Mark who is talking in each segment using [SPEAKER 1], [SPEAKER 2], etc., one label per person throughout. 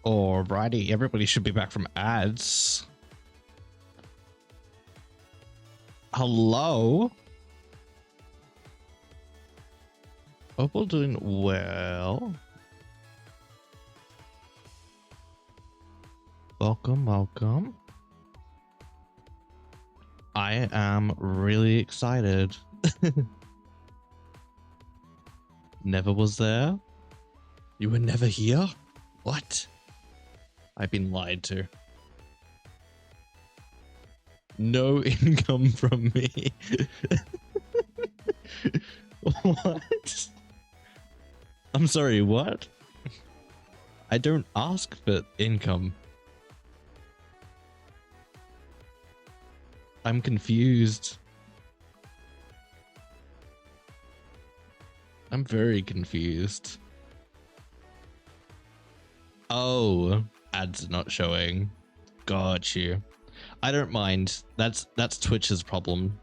[SPEAKER 1] Alrighty, everybody should be back from ads. Hello? Hope we're doing well. Welcome, welcome. I am really excited. Never was there? You were never here? What? I've been lied to. No income from me. What? I'm sorry, what? I don't ask for income. I'm confused. I'm very confused. Oh, ads are not showing. Got you. I don't mind. That's Twitch's problem.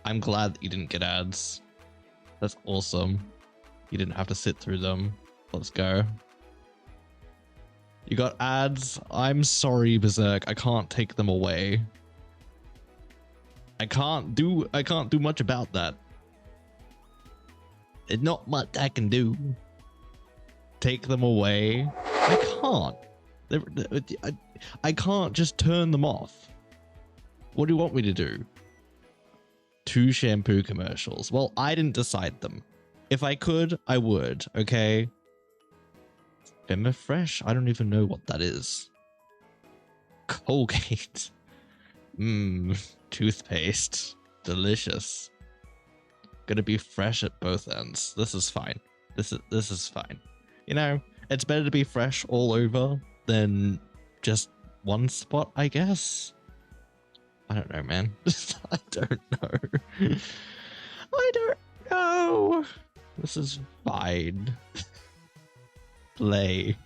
[SPEAKER 1] I'm glad that you didn't get ads. That's awesome. You didn't have to sit through them. Let's go. You got ads. I'm sorry, Berserk. I can't take them away. I can't do much about that. There's not much I can do. Take them away. I can't. I can't just turn them off. What do you want me to do? 2 shampoo commercials. Well, I didn't decide them. If I could, I would, okay? Fresh? I don't even know what that is. Colgate. Toothpaste. Delicious. Gonna be fresh at both ends. This is fine. This is fine. You know, it's better to be fresh all over than just one spot, I guess. I don't know, man. I don't know. I don't know. This is fine. Play.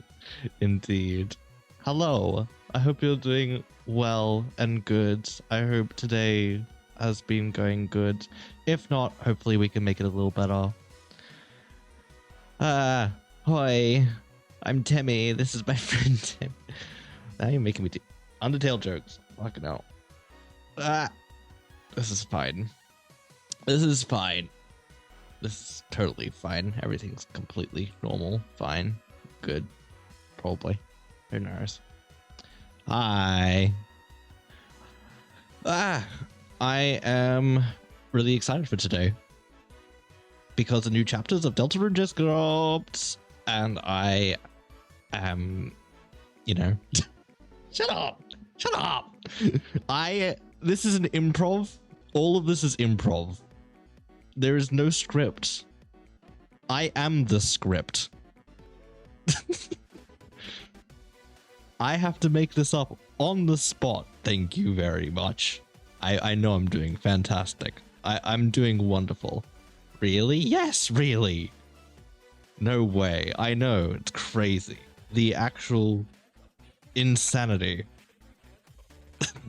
[SPEAKER 1] Indeed. Hello. I hope you're doing well and good. I hope today has been going good. If not, hopefully we can make it a little better. Hi. I'm Timmy. This is my friend Tim. Now you're making me do Undertale jokes. Fucking hell. This is fine. This is fine. This is totally fine. Everything's completely normal. Fine. Good. Probably. Who knows? Hi. I am really excited for today because the new chapters of Deltarune just dropped, and I am, you know, shut up. This is an improv. All of this is improv. There is no script. I am the script. I have to make this up on the spot. Thank you very much. I know I'm doing fantastic. I'm doing wonderful. Really? Yes, really. No way. I know. It's crazy. The actual insanity.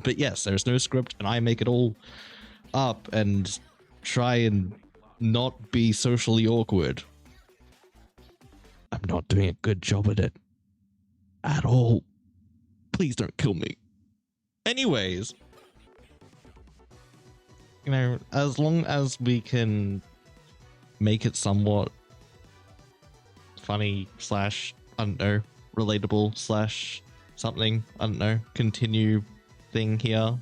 [SPEAKER 1] But yes, there's no script, and I make it all up and try and not be socially awkward. I'm not doing a good job at it. At all. Please don't kill me. Anyways. You know, as long as we can make it somewhat funny / I don't know, relatable / something, I don't know, continue thing here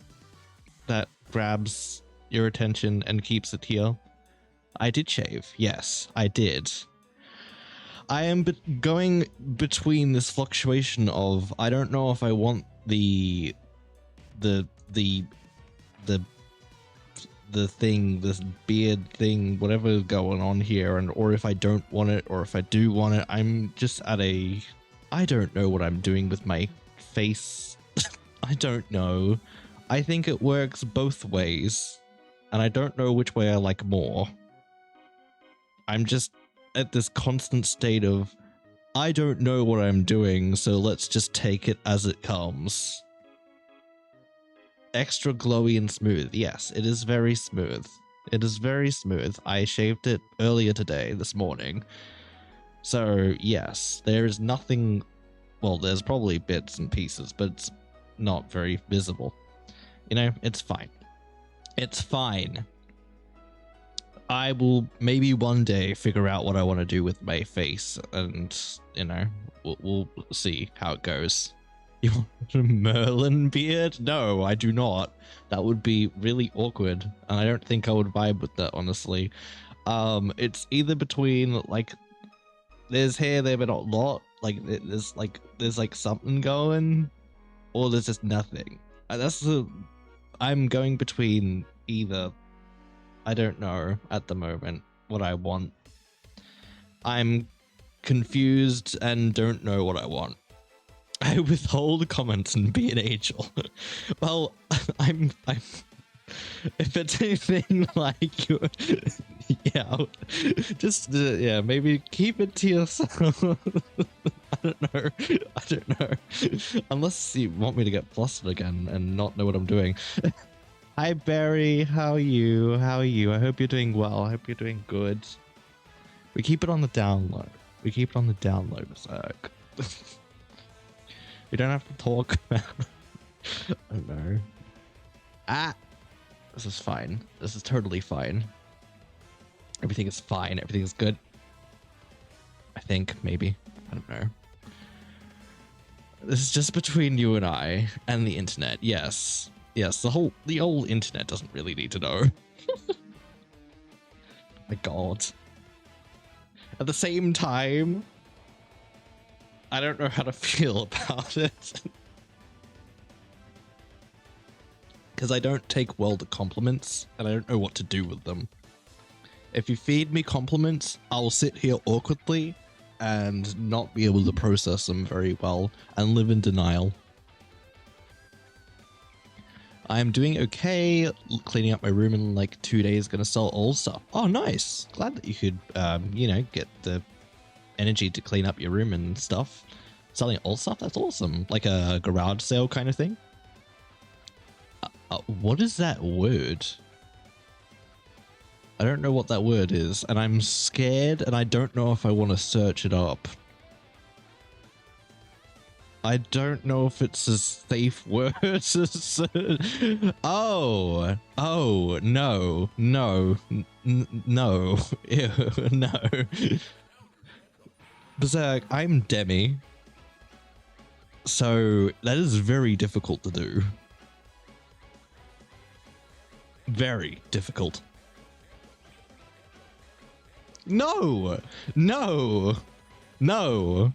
[SPEAKER 1] that grabs your attention and keeps it here. I did shave. Yes, I did. I am going between this fluctuation of I don't know if I want the thing, this beard thing, whatever is going on here, and or if I don't want it, or if I do want it. I'm just at a I don't know what I'm doing with my face. I don't know. I think it works both ways, and I don't know which way I like more. I'm just at this constant state of I don't know what I'm doing, so let's just take it as it comes. Extra glowy and smooth. Yes, it is very smooth. It is very smooth. I shaved it earlier today, this morning. So yes, there is nothing Well, there's probably bits and pieces, but it's not very visible. You know, it's fine. It's fine. I will maybe one day figure out what I want to do with my face, and, you know, we'll see how it goes. You want a Merlin beard? No, I do not. That would be really awkward, and I don't think I would vibe with that, honestly. It's either between, like, there's hair there but not a lot, like there's like something going, or there's just nothing. I'm going between either. I don't know at the moment what I want. I'm confused and don't know what I want. I withhold comments and be an angel. Well, I'm if it's anything like you, yeah, just yeah, maybe keep it to yourself. I don't know. Unless you want me to get flustered again and not know what I'm doing. Hi Barry, how are you? How are you? I hope you're doing well. I hope you're doing good. We keep it on the down low. We keep it on the down low, Berserk. We don't have to talk about. I don't know. Ah. This is fine. This is totally fine. Everything is fine. Everything is good. I think, maybe. I don't know. This is just between you and I and the internet. Yes. Yes, the old internet doesn't really need to know. My god. At the same time, I don't know how to feel about it. Because I don't take well to compliments, and I don't know what to do with them. If you feed me compliments, I'll sit here awkwardly and not be able to process them very well and live in denial. I'm doing okay, cleaning up my room in like 2 days, gonna sell old stuff. Oh, nice. Glad that you could, you know, get the energy to clean up your room and stuff. Selling old stuff, that's awesome. Like a garage sale kind of thing. What is that word? I don't know what that word is, and I'm scared, and I don't know if I want to search it up. I don't know if it's a safe word. Oh, no, no, no, ew, no. Berserk, I'm Demi, so that is very difficult to do. Very difficult. No, no, no,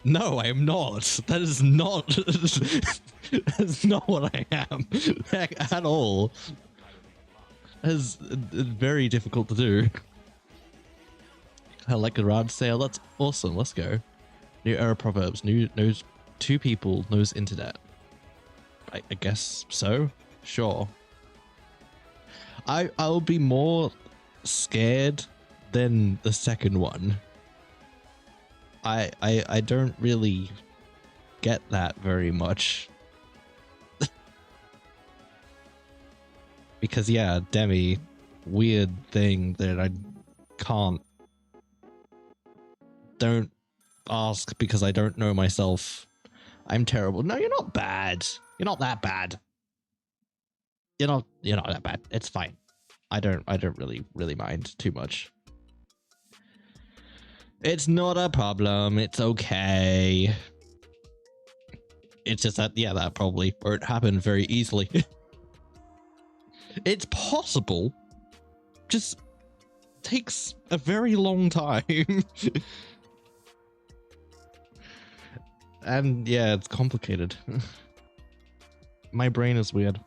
[SPEAKER 1] no, I am not. That is not, that's not what I am at all. That is very difficult to do. I like a garage sale. That's awesome. Let's go. New era proverbs. Knows two people, knows internet. I guess so. Sure. I'll be more scared than the second one. I don't really get that very much. Because yeah, Demi, weird thing that I can't. Don't ask because I don't know myself. I'm terrible. No, you're not bad. You're not that bad. You're not that bad. It's fine. I don't really mind too much. It's not a problem. It's okay. It's just that, yeah, that probably won't happen very easily. It's possible. Just takes a very long time. And yeah, it's complicated. My brain is weird.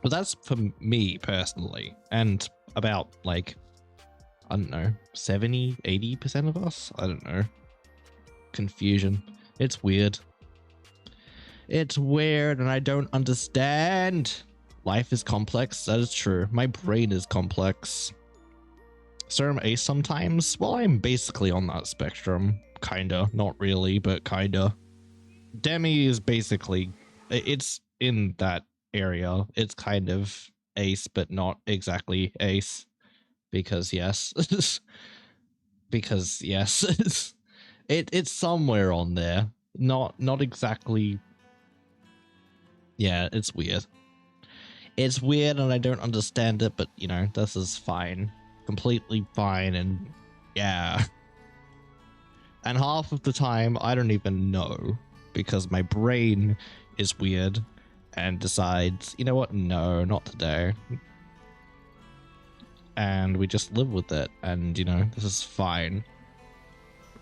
[SPEAKER 1] But that's for me personally, and about like, I don't know, 70, 80% of us? I don't know. Confusion. It's weird. It's weird and I don't understand. Life is complex, that is true. My brain is complex. So I'm ace sometimes? Well, I'm basically on that spectrum. Kinda. Not really, but kinda. Demi is basically, it's in that area. It's kind of ace, but not exactly ace. Because yes. Because yes. It's somewhere on there. Not exactly. Yeah, it's weird. It's weird and I don't understand it, but you know, this is fine. Completely fine, and yeah. And half of the time I don't even know because my brain is weird and decides, you know what, no, not today. And we just live with it, and you know, this is fine.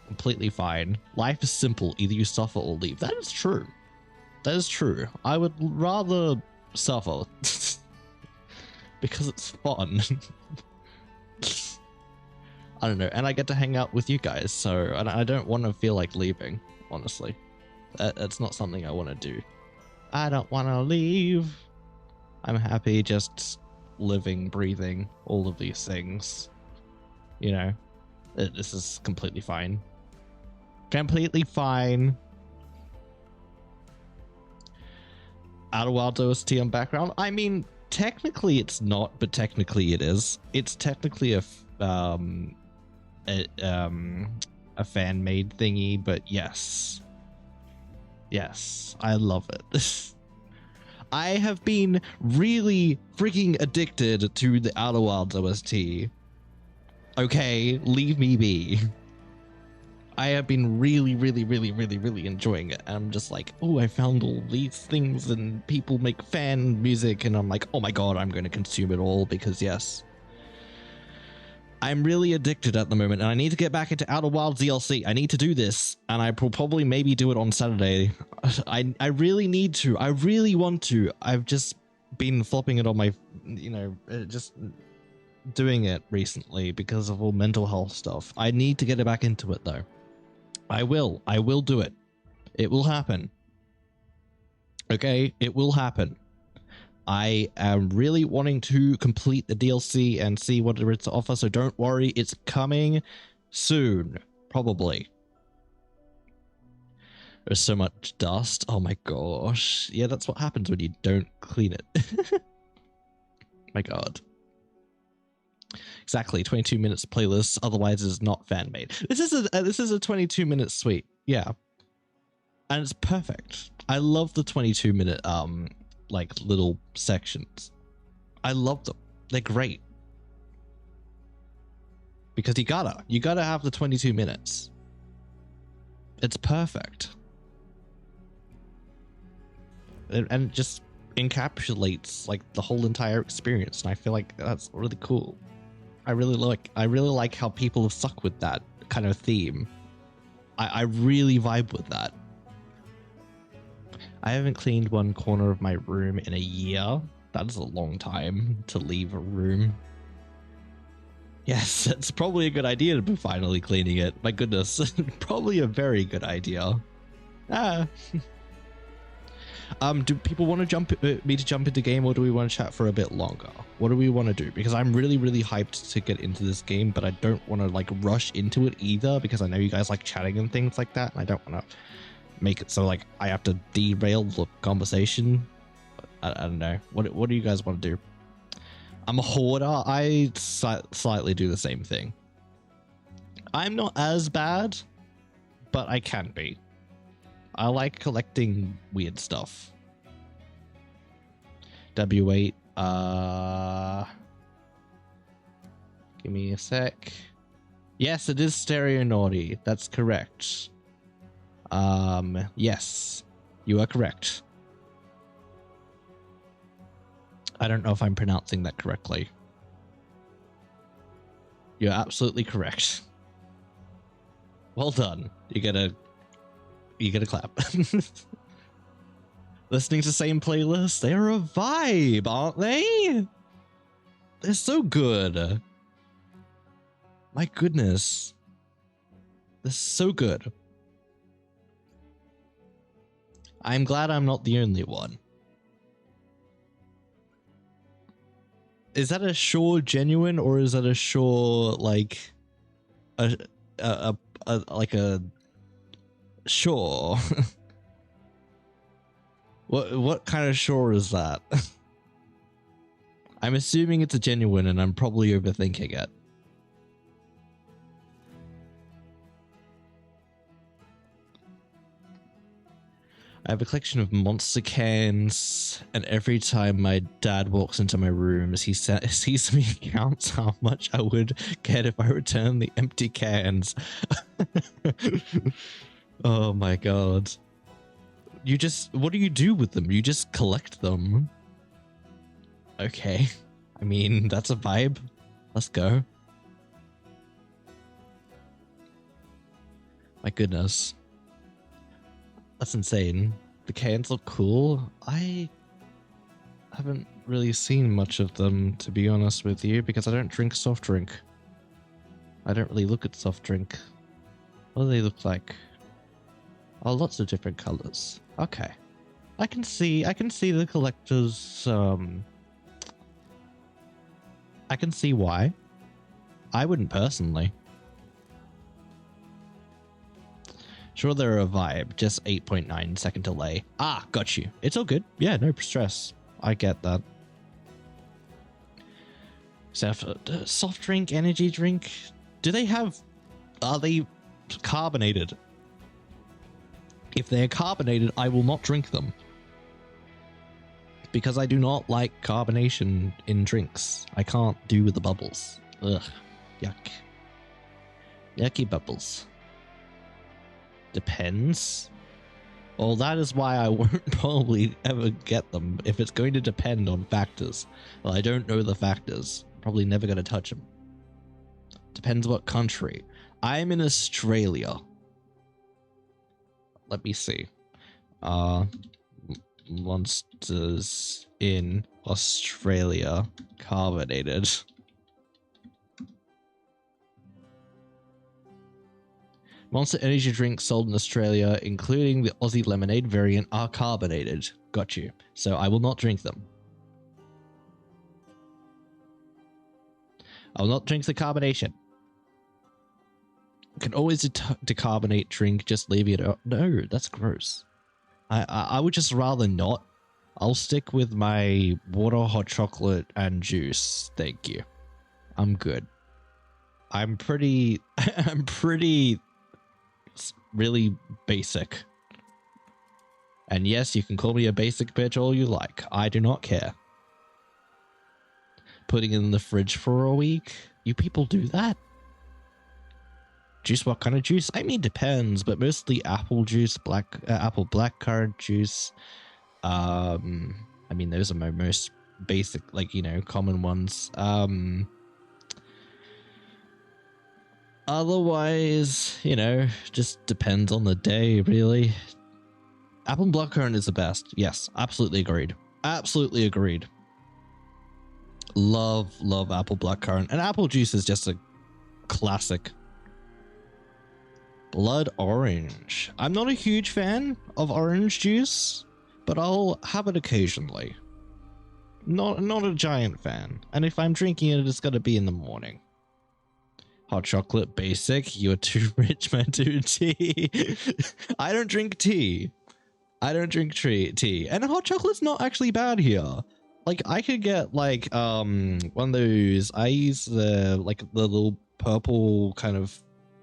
[SPEAKER 1] Completely fine. Life is simple, either you suffer or leave. That is true. That is true. I would rather suffer because it's fun. I don't know, and I get to hang out with you guys, so and I don't want to feel like leaving, honestly. That's not something I want to do. I don't want to leave. I'm happy just living, breathing, all of these things. You know, this is completely fine. Completely fine. Outer Wilds OST on background. I mean, technically it's not, but technically it is. It's technically a fan-made thingy, but yes. Yes, I love it. I have been really freaking addicted to the Outer Wilds OST. Okay, leave me be. I have been really enjoying it. And I'm just like, oh, I found all these things and people make fan music, and I'm like, oh my god, I'm going to consume it all because yes. I'm really addicted at the moment, and I need to get back into Outer Wilds DLC. I need to do this, and I will probably maybe do it on Saturday. I really need to. I really want to. I've just been flopping it on my, you know, just doing it recently because of all mental health stuff. I need to get it back into it, though. I will. I will do it. It will happen. Okay? It will happen. I am really wanting to complete the DLC and see what there is to offer, so don't worry, it's coming soon, probably. There's so much dust. Oh my gosh. Yeah, that's what happens when you don't clean it. My god. Exactly, 22 minutes playlist, otherwise it's not fan-made. This is a 22-minute suite, yeah. And it's perfect. I love the 22-minute like little sections. I love them. They're great. Because you gotta have the 22 minutes. It's perfect. And it just encapsulates like the whole entire experience, and I feel like that's really cool. I really like how people have stuck with that kind of theme. I really vibe with that. I haven't cleaned one corner of my room in a year. That is a long time to leave a room. Yes, it's probably a good idea to be finally cleaning it. My goodness, probably a very good idea. Ah. Do people want to jump into game, or do we want to chat for a bit longer? What do we want to do? Because I'm really hyped to get into this game, but I don't want to like rush into it either, because I know you guys like chatting and things like that, and I don't want to make it so like I have to derail the conversation. I don't know. What do you guys want to do? I'm a hoarder. I slightly do the same thing. I'm not as bad, but I can be. I like collecting weird stuff. W8. Give me a sec. Yes, it is stereo naughty. That's correct. Yes, you are correct. I don't know if I'm pronouncing that correctly. You're absolutely correct. Well done. You get a clap. Listening to the same playlist, they're a vibe, aren't they? They're so good. My goodness. They're so good. I'm glad I'm not the only one. Is that a sure genuine, or is that a sure like like a sure? What kind of sure is that? I'm assuming it's a genuine, and I'm probably overthinking it. I have a collection of monster cans, and every time my dad walks into my rooms, he sees me counts how much I would get if I returned the empty cans. Oh my god. What do you do with them? You just collect them. Okay. I mean, that's a vibe. Let's go. My goodness. That's insane. The cans look cool. I haven't really seen much of them, to be honest with you, because I don't drink soft drink. I don't really look at soft drink. What do they look like? Oh, lots of different colors. Okay. I can see the collectors, I can see why. I wouldn't personally. Sure, they're a vibe, just 8.9 second delay. Ah, got you. It's all good. Yeah, no stress. I get that. So, soft drink, energy drink, are they carbonated? If they're carbonated, I will not drink them. Because I do not like carbonation in drinks. I can't do with the bubbles. Ugh, yuck. Yucky bubbles. Depends. Well, that is why I won't probably ever get them, if it's going to depend on factors. Well, I don't know the factors. Probably never going to touch them. Depends what country. I'm in Australia. Let me see. Monsters in Australia carbonated. Monster energy drinks sold in Australia, including the Aussie lemonade variant, are carbonated. Got you. So I will not drink them. I will not drink the carbonation. Can always decarbonate drink, just leave it out. No, that's gross. I would just rather not. I'll stick with my water, hot chocolate, and juice. Thank you. I'm good. I'm pretty really basic. And yes, you can call me a basic bitch all you like. I do not care. Putting it in the fridge for a week? You people do that? Juice, what kind of juice? I mean, depends, but mostly apple juice, apple blackcurrant juice. I mean, those are my most basic, like, you know, common ones. Otherwise, you know, just depends on the day, really. Apple blackcurrant is the best. Yes, absolutely agreed. Absolutely agreed. Love apple blackcurrant. And apple juice is just a classic. Blood orange. I'm not a huge fan of orange juice, but I'll have it occasionally. Not a giant fan. And if I'm drinking it, it's got to be in the morning. Hot chocolate, basic. You're too rich, man, to tea. I don't drink tea. I don't drink tea. And hot chocolate's not actually bad here. Like, I could get, like, one of those. I use the little purple kind of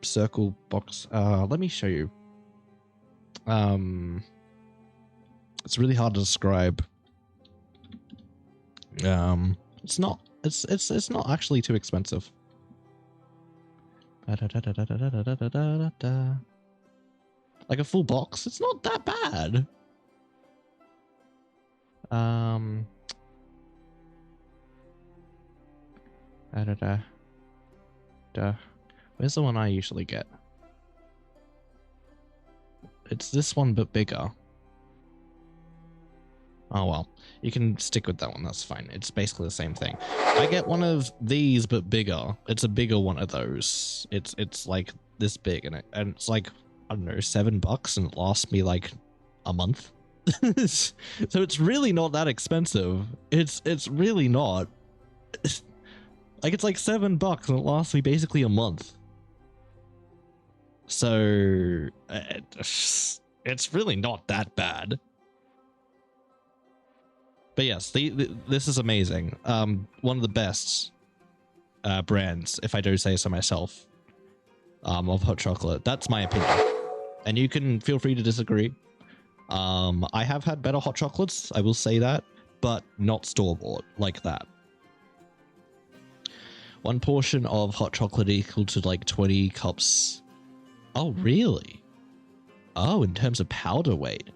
[SPEAKER 1] circle box. Let me show you. It's really hard to describe. It's not actually too expensive. Like a full box, it's not that bad. Where's the one I usually get? It's this one, but bigger. Oh well, you can stick with that one, that's fine. It's basically the same thing. I get one of these, but bigger. It's a bigger one of those. It's like this big, and it's like, I don't know, $7, and it lasts me like a month. So it's really not that expensive. It's really not. Like, it's like $7 and it lasts me basically a month. So it's really not that bad. But yes, this is amazing. One of the best brands, if I do say so myself, of hot chocolate. That's my opinion. And you can feel free to disagree. I have had better hot chocolates, I will say that, but not store-bought like that. One portion of hot chocolate equal to like 20 cups. Oh, really? Oh, in terms of powder weight.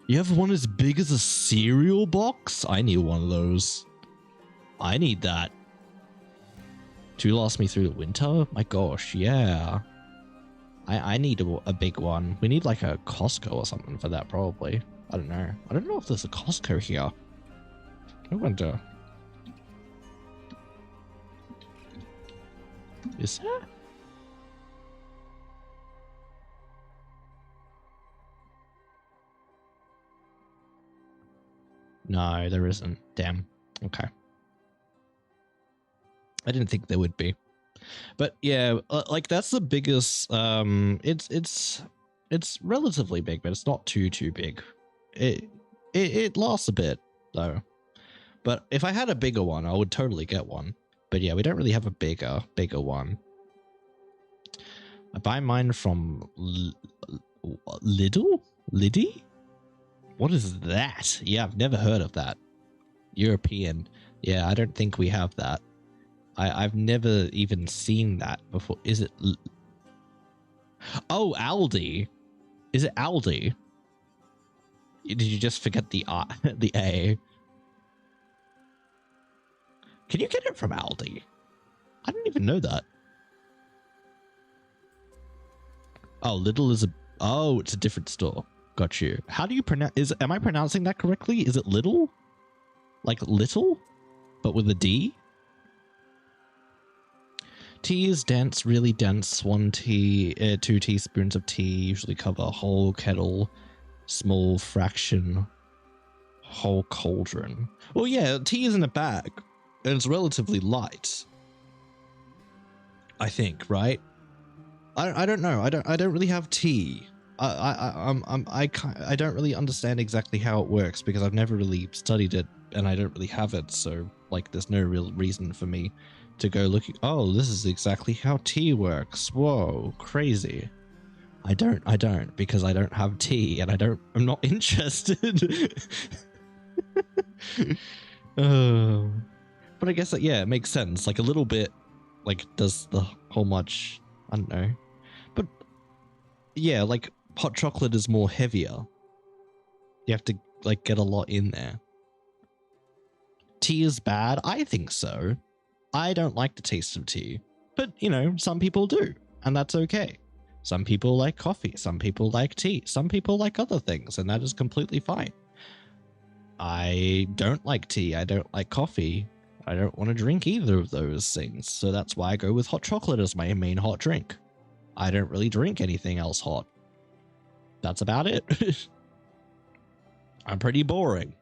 [SPEAKER 1] You have one as big as a cereal box? I need one of those. I need that. To last me through the winter? My gosh, yeah. I need a big one. We need like a Costco or something for that, probably. I don't know. I don't know if there's a Costco here. I wonder. Is there? No, there isn't. Damn. Okay. I didn't think there would be. But yeah, like that's the biggest. It's relatively big, but it's not too big. It lasts a bit though. But if I had a bigger one, I would totally get one. But yeah, we don't really have a bigger one. I buy mine from Lidl? Liddy? What is that? Yeah, I've never heard of that. European. Yeah, I don't think we have that. I've never even seen that before. Is it? Oh, Aldi. Is it Aldi? Did you just forget the the A? Can you get it from Aldi? I didn't even know that. Oh, Lidl is a... Oh, it's a different store. Got you. How do you pronounce... Am I pronouncing that correctly? Is it little? Like little? But with a D? Tea is dense, really dense. 2 teaspoons of tea usually cover a whole kettle, small fraction, whole cauldron. Well, yeah, tea is in a bag, and it's relatively light. I think, right? I don't know. I don't really have tea. I don't really understand exactly how it works because I've never really studied it and I don't really have it. So like, there's no real reason for me to go looking. Oh, this is exactly how tea works. Whoa, crazy. I don't because I don't have tea and I'm not interested. But I guess that, yeah, it makes sense. Like a little bit, like does the whole much, I don't know. But yeah, like hot chocolate is more heavier. You have to like get a lot in there. Tea is bad? I think so. I don't like the taste of tea, but you know, some people do, and that's okay. Some people like coffee, some people like tea, some people like other things, and that is completely fine. I don't like tea, I don't like coffee, I don't want to drink either of those things, so that's why I go with hot chocolate as my main hot drink. I don't really drink anything else hot. That's about it. I'm pretty boring.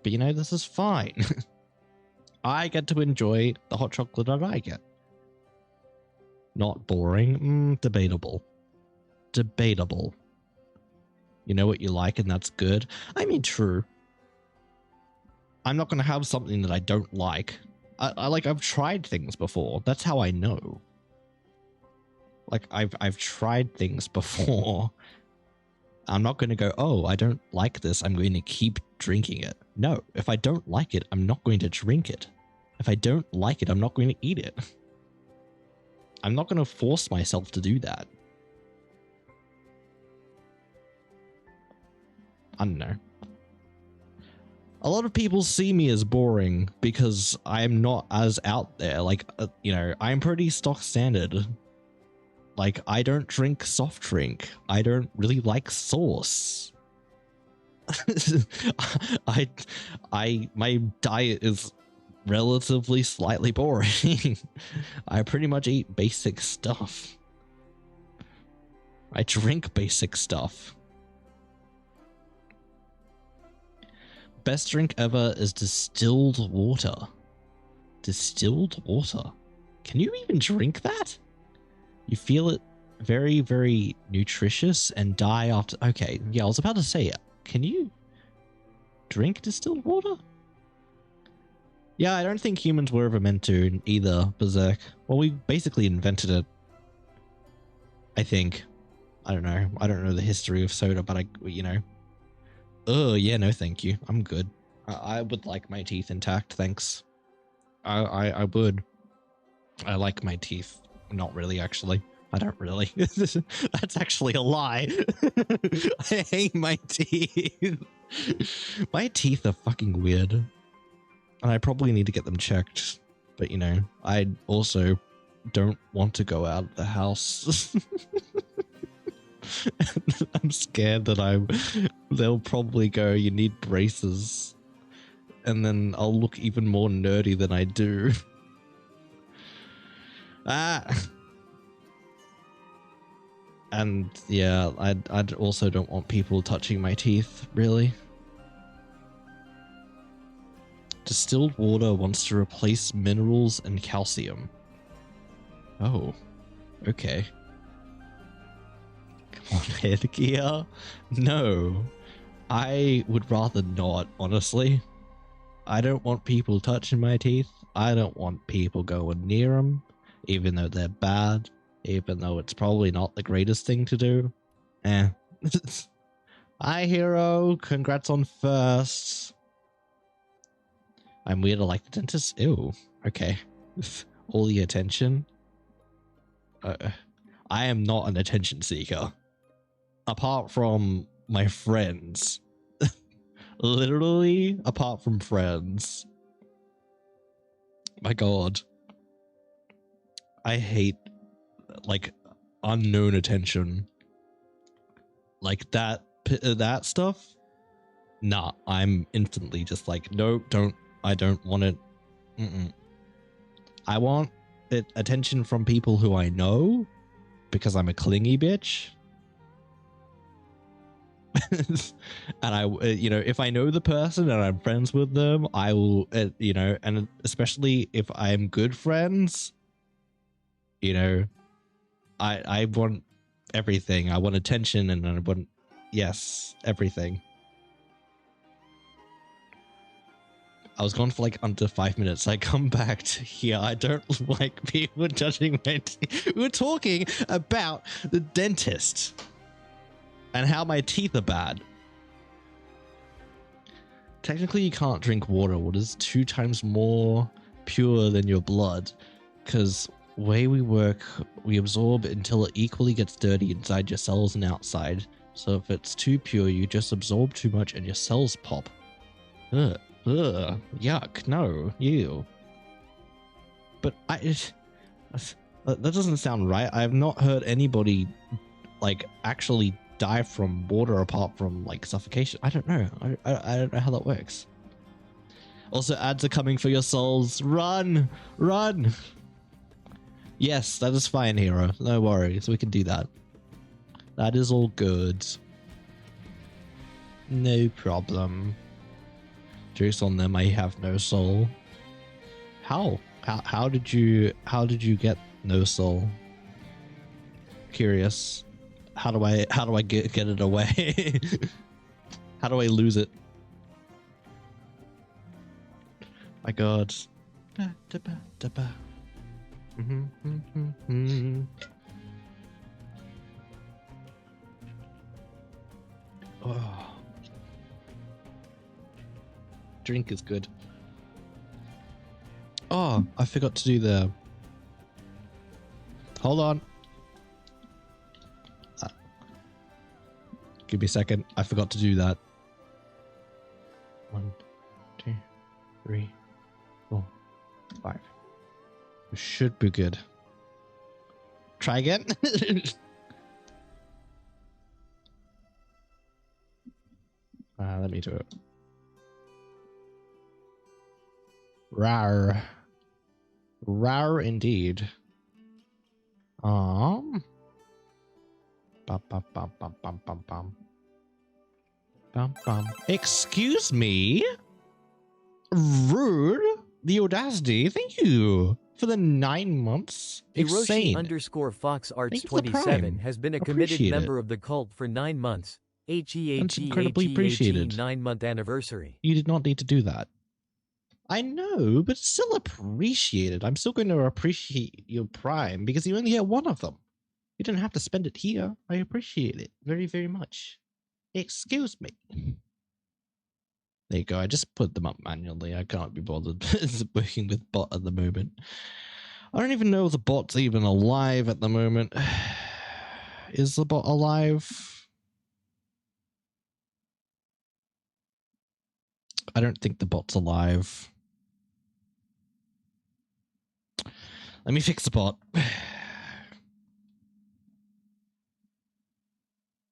[SPEAKER 1] But you know, this is fine. I get to enjoy the hot chocolate that I get. Not boring? Debatable. Debatable. You know what you like and that's good? I mean, true. I'm not going to have something that I don't like. I've tried things before. That's how I know. Like, I've tried things before. I'm not going to go, oh, I don't like this, I'm going to keep drinking it. No, if I don't like it, I'm not going to drink it. If I don't like it, I'm not going to eat it. I'm not going to force myself to do that. I don't know. A lot of people see me as boring because I'm not as out there. Like, you know, I'm pretty stock standard. Like, I don't drink soft drink. I don't really like sauce. My diet is relatively slightly boring. I pretty much eat basic stuff. I drink basic stuff. Best drink ever is distilled water. Distilled water? Can you even drink that? You feel it very, very nutritious and die after... Okay, yeah, I was about to say it. Can you drink distilled water? Yeah, I don't think humans were ever meant to either, Berserk. Well, we basically invented it. I think. I don't know. I don't know the history of soda, but oh yeah, no, thank you. I'm good. I would like my teeth intact, thanks. I would. I like my teeth. Not really, actually. I don't really. That's actually a lie. I hate my teeth. My teeth are fucking weird. And I probably need to get them checked. But, I also don't want to go out of the house. I'm scared that they'll probably go, you need braces. And then I'll look even more nerdy than I do. And yeah, I also don't want people touching my teeth, really. Distilled water wants to replace minerals and calcium. Oh, okay. Come on, headgear? No, I would rather not, honestly. I don't want people touching my teeth. I don't want people going near them, even though they're bad, even though it's probably not the greatest thing to do. Hi, hero. Congrats on first. I'm weird. I like the dentist. Ew. Okay. All the attention. I am not an attention seeker. Apart from my friends. Literally, apart from friends. My god. I hate, unknown attention. Like, that stuff? Nah, I'm instantly just like, no, I don't want it. I want attention from people who I know, because I'm a clingy bitch. And if I know the person and I'm friends with them, I will, and especially if I'm good friends, I want everything. I want attention, and I want, yes, everything. I was gone for under 5 minutes. I come back to here. I don't like people judging my teeth. We were talking about the dentist and how my teeth are bad. Technically, you can't drink water. Water's 2 times more pure than your blood, because the way we work, we absorb until it equally gets dirty inside your cells and outside. So if it's too pure, you just absorb too much and your cells pop. Ugh, yuck, no, ew. But that doesn't sound right. I have not heard anybody actually die from water apart from suffocation. I don't know. I don't know how that works. Also, ads are coming for your souls. Run! Run! Yes, that is fine, hero. No worries. We can do that. That is all good. No problem. Jokes on them. I have no soul. How did you get no soul? Curious. How do I get it away? How do I lose it? My god. Oh. Drink is good. Oh, I forgot to do the... Hold on. Give me a second. I forgot to do that. 1, 2, 3, 4, 5. We should be good. Try again. Let me do it. Rar. Rar indeed. Bum, bum, bum, bum, bum, bum, bum. Bum, bum. Excuse me? Rude? The audacity? Thank you for the 9 months. Insane.
[SPEAKER 2] Hiroshi_FoxArts27 has been a committed member of the cult for 9 months.
[SPEAKER 1] That's incredibly appreciated.
[SPEAKER 2] 9-month anniversary.
[SPEAKER 1] You did not need to do that. I know, but still appreciated. I'm still going to appreciate your Prime because you only get 1 of them. You didn't have to spend it here. I appreciate it very, very much. Excuse me. There you go. I just put them up manually. I can't be bothered working with bot at the moment. I don't even know if the bot's even alive at the moment. Is the bot alive? I don't think the bot's alive. Let me fix the bot.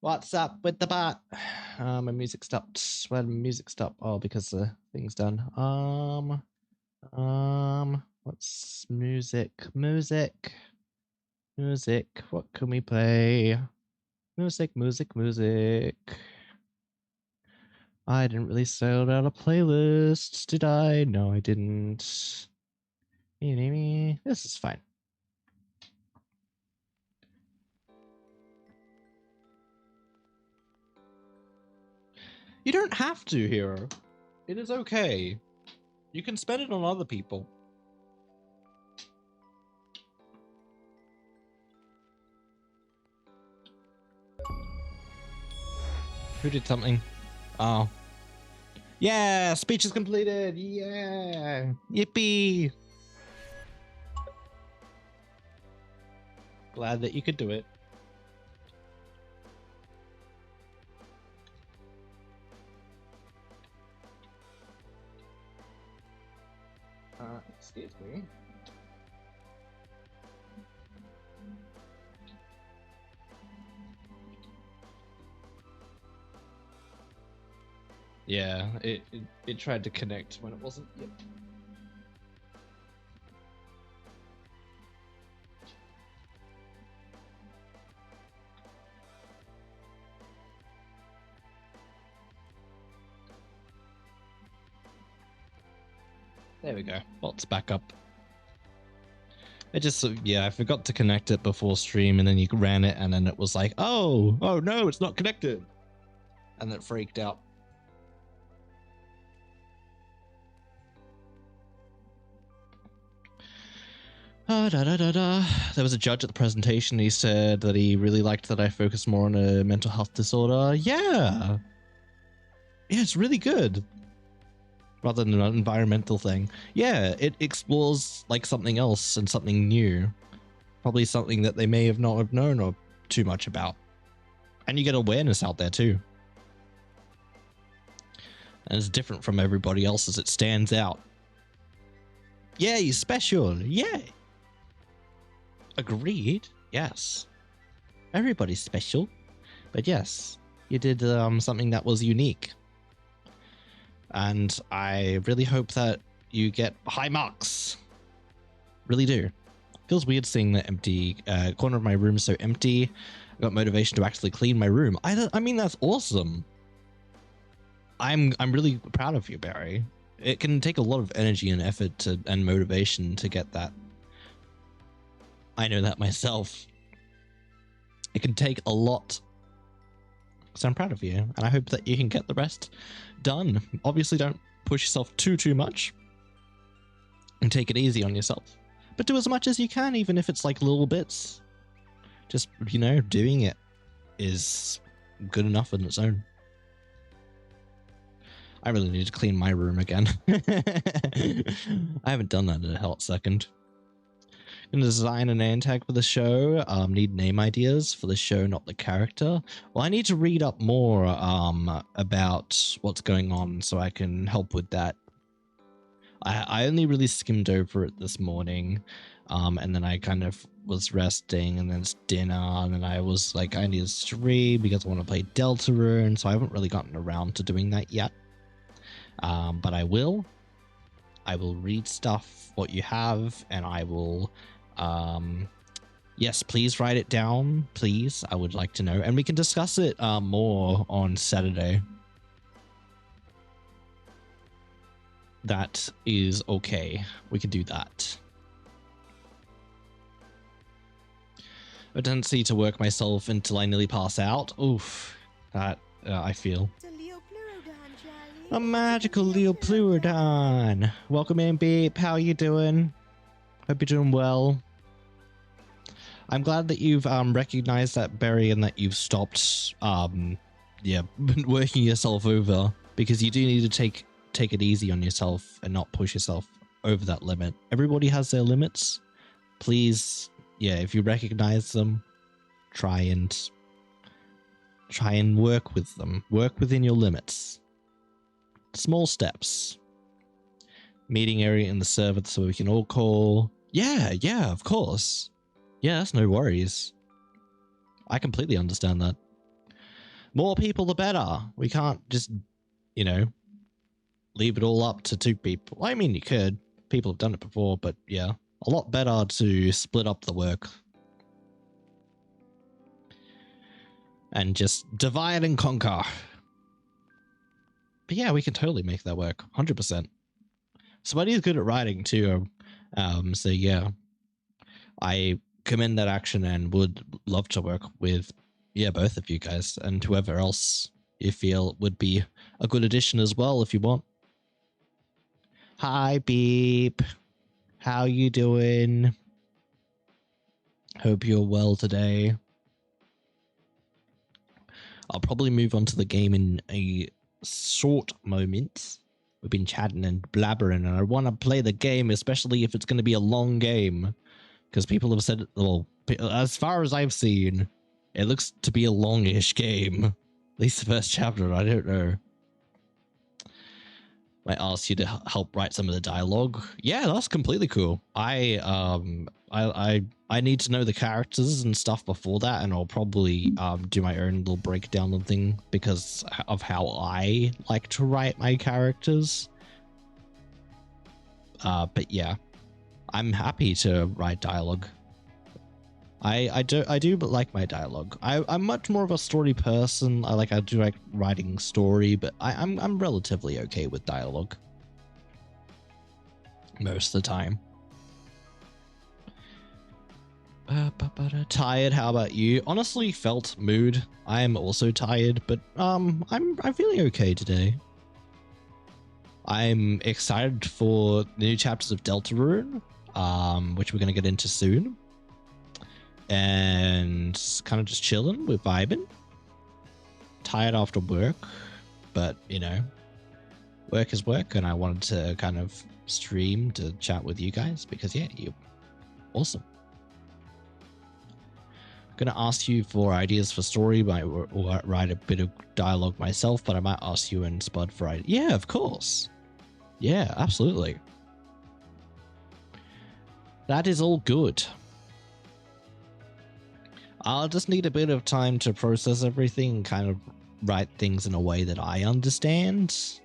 [SPEAKER 1] What's up with the bot? My music stopped. When music stopped? Oh, because the thing's done. What's music? Music. What can we play? Music. I didn't really sort out a playlist, did I? No, I didn't. This is fine. You don't have to, Hero. It is okay. You can spend it on other people. Who did something? Oh. Yeah, speech is completed. Yeah. Yippee. Glad that you could do it. Excuse me. Yeah, it tried to connect when it wasn't. Yep. There we go. Bot's back up. It just, yeah, I forgot to connect it before stream, and then you ran it, and then it was like, oh no, it's not connected. And it freaked out. There was a judge at the presentation. He said that he really liked that I focused more on a mental health disorder. Yeah, it's really good. Rather than an environmental thing. Yeah, it explores like something else and something new. Probably something that they may have not have known or too much about. And you get awareness out there too. And it's different from everybody else's. It stands out. Yeah, you're special. Yeah. Agreed. Yes. Everybody's special. But yes, you did something that was unique. And I really hope that you get high marks. Really do. Feels weird seeing the empty corner of my room so empty. I got motivation to actually clean my room. I mean, that's awesome. I'm really proud of you, Barry. It can take a lot of energy and effort and motivation to get that. I know that myself. It can take a lot. So I'm proud of you, and I hope that you can get the rest done. Obviously, don't push yourself too much, and take it easy on yourself. But do as much as you can, even if it's like little bits. Just, you know, doing it is good enough on its own. I really need to clean my room again. I haven't done that in a hot second. Gonna design a name tag for the show. Need name ideas for the show, not the character. Well, I need to read up more about what's going on so I can help with that. I only really skimmed over it this morning, and then I kind of was resting, and then it's dinner, and then I was like, I need to stream because I want to play Deltarune, so I haven't really gotten around to doing that yet. But I will read stuff, what you have, and I will, yes, please write it down, please. I would like to know, and we can discuss it more on Saturday. That is okay. We can do that. A tendency to work myself until I nearly pass out. Oof, that I feel. A magical Leopleurodon. Welcome in, Beep. How you doing? Hope you're doing well. I'm glad that you've recognized that, Barry, and that you've stopped working yourself over, because you do need to take it easy on yourself and not push yourself over that limit. Everybody has their limits. Please, if you recognize them, try and work with them. Work within your limits. Small steps. Meeting area in the server so we can all call. Yeah, of course. Yeah, that's no worries. I completely understand that. More people the better. We can't just, leave it all up to 2 people. I mean, you could. People have done it before, but yeah. A lot better to split up the work. And just divide and conquer. But yeah, we can totally make that work. 100%. Somebody's good at writing too. So yeah. I commend that action and would love to work with, both of you guys and whoever else you feel would be a good addition as well if you want. Hi, Beep. How you doing? Hope you're well today. I'll probably move on to the game in a short moment. We've been chatting and blabbering, and I want to play the game, especially if it's going to be a long game. Because people have said, well, as far as I've seen, it looks to be a longish game. At least the first chapter, I don't know. Might ask you to help write some of the dialogue. Yeah, that's completely cool. I need to know the characters and stuff before that, and I'll probably do my own little breakdown of thing because of how I like to write my characters. But yeah, I'm happy to write dialogue. I do like my dialogue. I'm much more of a story person. I do like writing story, but I'm relatively okay with dialogue most of the time. Tired, how about you? Honestly, felt mood. I am also tired, but I'm feeling okay today. I'm excited for the new chapters of Deltarune, which we're gonna get into soon. And kind of just chilling, we're vibing. Tired after work, but work is work, and I wanted to kind of stream to chat with you guys because you're awesome. I'm gonna ask you for ideas for story, or write a bit of dialogue myself, but I might ask you and Spud for ideas. Yeah, of course. Yeah, absolutely. That is all good. I'll just need a bit of time to process everything and kind of write things in a way that I understand.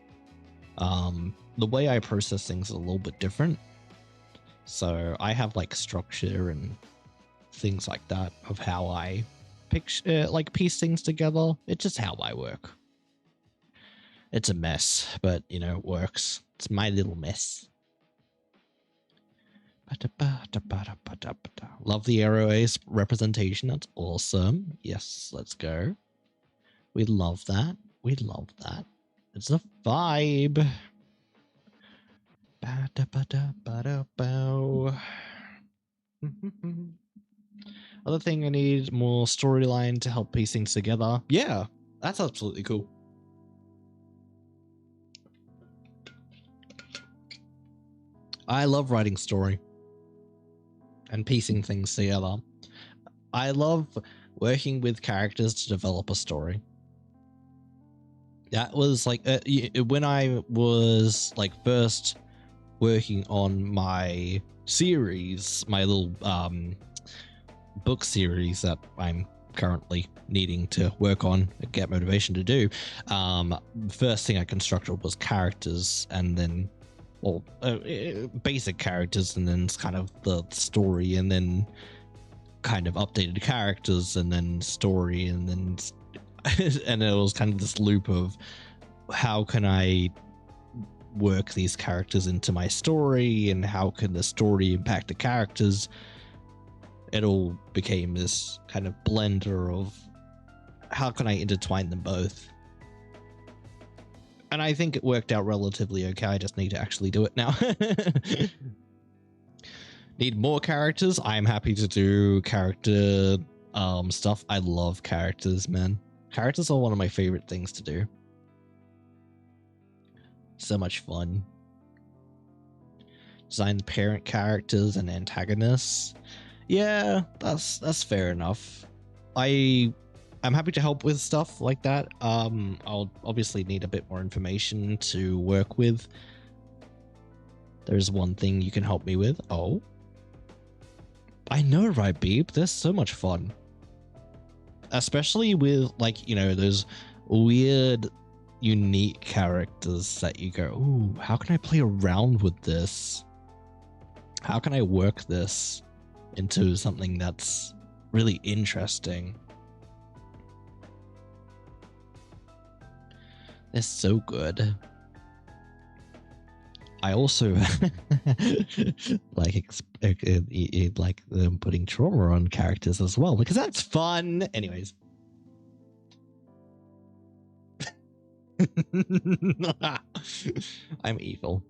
[SPEAKER 1] The way I process things is a little bit different. So I have structure and things like that of how I picture, piece things together. It's just how I work. It's a mess, but it works. It's my little mess. Love the Aero Ace representation. That's awesome. Yes, let's go. We love that. We love that. It's a vibe. Other thing, I need more storyline to help piece things together. Yeah, that's absolutely cool. I love writing story and piecing things together. I love working with characters to develop a story. That was when I was first working on my series, my little book series that I'm currently needing to work on and get motivation to do. First thing I constructed was characters, and then basic characters, and then kind of the story, and then kind of updated characters, and then story, and then and it was kind of this loop of how can I work these characters into my story, and how can the story impact the characters. It all became this kind of blender of how can I intertwine them both. And I think it worked out relatively okay. I just need to actually do it now. Need more characters? I'm happy to do character stuff. I love characters, man. Characters are one of my favorite things to do. So much fun. Design parent characters and antagonists. Yeah, that's fair enough. I'm happy to help with stuff like that. I'll obviously need a bit more information to work with. There's one thing you can help me with. Oh. I know, right, Beep? There's so much fun. Especially with, like, you know, those weird, unique characters that you go, ooh, how can I play around with this? How can I work this into something that's really interesting? They're so good. I also like them putting trauma on characters as well, because that's fun. Anyways. I'm evil.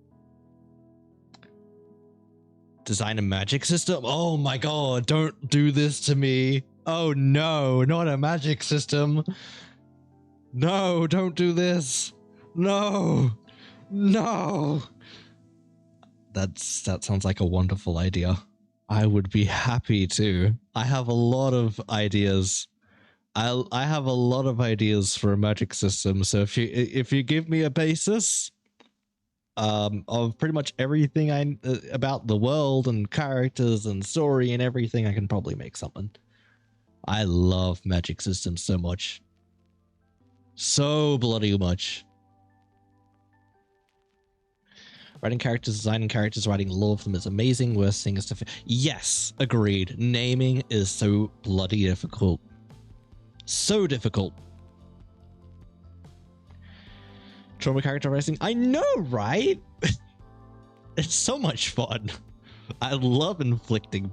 [SPEAKER 1] Design a magic system? Oh my god, don't do this to me. Oh no, not a magic system. No, don't do this. No. No. That sounds like a wonderful idea. I would be happy to. I have a lot of ideas. I have a lot of ideas for a magic system. So if you give me a basis of pretty much everything about the world and characters and story and everything, I can probably make something. I love magic systems so much. So bloody much. Writing characters, designing characters, writing lore of them is amazing. Worst thing is to... Yes, agreed. Naming is so bloody difficult. So difficult. Trauma characterizing. I know, right? It's so much fun. I love inflicting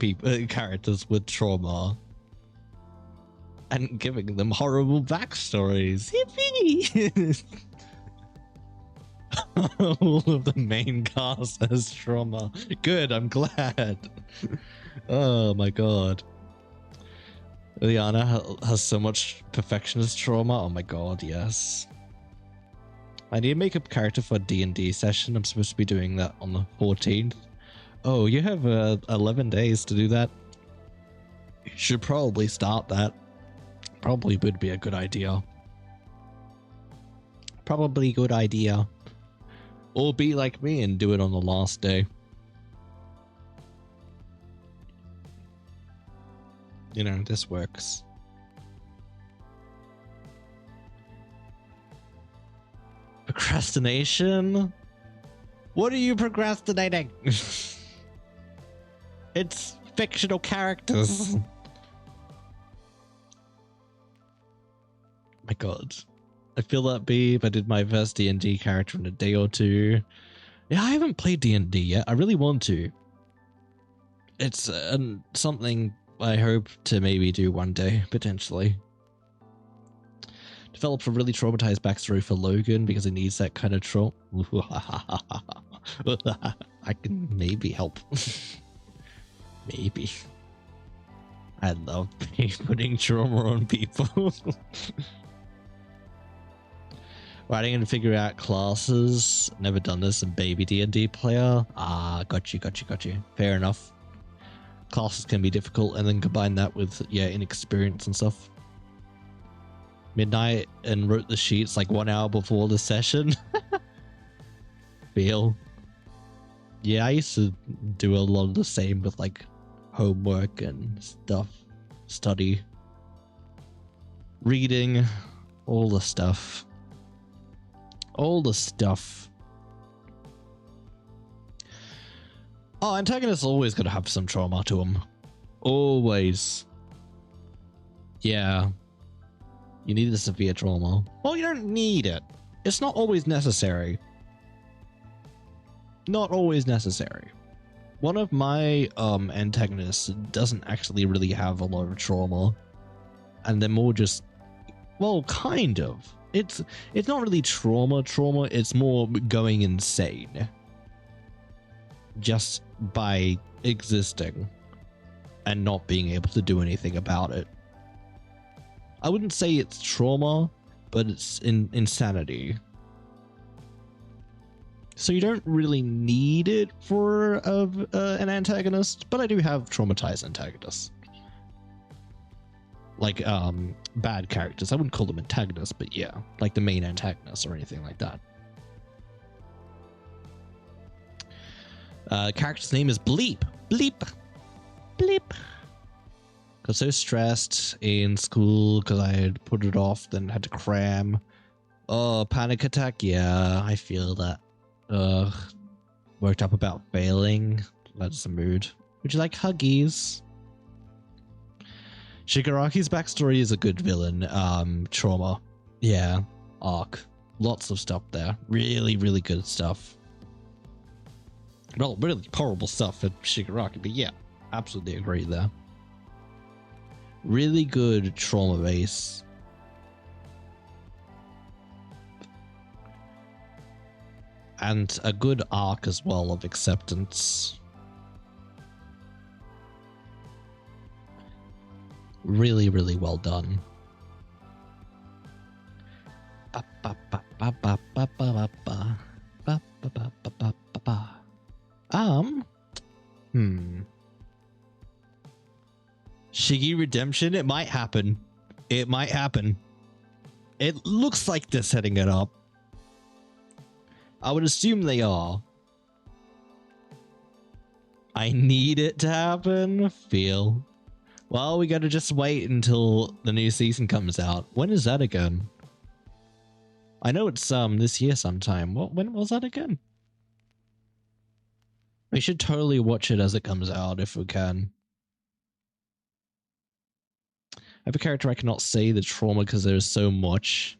[SPEAKER 1] characters with trauma. And giving them horrible backstories. Yippee! All of the main cast has trauma. Good, I'm glad. Oh my god. Liana has so much perfectionist trauma. Oh my god, yes. I need to make a character for a D&D session. I'm supposed to be doing that on the 14th. Oh, you have 11 days to do that. You should probably start that. Probably would be a good idea. Probably good idea. Or be like me and do it on the last day. You know, this works. Procrastination? What are you procrastinating? It's fictional characters. My god. I feel that beep. I did my first D&D character in a day or two. Yeah, I haven't played D&D yet. I really want to. It's something I hope to maybe do one day, potentially. Developed a really traumatized backstory for Logan because he needs that kind of trauma. I can maybe help. Maybe. I love putting trauma on people. Writing and figuring out classes. Never done this in baby D&D player. Ah, got you. Fair enough. Classes can be difficult, and then combine that with, yeah, inexperience and stuff. Midnight and wrote the sheets like 1 hour before the session. Feel. Yeah, I used to do a lot of the same with like homework and stuff. Study. Reading. All the stuff. All the stuff. Oh, antagonists always gotta have some trauma to them. Always. Yeah. You need the severe trauma. Well, you don't need it. It's not always necessary. Not always necessary. One of my antagonists doesn't actually really have a lot of trauma. And they're more just... Well, kind of. It's not really trauma, it's more going insane. Just by existing and not being able to do anything about it. I wouldn't say it's trauma, but it's insanity. So you don't really need it for an antagonist, but I do have traumatized antagonists. Like bad characters. I wouldn't call them antagonists, but yeah, like the main antagonist or anything like that. Character's name is Bleep. Bleep. Bleep. Got so stressed in school because I had put it off, then had to cram. Oh, panic attack. Yeah, I feel that. Ugh. Worked up about failing. That's a mood. Would you like huggies? Shigaraki's backstory is a good villain. Trauma. Yeah. Arc. Lots of stuff there. Really, really good stuff. Well, really horrible stuff for Shigaraki, but yeah. Absolutely agree there. Really good trauma base. And a good arc as well of acceptance. Really, really well done. Shiggy Redemption? It might happen. It might happen. It looks like they're setting it up. I would assume they are. I need it to happen. Feel. Well, we gotta just wait until the new season comes out. When is that again? I know it's this year sometime. When was that again? We should totally watch it as it comes out if we can. I have a character I cannot say the trauma because there's so much.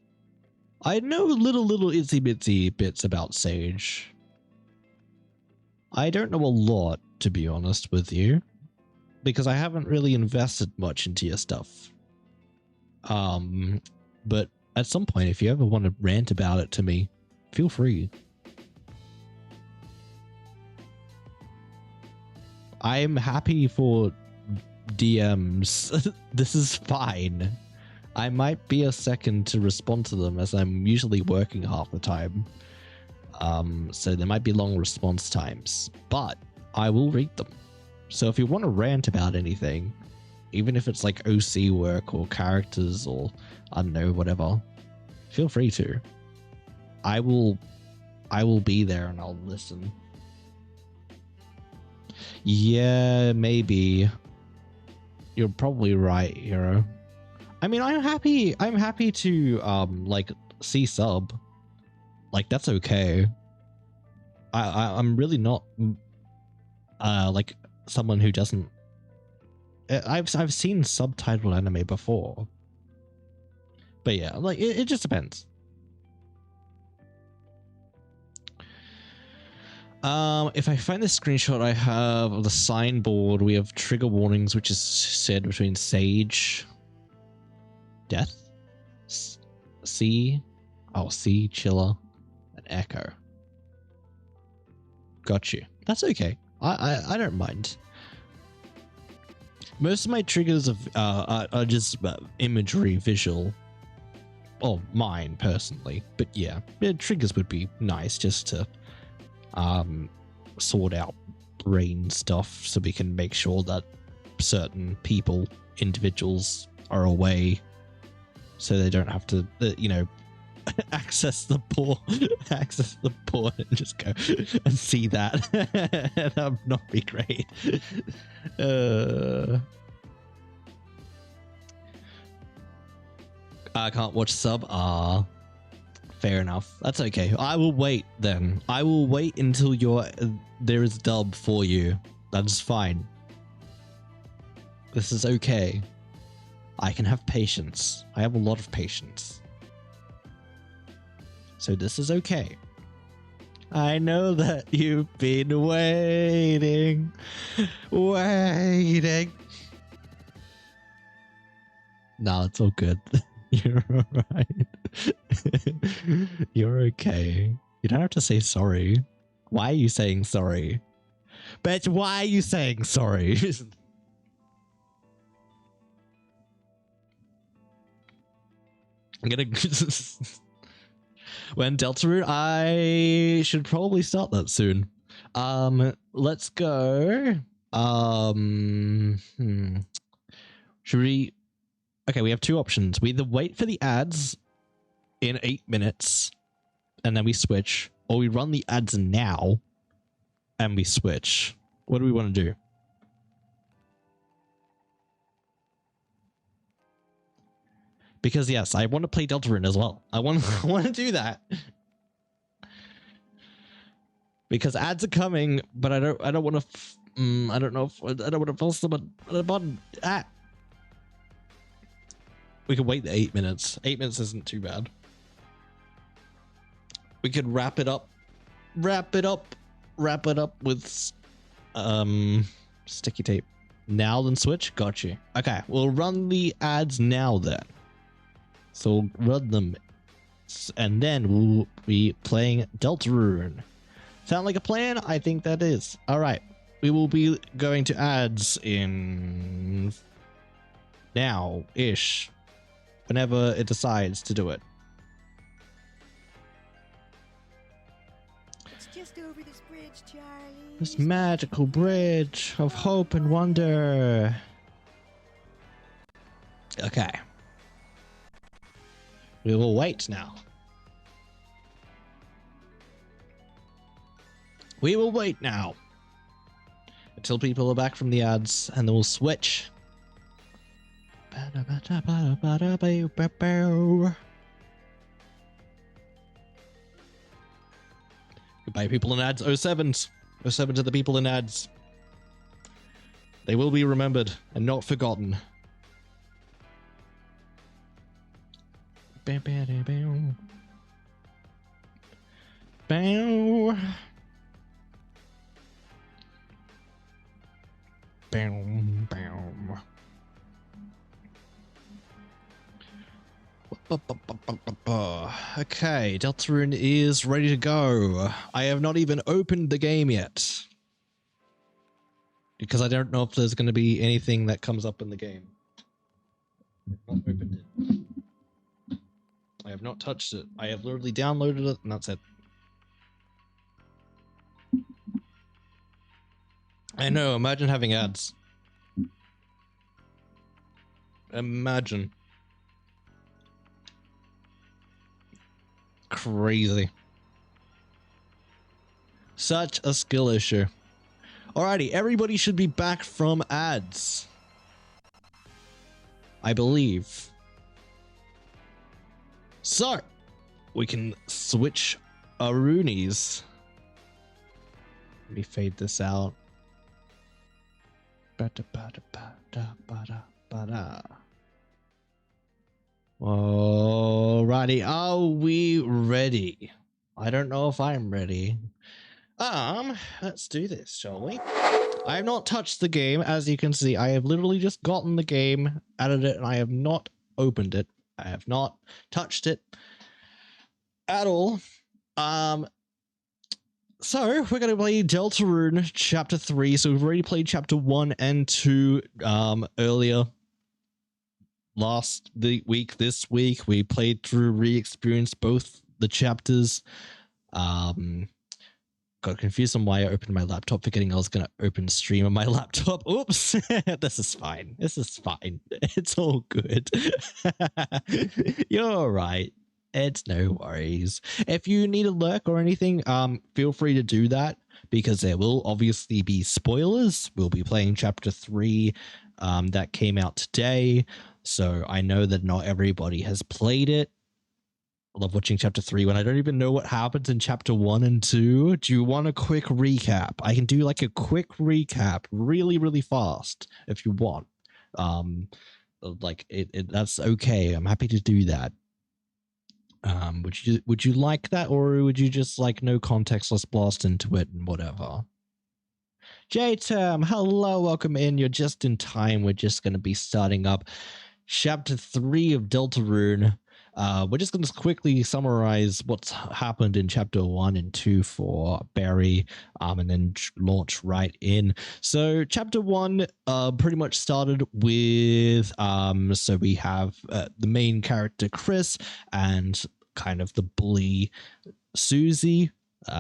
[SPEAKER 1] I know little itsy bitsy bits about Sage. I don't know a lot, to be honest with you, because I haven't really invested much into your stuff. But at some point, if you ever want to rant about it to me, feel free. I'm happy for DMs. This is fine. I might be a second to respond to them as I'm usually working half the time. So there might be long response times, but I will read them. So if you want to rant about anything, even if it's like OC work or characters or I don't know, whatever, feel free to. I will be there and I'll listen. Yeah, maybe. You're probably right, Hero. I mean, I'm happy to like see sub. Like that's okay. I'm really not like someone who doesn't. I've seen subtitled anime before, but yeah, like it just depends. If I find this screenshot I have of the signboard, we have trigger warnings, which is said between Sage, Death, C, Chiller, and Echo. Got you. That's okay. I don't mind. Most of my triggers are just imagery, visual. Oh, mine personally, but yeah, triggers would be nice just to sort out brain stuff so we can make sure that certain people, individuals, are away, so they don't have to, you know, access the porn and just go and see that. That would not be great. I can't watch sub. Fair enough. That's okay. I will wait then. I will wait until there is dub for you. That's fine. This is okay. I can have patience. I have a lot of patience. So this is okay. I know that you've been waiting. No, it's all good. You're alright. You're okay. You don't have to say sorry. Why are you saying sorry? Bitch, why are you saying sorry? I'm gonna... When Deltarune, I should probably start that soon. Let's go. Should we... Okay, we have two options. We either wait for the ads in 8 minutes and then we switch, or we run the ads now and we switch. What do we want to do? Because yes, I want to play Deltarune as well. I want to do that. Because ads are coming, but I don't want to I don't know if I don't want to force them on a button. We could wait the 8 minutes. 8 minutes isn't too bad. We could wrap it up with sticky tape. Now then switch. Got you. Okay, we'll run the ads now then. So we'll run them, and then we'll be playing Deltarune. Sound like a plan? I think that is. All right, we will be going to ads in now-ish, whenever it decides to do it.
[SPEAKER 3] It's just over this bridge, Charlie.
[SPEAKER 1] This magical bridge of hope and wonder. Okay. We will wait now. We will wait now until people are back from the ads, and then we'll switch. Goodbye, people in ads. 07s. 07 to the people in ads. They will be remembered and not forgotten. Bow, bow, bow. Bow. Bow, bow. Okay, Deltarune is ready to go. I have not even opened the game yet, because I don't know if there's going to be anything that comes up in the game. Not opened it. I have not touched it. I have literally downloaded it, and that's it. I know, imagine having ads. Imagine. Crazy. Such a skill issue. Alrighty, everybody should be back from ads, I believe. So, we can switch our Roonies. Let me fade this out. Alrighty, are we ready? I don't know if I'm ready. Let's do this, shall we? I have not touched the game, as you can see. I have literally just gotten the game, added it, and I have not opened it. I have not touched it at all. So we're going to play Deltarune Chapter 3. So we've already played Chapter 1 and 2 earlier. This week, we played through, re-experienced both the chapters. Got confused on why I opened my laptop, forgetting I was going to open stream on my laptop. Oops. This is fine. This is fine. It's all good. You're all right. It's no worries. If you need a lurk or anything, feel free to do that, because there will obviously be spoilers. We'll be playing Chapter 3 that came out today, so I know that not everybody has played it. I love watching Chapter 3 when I don't even know what happens in Chapter 1 and 2. Do you want a quick recap? I can do like a quick recap really, really fast if you want. Like that's okay. I'm happy to do that. Would you like that, or would you just like no context, let's blast into it and whatever? J-Term, hello, welcome in. You're just in time. We're just going to be starting up Chapter 3 of Deltarune. We're just going to quickly summarize what's happened in chapter 1 and 2 for Barry, and then launch right in. So chapter 1 pretty much started with so we have the main character Chris and kind of the bully Susie,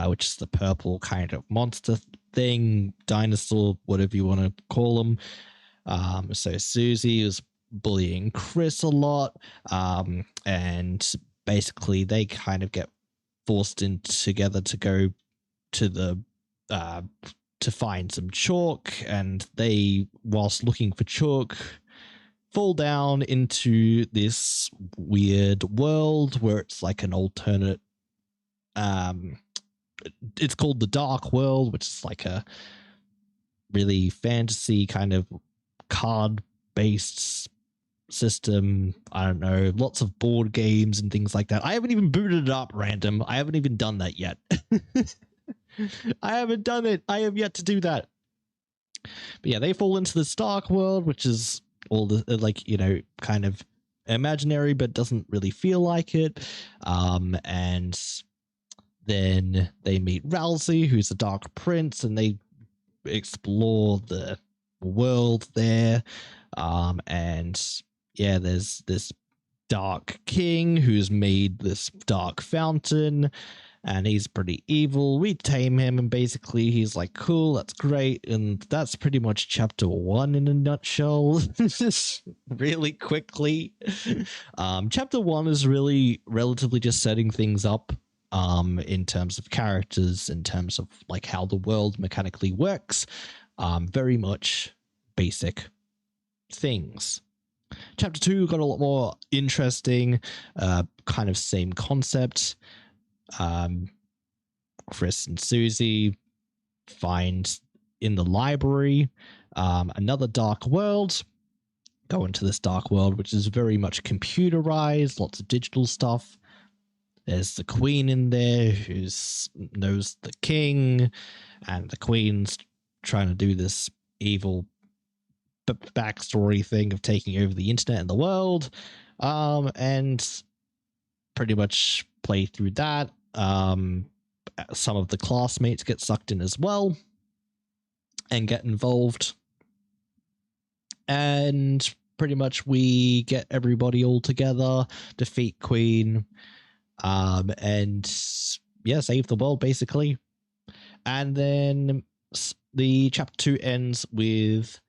[SPEAKER 1] which is the purple kind of monster thing, dinosaur, whatever you want to call them. So Susie was bullying Chris a lot, and basically they kind of get forced in together to go to the to find some chalk, and they, whilst looking for chalk, fall down into this weird world where it's like an alternate it's called the Dark World, which is like a really fantasy kind of card based system. I don't know, lots of board games and things like that. I haven't even booted it up, random. I haven't even done that yet. I haven't done it. I have yet to do that. But yeah, they fall into this dark world, which is all the like, you know, kind of imaginary, but doesn't really feel like it. And then they meet Ralsei, who's a dark prince, and they explore the world there. And yeah, there's this dark king who's made this dark fountain, and he's pretty evil. We tame him, and basically he's like, cool, that's great. And that's pretty much chapter 1 in a nutshell. Just really quickly. Chapter 1 is really relatively just setting things up in terms of characters, in terms of like how the world mechanically works. Very much basic things. Chapter 2 got a lot more interesting, kind of same concept. Chris and Susie find in the library another dark world, go into this dark world, which is very much computerized, lots of digital stuff. There's the queen in there who knows the king, and the queen's trying to do this evil backstory thing of taking over the internet and the world, and pretty much play through that. Some of the classmates get sucked in as well and get involved, and pretty much we get everybody all together, defeat Queen, and yeah, save the world basically. And then the chapter 2 ends with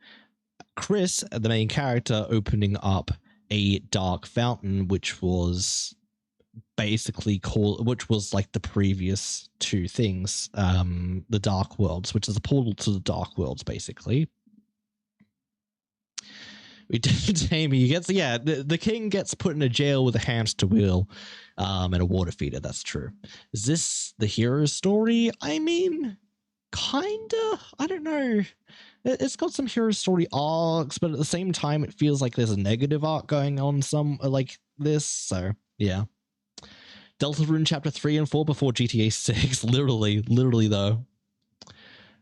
[SPEAKER 1] Chris, the main character, opening up a dark fountain, which was basically which was like the previous two things, the Dark Worlds, which is a portal to the Dark Worlds, basically. We tame he gets, yeah, the king gets put in a jail with a hamster wheel, and a water feeder. That's true. Is this the hero's story? I mean, kinda. I don't know. It's got some hero story arcs, but at the same time, it feels like there's a negative arc going on some like this. So yeah. Deltarune Chapter 3 and 4 before GTA 6. Literally though.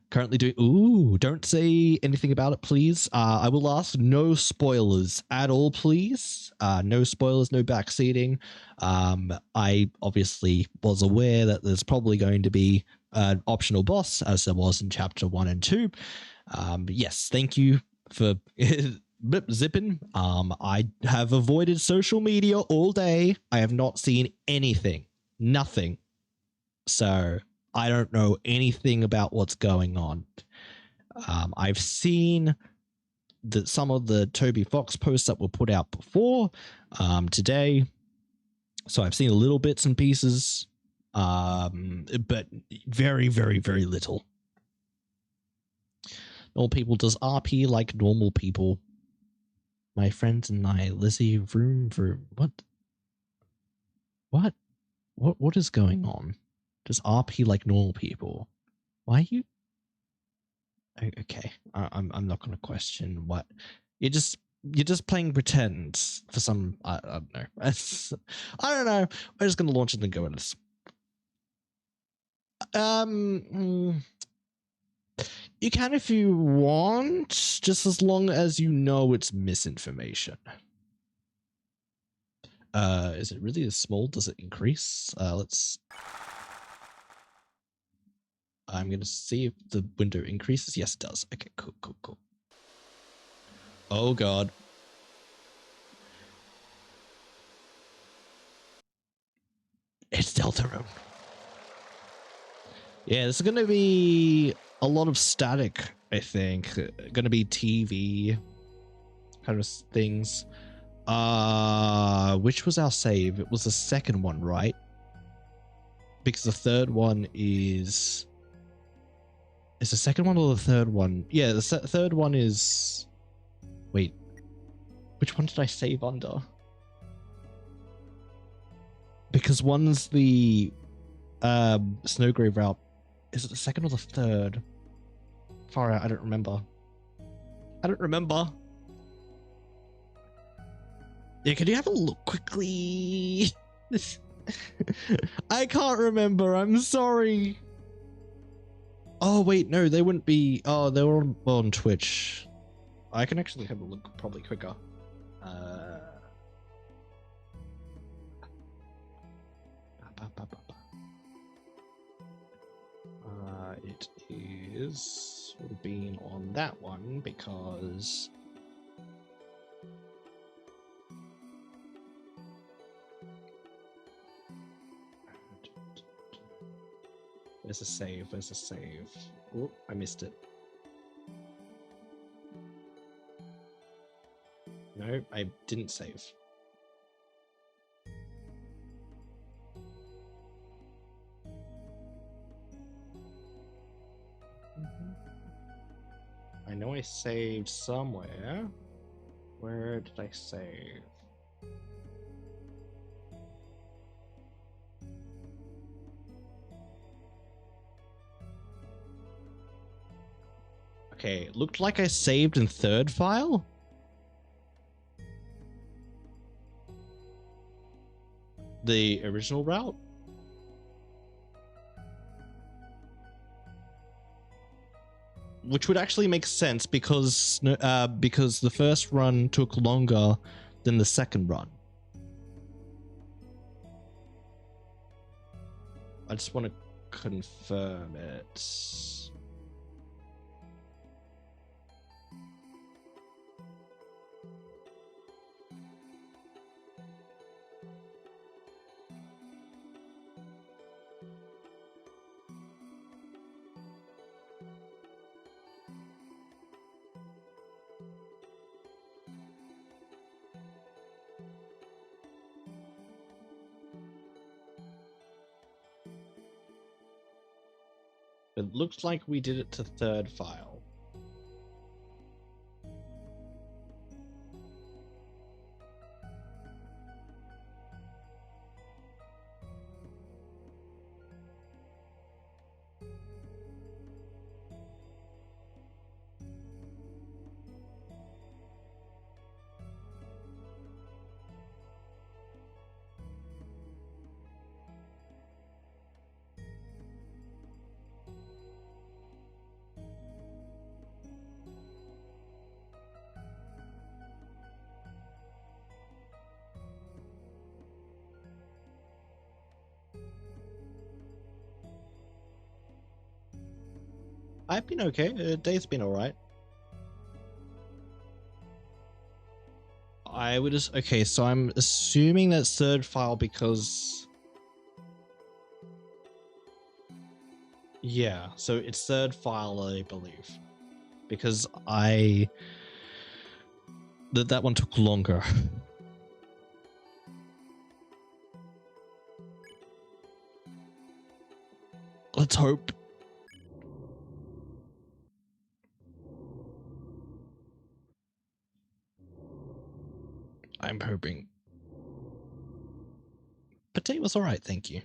[SPEAKER 1] Currently doing... Ooh, don't say anything about it, please. I will ask no spoilers at all, please. No spoilers, no backseating. I obviously was aware that there's probably going to be an optional boss, as there was in Chapter 1 and 2. But yes, thank you for zipping. I have avoided social media all day. I have not seen anything. Nothing. So... I don't know anything about what's going on. I've seen some of the Toby Fox posts that were put out before today. So I've seen little bits and pieces, but very, very, very little. Normal people, does RP like normal people? My friends and I, Lizzie, vroom. What is going on? Does RP like normal people? Why are you... Okay, I'm not going to question what... You're just playing pretend for some... I don't know. I don't know. We're just going to launch it and go at this. You can if you want, just as long as you know it's misinformation. Is it really this small? Does it increase? I'm gonna see if the window increases. Yes, it does. Okay, cool. Oh god. It's Deltarune. Yeah, this is gonna be a lot of static, I think. Gonna be TV kind of things. Which was our save? It was the second one, right? Because the third one is the second one or the third one? Yeah, the third one is. Wait, which one did I save under? Because one's the Snowgrave route. Is it the second or the third? Far out, I don't remember. Yeah, can you have a look quickly? I can't remember. I'm sorry. Oh wait, no, they wouldn't be. Oh, they were on Twitch. I can actually have a look probably quicker. It is would have been on that one because. Where's the save? Oh, I missed it. No, I didn't save. I know I saved somewhere. Where did I save? Okay, it looked like I saved in third file. The original route. Which would actually make sense because the first run took longer than the second run. I just want to confirm it. It looks like we did it to third file. I've been okay. Day's been alright. I would just okay. So I'm assuming that's third file because yeah. So it's third file, I believe, because that one took longer. Let's hope. I'm hoping. But today was alright, thank you.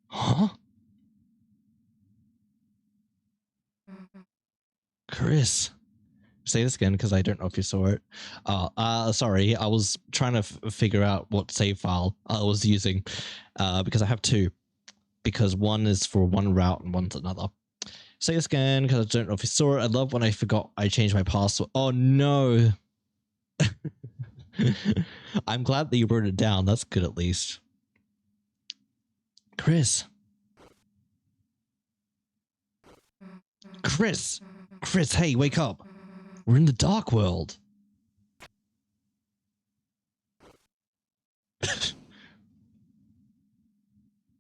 [SPEAKER 1] Huh? Chris. Say this again because I don't know if you saw it. Sorry, I was trying to figure out what save file I was using because I have two. Because one is for one route and one's another. Say this again, because I don't know if you saw it. I love when I forgot I changed my password. Oh no. I'm glad that you wrote it down. That's good at least. Chris. Chris. Chris, hey, wake up. We're in the dark world. It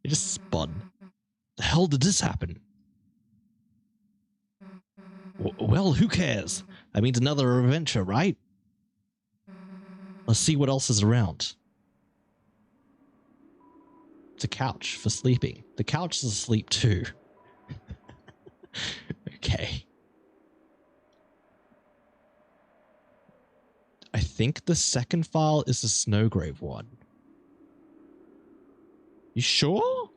[SPEAKER 1] just spun. The hell did this happen? Well, who cares? That means another adventure, right? Let's see what else is around. It's a couch for sleeping. The couch is asleep too. Okay. I think the second file is the Snowgrave one. You sure?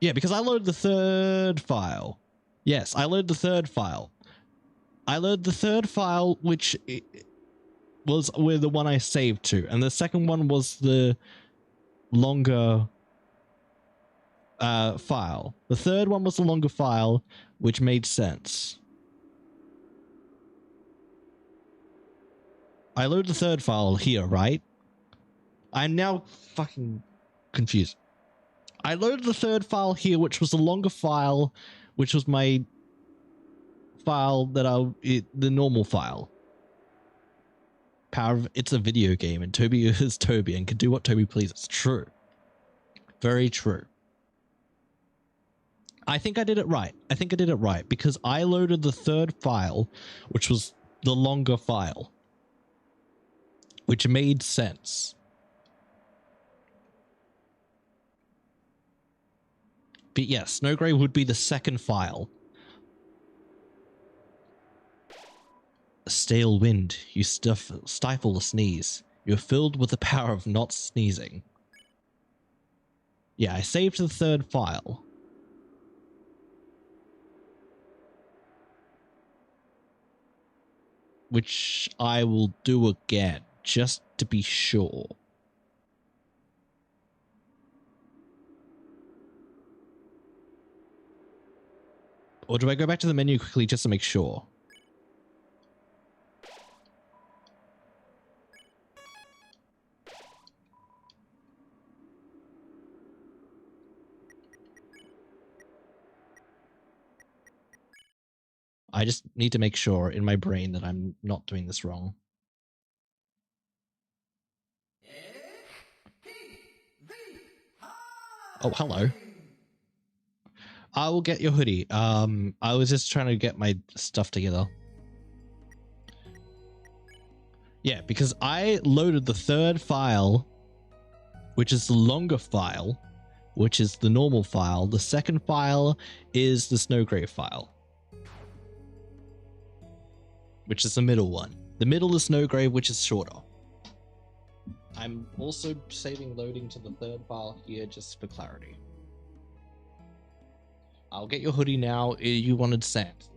[SPEAKER 1] Yeah, because I loaded the third file. Yes, I loaded the third file. I loaded the third file, which was with the one I saved to, and the second one was the longer file. The third one was the longer file, which made sense. I loaded the third file here, right? I'm now fucking confused. I loaded the third file here, which was the longer file, which was my file that the normal file. Power of it's a video game, and Toby is Toby and can do what Toby pleases. True. Very true. I think I did it right. I think I did it right because I loaded the third file, which was the longer file, which made sense. But yes, Snowgrave would be the second file. A stale wind, you stifle a sneeze. You're filled with the power of not sneezing. Yeah, I saved the third file. Which I will do again, just to be sure. Or do I go back to the menu quickly just to make sure? I just need to make sure in my brain that I'm not doing this wrong. Oh, hello. I will get your hoodie. I was just trying to get my stuff together. Yeah, because I loaded the third file, which is the longer file, which is the normal file. The second file is the Snowgrave file, which is the middle one. The middle is Snowgrave, which is shorter. I'm also saving loading to the third file here just for clarity. I'll get your hoodie now. You wanted sand.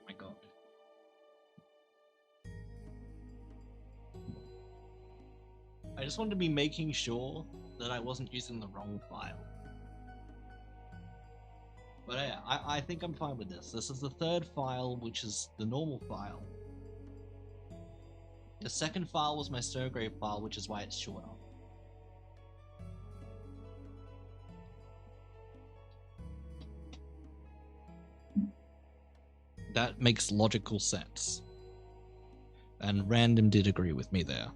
[SPEAKER 1] My God. I just wanted to be making sure that I wasn't using the wrong file. But yeah, I think I'm fine with this. This is the third file, which is the normal file. The second file was my Snowgrave file, which is why it's shorter. That makes logical sense. And Random did agree with me there.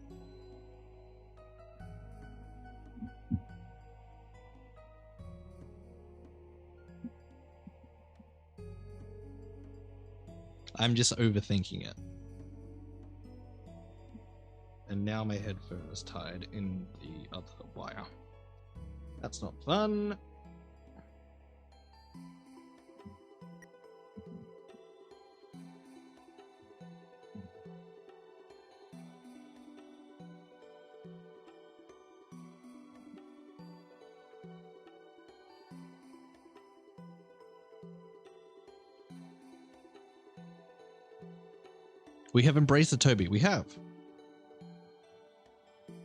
[SPEAKER 1] I'm just overthinking it. And now my headphone is tied in the other wire. That's not fun. We have embraced the Toby. We have.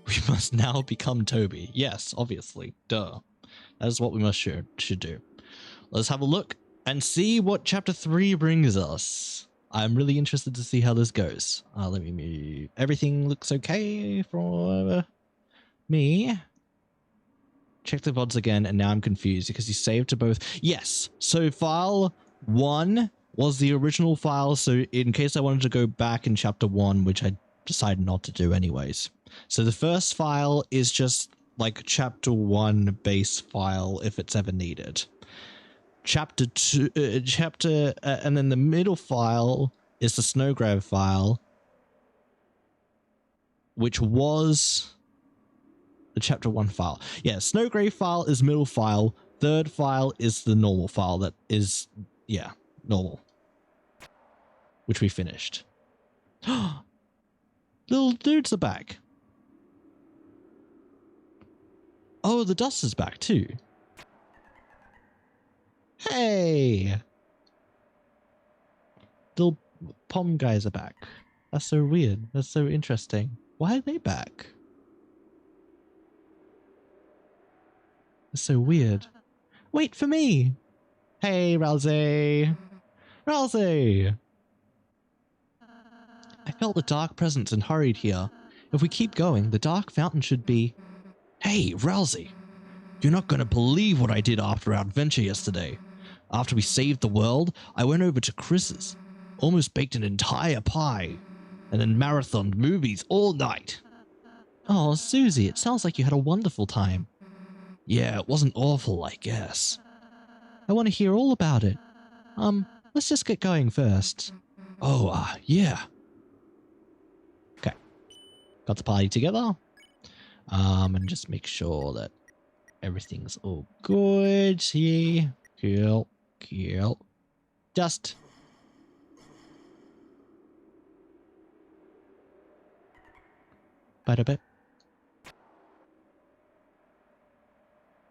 [SPEAKER 1] We must now become Toby. Yes, obviously. Duh. That is what we should do. Let's have a look and see what chapter 3 brings us. I'm really interested to see how this goes. Let me move. Everything looks okay for me. Check the VODs again, and now I'm confused because you saved to both. Yes. So file 1 was the original file, so in case I wanted to go back in chapter 1, which I decided not to do anyways. So the first file is just like chapter 1 base file if it's ever needed. Chapter 2, and then the middle file is the Snowgrave file, which was the chapter 1 file. Yeah, Snowgrave file is middle file. Third file is the normal file that is, yeah, normal. Which we finished. Little dudes are back. Oh, the dust is back too. Hey! Little pom guys are back. That's so weird. That's so interesting. Why are they back? That's so weird. Wait for me! Hey, Rousey! Rousey! I felt the dark presence and hurried here. If we keep going, the dark fountain should be... Hey, Rousey! You're not going to believe what I did after our adventure yesterday. After we saved the world, I went over to Chris's. Almost baked an entire pie. And then marathoned movies all night. Oh, Susie, it sounds like you had a wonderful time. Yeah, it wasn't awful, I guess. I want to hear all about it. Let's just get going first. Oh, yeah. Okay. Got the party together. And just make sure that everything's all good. Yeah. Cool. Just. Ba-da-bip.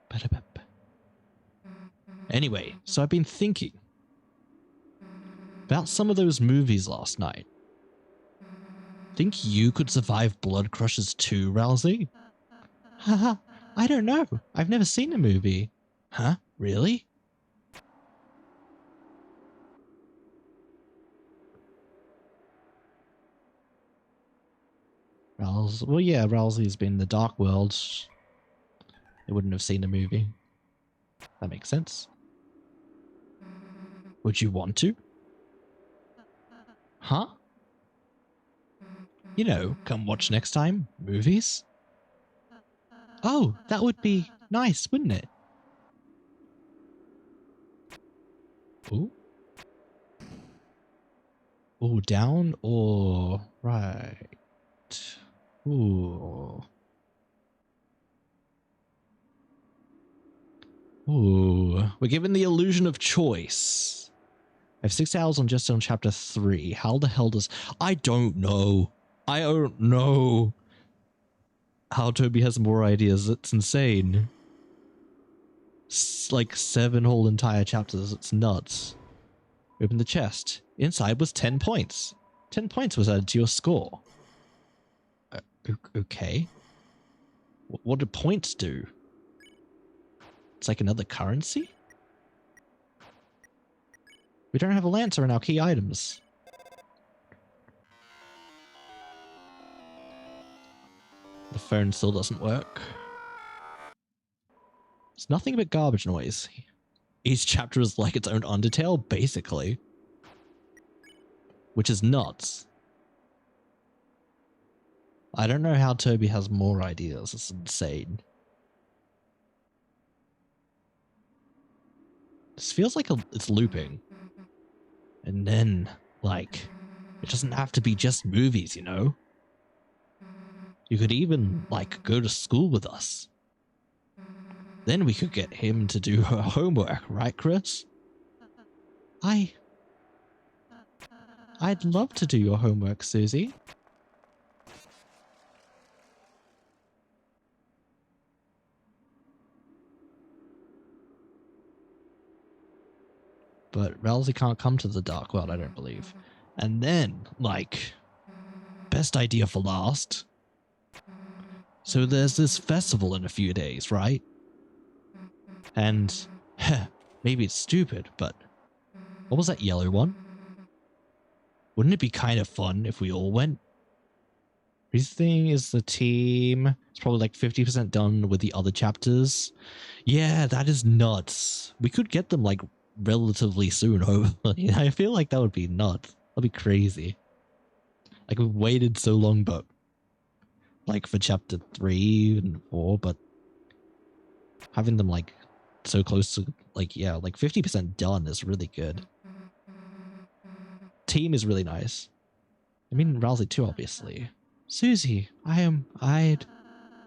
[SPEAKER 1] Ba-da-bip. Anyway, so I've been thinking about some of those movies last night. Think you could survive Blood Crushers 2, Rousey? Haha, I don't know. I've never seen a movie. Huh? Really? Well, yeah, Rousey's been in the Dark World. They wouldn't have seen a movie. That makes sense. Would you want to? Huh? You know, come watch next time. Movies? Oh, that would be nice, wouldn't it? Ooh. Ooh, down or right? Ooh. Ooh. We're given the illusion of choice. I have 6 hours just on chapter 3. How the hell does... I don't know. I don't know how Toby has more ideas. It's insane. It's like 7 whole entire chapters. It's nuts. Open the chest. Inside was 10 points. 10 points was added to your score. Okay. What do points do? It's like another currency? We don't have a lancer in our key items. The phone still doesn't work. It's nothing but garbage noise. Each chapter is like its own Undertale, basically. Which is nuts. I don't know how Toby has more ideas. It's insane. This feels like it's looping. And then, like, it doesn't have to be just movies, you know? You could even, like, go to school with us. Then we could get him to do her homework, right, Chris? I'd love to do your homework, Susie. But Rousey can't come to the Dark World, I don't believe. And then, like, best idea for last. So there's this festival in a few days, right? And, maybe it's stupid, but what was that yellow one? Wouldn't it be kind of fun if we all went? Everything is the team. It's probably like 50% done with the other chapters. Yeah, that is nuts. We could get them like relatively soon, hopefully. I feel like that would be nuts. That'd be crazy. Like we've waited so long, but like for chapter 3 and 4, but having them like so close to like, yeah, like 50% done is really good. Team is really nice. I mean, Rousey too, obviously. Susie, I'd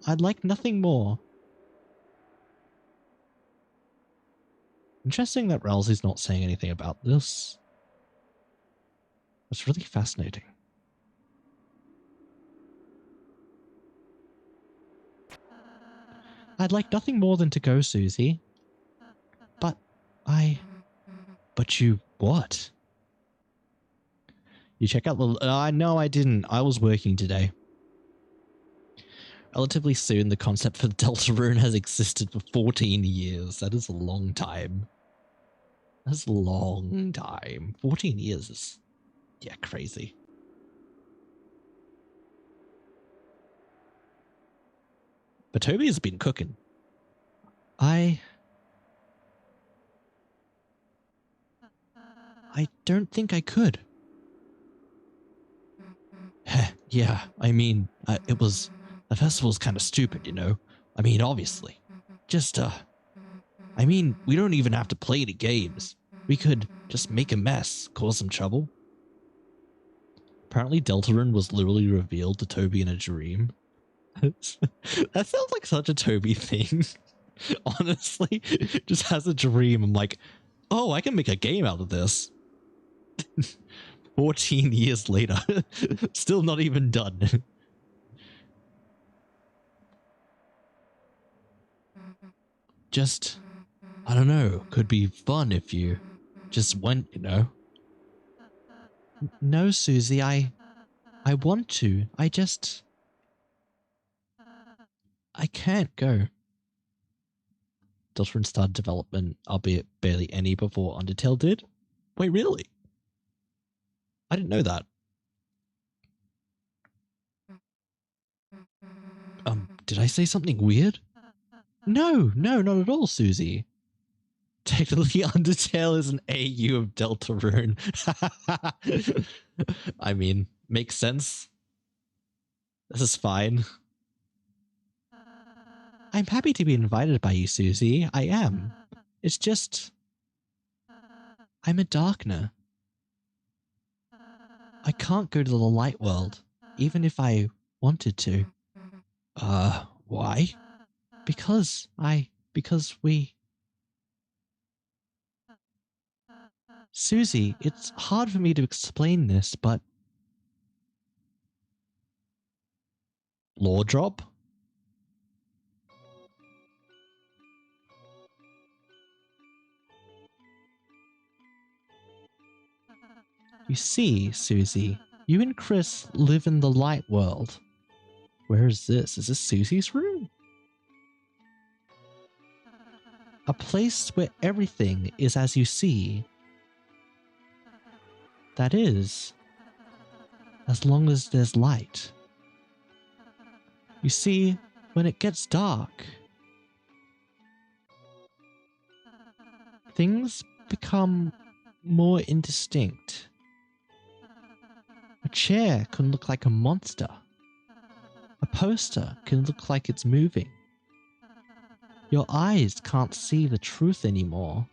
[SPEAKER 1] like nothing more. Interesting that Rousey's not saying anything about this. It's really fascinating. I'd like nothing more than to go, Susie. But you what? You check out the... no, I didn't. I was working today. Relatively soon, the concept for Deltarune has existed for 14 years. That is a long time. That's a long time. 14 years is... yeah, crazy. But Toby has been cooking. I don't think I could. Yeah, I mean, the festival's kind of stupid, you know? I mean, obviously. Just, I mean, we don't even have to play any games. We could just make a mess, cause some trouble. Apparently Deltarune was literally revealed to Toby in a dream. That sounds like such a Toby thing. Honestly, just has a dream. I'm like, oh, I can make a game out of this. 14 years later, still not even done. Just, I don't know, could be fun if you just went, you know? No, Susie, I want to. I can't go. Deltarune started development, albeit barely any before Undertale did. Wait, really? I didn't know that. Did I say something weird? No, not at all, Susie. Technically, Undertale is an AU of Deltarune. I mean, makes sense. This is fine. I'm happy to be invited by you, Susie. I am. It's just... I'm a Darkner. I can't go to the light world, even if I wanted to. Why? Because we... Susie, it's hard for me to explain this, but... Law drop? You see, Susie, you and Chris live in the light world. Where is this? Is this Susie's room? A place where everything is as you see. That is, as long as there's light. You see, when it gets dark, things become more indistinct. A chair can look like a monster. poster can look like it's moving. Your eyes can't see the truth anymore.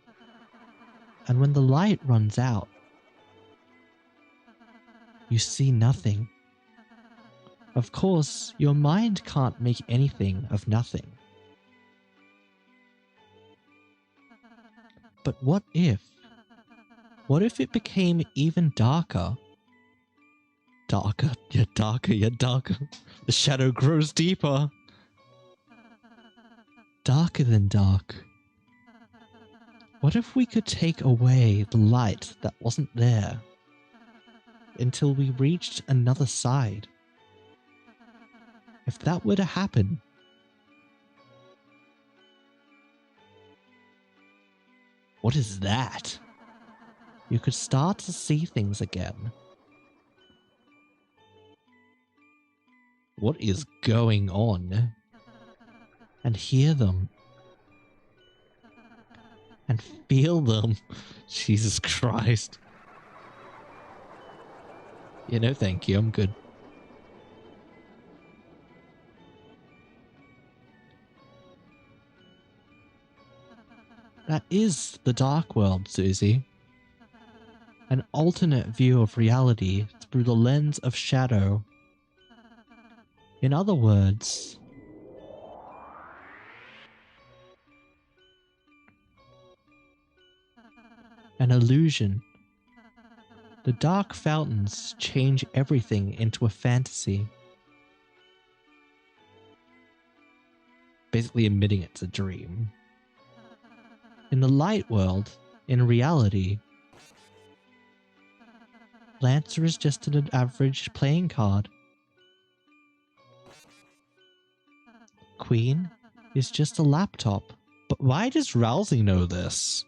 [SPEAKER 1] And when the light runs out, you see nothing. Of course, your mind can't make anything of nothing. But what if it became even darker? Darker, yet darker, yet darker. The shadow grows deeper. Darker than dark. What if we could take away the light that wasn't there until we reached another side? If that were to happen, what is that? You could start to see things again. What is going on? And hear them. And feel them. Jesus Christ. Yeah, no thank you, I'm good. That is the dark world, Susie. An alternate view of reality through the lens of shadow. In other words, an illusion. The dark fountains change everything into a fantasy. Basically admitting it's a dream. In the light world, in reality, Lancer is just an average playing card. Queen is just a laptop. But why does Rousey know this?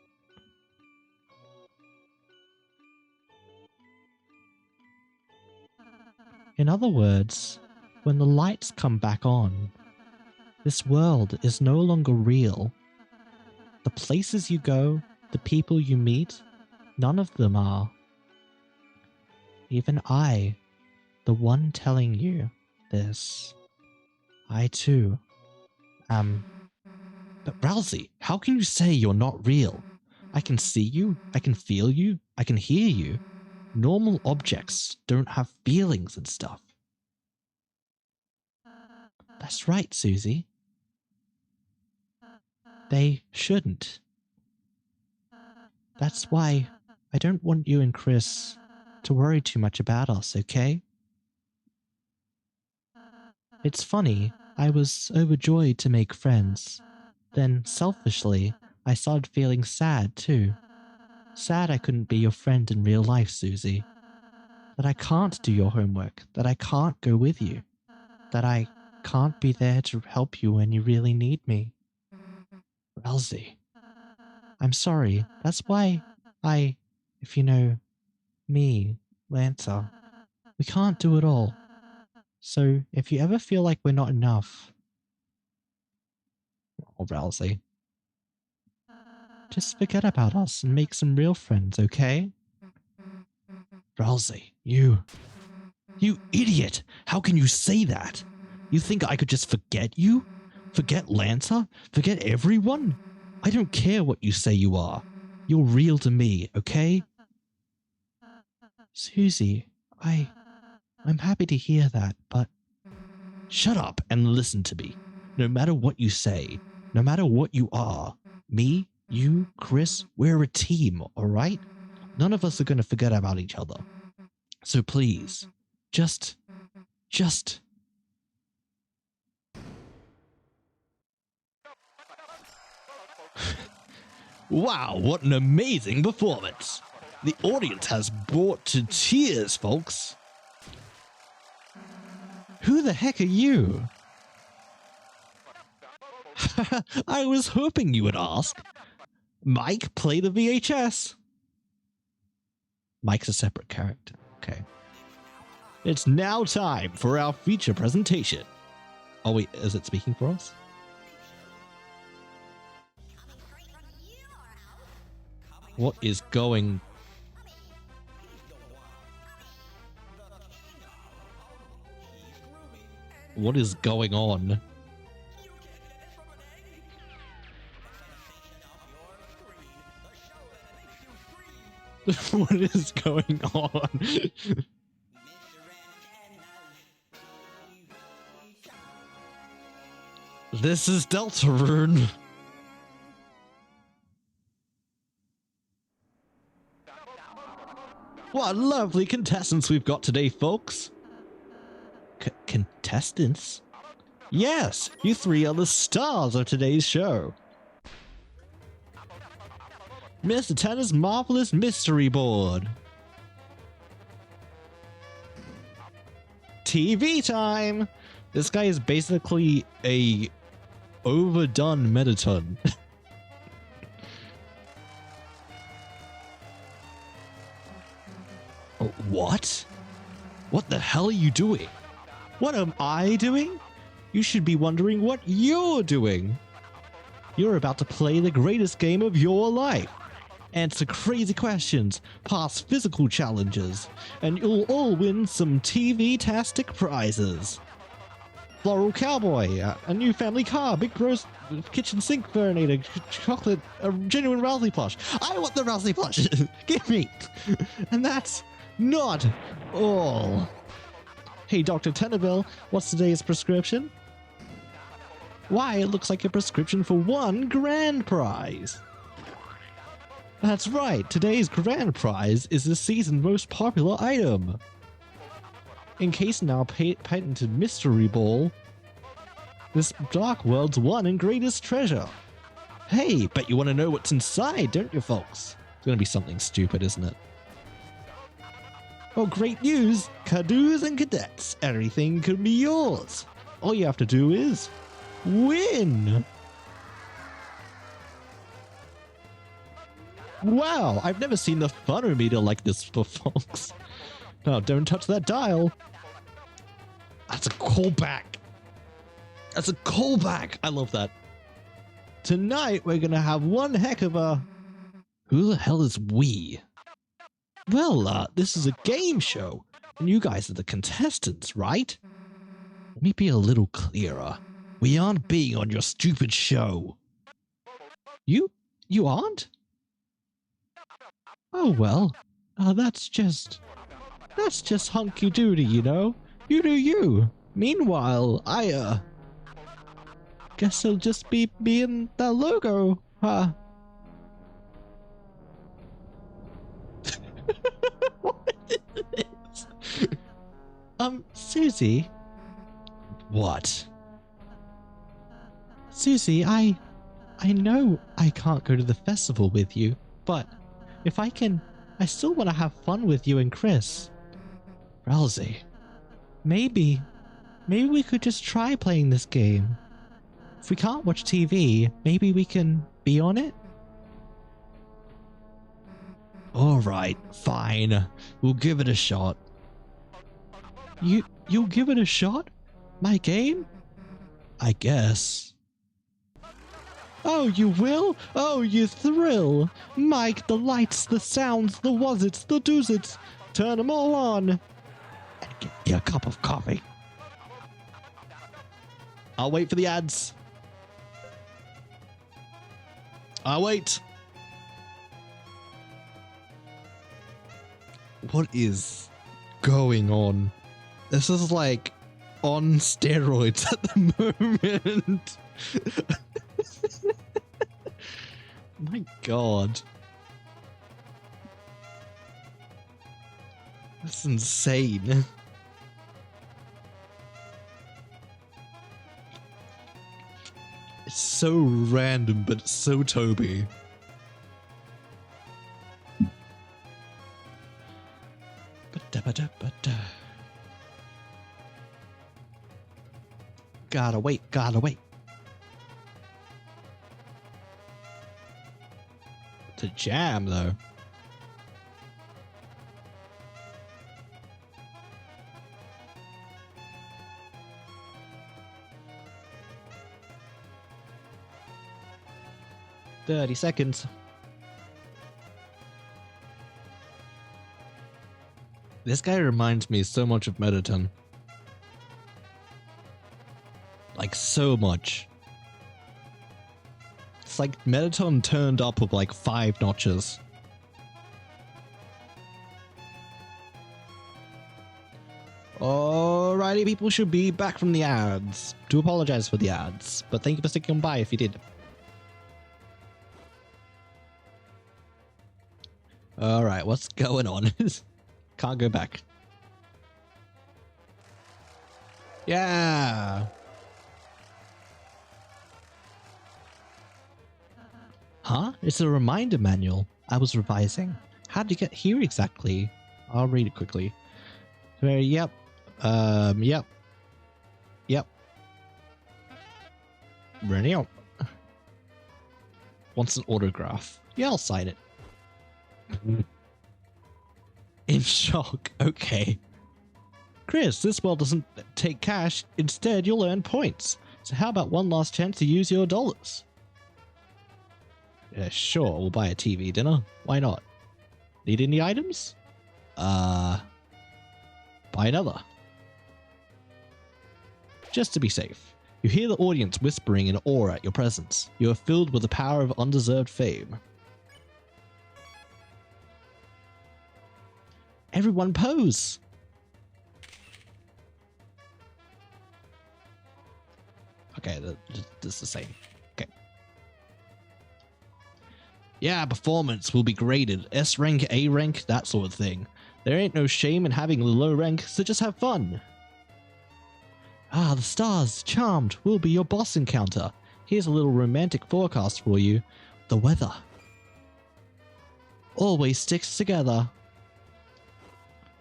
[SPEAKER 1] In other words, when the lights come back on, this world is no longer real. The places you go, the people you meet, none of them are. Even I, the one telling you this, I too am. But Rousey, how can you say you're not real? I can see you, I can feel you, I can hear you. Normal objects don't have feelings and stuff. That's right, Susie. They shouldn't. That's why I don't want you and Chris to worry too much about us, okay? It's funny, I was overjoyed to make friends. Then, selfishly, I started feeling sad too. Sad I couldn't be your friend in real life, Susie. That I can't do your homework, that I can't go with you, that I can't be there to help you when you really need me. Rousey, I'm sorry, that's why if you know me, Lancer, we can't do it all. So if you ever feel like we're not enough, oh Rousey, just forget about us and make some real friends, okay? Rousey, you idiot! How can you say that? You think I could just forget you? Forget Lancer? Forget everyone? I don't care what you say you are. You're real to me, okay? Susie, I'm happy to hear that, but shut up and listen to me. No matter what you say, no matter what you are, me, you, Chris, we're a team, alright? None of us are going to forget about each other. So please, just... Wow, what an amazing performance! The audience has brought to tears, folks. Who the heck are you? I was hoping you would ask. Mike, play the VHS. Mike's a separate character. Okay. It's now time for our feature presentation. Oh wait, is it speaking for us? What is going... What is going on? What is going on? This is Deltarune. What lovely contestants we've got today, folks. Contestants? Yes, you three are the stars of today's show. Mr. Tanner's Marvelous Mystery Board. TV time! This guy is basically a overdone Mettaton. Oh, what? What the hell are you doing? What am I doing? You should be wondering what you're doing. You're about to play the greatest game of your life. Answer crazy questions, pass physical challenges, and you'll all win some TV-tastic prizes. Floral Cowboy, a new family car, big gross kitchen sink furnator, chocolate, a genuine Rousey plush. I want the Rousey plush! Give me! And that's not all. Hey, Dr. Tennerville, what's today's prescription? Why, it looks like a prescription for one grand prize. That's right, today's grand prize is the season's most popular item. Encased in our patented mystery ball, this dark world's one and greatest treasure. Hey, bet you want to know what's inside, don't you, folks? It's going to be something stupid, isn't it? Oh, great news! Cadoos and cadets, everything could be yours. All you have to do is win! Wow, I've never seen the funometer like this for folks. No, don't touch that dial. That's a callback. That's a callback. I love that. Tonight, we're going to have one heck of a... Who the hell is we? Well, this is a game show, and you guys are the contestants, right? Let me be a little clearer. We aren't being on your stupid show. You aren't? Oh well, that's just hunky-doody, you know? You do you. Meanwhile, I, guess I'll just be being the logo, huh? What is this? Susie? What? Susie, I know I can't go to the festival with you, but if I can, I still want to have fun with you and Chris. Rousey, maybe we could just try playing this game. If we can't watch TV, maybe we can be on it? Alright, fine. We'll give it a shot. You'll give it a shot? My game? I guess. Oh, you will? Oh, you thrill! Mike, the lights, the sounds, the was-its, the do's-its. Turn them all on. And get me a cup of coffee. I'll wait for the ads. I'll wait. What is going on? This is like on steroids at the moment. My God. That's insane. It's so random, but it's so Toby. Gotta wait. To jam, though. "30 seconds. This guy reminds me so much of Mettaton. like so much. It's like Mettaton turned up with like 5 notches. Alrighty, people should be back from the ads. Do apologize for the ads, but thank you for sticking by if you did. Alright, what's going on? Can't go back. Yeah. Huh? It's a reminder manual. I was revising. How did you get here exactly? I'll read it quickly. Yep. Yep. Yep. Ready up. Wants an autograph. Yeah, I'll sign it. In shock. Okay. Chris, this world doesn't take cash. Instead, you'll earn points. So how about one last chance to use your dollars? Yeah, sure. We'll buy a TV dinner. Why not? Need any items? Buy another. Just to be safe. You hear the audience whispering in awe at your presence. You are filled with the power of undeserved fame. Everyone pose! Okay, this is the same. Okay. Yeah, performance will be graded. S rank, A rank, that sort of thing. There ain't no shame in having a low rank, so just have fun. Ah, the stars, charmed, will be your boss encounter. Here's a little romantic forecast for you. The weather always sticks together.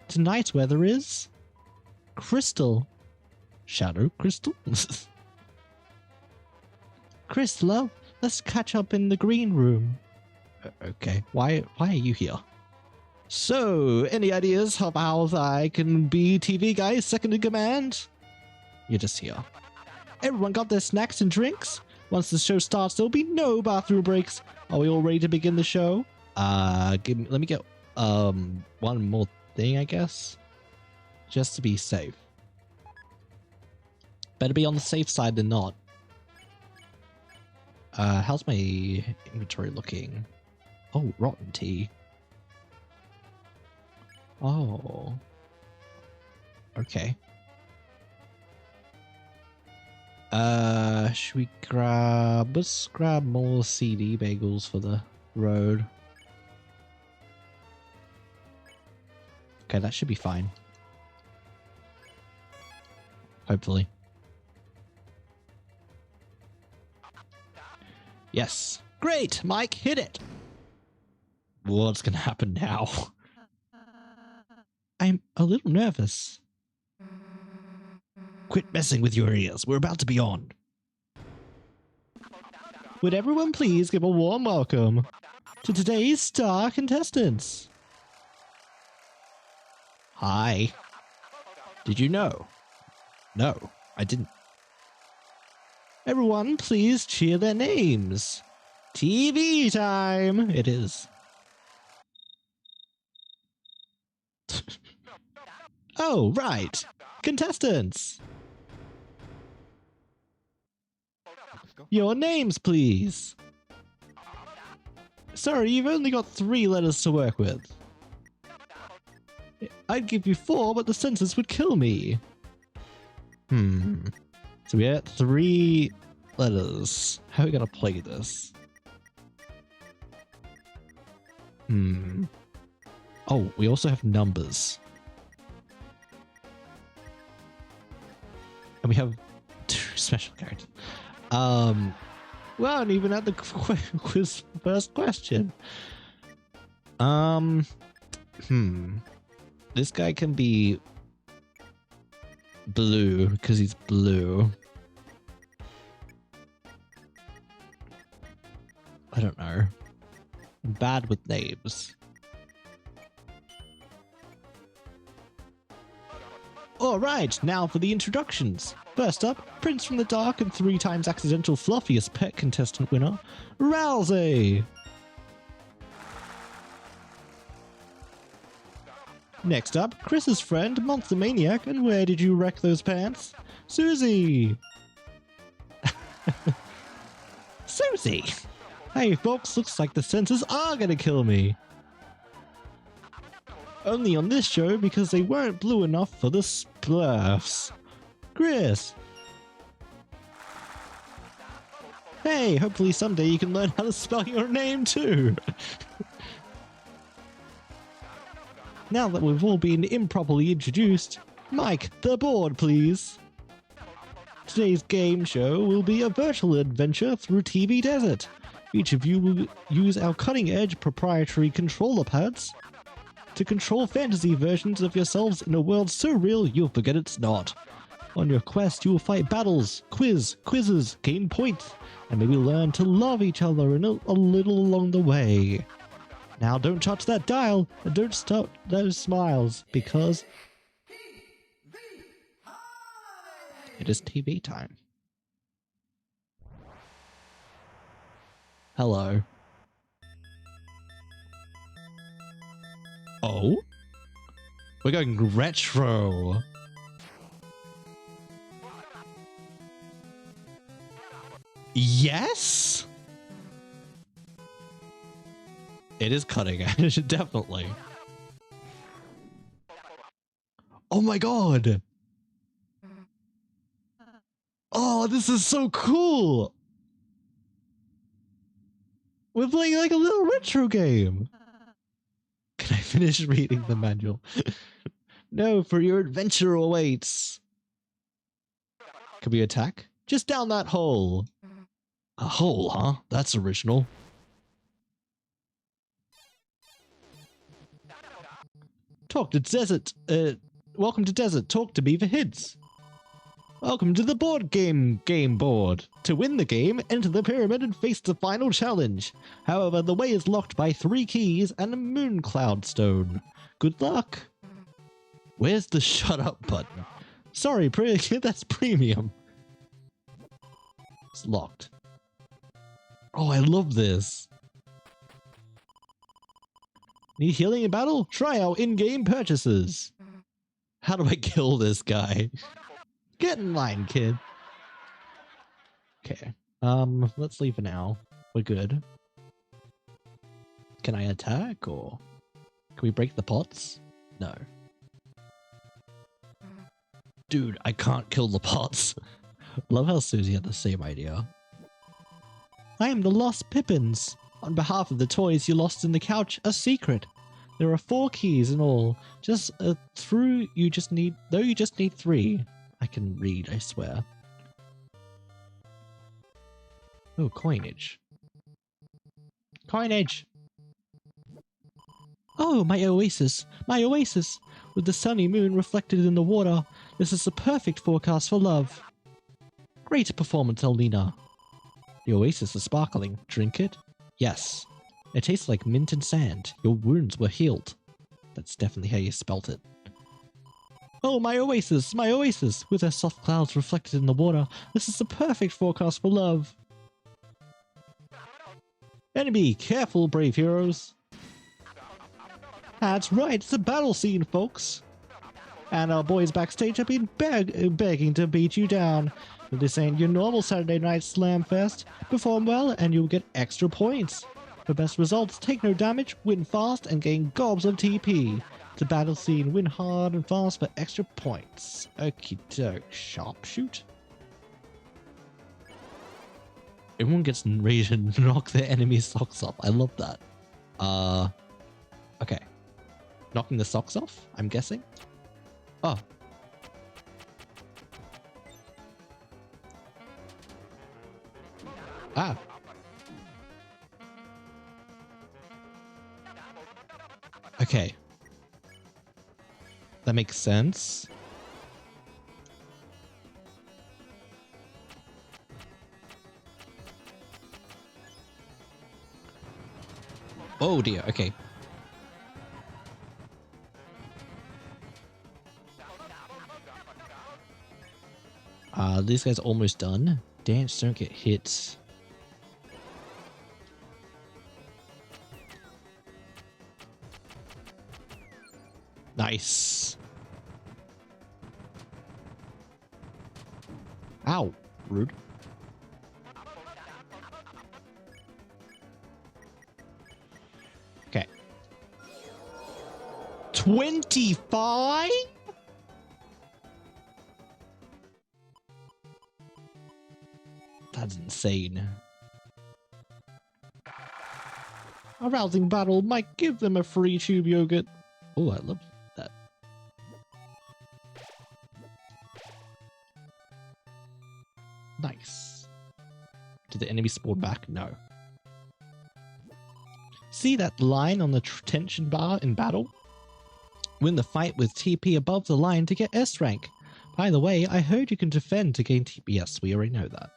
[SPEAKER 1] Tonight's weather is crystal. Shadow crystal? Crystal, let's catch up in the green room. Okay, why are you here? So, any ideas of how I can be TV guy's second in command? You're just here. Everyone got their snacks and drinks? Once the show starts, there'll be no bathroom breaks. Are we all ready to begin the show? Let me get one more thing, I guess. Just to be safe. Better be on the safe side than not. How's my inventory looking? Oh, rotten tea. Oh. Okay. Should we let's grab more CD bagels for the road. Okay, that should be fine. Hopefully. Yes. Great, Mike, hit it. What's gonna happen now? I'm a little nervous. Quit messing with your ears. We're about to be on. Would everyone please give a warm welcome to today's star contestants? Hi. Did you know? No, I didn't. Everyone, please cheer their names. TV time! It is. Oh, right. Contestants. Your names, please. Sorry, you've only got 3 letters to work with. I'd give you 4, but the census would kill me. So we have 3 letters. How are we gonna play this? Oh, we also have numbers. And we have 2 special characters. We aren't even at the quiz first question. This guy can be blue because he's blue. I don't know. I'm bad with names. Alright, now for the introductions. First up, Prince from the Dark and 3 times accidental fluffiest pet contestant winner, Rousey. Next up, Chris's friend, Monster Maniac, and where did you wreck those pants? Susie. Susie! Hey folks, looks like the sensors are gonna kill me. Only on this show because they weren't blue enough for the splurfs. Chris! Hey, hopefully someday you can learn how to spell your name too. Now that we've all been improperly introduced, Mike, the board please. Today's game show will be a virtual adventure through TV Desert. Each of you will use our cutting-edge proprietary controller pads to control fantasy versions of yourselves in a world so real you'll forget it's not. On your quest, you will fight battles, quizzes, gain points, and maybe learn to love each other in a little along the way. Now don't touch that dial, and don't stop those smiles, because it is TV time. Hello. Oh? We're going retro. Yes? It is cutting edge, definitely. Oh my god! Oh, this is so cool! We're playing like a little retro game. Can I finish reading the manual? No, for your adventure awaits. Can we attack? Just down that hole. A hole, huh? That's original. Talk to Desert. Welcome to Desert. Talk to me for hints. Welcome to the board game board. To win the game, enter the pyramid and face the final challenge. However, the way is locked by 3 keys and a moon cloud stone. Good luck. Where's the shut up button? Sorry, that's premium. It's locked. Oh, I love this. Need healing in battle? Try our in-game purchases. How do I kill this guy? Get in line, kid. Okay. Let's leave for now. We're good. Can I attack, or can we break the pots? No. Dude, I can't kill the pots. Love how Susie had the same idea. I am the Lost Pippins. On behalf of the toys you lost in the couch, a secret. There are 4 keys in all. Just you just need 3. I can read, I swear. Oh, coinage. Coinage! Oh, my oasis! My oasis! With the sunny moon reflected in the water, this is the perfect forecast for love. Great performance, Alina. The oasis is sparkling. Drink it? Yes. It tastes like mint and sand. Your wounds were healed. That's definitely how you spelt it. Oh, my oasis! My oasis! With their soft clouds reflected in the water, this is the perfect forecast for love. Enemy, careful, brave heroes. That's right, it's a battle scene, folks. And our boys backstage have been begging to beat you down. This ain't your normal Saturday night slam fest. Perform well and you'll get extra points. For best results, take no damage, win fast, and gain gobs of TP. It's a battle scene, win hard and fast for extra points. Okie doke, sharpshoot. Everyone gets ready to knock their enemy's socks off. I love that. Okay. Knocking the socks off, I'm guessing? Oh. Ah. Okay. That makes sense. Oh dear, okay. These guys are almost done. Dance, don't get hit. Nice. Ow. Rude. 25? That's insane. A rousing battle might give them a free tube yogurt. Oh, I love that. Nice. Did the enemy spawn back? No. See that line on the tension bar in battle? Win the fight with TP above the line to get S rank. By the way, I heard you can defend to gain TP. Yes, we already know that.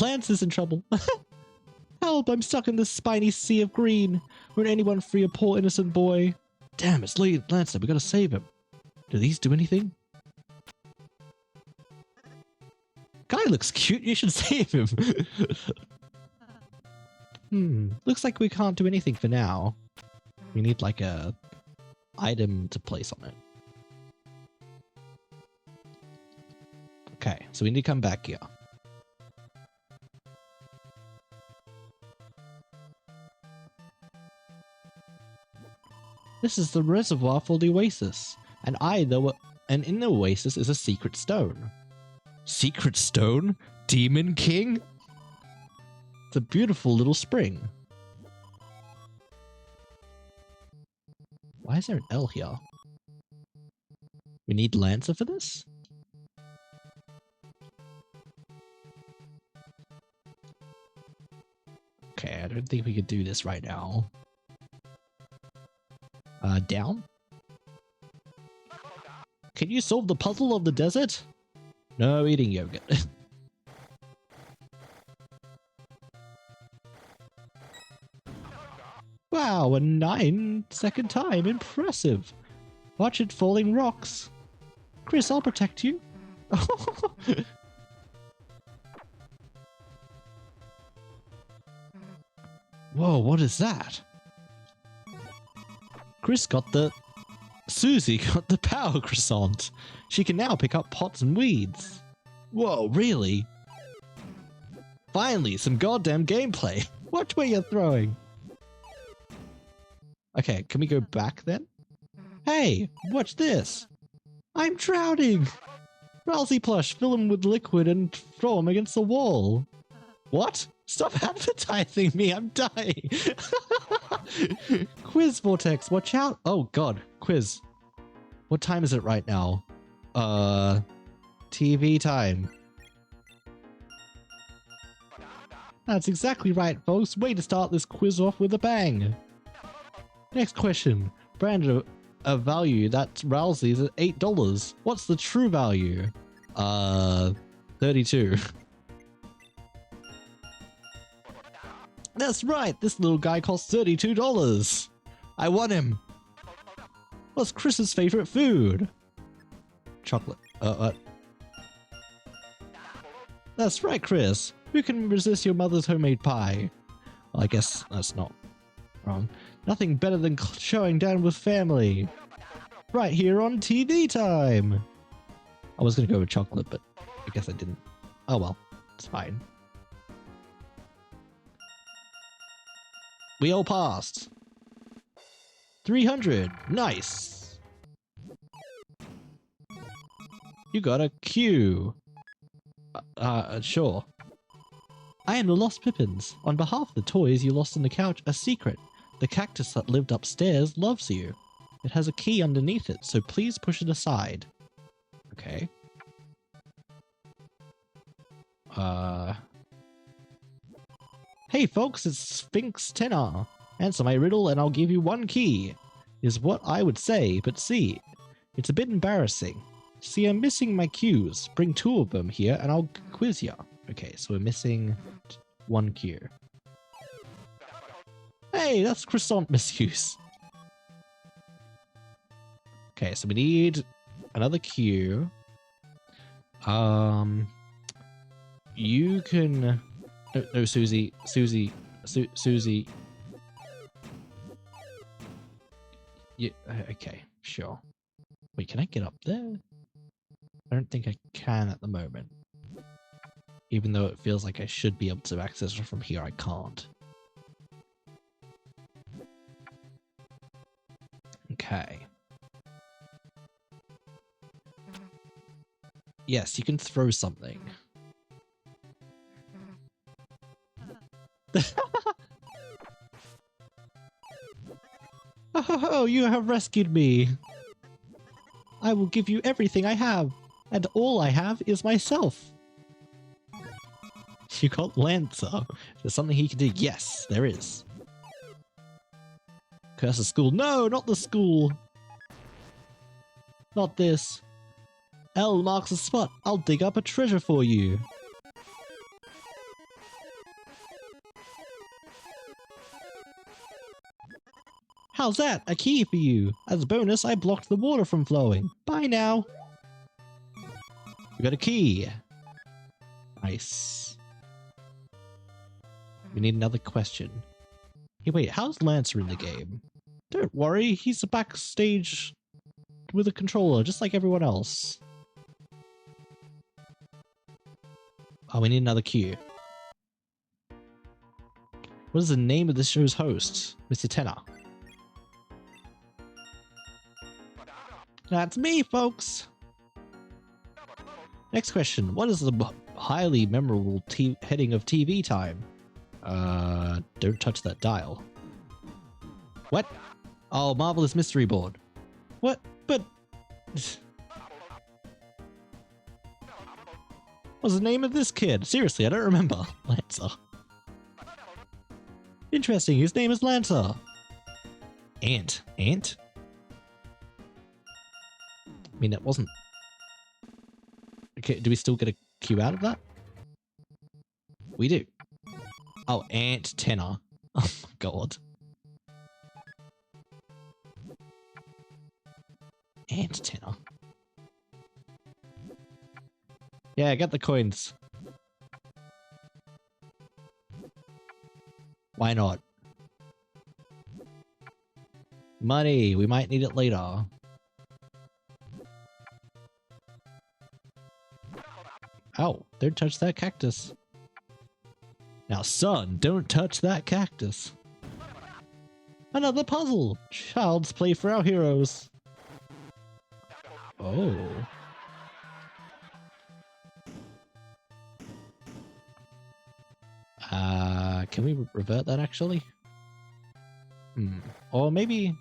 [SPEAKER 1] Lance is in trouble. Help, I'm stuck in this spiny sea of green. Won't anyone free a poor innocent boy? Damn, it's Lancer, we gotta save him. Do these do anything? Guy looks cute, you should save him. Looks like we can't do anything for now. We need like a item to place on it. Okay, so we need to come back here. This is the reservoir for the oasis, and in the oasis is a secret stone. Secret stone? Demon King? It's a beautiful little spring. Why is there an L here? We need Lancer for this? Okay, I don't think we could do this right now. Down? Can you solve the puzzle of the desert? No, eating yogurt. Wow, a 9-second time. Impressive. Watch it falling rocks. Chris, I'll protect you. Whoa, what is that? Susie got the power croissant. She can now pick up pots and weeds. Whoa, really? Finally, some goddamn gameplay. Watch where you're throwing. Okay, can we go back then? Hey, watch this. I'm drowning. Rousey plush, fill him with liquid and throw him against the wall. What? Stop advertising me, I'm dying. Quiz Vortex, watch out. Oh god, quiz. What time is it right now? TV time. That's exactly right, folks. Way to start this quiz off with a bang. Next question. Brand a value that Rousey's at $8. What's the true value? 32. That's right, this little guy costs $32. I won him. What's Chris's favorite food? Chocolate. That's right, Chris. Who can resist your mother's homemade pie? Well, I guess that's not wrong. Nothing better than showing down with family. Right here on TV time. I was gonna go with chocolate, but I guess I didn't. Oh well, it's fine. We all passed. 300. Nice. You got a Q. Sure. I am the Lost Pippins. On behalf of the toys you lost on the couch, a secret. The cactus that lived upstairs loves you. It has a key underneath it, so please push it aside. Okay. Hey folks, it's Sphinx Tenor. Answer my riddle and I'll give you one key. Is what I would say, but see, it's a bit embarrassing. See, I'm missing my cues. Bring 2 of them here and I'll quiz ya. Okay, so we're missing 1 cue. Hey, that's croissant misuse. Okay, so we need another cue. You can... No, Susie. Susie. Yeah, okay, sure. Wait, can I get up there? I don't think I can at the moment. Even though it feels like I should be able to access it from here, I can't. Yes, you can throw something. Oh, you have rescued me. I will give you everything I have, and all I have is myself. You got Lancer. There's something he can do. Yes, there is. Curse the school. No, not the school. Not this. L marks the spot. I'll dig up a treasure for you. How's that? A key for you. As a bonus, I blocked the water from flowing. Bye now. We got a key. Nice. We need another question. Hey, wait, how's Lancer in the game? Don't worry, he's backstage with a controller, just like everyone else. Oh, we need another cue. What is the name of this show's host? Mr. Tenor. That's me, folks! Next question. What is the highly memorable heading of TV time? Don't touch that dial. What? Oh, Marvelous Mystery Board. What? But... What's the name of this kid? Seriously, I don't remember. Lancer. Interesting, his name is Lancer. Ant. Ant? I mean, it wasn't... Okay, do we still get a cue out of that? We do. Oh, Ant Tenor. Oh my god. Ant Tenor. Yeah, get the coins. Why not? Money, we might need it later. Oh, don't touch that cactus. Now, son, don't touch that cactus. Another puzzle! Child's play for our heroes. Oh. Can we revert that actually? Or maybe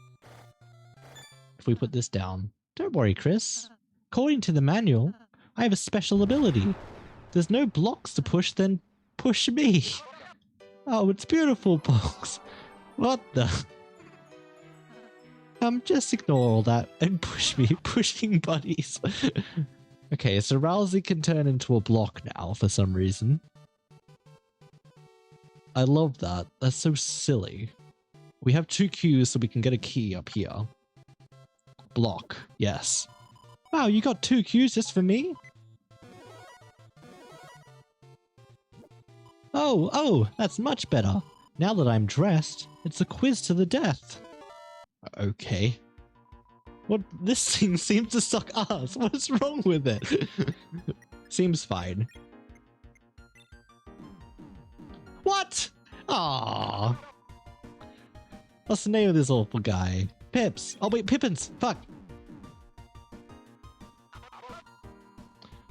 [SPEAKER 1] if we put this down. Don't worry, Chris. According to the manual, I have a special ability. There's no blocks to push, then push me. Oh, it's beautiful, folks. What the? Just ignore all that and push me. Pushing buddies. Okay, so Rousey can turn into a block now for some reason. I love that. That's so silly. We have 2 cues so we can get a key up here. Block. Yes. Wow, you got 2 cues just for me? Oh, that's much better. Now that I'm dressed, it's a quiz to the death. Okay. What? This thing seems to suck ass. What's wrong with it? Seems fine. What? Aww. What's the name of this awful guy? Pips. Oh wait, Pippins. Fuck.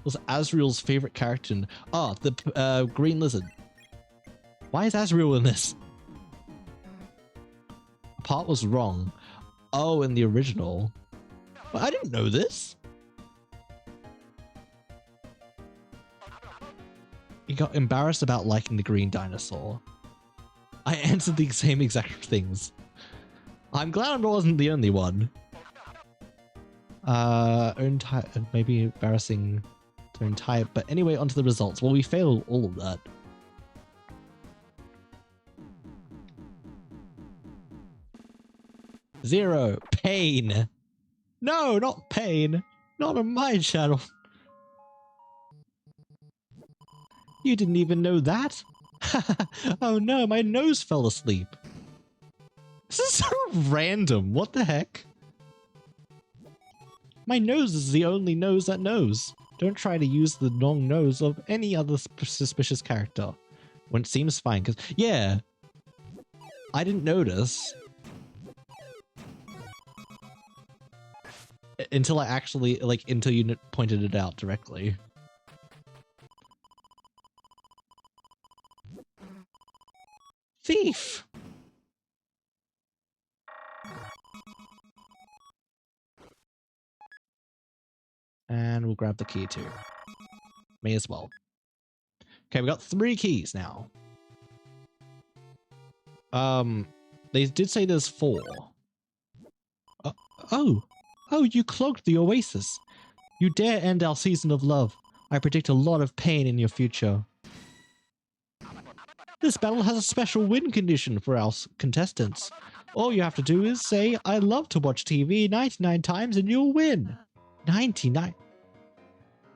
[SPEAKER 1] What's Azriel's favorite character? The green lizard. Why is Azriel in this? The part was wrong. Oh, in the original. Well, I didn't know this. He got embarrassed about liking the green dinosaur. I answered the same exact things. I'm glad I wasn't the only one. Maybe embarrassing to own type. But anyway, onto the results. Well, we failed all of that. Zero. Pain. No, not pain. Not on my channel. You didn't even know that? Oh no, my nose fell asleep. This is so random. What the heck? My nose is the only nose that knows. Don't try to use the long nose of any other suspicious character. When it seems fine, because, yeah. I didn't notice. Until I actually, until you pointed it out directly. Thief! And we'll grab the key too. May as well. Okay, we got 3 keys now. They did say there's 4. Oh, you clogged the oasis. You dare end our season of love. I predict a lot of pain in your future. This battle has a special win condition for our contestants. All you have to do is say, I love to watch TV 99 times and you'll win. 99.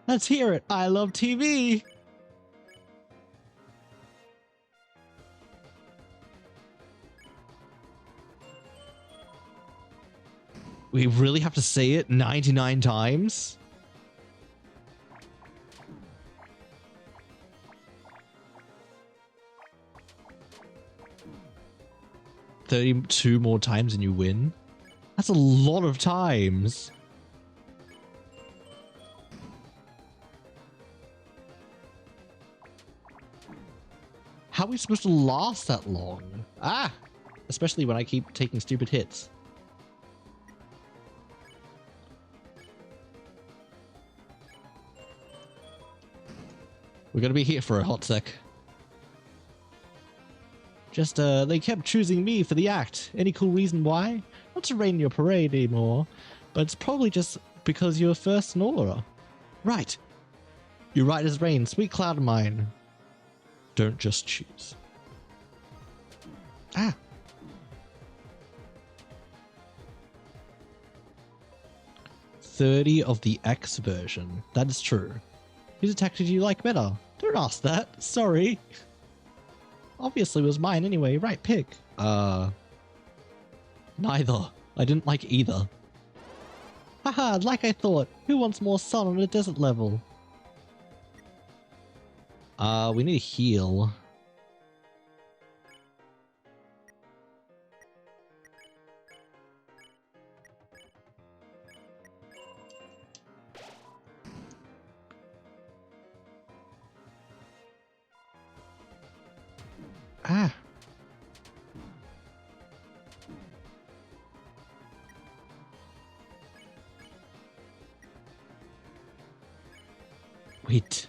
[SPEAKER 1] Let's hear it. I love TV. We really have to say it 99 times? "32 more times and you win?" That's a lot of times. How are we supposed to last that long? Ah! Especially when I keep taking stupid hits. We're gonna be here for a hot sec. Just, they kept choosing me for the act. Any cool reason why? Not to rain your parade anymore, but it's probably just because you're first in order. Right. You're right as rain, sweet cloud of mine. Don't just choose. Ah. "30 of the X version. That is true. Whose attack did you like better? Don't ask that. Sorry. Obviously it was mine anyway. Right pick. Neither. I didn't like either. Haha, like I thought. Who wants more sun on a desert level? We need to heal. Ah. Wait.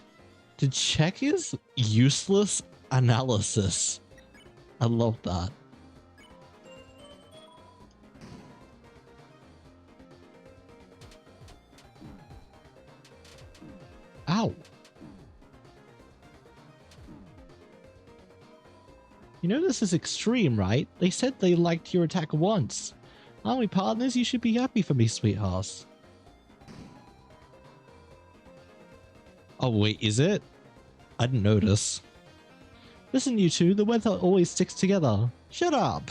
[SPEAKER 1] To check his useless analysis. I love that. Ow. You know this is extreme, right? They said they liked your attack once. Aren't we partners? You should be happy for me, sweethearts. Oh wait, is it? I didn't notice. Listen, you two, the weather always sticks together. Shut up!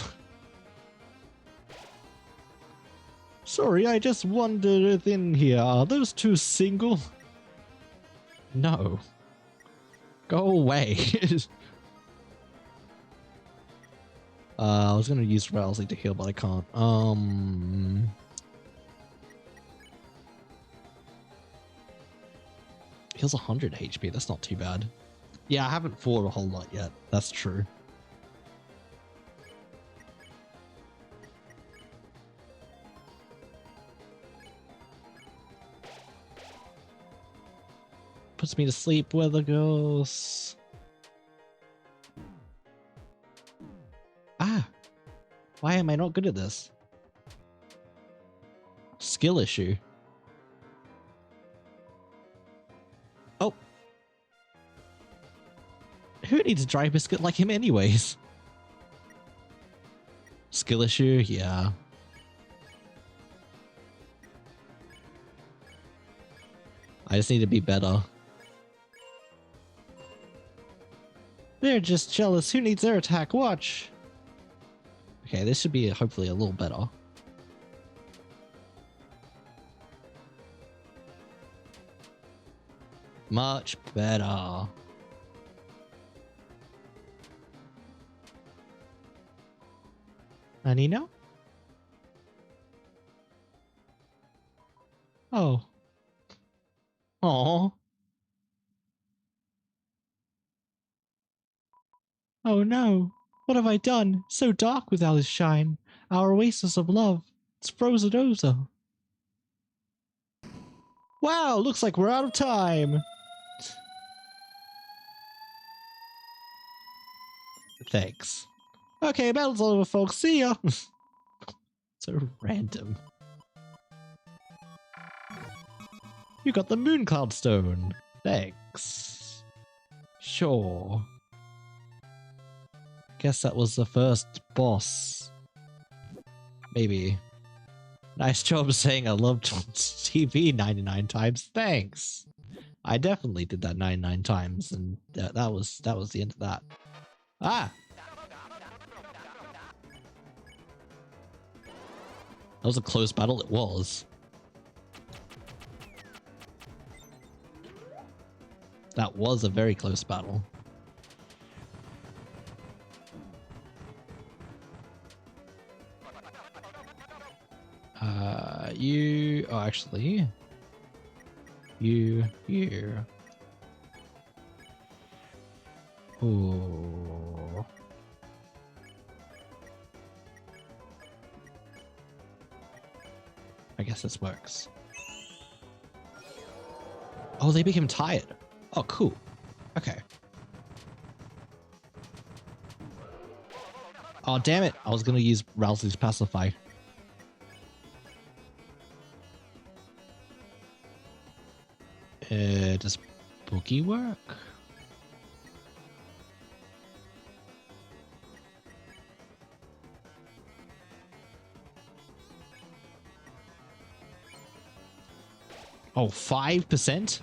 [SPEAKER 1] Sorry, I just wandered in here. Are those two single? No. Go away. I was gonna use Rousey to heal, but I can't. Heals 100 HP, that's not too bad. Yeah, I haven't fought a whole lot yet, that's true. Puts me to sleep, weather goes. Ah! Why am I not good at this? Skill issue. Oh! Who needs a dry biscuit like him anyways? Skill issue? Yeah. I just need to be better. They're just jealous. Who needs their attack? Watch! Okay, this should be hopefully a little better. Much better. Anino? Oh. Aww. Oh no. What have I done? So dark without his shine. Our oasis of love. It's frozen over. Wow, looks like we're out of time. Thanks. Okay, battle's over, folks. See ya. So random. You got the moon cloud stone. Thanks. Sure. Guess that was the first boss. Maybe. Nice job saying I loved TV 99 times. Thanks. I definitely did that 99 times, and that was the end of that. Ah! That was a close battle. It was. That was a very close battle. You... Oh, actually... You... Ooh. I guess this works. Oh, they became tired. Oh, cool. Okay. Oh, damn it. I was going to use Rowsley's Pacify. Does Boogie work? Oh, 5%?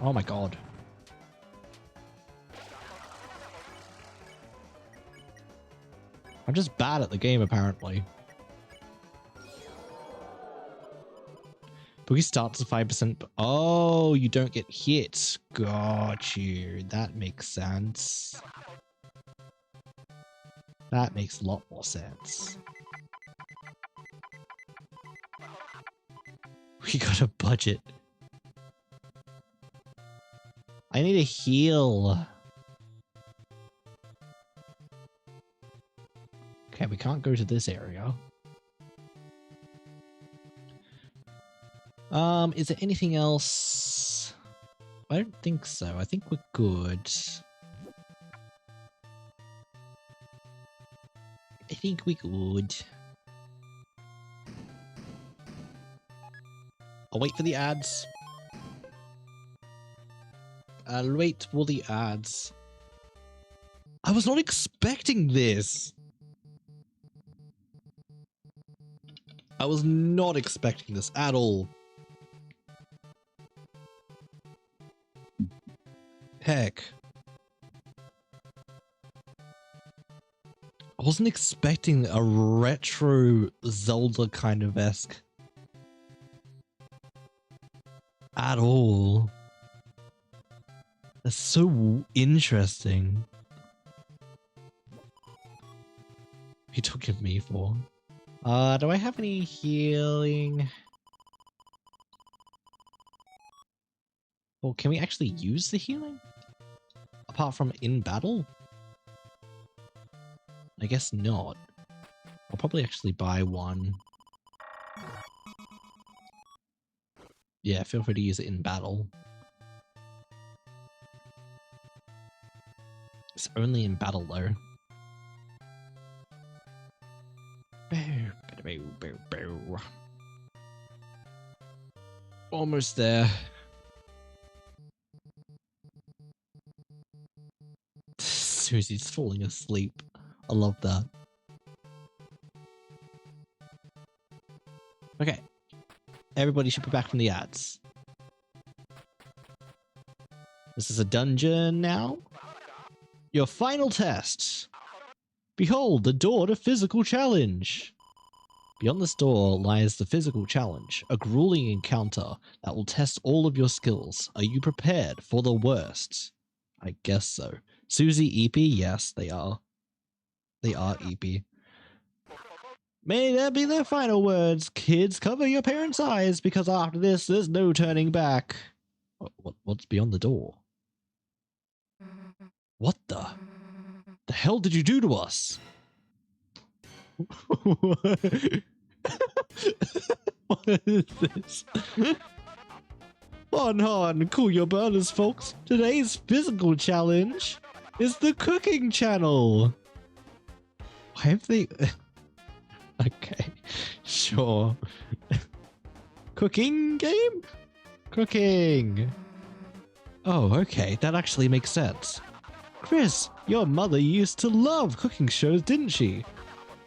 [SPEAKER 1] Oh my god. I'm just bad at the game, apparently. Boogie starts at 5%. Oh, you don't get hit. Got you. That makes sense. That makes a lot more sense. We got a budget. I need a heal. Okay, we can't go to this area. Is there anything else? I don't think so. I think we're good. I think we're good. I'll wait for the ads. I'll wait for the ads. I was not expecting this. I was not expecting this at all. Heck. I wasn't expecting a retro Zelda kind of esque at all. That's so interesting. What are you talking to me for? Do I have any healing? Well, can we actually use the healing? Apart from in battle? I guess not. I'll probably actually buy one. Yeah, feel free to use it in battle. It's only in battle though. Almost there. Susie's falling asleep. I love that. Okay. Everybody should be back from the ads. This is a dungeon now. Your final test. Behold, the door to physical challenge. Beyond this door lies the physical challenge, a grueling encounter that will test all of your skills. Are you prepared for the worst? I guess so. Susie, EP, yes, they are. They are EP. May that be their final words. Kids, cover your parents' eyes, because after this, there's no turning back. What's beyond the door? What the hell did you do to us? What is this? On, cool your burners, folks. Today's physical challenge is the cooking channel. Why have they... Okay, sure. Cooking game? Cooking. Oh, okay, that actually makes sense. Chris, your mother used to love cooking shows, didn't she?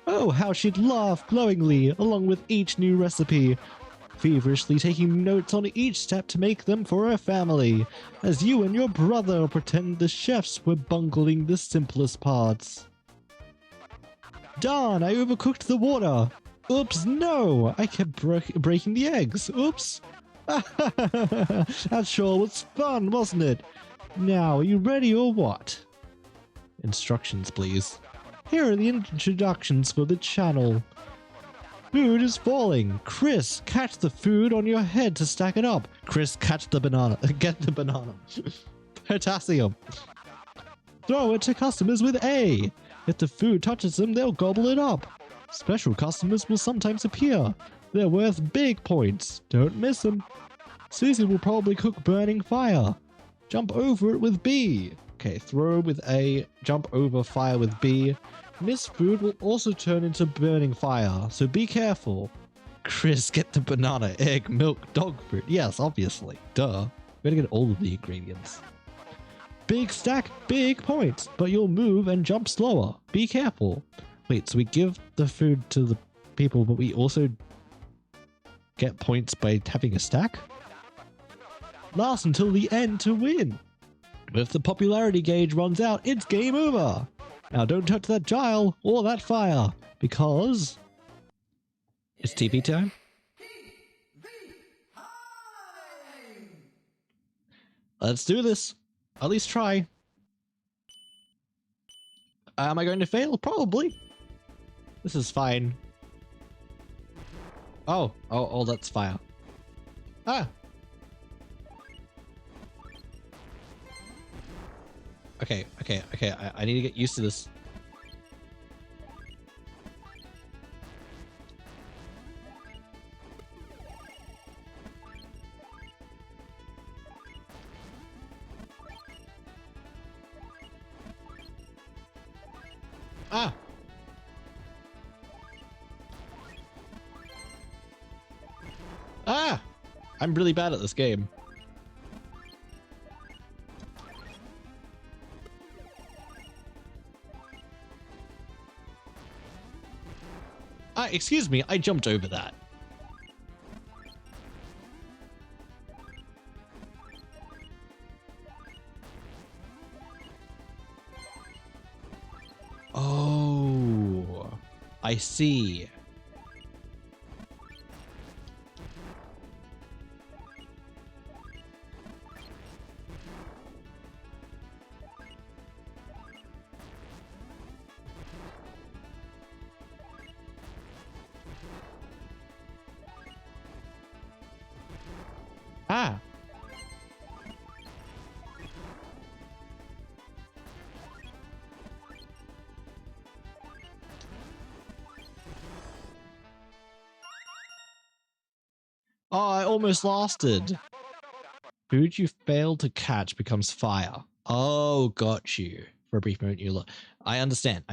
[SPEAKER 1] Oh, how she'd laugh glowingly along with each new recipe, feverishly taking notes on each step to make them for her family, as you and your brother pretend the chefs were bungling the simplest parts. Darn, I overcooked the water. Oops, no, I kept breaking the eggs. Oops. That sure was fun, wasn't it? Now, are you ready or what? Instructions, please. Here are the introductions for the channel. Food is falling. Chris, catch the food on your head to stack it up. Chris, catch the banana. Get the banana. Potassium. Throw it to customers with A. If the food touches them, they'll gobble it up. Special customers will sometimes appear. They're worth big points. Don't miss them. Susie will probably cook burning fire. Jump over it with B. Okay, throw with A, jump over fire with B. This food will also turn into burning fire, so be careful. Chris, get the banana, egg, milk, dog food. Yes, obviously. Duh. We gotta get all of the ingredients. Big stack, big points, but you'll move and jump slower. Be careful. Wait, so we give the food to the people, but we also get points by having a stack? Last until the end to win. If the popularity gauge runs out, it's game over. Now don't touch that dial or that fire, because it's TV time. Let's do this. At least try. Am I going to fail? Probably. This is fine. Oh, that's fire. Ah. Okay. I need to get used to this. Ah! Ah! I'm really bad at this game. Ah, excuse me, I jumped over that. Oh, I see. Ah. Oh, I almost lasted. Food you failed to catch becomes fire. Oh, got you. For a brief moment, you look. I understand.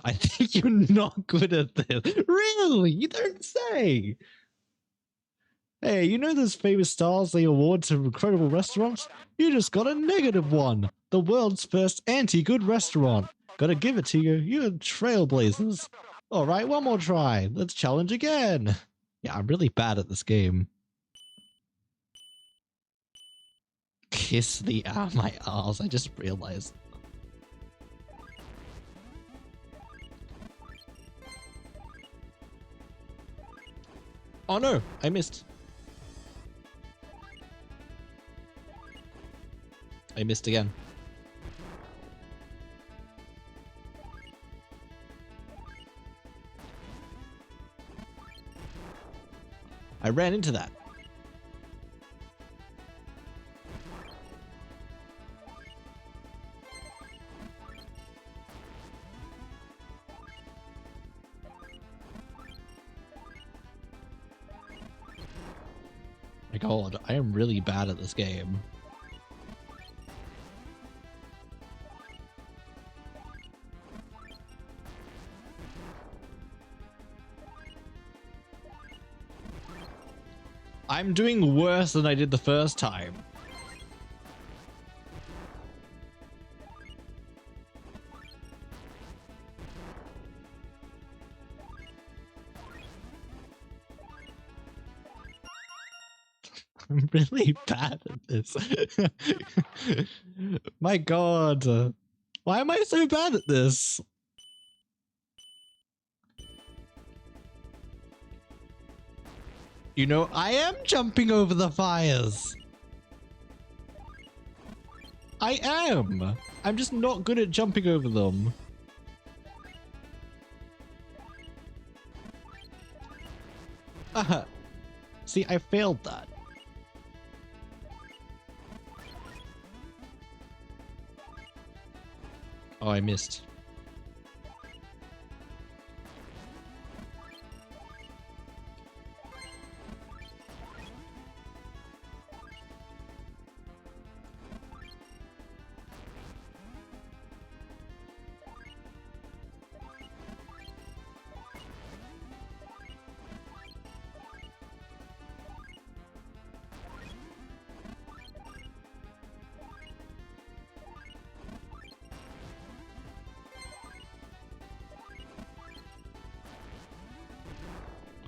[SPEAKER 1] I think you're not good at this. Really? You don't say. Hey, you know those famous stars they award to incredible restaurants? You just got a -1. The world's first anti-good restaurant. Gotta give it to you. You're trailblazers. Alright, one more try. Let's challenge again. Yeah, I'm really bad at this game. kiss the my arse. I just realized. Oh no, I missed. I missed again. I ran into that. My God, I am really bad at this game. I'm doing worse than I did the first time. I'm really bad at this. My God. Why am I so bad at this? You know, I am jumping over the fires. I am. I'm just not good at jumping over them. See, I failed that. Oh, I missed.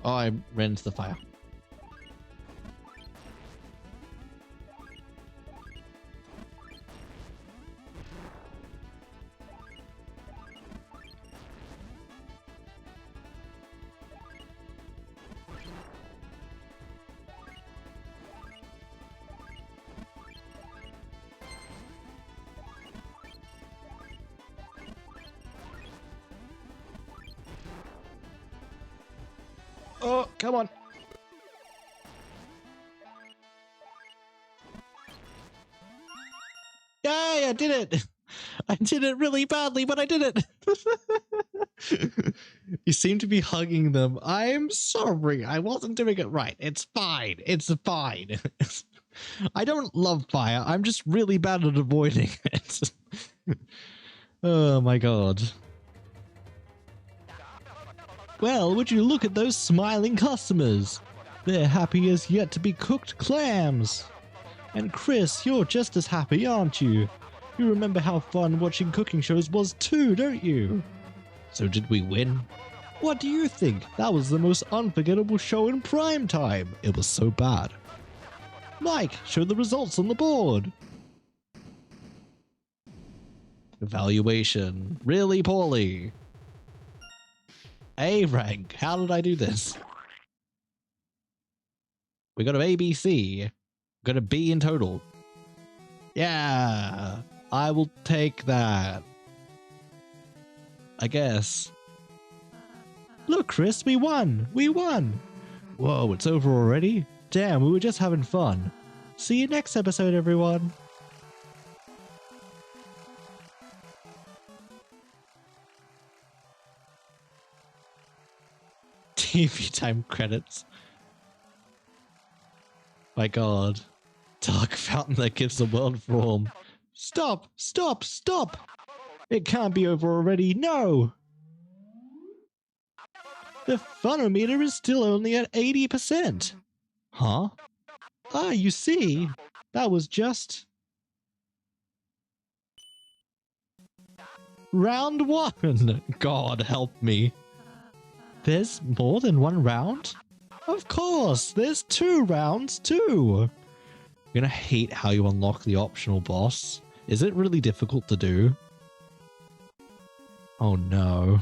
[SPEAKER 1] Oh, I ran into the fire. Oh, come on. Yay, I did it. I did it really badly, but I did it. You seem to be hugging them. I'm sorry. I wasn't doing it right. It's fine. It's fine. I don't love fire. I'm just really bad at avoiding it. Oh my God. Well, would you look at those smiling customers? They're happy as yet to be cooked clams. And Chris, you're just as happy, aren't you? You remember how fun watching cooking shows was too, don't you? So did we win? What do you think? That was the most unforgettable show in prime time. It was so bad. Mike, show the results on the board. Evaluation. Really poorly. A rank. How did I do this? We got an A, B, C. Got a B in total. Yeah. I will take that. I guess. Look, Chris, we won. We won. Whoa, it's over already? Damn, we were just having fun. See you next episode, everyone. TV time credits. My God. Dark fountain that gives the world form. Stop! Stop! Stop! It can't be over already. No! The funometer is still only at 80%. Huh? Ah, you see, that was just round one. God help me. There's more than one round? Of course, there's 2 rounds too. You're gonna hate how you unlock the optional boss. Is it really difficult to do? Oh no.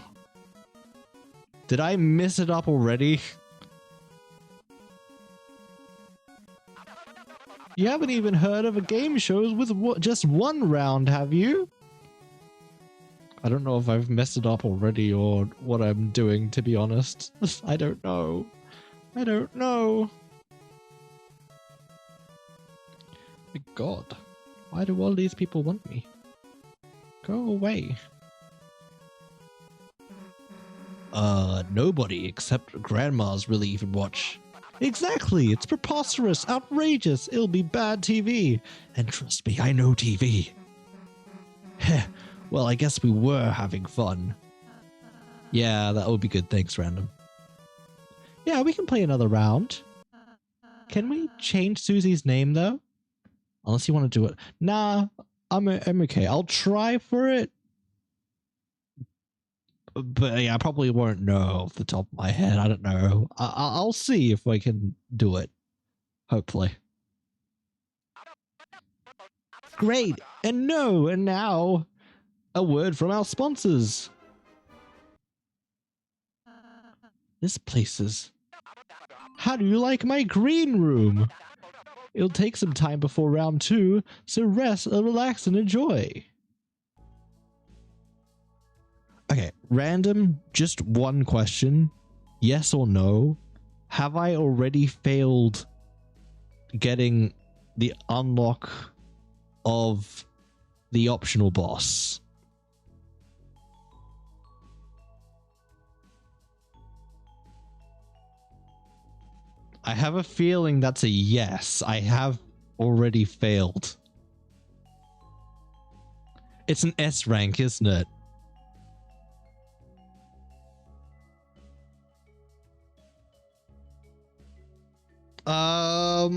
[SPEAKER 1] Did I mess it up already? You haven't even heard of a game show with just one round, have you? I don't know if I've messed it up already or what I'm doing, to be honest. I don't know. I don't know. My God. Why do all these people want me? Go away. Nobody except grandmas really even watch. Exactly, it's preposterous, outrageous, it'll be bad TV. And trust me, I know TV. Heh, well, I guess we were having fun. Yeah, that would be good, thanks, Random. Yeah, we can play another round. Can we change Susie's name, though? Unless you want to do it. Nah, I'm okay. I'll try for it. But yeah, I probably won't know off the top of my head. I don't know. I'll see if I can do it. Hopefully. Great. And now a word from our sponsors. This place is... How do you like my green room? It'll take some time before round 2, so rest, relax, and enjoy. Okay, Random, just one question. Yes or no? Have I already failed getting the unlock of the optional boss? I have a feeling that's a yes. I have already failed. It's an S rank, isn't it? I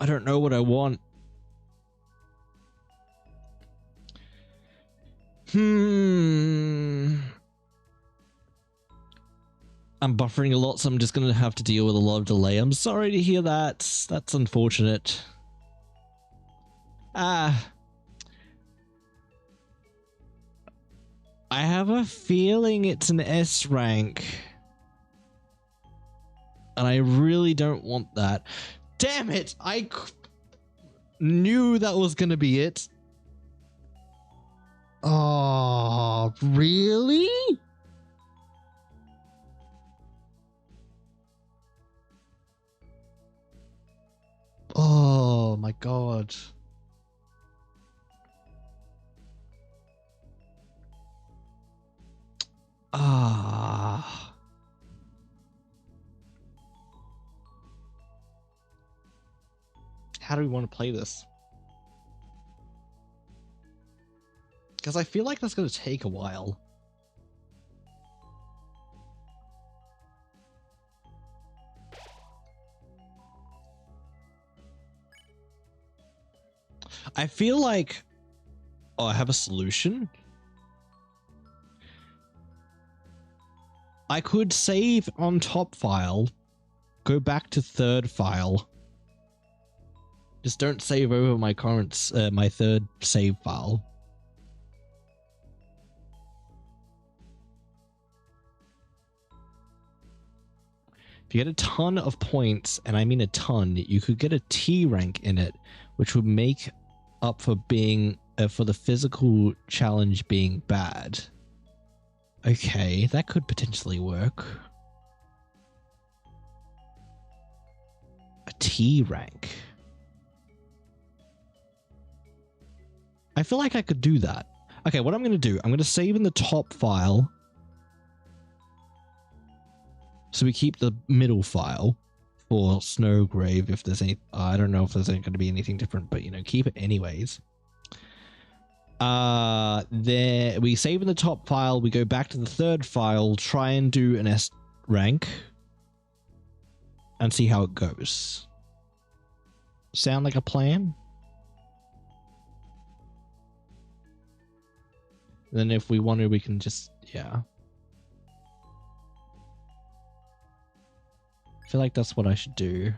[SPEAKER 1] don't know what I want. I'm buffering a lot, so I'm just going to have to deal with a lot of delay. I'm sorry to hear that. That's unfortunate. I have a feeling it's an S rank. And I really don't want that. Damn it! I knew that was going to be it. Oh, really? Oh my God. Ah. How do we want to play this? Because I feel like that's going to take a while. I feel like... Oh, I have a solution. I could save on top file, go back to third file. Just don't save over my current, my third save file. If you get a ton of points, and I mean a ton, you could get a T rank in it, which would make up for being, for the physical challenge being bad. Okay, that could potentially work. A T rank. I feel like I could do that. Okay, what I'm going to do, I'm going to save in the top file. So we keep the middle file for Snowgrave if there's any... I don't know if there's going to be anything different, but, you know, keep it anyways. There we save in the top file, we go back to the third file, try and do an S rank, and see how it goes. Sound like a plan? Then if we want to, we can just, yeah. I feel like that's what I should do.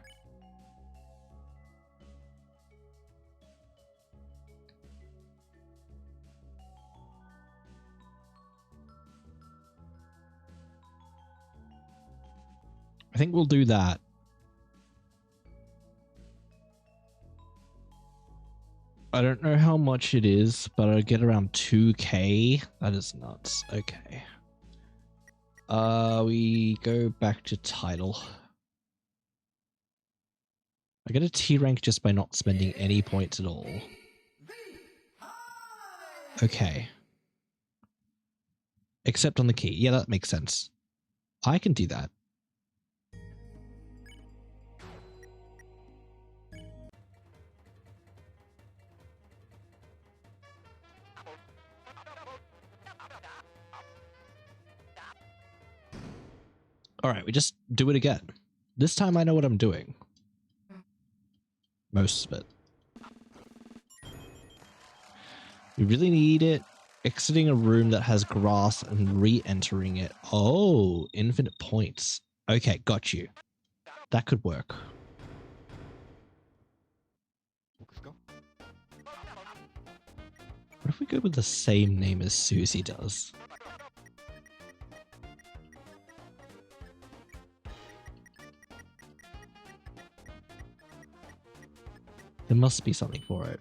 [SPEAKER 1] I think we'll do that. I don't know how much it is, but I'll get around 2k. That is nuts. Okay. We go back to title. I get a T rank just by not spending any points at all. Okay. Except on the key. Yeah, that makes sense. I can do that. Alright, we just do it again. This time I know what I'm doing. Most of it. We really need it. Exiting a room that has grass and re-entering it. Oh, infinite points. Okay, got you. That could work. What if we go with the same name as Susie does? There must be something for it.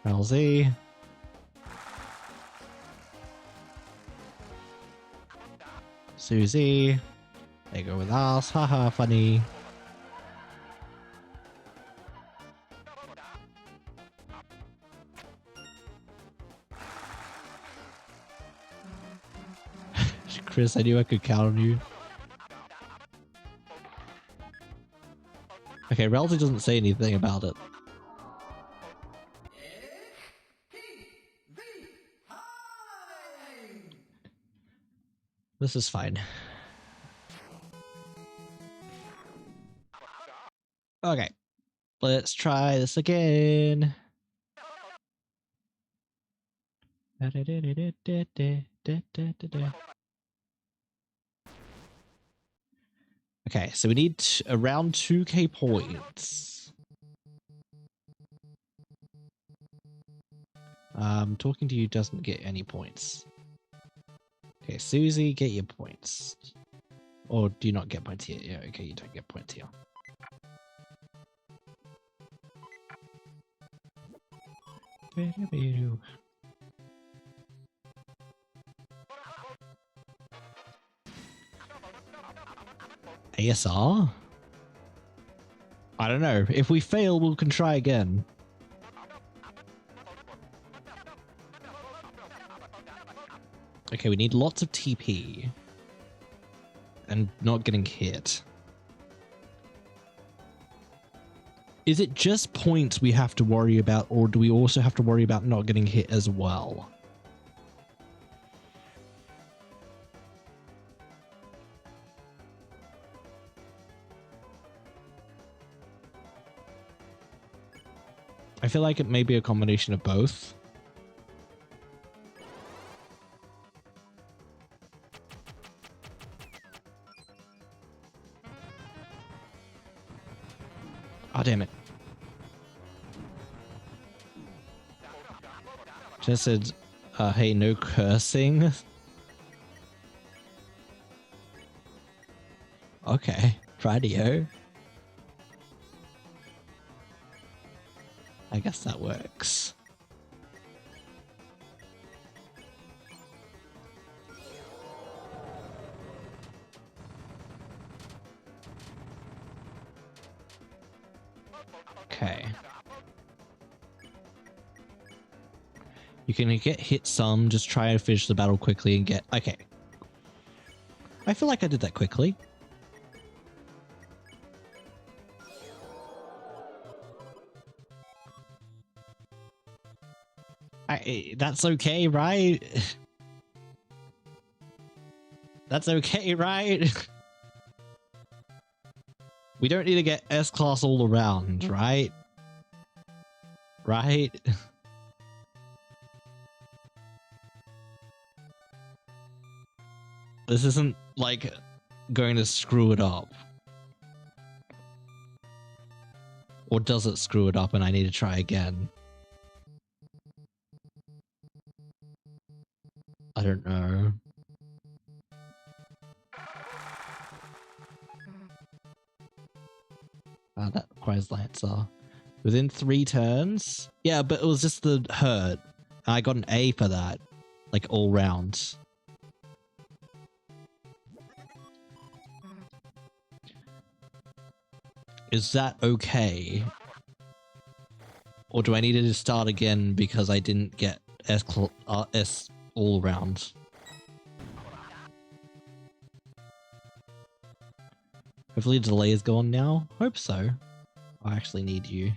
[SPEAKER 1] LZ. Susie. They go with us. Haha, funny. Chris, I knew I could count on you. Okay, Relzy doesn't say anything about it. This is fine. Okay, let's try this again. Okay, so we need around 2k points. Talking to you doesn't get any points. Okay, Susie, get your points. Or do you not get points here? Yeah, okay, you don't get points here. ASR? I don't know. If we fail, we can try again. Okay, we need lots of TP. And not getting hit. Is it just points we have to worry about, or do we also have to worry about not getting hit as well? I feel like it may be a combination of both. Oh, damn it. Just said, hey, no cursing. Okay, radio. I guess that works. Okay. You can get hit some, just try to finish the battle quickly and get... Okay. I feel like I did that quickly. That's okay, right? That's okay, right? We don't need to get S-class all around, right? Right? This isn't like going to screw it up. Or does it screw it up and I need to try again? I don't know. That requires the answer. Within 3 turns? Yeah, but it was just the hurt. I got an A for that. Like, all round. Is that okay? Or do I need to start again because I didn't get S all round? Hopefully the delay is gone now. Hope so. I actually need you.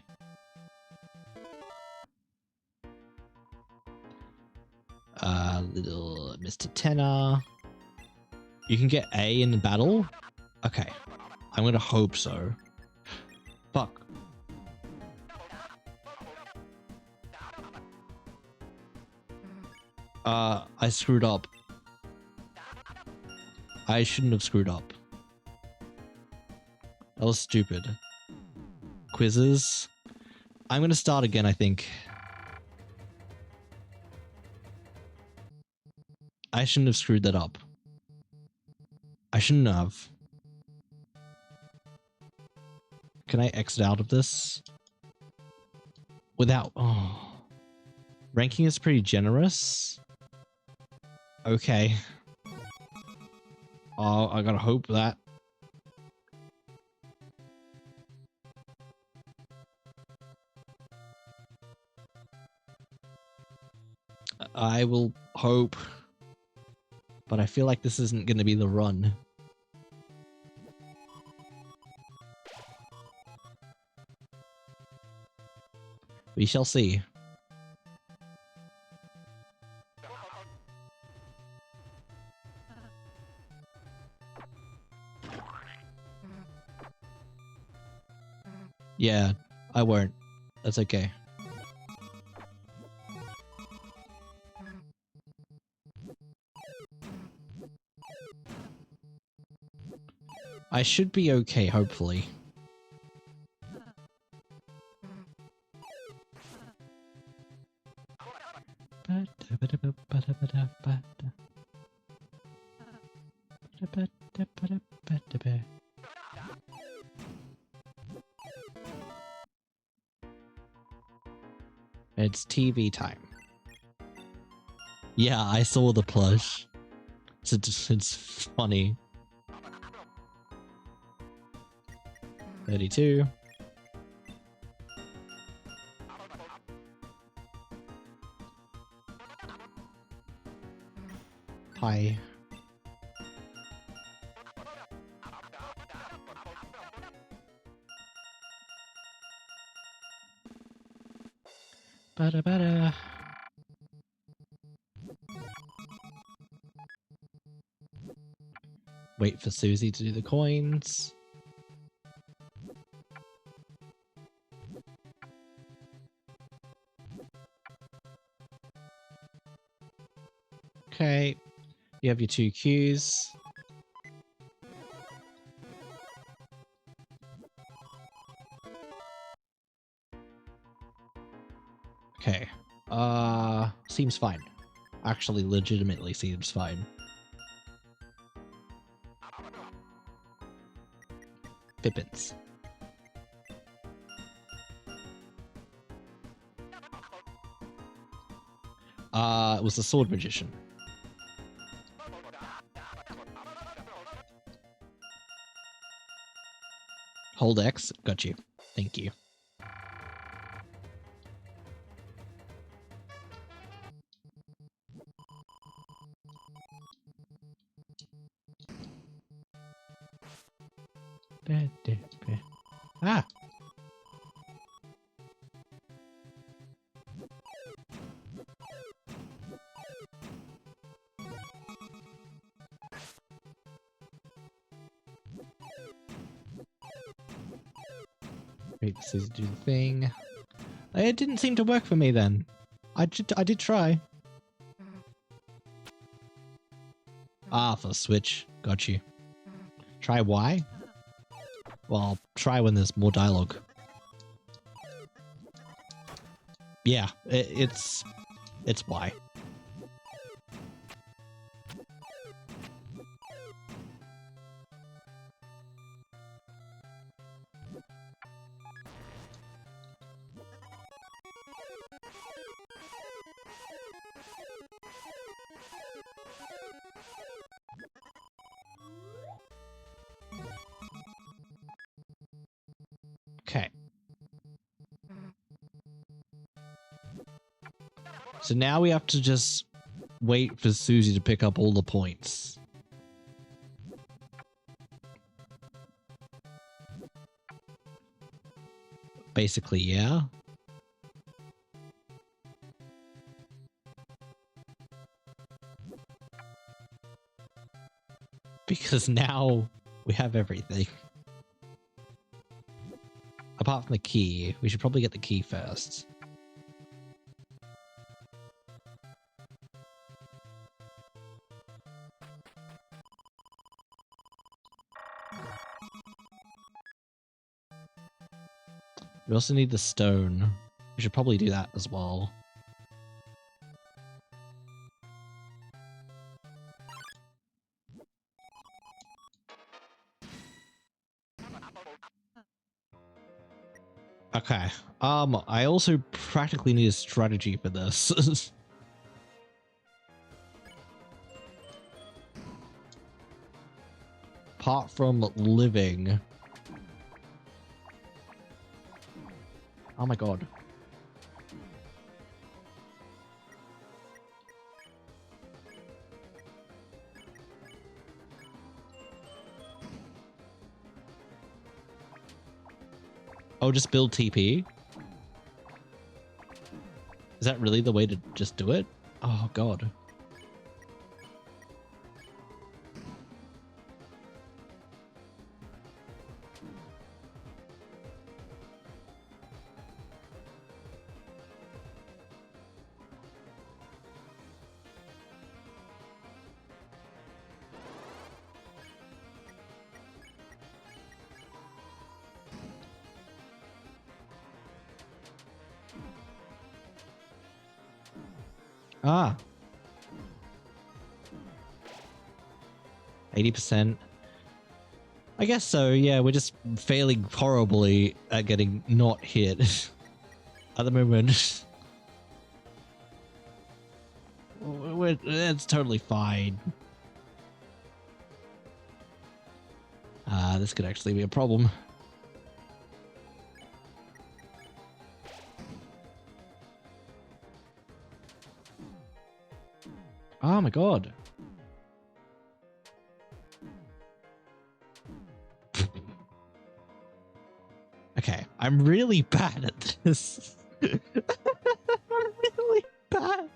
[SPEAKER 1] Little Mr. Tenor. You can get A in the battle? Okay. I'm gonna hope so. Fuck. I screwed up. I shouldn't have screwed up. That was stupid. Quizzes. I'm gonna start again, I think. I shouldn't have screwed that up. I shouldn't have. Can I exit out of this? Without... Oh. Ranking is pretty generous. Okay. Oh, I gotta hope that. I will hope. But I feel like this isn't gonna be the run. We shall see. Yeah, I won't. That's okay. I should be okay, hopefully. It's TV time. Yeah, I saw the plush. It's funny. 32. Hi. Bada. Wait for Susie to do the coins. Okay. You have your 2 Qs. Okay. Seems fine. Actually, legitimately seems fine. Pippins. It was the Sword Magician. Hold X. Got you. Thank you. Ah! Wait, this is do the thing. It didn't seem to work for me then. I did try. Ah, for the Switch. Got you. Try Y? Well, try when there's more dialogue. Yeah, it's Y. Okay. So now we have to just wait for Susie to pick up all the points. Basically, yeah. Because now we have everything. Apart from the key. We should probably get the key first. We also need the stone. We should probably do that as well. Okay. I also practically need a strategy for this. Apart from living. Oh my god. Oh, just build TP? Is that really the way to just do it? Oh god. Ah. 80%. I guess so, yeah, we're just failing horribly at getting not hit at the moment. It's totally fine. This could actually be a problem. Oh my god. Okay, I'm really bad at this. I'm really bad.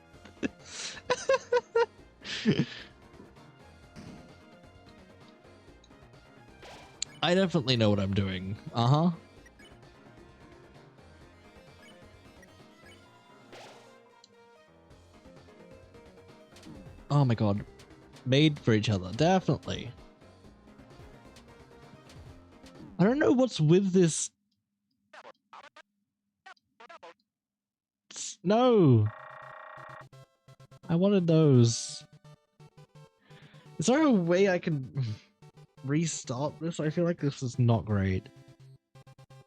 [SPEAKER 1] I definitely know what I'm doing. Uh-huh. Oh my god. Made for each other, definitely. I don't know what's with this. No. I wanted those. Is there a way I can restart this? I feel like this is not great.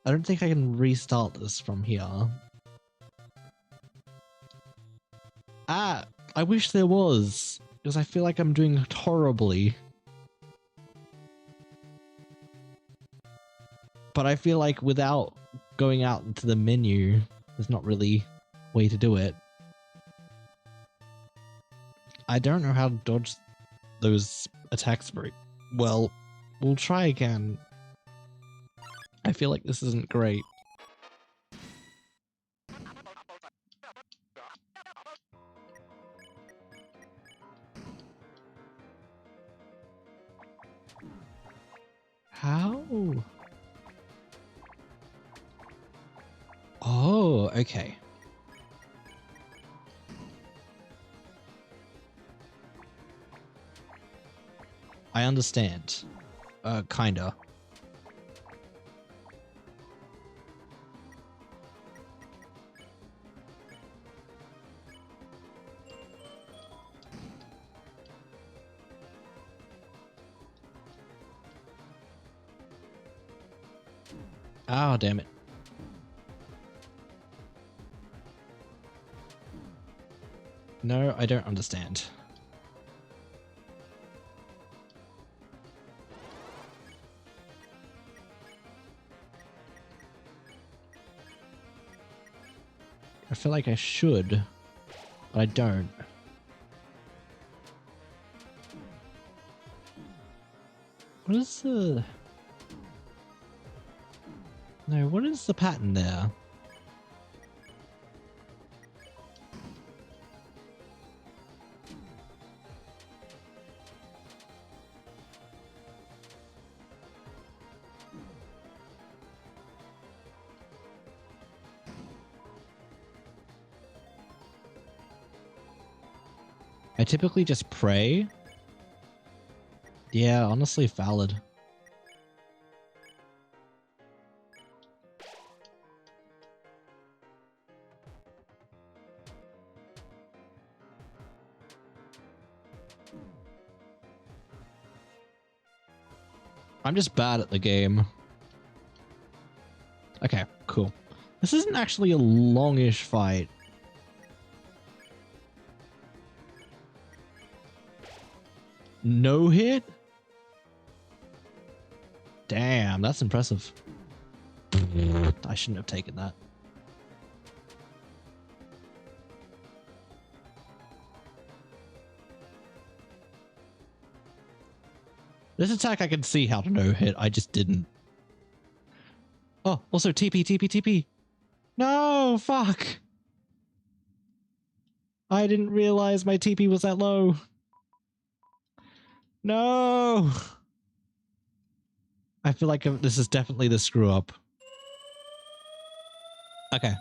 [SPEAKER 1] I don't think I can restart this from here. Ah, I wish there was, because I feel like I'm doing horribly. But I feel like without going out into the menu, there's not really a way to do it. I don't know how to dodge those attacks very well. We'll try again. I feel like this isn't great. How? Oh, Okay. I understand. Kinda. Oh, damn it. No, I don't understand. I feel like I should, but I don't. What is the... No, what is the pattern there? I typically just pray. Yeah, honestly, valid. I'm just bad at the game. Okay, cool. This isn't actually a longish fight. No hit? Damn, that's impressive. I shouldn't have taken that. This attack I can see how to no hit. I just didn't. Oh, also TP, TP, TP. No, fuck. I didn't realize my TP was that low. No. I feel like this is definitely the screw up. Okay.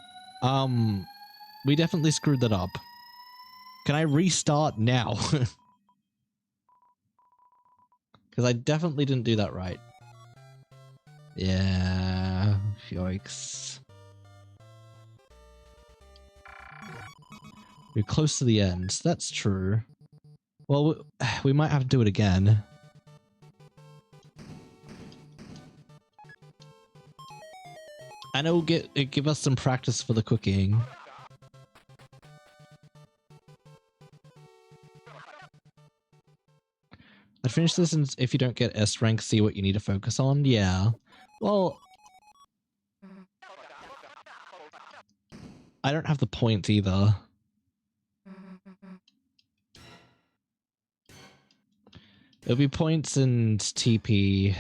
[SPEAKER 1] We definitely screwed that up. Can I restart now? Because I definitely didn't do that right. Yeah. Yikes. We're close to the end. That's true. Well, we might have to do it again. And it'll give us some practice for the cooking. I'd finish this, and if you don't get S rank, see what you need to focus on. Yeah. Well, I don't have the points either. It'll be points and TP,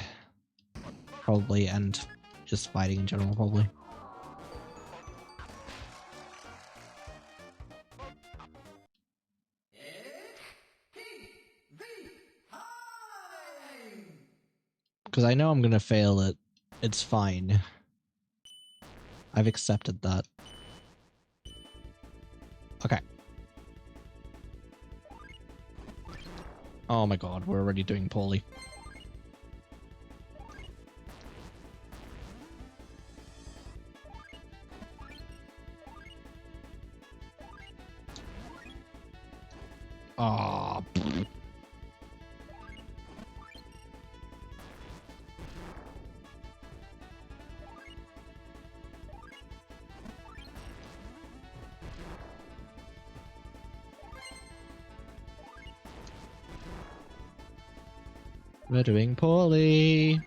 [SPEAKER 1] probably, and just fighting in general, probably. Because I know I'm gonna fail it. It's fine. I've accepted that. Okay. Oh my god, we're already doing poorly. Ah. Oh, we're doing poorly.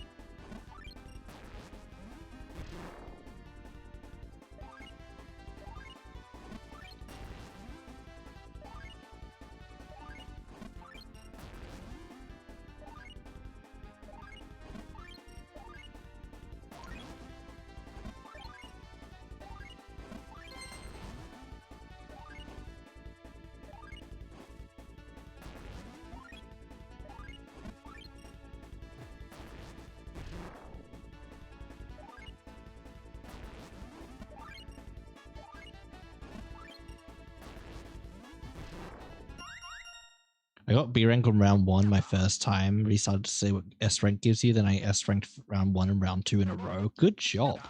[SPEAKER 1] I got B rank on round 1 my first time. Restarted to see what S rank gives you. Then I S ranked round 1 and round 2 in a row. Good job.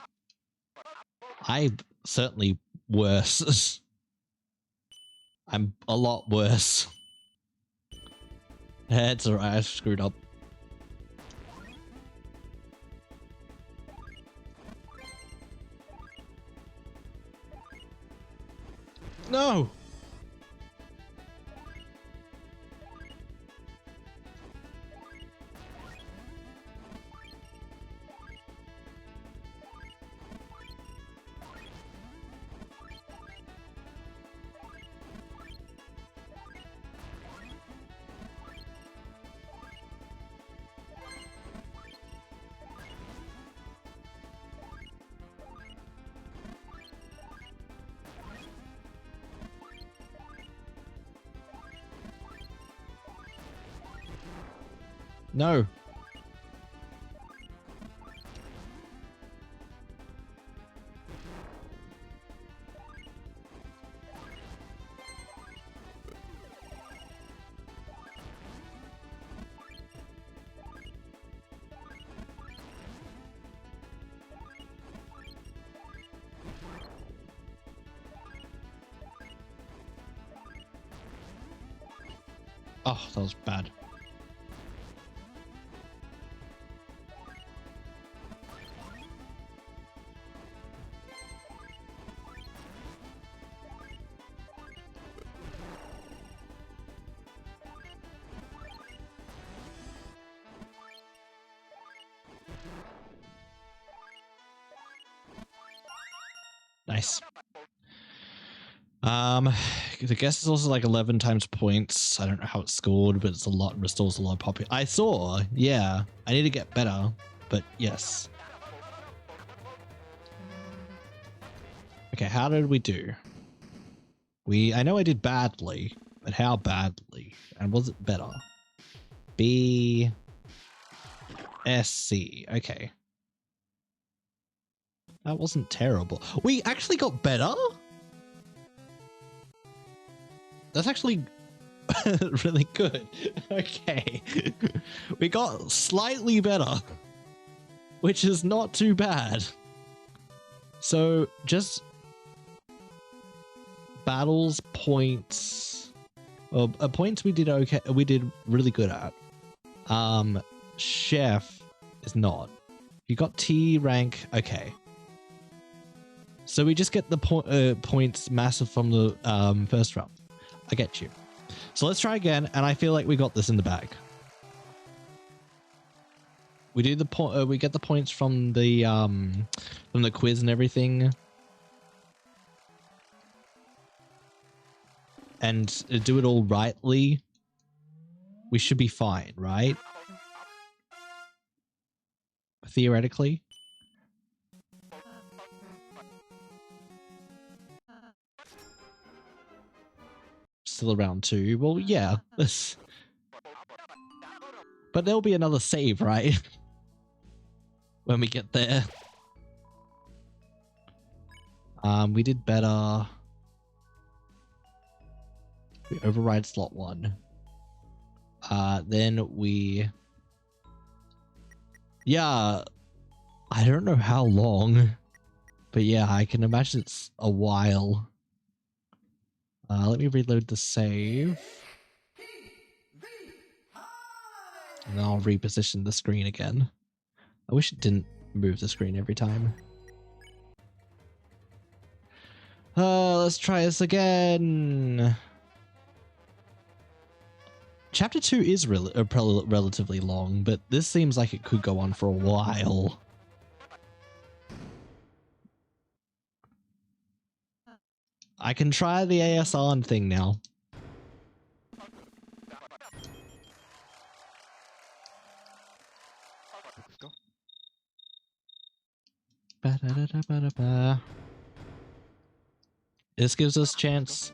[SPEAKER 1] I certainly worse. I'm a lot worse. It's alright, I screwed up. No! No. Oh, that was bad. Nice. The guess is also like 11 times points. I don't know how it's scored, but it's a lot and restores a lot of popular. I saw, yeah. I need to get better, but yes. Okay, how did we do? I know I did badly, but how badly? And was it better? B S C. Okay. That wasn't terrible. We actually got better? That's actually really good. Okay. We got slightly better, which is not too bad. So just battles, points. Well, points we did okay. We did really good at. Chef is not. You got T rank. Okay. So we just get the points massive from the first round. I get you. So let's try again, and I feel like we got this in the bag. We do the we get the points from the quiz and everything, and do it all rightly. We should be fine, right? Theoretically. Still around 2. Well, yeah. But there'll be another save, right? When we get there. We did better. We override slot 1. Then we... Yeah. I don't know how long. But yeah, I can imagine it's a while. Let me reload the save. And then I'll reposition the screen again. I wish it didn't move the screen every time. Let's try this again. Chapter 2 is relatively long, but this seems like it could go on for a while. I can try the ASR thing now. Ba-da-da-da-ba-da-ba. This gives us chance.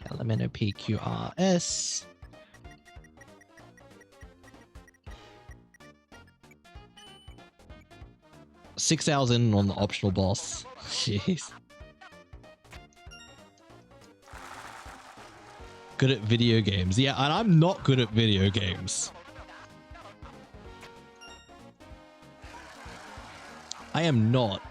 [SPEAKER 1] Element of PQRS. Six hours in on the optional boss. Jeez. good at video games. Yeah, and I'm not good at video games. I am not.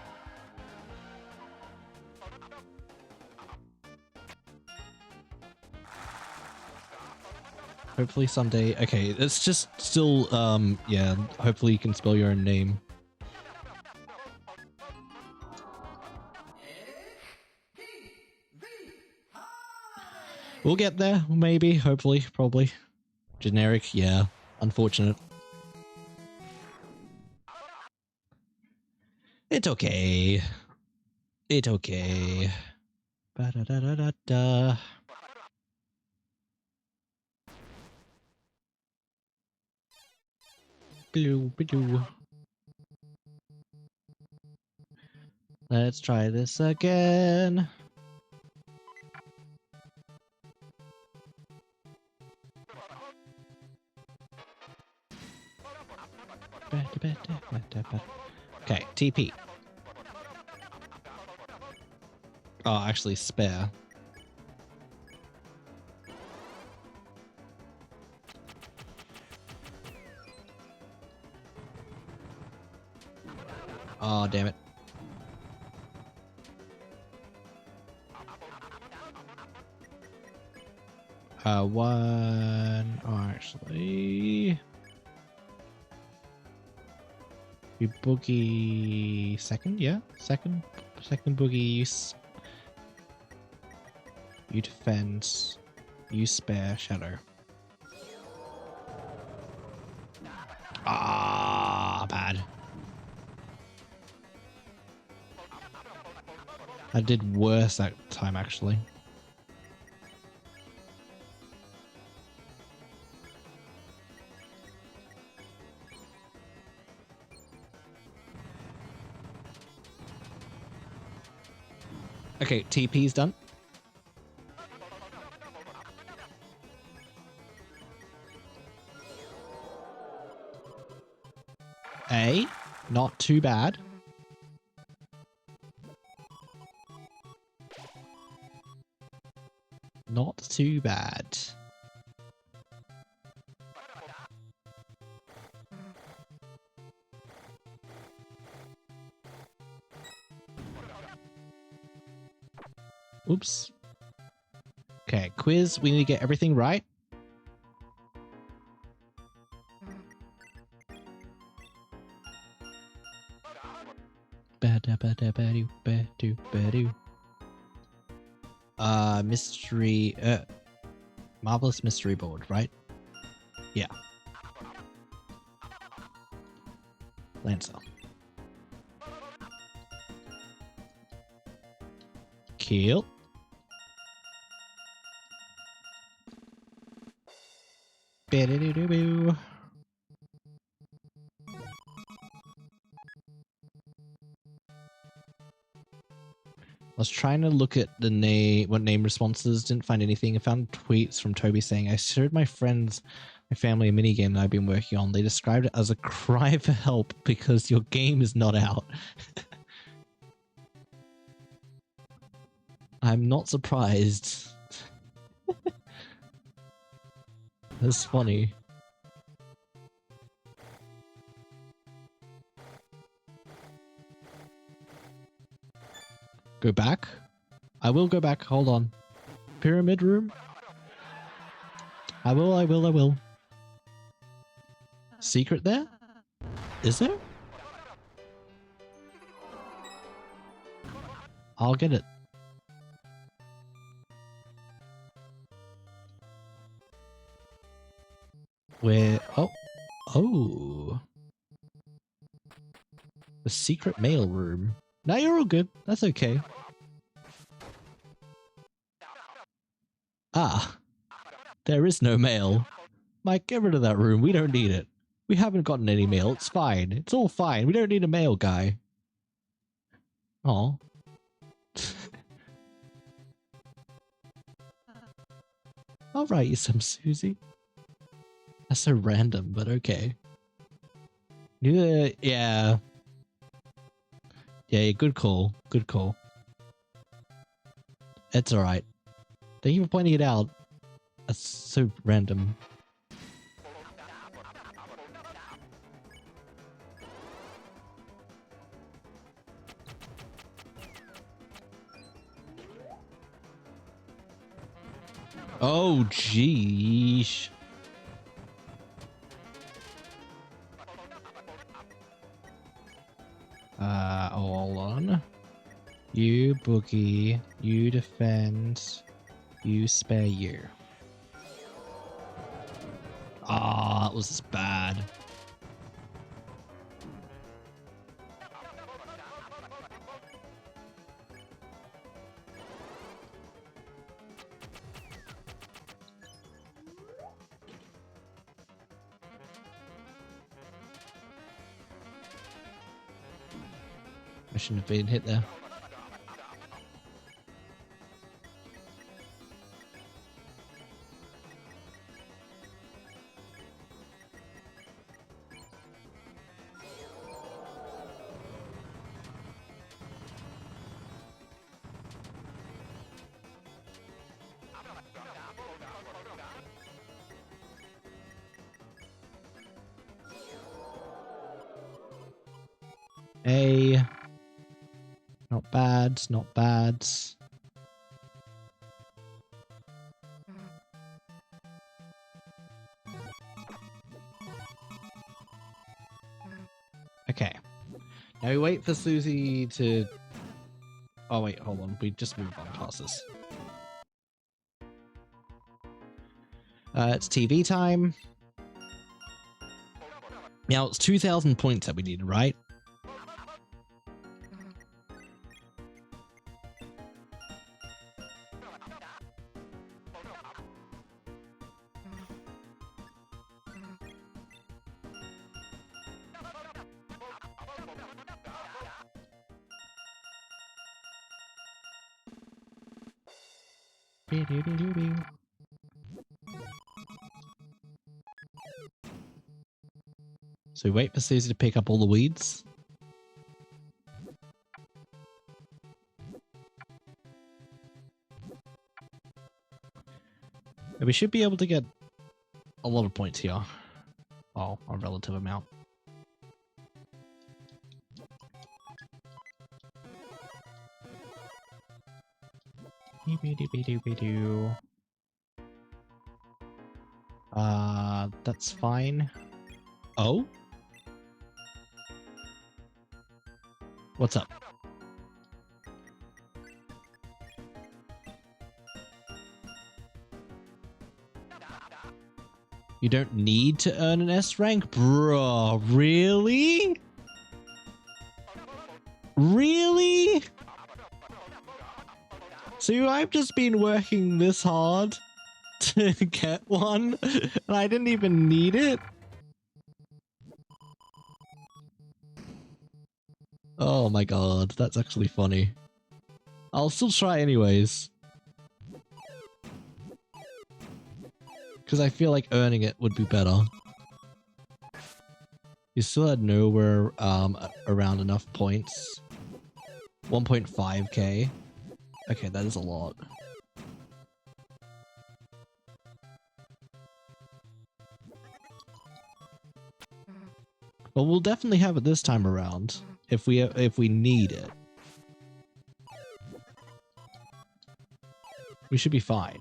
[SPEAKER 1] Hopefully someday. Okay, it's just still, yeah, hopefully you can spell your own name. We'll get there, maybe, hopefully, probably. Generic, yeah. Unfortunate. It's okay. It's okay. Ba-da-da-da-da-da. Blue, blue. Let's try this again. Okay, TP. Oh, actually, spare. Oh, damn it. One. Oh, actually. We boogie second, yeah? Second boogie use. You defend. You spare shadow. Ah, bad. I did worse that time, actually. Okay, TP's done. A, not too bad. Not too bad. Oops. Okay, quiz. We need to get everything right. Mystery, marvelous mystery board, right? Yeah. Lancer. Kill. Ba-da-doo-doo-boo. I was trying to look at the name, what name responses, didn't find anything. I found tweets from Toby saying, I showed my friends, my family, a minigame that I've been working on. They described it as a cry for help because your game is not out. I'm not surprised. That's funny. Go back? I will go back. Hold on. Pyramid room? I will. Secret there? Is there? I'll get it. Where? Oh. The secret mail room. Now you're all good. That's okay. Ah. There is no mail. Mike, get rid of that room. We don't need it. We haven't gotten any mail. It's fine. It's all fine. We don't need a mail guy. Aw. I'll write you some, Susie. That's so random, but okay. Yeah. Yeah, good call. Good call. It's alright. Thank you for pointing it out. That's so random. Oh, jeez. Hold on. You boogie, you defend, you spare you. Ah, that was bad. I shouldn't have been hit there. Hey. Not bad, not bad. Okay. Now we wait for Susie to... Oh wait, hold on. We just moved on past this. It's TV time. Now it's 2,000 points that we needed, right? So we wait for Susie to pick up all the weeds. And we should be able to get a lot of points here. Oh, a relative amount. That's fine. Oh? What's up? You don't need to earn an S rank? Bro, really? Really? So I've just been working this hard to get one, and I didn't even need it? Oh my god, that's actually funny. I'll still try anyways. Because I feel like earning it would be better. You still had nowhere around enough points. 1.5k. Okay, that is a lot. Well, we'll definitely have it this time around if we need it. We should be fine.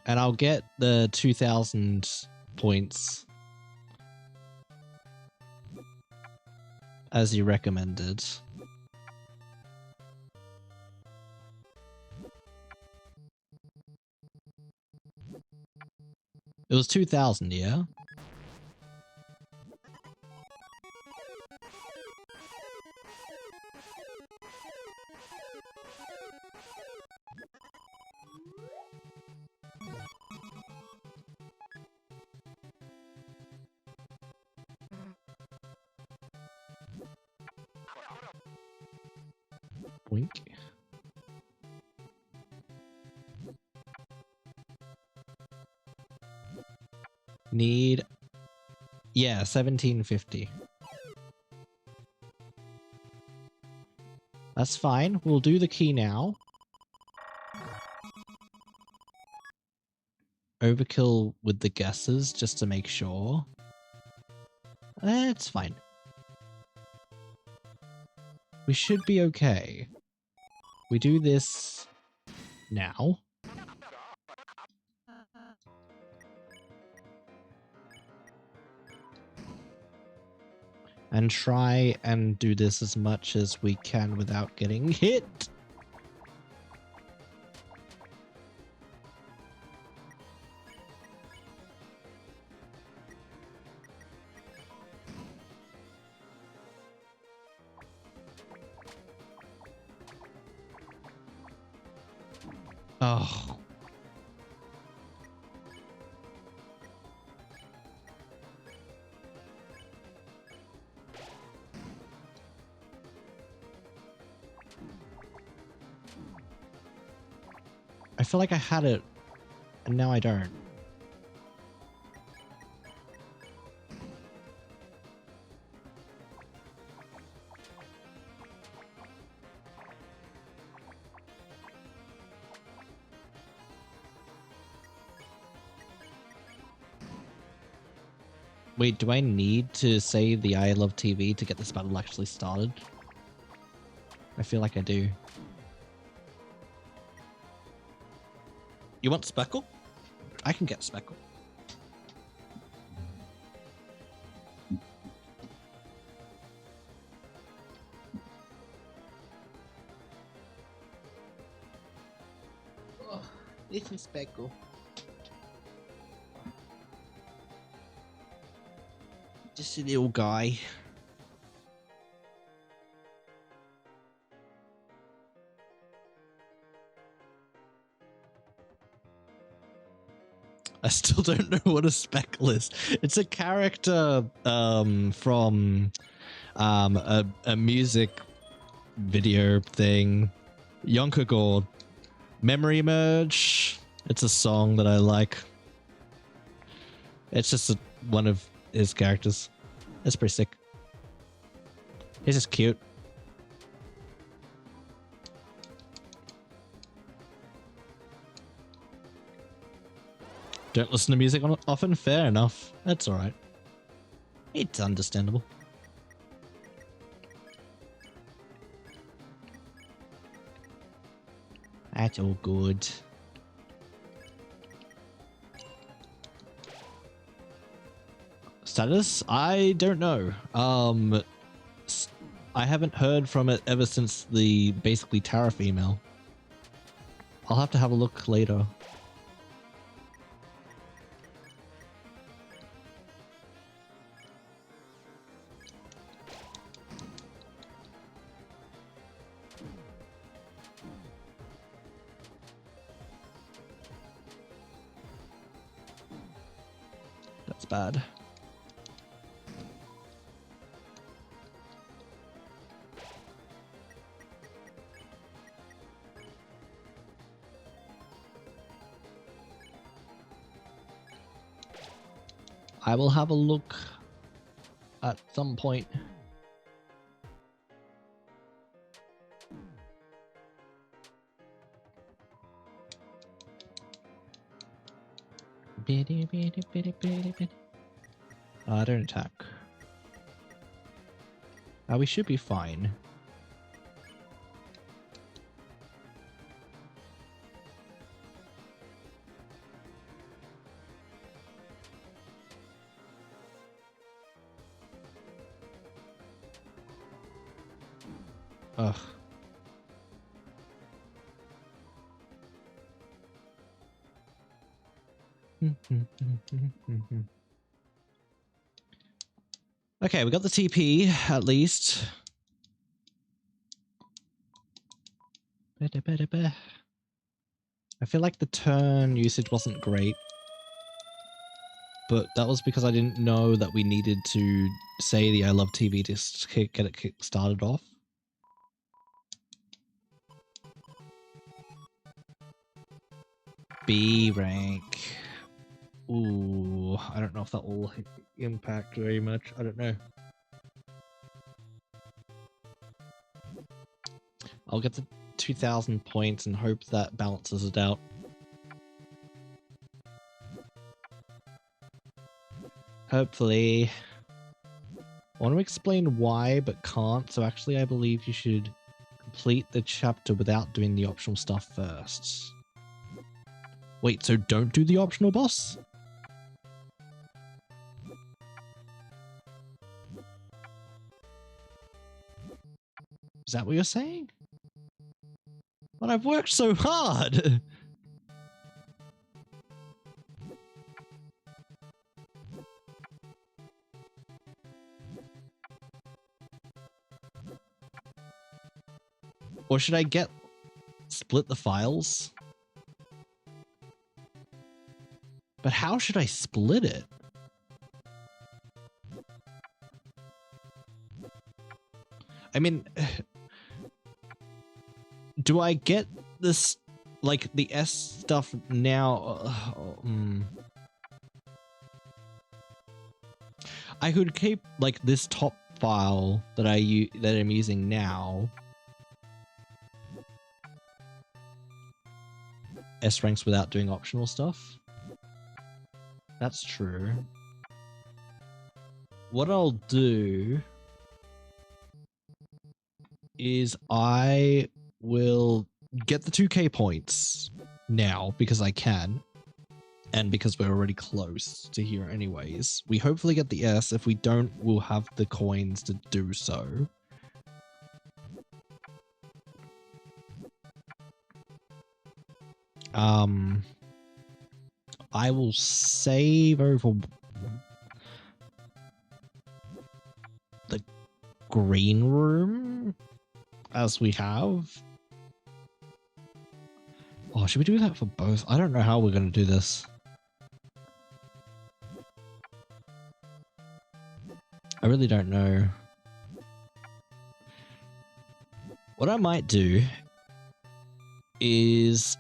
[SPEAKER 1] And I'll get the 2,000 points as you recommended. It was 2,000, yeah? Boink. Need... Yeah, 1750. That's fine. We'll do the key now. Overkill with the guesses just to make sure. It's fine. We should be okay. We do this now. And try and do this as much as we can without getting hit. Oh. I feel like I had it, and now I don't. Wait, do I need to say the I love TV to get this battle actually started? I feel like I do. You want Speckle? I can get Speckle. Oh, little Speckle. Just a little guy. I still don't know what a Speckle is. It's a character from a music video thing. Yonkagore. Memory Merge. It's a song that I like. It's just one of his characters. It's pretty sick. He's just cute. Don't listen to music often? Fair enough. That's alright. It's understandable. That's all good. Status? I don't know. I haven't heard from it ever since the basically tariff email. I'll have to have a look later. That's bad. I will have a look at some point. Don't attack. We should be fine. Ugh. Okay, we got the TP at least. I feel like the turn usage wasn't great, but that was because I didn't know that we needed to say the I love TV to get it started off. B rank. Ooh, I don't know if that will impact very much. I don't know. I'll get to 2,000 points and hope that balances it out. Hopefully. I want to explain why, but can't, so actually I believe you should complete the chapter without doing the optional stuff first. Wait, so don't do the optional boss? Is that what you're saying? But I've worked so hard! Or should I split the files? But how should I split it? I mean, do I get this, like, the S stuff now? I could keep, like, this top file that I'm using now. S ranks without doing optional stuff. That's true. What I'll do is I will get the 2k points now because I can, and because we're already close to here anyways. We hopefully get the S. If we don't, we'll have the coins to do so. I will save over the green room as we have. Oh, should we do that for both? I don't know how we're going to do this. I really don't know. What I might do is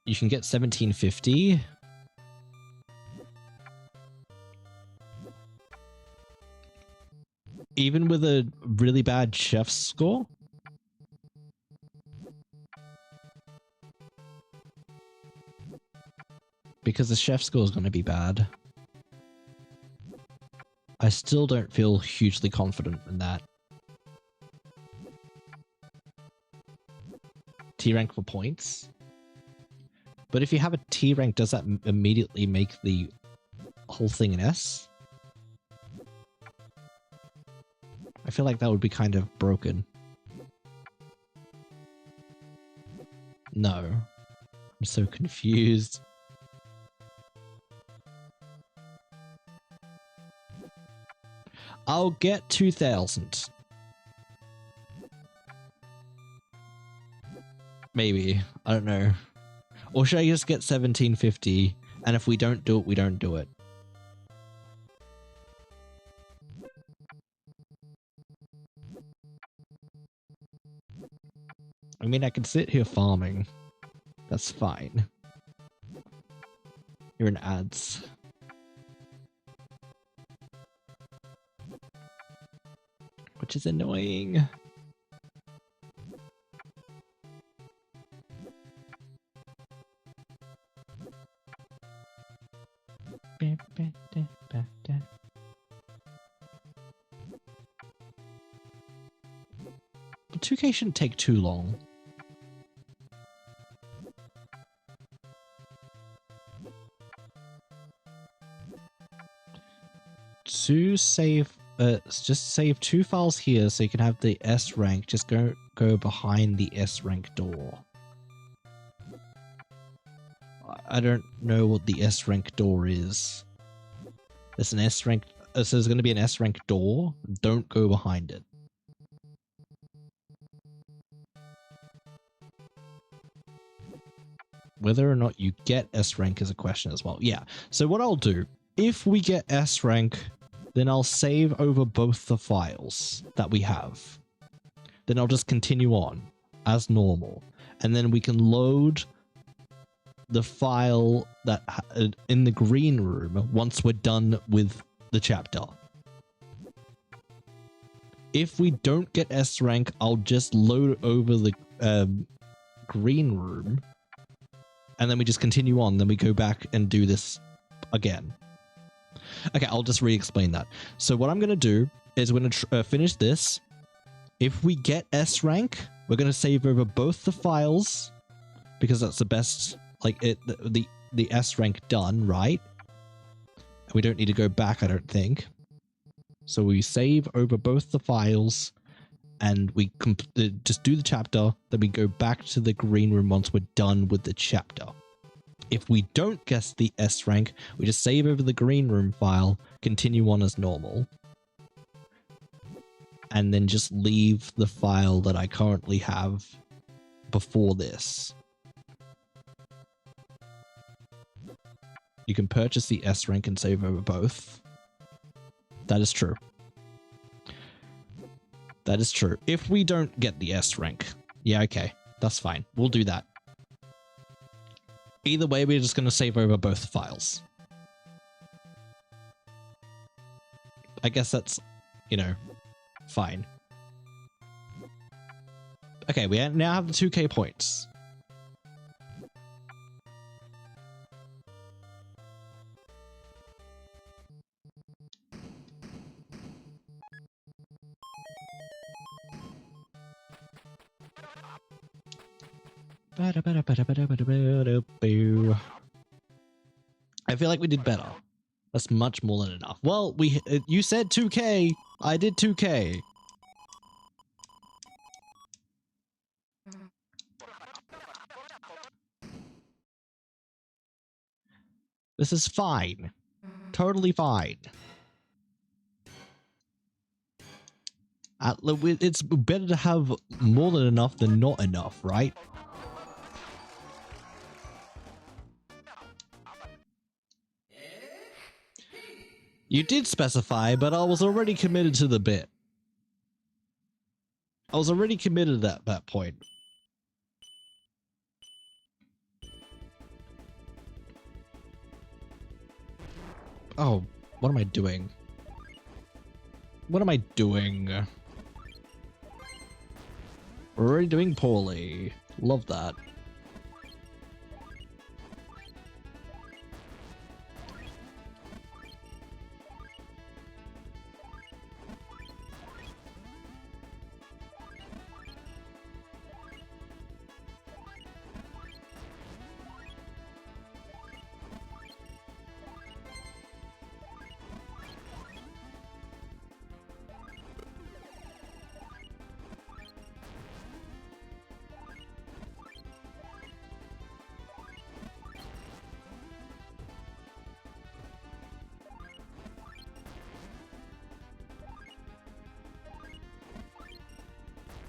[SPEAKER 1] you can get 1750. Even with a really bad chef's score. Because the chef score is going to be bad. I still don't feel hugely confident in that. T rank for points. But if you have a T rank, does that immediately make the whole thing an S? I feel like that would be kind of broken. No. I'm so confused. I'll get 2,000. Maybe. I don't know. Or should I just get 1750? And if we don't do it, we don't do it. I mean, I can sit here farming. That's fine. You're in ads. Which is annoying. The 2k shouldn't take too long. To save, just save 2 files here so you can have the S rank. Just go behind the S rank door. I don't know what the S rank door is. There's an S rank. So there's going to be an S rank door. Don't go behind it. Whether or not you get S rank is a question as well. Yeah. So what I'll do, if we get S rank, then I'll save over both the files that we have. Then I'll just continue on as normal. And then we can load the file that in the green room once we're done with the chapter. If we don't get S rank, I'll just load over the green room. And then we just continue on. Then we go back and do this again. Okay, I'll just re-explain that. So what I'm going to do is we're going to finish this. If we get S rank, we're going to save over both the files because that's the best, like the S rank done, right? We don't need to go back, I don't think. So we save over both the files and we just do the chapter. Then we go back to the green room once we're done with the chapter. If we don't guess the S rank, we just save over the green room file, continue on as normal, and then just leave the file that I currently have before this. You can purchase the S rank and save over both. That is true. That is true. If we don't get the S rank, yeah, okay, that's fine. We'll do that. Either way, we're just going to save over both files. I guess that's, you know, fine. Okay, we now have the 2k points. I feel like we did better. That's much more than enough. Well, you said 2k. I did 2k. This is fine. Totally fine. It's better to have more than enough than not enough, right? You did specify, but I was already committed to the bit. I was already committed at that point. Oh, what am I doing? What am I doing? We're already doing poorly. Love that.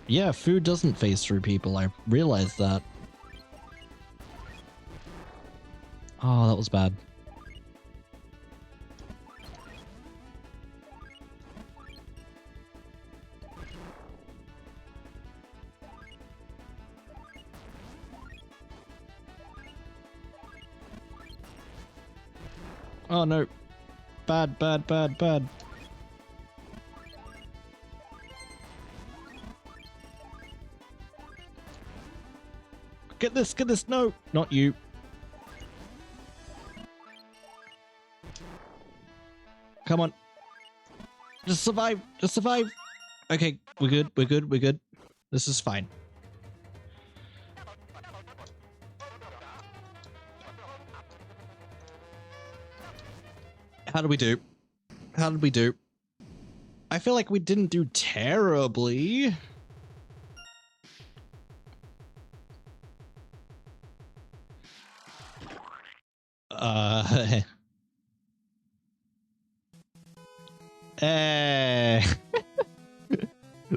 [SPEAKER 1] Yeah, food doesn't phase through people. I realized that. Oh, that was bad. Oh no. Bad, bad, bad, bad. Get this, no, not you. Come on. Just survive, just survive. Okay, we're good, we're good, we're good. This is fine. How did we do? How did we do? I feel like we didn't do terribly. A.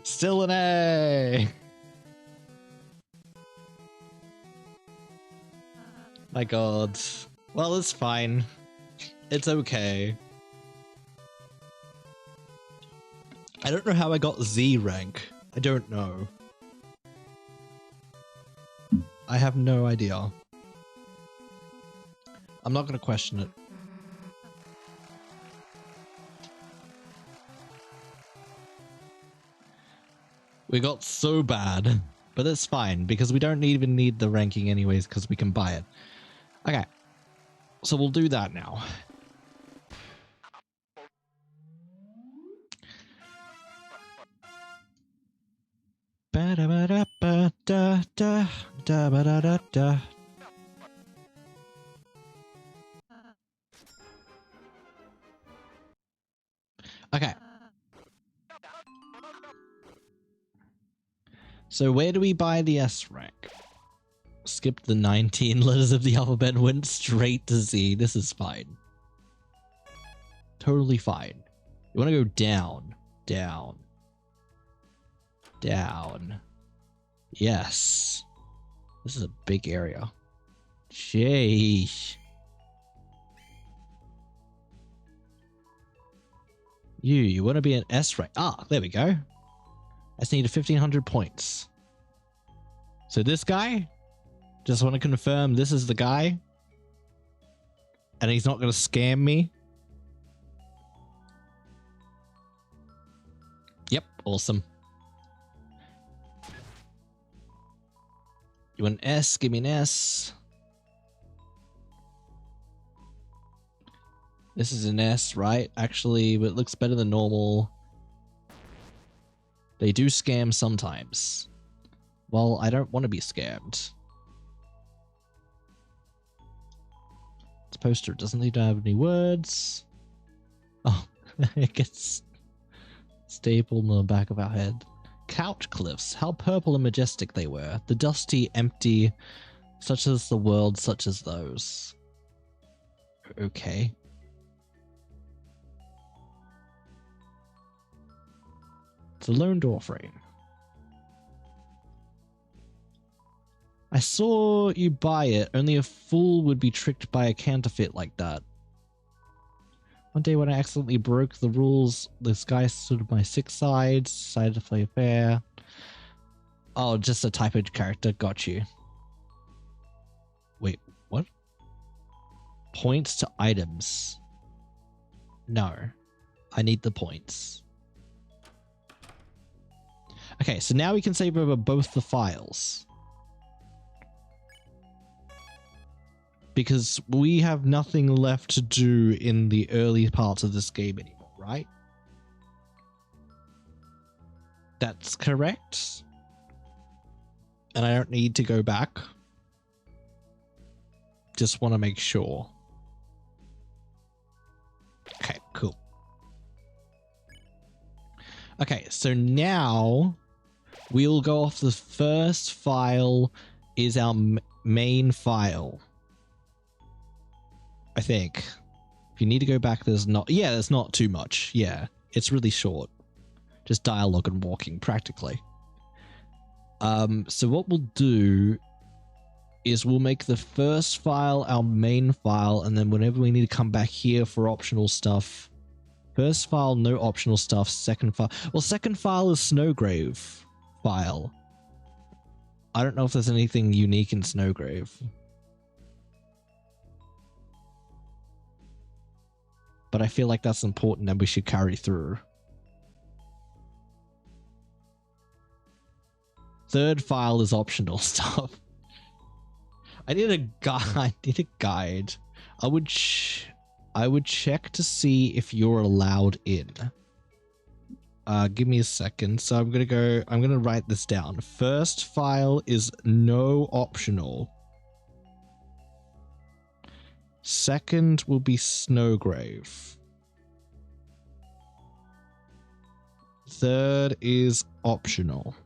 [SPEAKER 1] Still an A. My god. Well, it's fine. It's okay. I don't know how I got Z rank. I don't know. I have no idea. I'm not going to question it. We got so bad, but that's fine because we don't even need the ranking anyways because we can buy it. Okay, so we'll do that now. Okay. So where do we buy the S rank? Skipped the 19 letters of the alphabet and went straight to Z. This is fine. Totally fine. You want to go down, down, down. Yes. This is a big area. Sheesh. You want to be an S rank. Ah, there we go. I just need 1,500 points. So this guy, just want to confirm this is the guy. And he's not going to scam me. Yep, awesome. You want an S? Give me an S. This is an S, right? Actually, but it looks better than normal. They do scam sometimes. Well, I don't want to be scammed. This poster doesn't need to have any words. Oh, it gets stapled on the back of our head. Couch cliffs. How purple and majestic they were. The dusty, empty, such as the world, such as those. Okay. It's a lone door frame. I saw you buy it. Only a fool would be tricked by a counterfeit like that. One day when I accidentally broke the rules, this guy stood on my 6 sides, decided to play fair. Oh, just a typed character. Got you. Wait, what? Points to items. No. I need the points. Okay, so now we can save over both the files. Because we have nothing left to do in the early parts of this game anymore, right? That's correct. And I don't need to go back. Just want to make sure. Okay, cool. Okay, so now we'll go off the first file is our main file. I think. If you need to go back, there's not... Yeah, there's not too much. Yeah, it's really short. Just dialogue and walking, practically. So what we'll do is we'll make the first file our main file, and then whenever we need to come back here for optional stuff... First file, no optional stuff. Second file... Well, second file is Snowgrave file. I don't know if there's anything unique in Snowgrave. But I feel like that's important and we should carry through. Third file is optional stuff. I need a guide. I need a guide. I would check to see if you're allowed in. Give me a second. So I'm gonna write this down. First file is no optional. Second will be Snowgrave. Third is optional.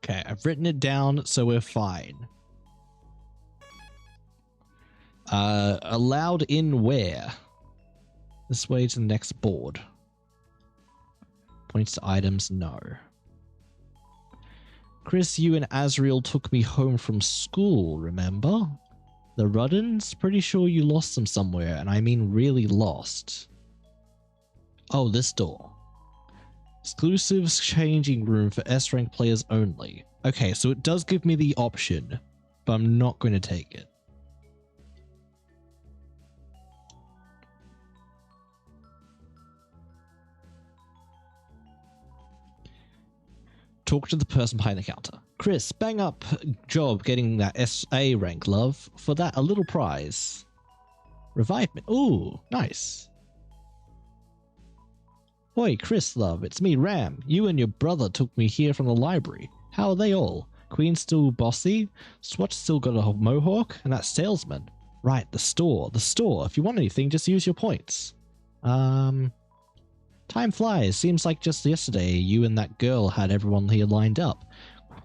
[SPEAKER 1] Okay, I've written it down, so we're fine. Allowed in where? This way to the next board. Points to items, no. Chris, you and Azriel took me home from school, remember? The Ruddens? Pretty sure you lost them somewhere, and I mean really lost. Oh, this door. Exclusive changing room for S-rank players only. Okay, so it does give me the option, but I'm not going to take it. Talk to the person behind the counter. Chris, bang up job getting that SA rank, love. For that, a little prize. Revive me. Ooh, nice. Oi, Chris, love, it's me, Ram. You and your brother took me here from the library. How are they all? Queen still bossy? Swatch still got a mohawk? And that salesman? Right, the store. The store. If you want anything, just use your points. Time flies. Seems like just yesterday you and that girl had everyone here lined up.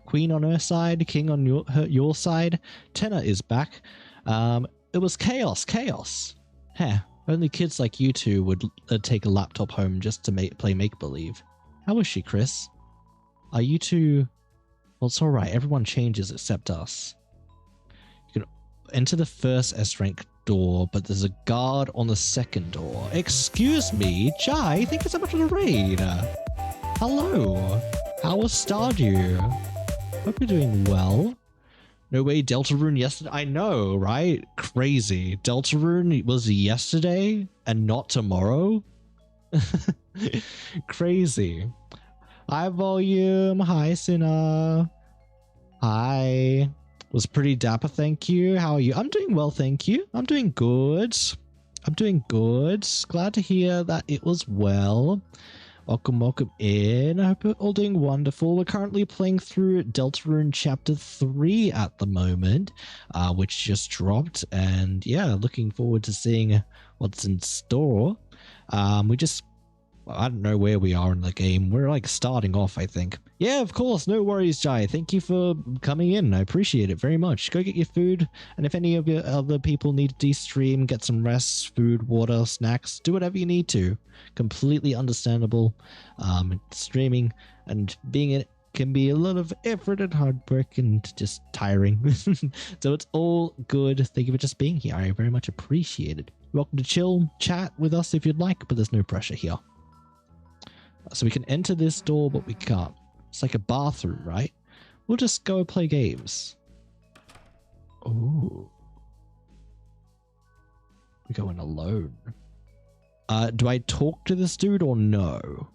[SPEAKER 1] Queen on her side, King on your side. Tenor is back. It was chaos. Heh, only kids like you two would take a laptop home just to play make-believe. How was she, Chris? Are you two... Well, it's alright. Everyone changes except us. You can enter the first S-rank door, but there's a guard on the second door. Excuse me, Jai, thank you so much for the raid. Hello. How was Stardew? Hope you're doing well. No way, Deltarune yesterday. I know, right? Crazy. Deltarune was yesterday and not tomorrow? Crazy. Hi, Volume. Hi, Sinner. Hi. Was pretty dapper, thank you. How are you? I'm doing well, thank you. I'm doing good. Glad to hear that it was well. Welcome in. I hope you're all doing wonderful. We're currently playing through Deltarune Chapter 3 at the moment, which just dropped. And yeah, looking forward to seeing what's in store. I don't know where we are in the game. We're like starting off, I think. Yeah, of course. No worries, Jai. Thank you for coming in. I appreciate it very much. Go get your food. And if any of your other people need to de-stream, get some rest, food, water, snacks, do whatever you need to. Completely understandable. Streaming and being in it can be a lot of effort and hard work and just tiring. So it's all good. Thank you for just being here. I very much appreciate it. Welcome to chill, chat with us if you'd like, but there's no pressure here. So we can enter this door, but we can't. It's like a bathroom, right? We'll just go play games. Ooh. We go in alone. Do I talk to this dude or no?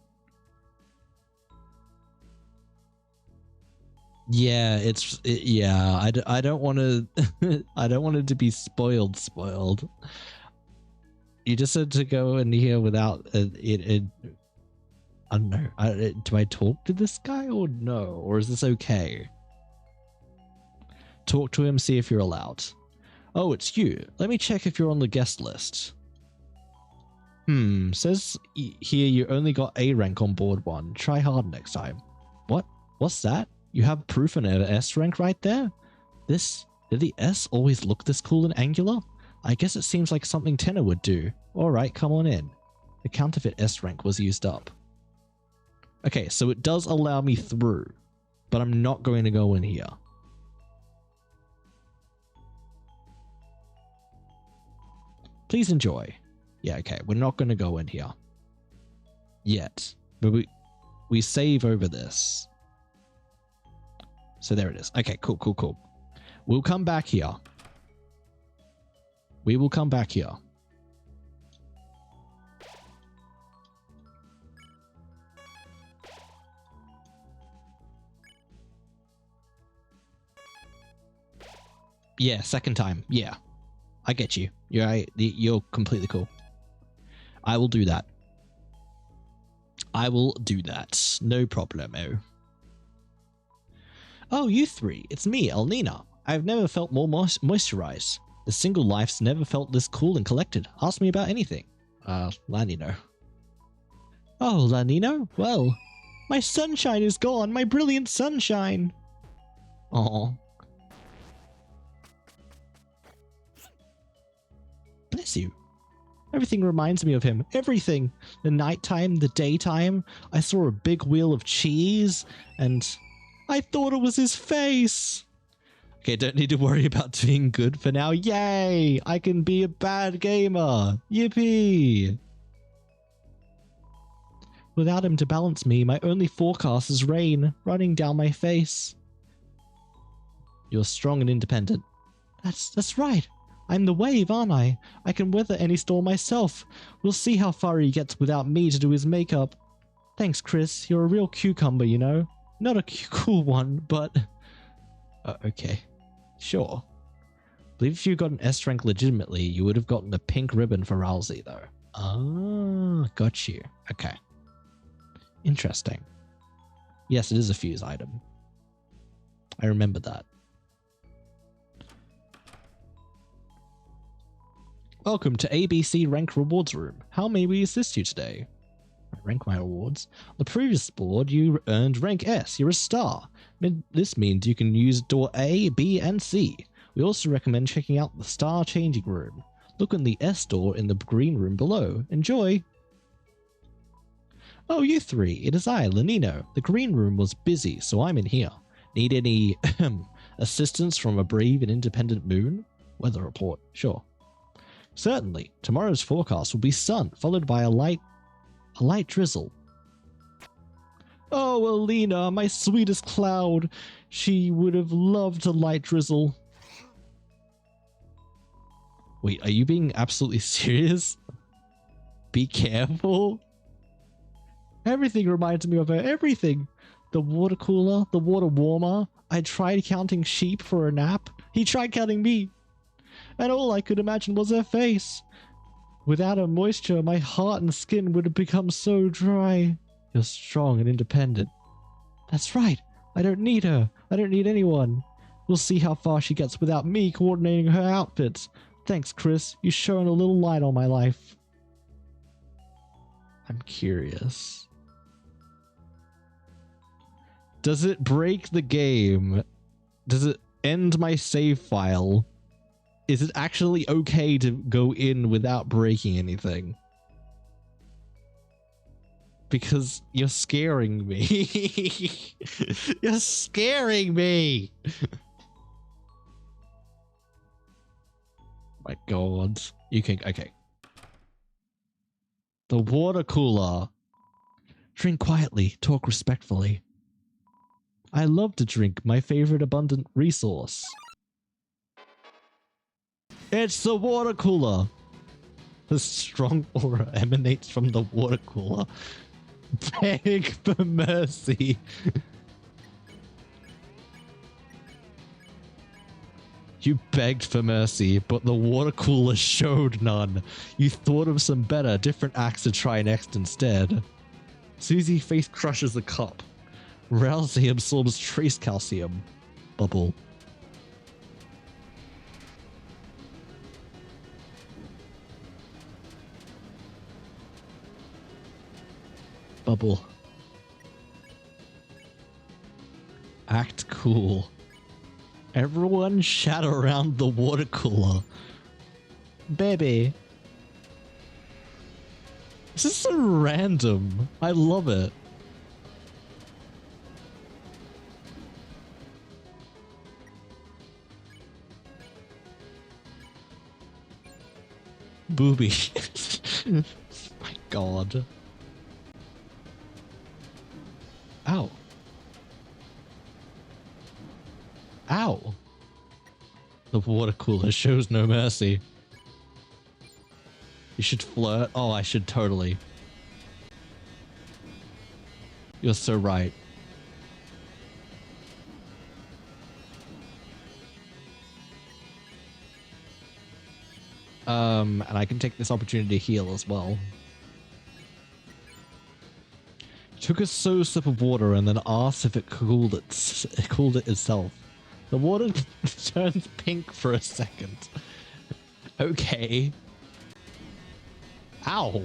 [SPEAKER 1] Yeah, yeah. I don't want to. I don't want it to be spoiled. You just said to go in here without it. I don't know. Do I talk to this guy or no? Or is this okay? Talk to him, see if you're allowed. Oh, it's you. Let me check if you're on the guest list. Says here you only got A rank on board 1. Try hard next time. What? What's that? You have proof in an S rank right there? Did the S always look this cool and angular? I guess it seems like something Tenor would do. Alright, come on in. The counterfeit S rank was used up. Okay, so it does allow me through, but I'm not going to go in here. Please enjoy. Yeah, okay, we're not going to go in here. Yet. But we save over this. So there it is. Okay, cool. We'll come back here. We will come back here. Yeah, second time. Yeah. I get you. You're completely cool. I will do that. No problemo. Oh, you three. It's me, Elnina. I've never felt more moisturized. The single life's never felt this cool and collected. Ask me about anything. Lanino. Oh, Lanino? Well, my sunshine is gone. My brilliant sunshine. Aw. Bless you. Everything reminds me of him. Everything. The nighttime, the daytime. I saw a big wheel of cheese, and I thought it was his face. Okay, don't need to worry about being good for now. Yay! I can be a bad gamer. Yippee! Without him to balance me, my only forecast is rain running down my face. You're strong and independent. That's right. I'm the wave, aren't I? I can weather any storm myself. We'll see how far he gets without me to do his makeup. Thanks, Chris. You're a real cucumber, you know. Not a cool one, but... okay. Sure. I believe if you got an S rank legitimately, you would have gotten a pink ribbon for Rousey, though. Ah, got you. Okay. Interesting. Yes, it is a fuse item. I remember that. Welcome to ABC Rank Rewards Room. How may we assist you today? Rank my rewards. On the previous board, you earned rank S. You're a star. This means you can use door A, B, and C. We also recommend checking out the star changing room. Look in the S door in the green room below. Enjoy! Oh, you three. It is I, Lenino. The green room was busy, so I'm in here. Need any assistance from a brave and independent moon? Weather report. Sure. Certainly. Tomorrow's forecast will be sun, followed by a light drizzle. Oh, Alina, my sweetest cloud. She would have loved a light drizzle. Wait, are you being absolutely serious? Be careful. Everything reminds me of her. Everything. The water cooler, the water warmer. I tried counting sheep for a nap. He tried counting me. And all I could imagine was her face. Without her moisture, my heart and skin would have become so dry. You're strong and independent. That's right. I don't need her. I don't need anyone. We'll see how far she gets without me coordinating her outfits. Thanks, Chris. You shone a little light on my life. I'm curious. Does it break the game? Does it end my save file? Is it actually okay to go in without breaking anything? Because you're scaring me. You're scaring me. My God. You can... Okay. The water cooler. Drink quietly. Talk respectfully. I love to drink, my favorite abundant resource. It's the water cooler. The strong aura emanates from the water cooler. Beg for mercy. You begged for mercy, but the water cooler showed none. You thought of some better, different acts to try next instead. Susie face crushes the cup. Rousey absorbs trace calcium. Bubble. Bubble. Act cool. Everyone shout around the water cooler. Baby. This is so random. I love it. Booby. My God. Ow. Ow. The water cooler shows no mercy. You should flirt. Oh, I should totally. You're so right. And I can take this opportunity to heal as well. Took a sip of water and then asked if it cooled it itself. The water turns pink for a second. Okay. Ow.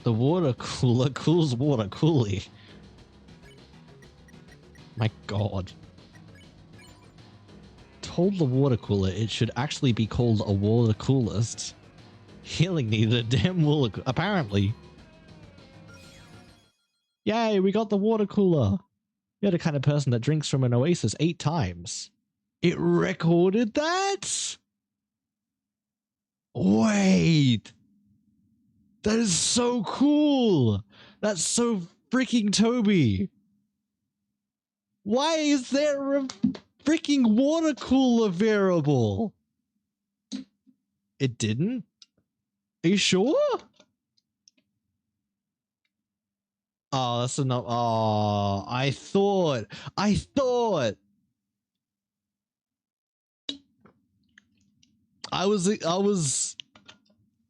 [SPEAKER 1] The water cooler cools water coolly. My God. Told the water cooler it should actually be called a water coolist. Healing needed a damn water apparently. Yay, we got the water cooler. You're the kind of person that drinks from an oasis 8 times. It recorded that? Wait. That is so cool. That's so freaking Toby. Why is there a freaking water cooler variable? It didn't? Are you sure? Oh, that's enough. Oh, I thought. I was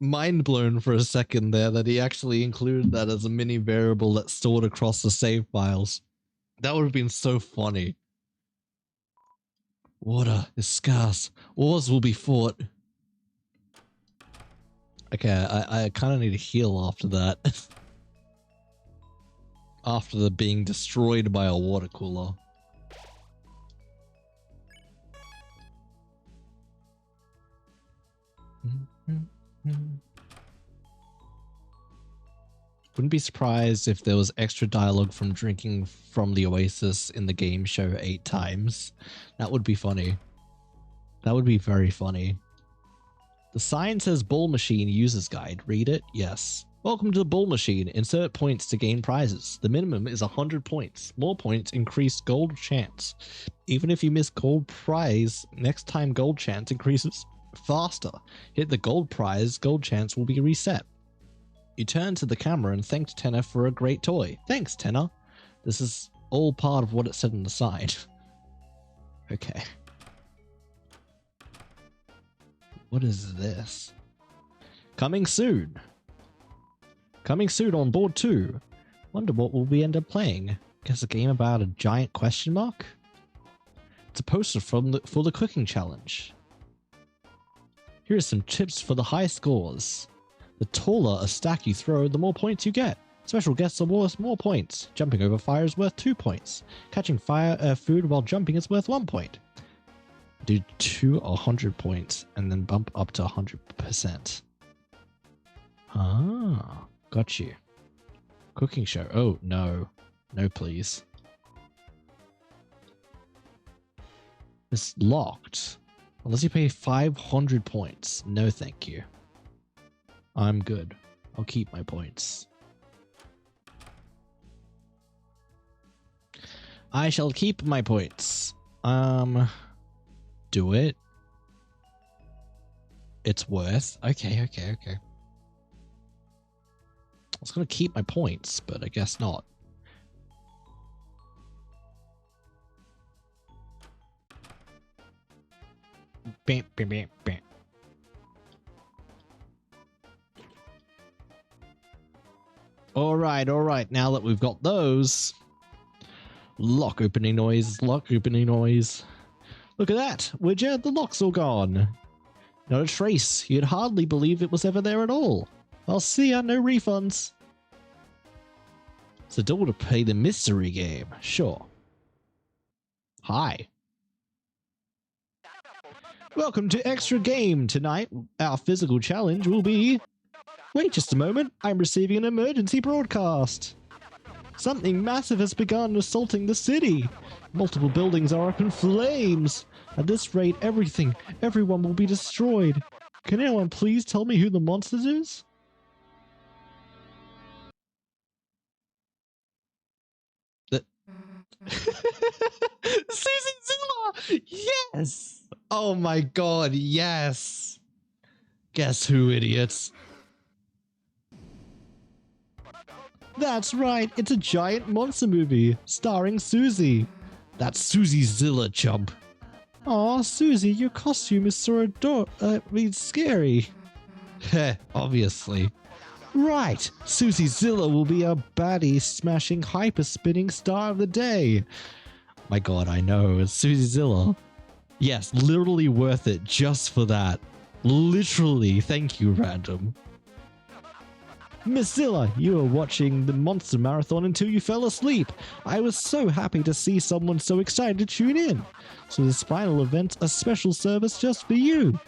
[SPEAKER 1] mind blown for a second there that he actually included that as a mini variable that's stored across the save files. That would have been so funny. Water is scarce. Wars will be fought. Okay, I kind of need to heal after that. After the being destroyed by a water cooler. Wouldn't be surprised if there was extra dialogue from drinking from the Oasis in the game show 8 times. That would be funny. That would be very funny. The sign says Ball Machine User's Guide. Read it? Yes. Welcome to the Ball Machine. Insert points to gain prizes. The minimum is 100 points. More points increase gold chance. Even if you miss gold prize, next time gold chance increases faster. Hit the gold prize, gold chance will be reset. You turn to the camera and thanked Tenor for a great toy. Thanks, Tenor. This is all part of what it said on the side. Okay. What is this? Coming soon. Coming soon on board 2. Wonder what will we end up playing. Guess a game about a giant question mark? It's a poster for the cooking challenge. Here are some tips for the high scores. The taller a stack you throw, the more points you get. Special guests are worth more points. Jumping over fire is worth 2 points. Catching food while jumping is worth 1 point. Do 2 or 100 points and then bump up to 100%. Ah, got you. Cooking show. Oh, no. No, please. It's locked. Unless you pay 500 points. No, thank you. I'm good. I'll keep my points. I shall keep my points. Do it. It's worth. Okay. I was gonna keep my points, but I guess not. Bam, bam, bam, bam. All right. Now that we've got those, lock opening noise. Look at that. Widget, the lock's all gone. Not a trace. You'd hardly believe it was ever there at all. I'll see ya. No refunds. It's a door to play the mystery game. Sure. Hi. Welcome to Extra Game. Tonight, our physical challenge will be... Wait just a moment. I'm receiving an emergency broadcast. Something massive has begun assaulting the city. Multiple buildings are up in flames. At this rate, everyone will be destroyed. Can anyone please tell me who the monster is? Susan Zilla! Yes! Oh my god, yes! Guess who, idiots? That's right, it's a giant monster movie starring Susie. That's Susie Zilla, chump. Aw, Susie, your costume is so scary. Heh, obviously. Right, Susie Zilla will be a baddie smashing hyper spinning star of the day. My god, I know, it's Susie Zilla. Yes, literally worth it just for that. Literally, thank you, random. Miss Zilla, you were watching the Monster Marathon until you fell asleep. I was so happy to see someone so excited to tune in. So this final event's a special service just for you.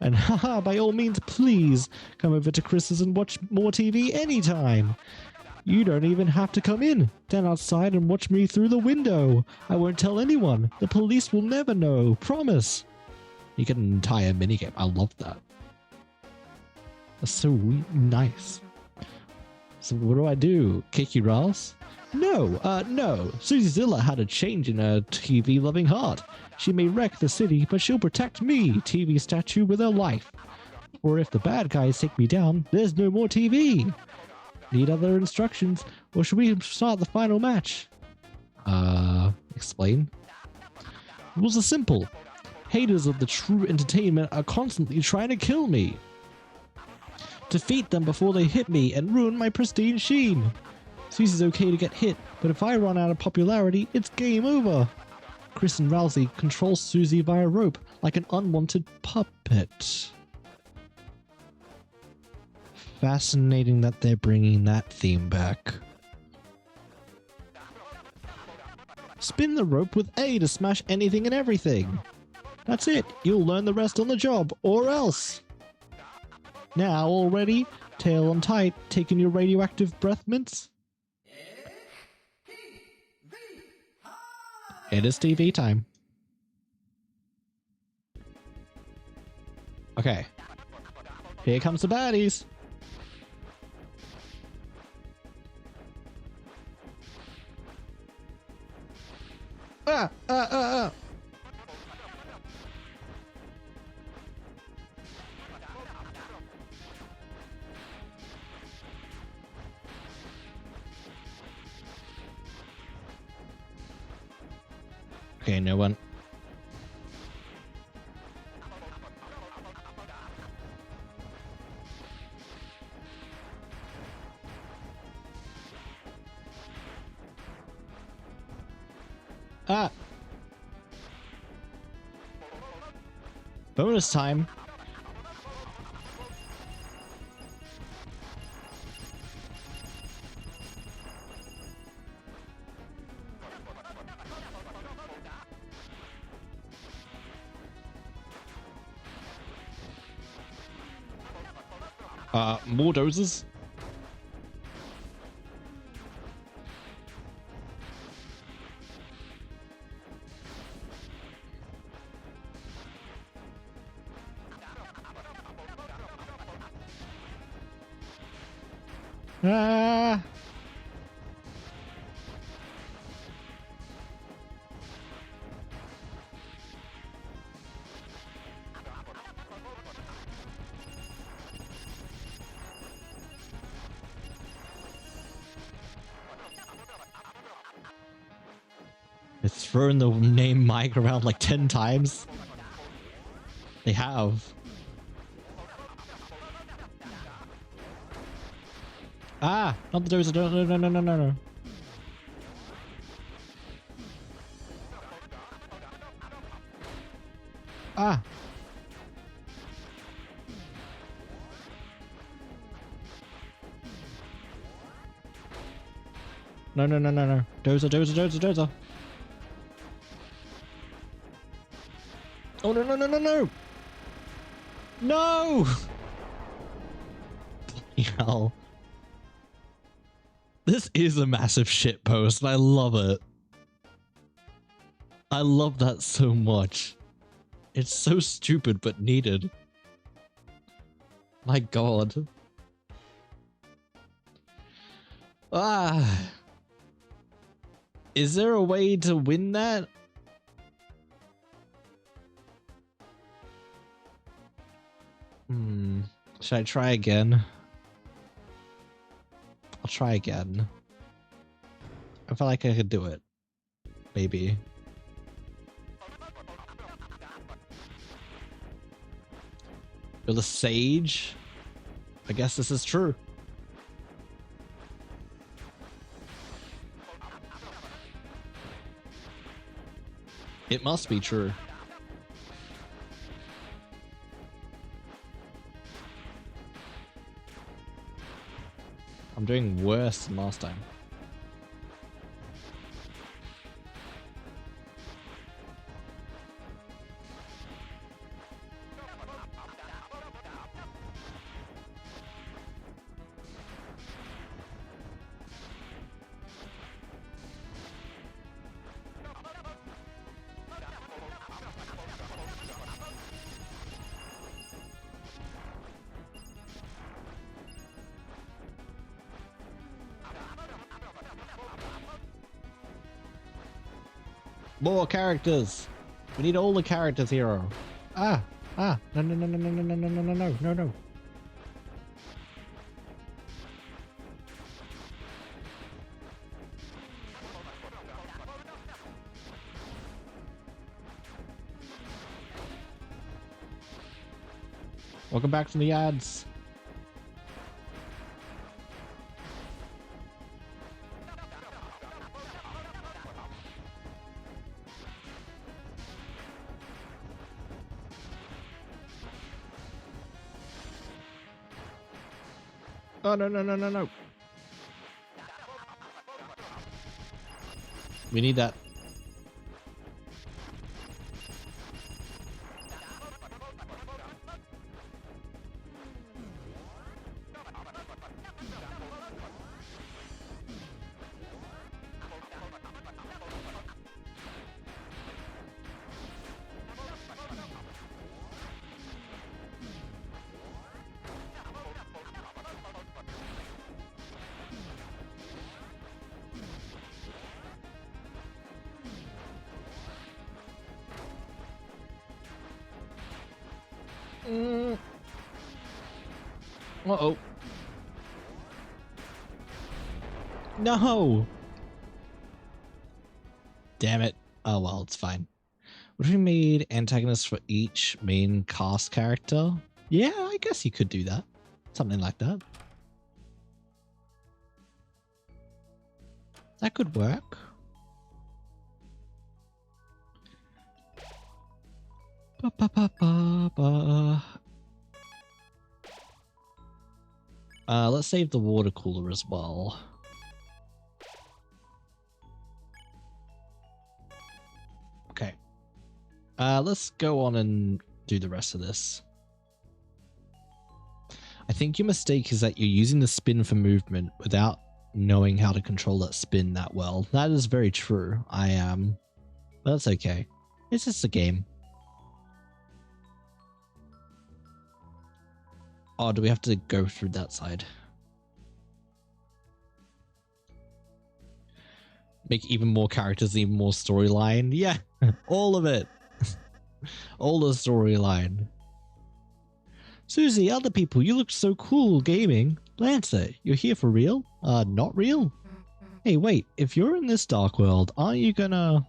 [SPEAKER 1] And haha, by all means, please come over to Chris's and watch more TV anytime. You don't even have to come in. Stand outside and watch me through the window. I won't tell anyone. The police will never know. Promise. You get an entire minigame. I love that. That's so nice. So what do? Kick your ass? No. Susie Zilla had a change in her TV-loving heart. She may wreck the city, but she'll protect me, TV statue, with her life. Or if the bad guys take me down, there's no more TV. Need other instructions, or should we start the final match? Explain. Rules are simple. Haters of the true entertainment are constantly trying to kill me. Defeat them before they hit me and ruin my pristine sheen. Susie's okay to get hit, but if I run out of popularity, it's game over. Chris and Rousey control Susie via rope like an unwanted puppet. Fascinating that they're bringing that theme back. Spin the rope with A to smash anything and everything. That's it. You'll learn the rest on the job, or else. Now, all ready? Tail on tight, taking your radioactive breath mints? It is TV time. Okay. Here comes the baddies. Okay, no one. Bonus time. More doses. Ah. It's thrown the name Mike around like 10 times. They have. Ah, not the dozer. No. Ah. No. Dozer. Oh, no. No! Bloody hell. This is a massive shitpost, and I love it. I love that so much. It's so stupid, but needed. My god. Ah. Is there a way to win that? Should I try again? I'll try again. I feel like I could do it. Maybe. You're the sage? I guess this is true. It must be true. I'm doing worse than last time. More characters. We need all the characters, hero. Ah. Ah, no, no, no, no, no, no, no, no, no, no, no, no. Welcome back from the ads. Oh, no, no, no, no, no. We need that. Uh-oh. No! Damn it. Oh well, it's fine. What if we made antagonists for each main cast character? Yeah, I guess you could do that. Something like that. That could work. Ba, ba, ba, ba, ba. Let's save the water cooler as well. Okay. Let's go on and do the rest of this. I think your mistake is that you're using the spin for movement without knowing how to control that spin that well. That is very true. I am. But that's okay. It's just a game. Oh, do we have to go through that side? Make even more characters, even more storyline? Yeah, all of it. All the storyline. Susie, other people, you look so cool gaming. Lancer, you're here for real? Not real? Hey, wait, if you're in this dark world, aren't you gonna...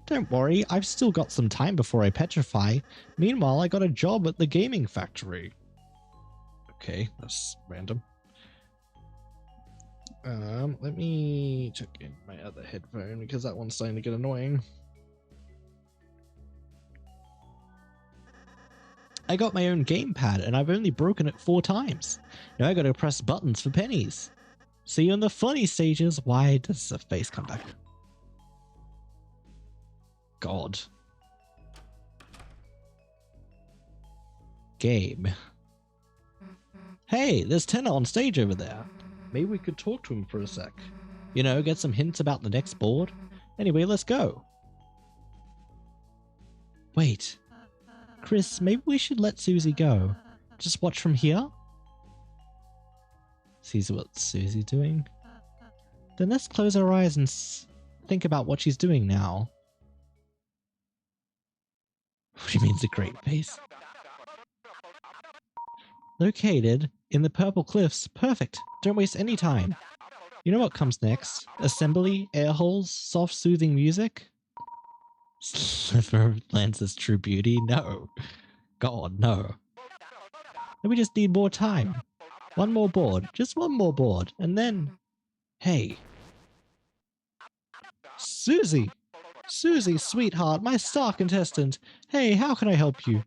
[SPEAKER 1] Don't worry, I've still got some time before I petrify. Meanwhile, I got a job at the gaming factory. Okay, that's random. Let me check in my other headphone because that one's starting to get annoying. I got my own gamepad and I've only broken it 4 times. Now I gotta press buttons for pennies. See you in the funny stages. Why does the face come back? God. Game. Hey, there's Tenor on stage over there. Maybe we could talk to him for a sec. You know, get some hints about the next board. Anyway, let's go. Wait. Chris, maybe we should let Susie go. Just watch from here? Sees what Susie's doing? Then let's close our eyes and think about what she's doing now. What do you mean it's a great face? Located in the Purple Cliffs. Perfect. Don't waste any time. You know what comes next? Assembly, air holes, soft soothing music? Sliver of Lance's true beauty? No. God, no. And we just need more time. One more board. Just one more board. And then... Hey. Susie! Susie, sweetheart, my star contestant. Hey, how can I help you?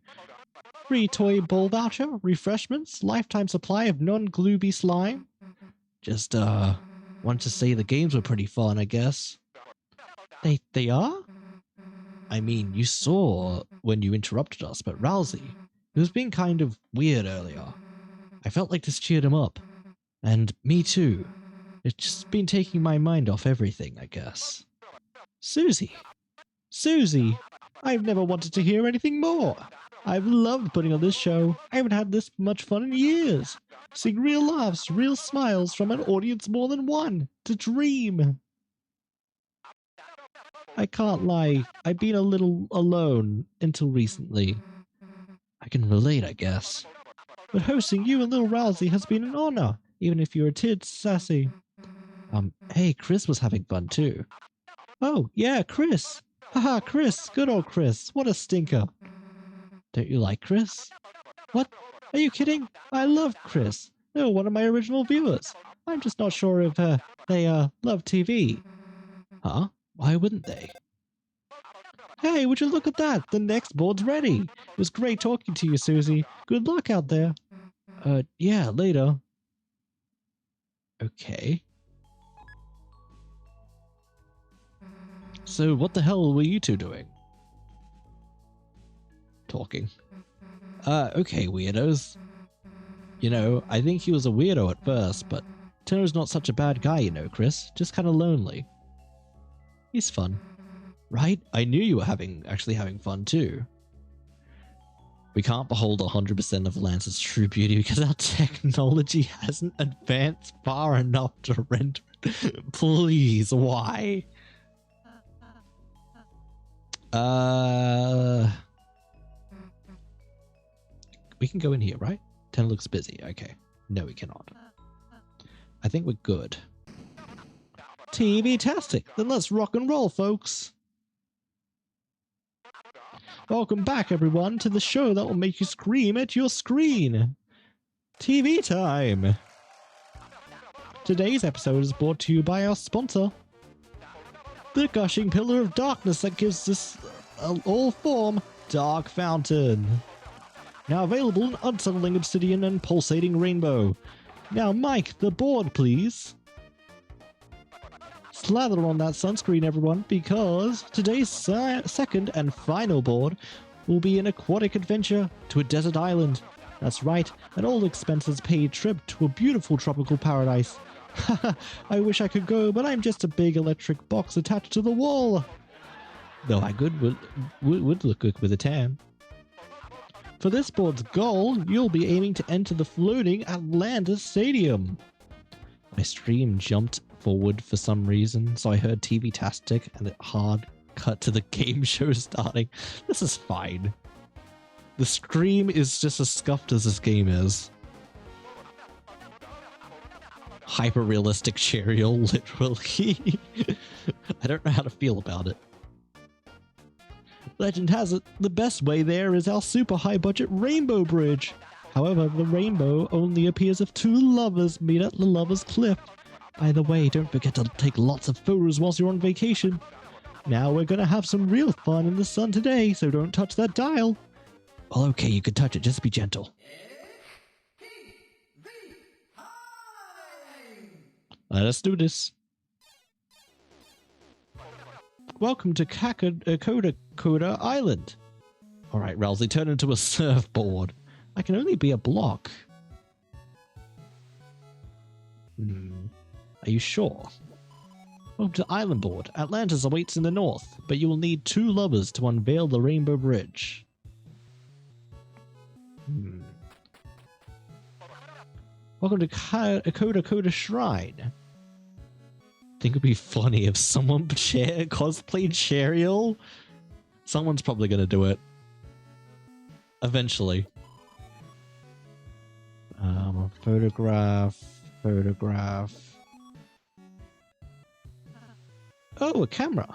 [SPEAKER 1] Free toy ball voucher, refreshments, lifetime supply of non-glooby slime. Just, want to say the games were pretty fun, I guess. They are? I mean, you saw when you interrupted us, but Rousey, he was being kind of weird earlier. I felt like this cheered him up. And me too. It's just been taking my mind off everything, I guess. Susie! Susie! I've never wanted to hear anything more. I've loved putting on this show. I haven't had this much fun in years. Seeing real laughs, real smiles from an audience more than one. To dream. I can't lie. I've been a little alone until recently. I can relate, I guess. But hosting you and little Rousey has been an honor, even if you're a tid sassy. Hey, Chris was having fun too. Oh, yeah, Chris. Haha, Chris. Good old Chris. What a stinker. Don't you like Chris? What? Are you kidding? I love Chris. They were one of my original viewers. I'm just not sure if they love TV. Huh? Why wouldn't they? Hey, would you look at that? The next board's ready. It was great talking to you, Susie. Good luck out there. Yeah, later. Okay. So what the hell were you two doing? Talking. Okay, weirdos. You know, I think he was a weirdo at first, but Tino's not such a bad guy, you know, Chris. Just kind of lonely. He's fun. Right? I knew you were actually having fun too. We can't behold 100% of Lance's true beauty because our technology hasn't advanced far enough to render it. Please, why? We can go in here, right? 10 looks busy. Okay. No, we cannot. I think we're good. TV-tastic. Then let's rock and roll, folks. Welcome back, everyone, to the show that will make you scream at your screen. TV time. Today's episode is brought to you by our sponsor, the gushing pillar of darkness that gives this all form, Dark Fountain. Now available in unsettling obsidian and pulsating rainbow. Now, Mike, the board, please. Slather on that sunscreen, everyone, because today's second and final board will be an aquatic adventure to a desert island. That's right, an all expenses paid trip to a beautiful tropical paradise. I wish I could go, but I'm just a big electric box attached to the wall. Though I would look good with a tan. For this board's goal, you'll be aiming to enter the floating Atlanta Stadium. My stream jumped forward for some reason, so I heard TV-tastic and it hard cut to the game show starting. This is fine. The stream is just as scuffed as this game is. Hyper-realistic Cheerial, literally. I don't know how to feel about it. Legend has it, the best way there is our super high-budget Rainbow Bridge. However, the rainbow only appears if two lovers meet at the Lover's Cliff. By the way, don't forget to take lots of photos whilst you're on vacation. Now we're gonna have some real fun in the sun today, so don't touch that dial. Well, okay, you can touch it, just be gentle. Let's do this. Welcome to Coda Island. Alright, Rousey, turn into a surfboard. I can only be a block. Are you sure? Welcome to Island Board. Atlantis awaits in the north, but you will need two lovers to unveil the Rainbow Bridge. Welcome to Coda Shrine. Think it'd be funny if someone cosplayed Cheerial. Someone's probably gonna do it. Eventually. Photograph. Oh, a camera.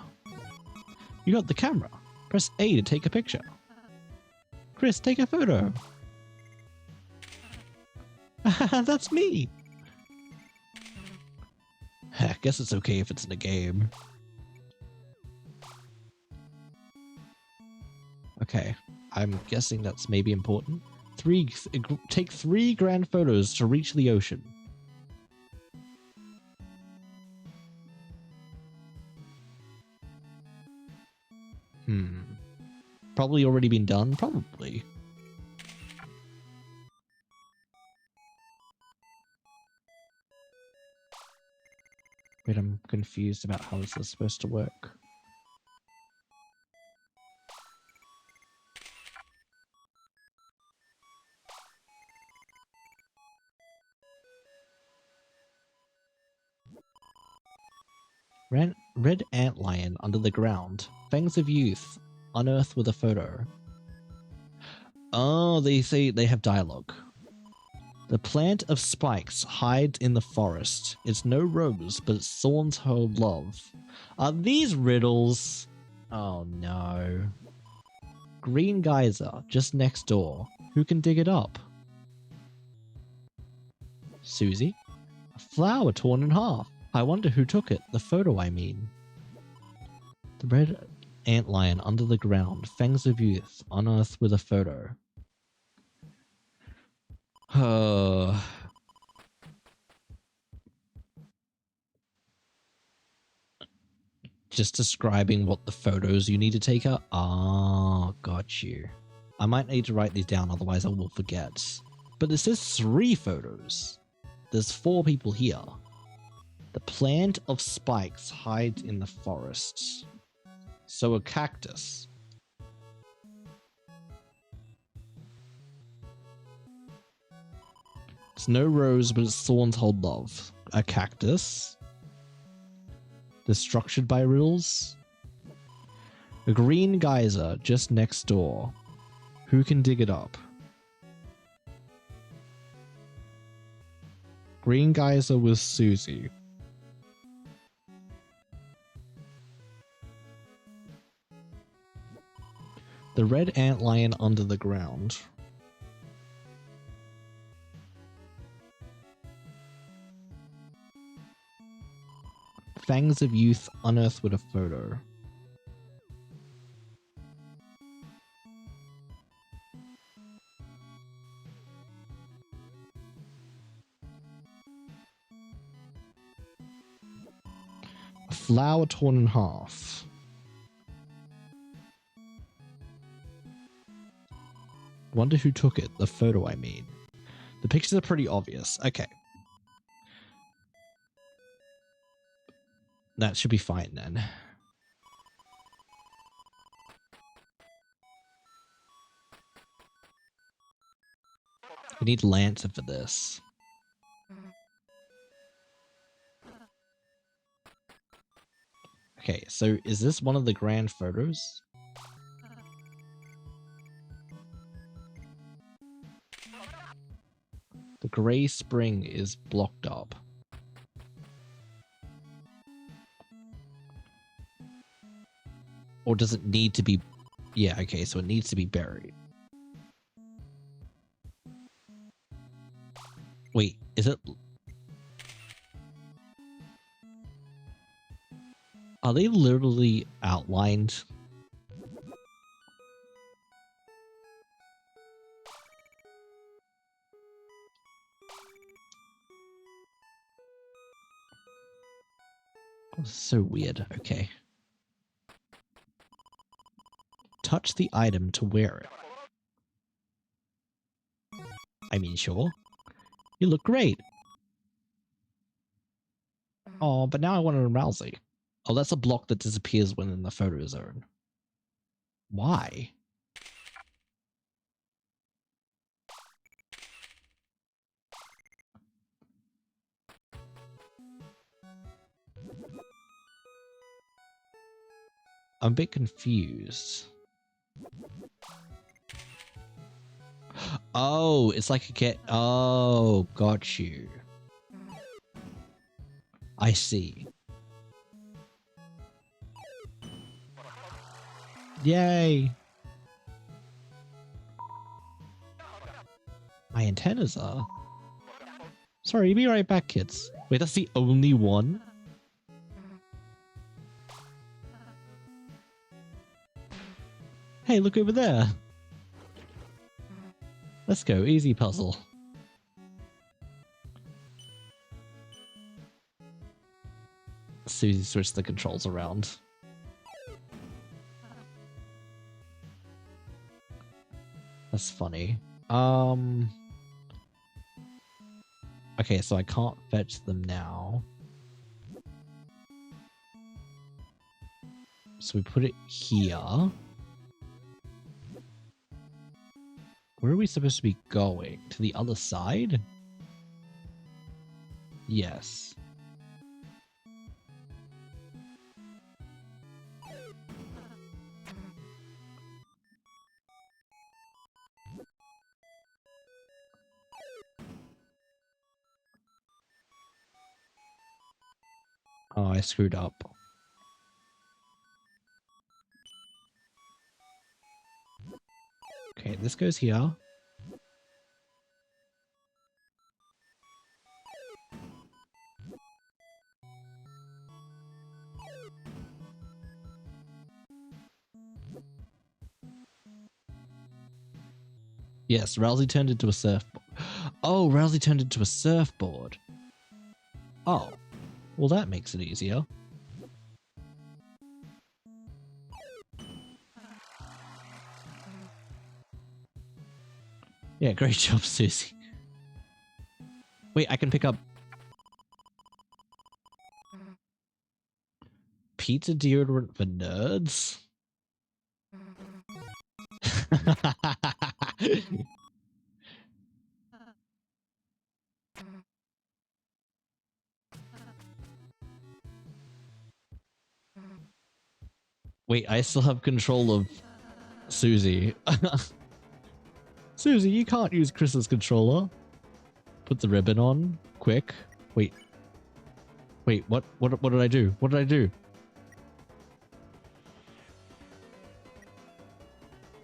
[SPEAKER 1] You got the camera. Press A to take a picture. Chris, take a photo. That's me. I guess it's okay if it's in a game. Okay, I'm guessing that's maybe important. Take 3 grand photos to reach the ocean. Probably already been done? Probably. Wait, I'm confused about how this is supposed to work. Red antlion under the ground. Fangs of youth. Unearthed with a photo. Oh, they say they have dialogue. The plant of spikes hides in the forest. It's no rose, but its thorns hold love. Are these riddles? Oh no. Green geyser, just next door. Who can dig it up? Susie? A flower torn in half. I wonder who took it. The photo, I mean. The red antlion under the ground. Fangs of youth. Unearthed with a photo. Just describing what the photos you need to take are. Ah, got you. I might need to write these down, otherwise I will forget. But it says 3 photos. There's 4 people here. The plant of spikes hides in the forest. So a cactus. It's no rose, but its thorns hold love. A cactus. They're structured by riddles. A green geyser just next door. Who can dig it up? Green geyser with Susie. The red antlion under the ground. Fangs of youth unearthed with a photo. A flower torn in half. Wonder who took it. The photo, I mean. The pictures are pretty obvious. Okay. That should be fine then. We need Lancer for this. Okay, so is this one of the grand photos? The Grey Spring is blocked up. Or does it need to be... Yeah, okay, so it needs to be buried. Wait, is it... Are they literally outlined? Oh, so weird. Okay. Touch the item to wear it. I mean, sure. You look great. Oh, but now I want an Rousey. Oh, that's a block that disappears when in the photo zone. Why? I'm a bit confused. Oh, it's like a get. Oh, got you. I see. Yay. My antennas are. Sorry, be right back, kids. Wait, that's the only one? Hey, look over there. Let's go, easy puzzle. Susie switched the controls around. That's funny. Okay, so I can't fetch them now. So we put it here. Where are we supposed to be going? To the other side? Yes. Oh, I screwed up. Okay, this goes here. Yes, Rousey turned into a surfboard. Oh, Rousey turned into a surfboard. Oh, well that makes it easier. Yeah, great job, Susie. Wait, I can pick up pizza deodorant for nerds? Wait, I still have control of Susie. Susie, you can't use Chris's controller. Put the ribbon on, quick. Wait. Wait, what did I do? What did I do?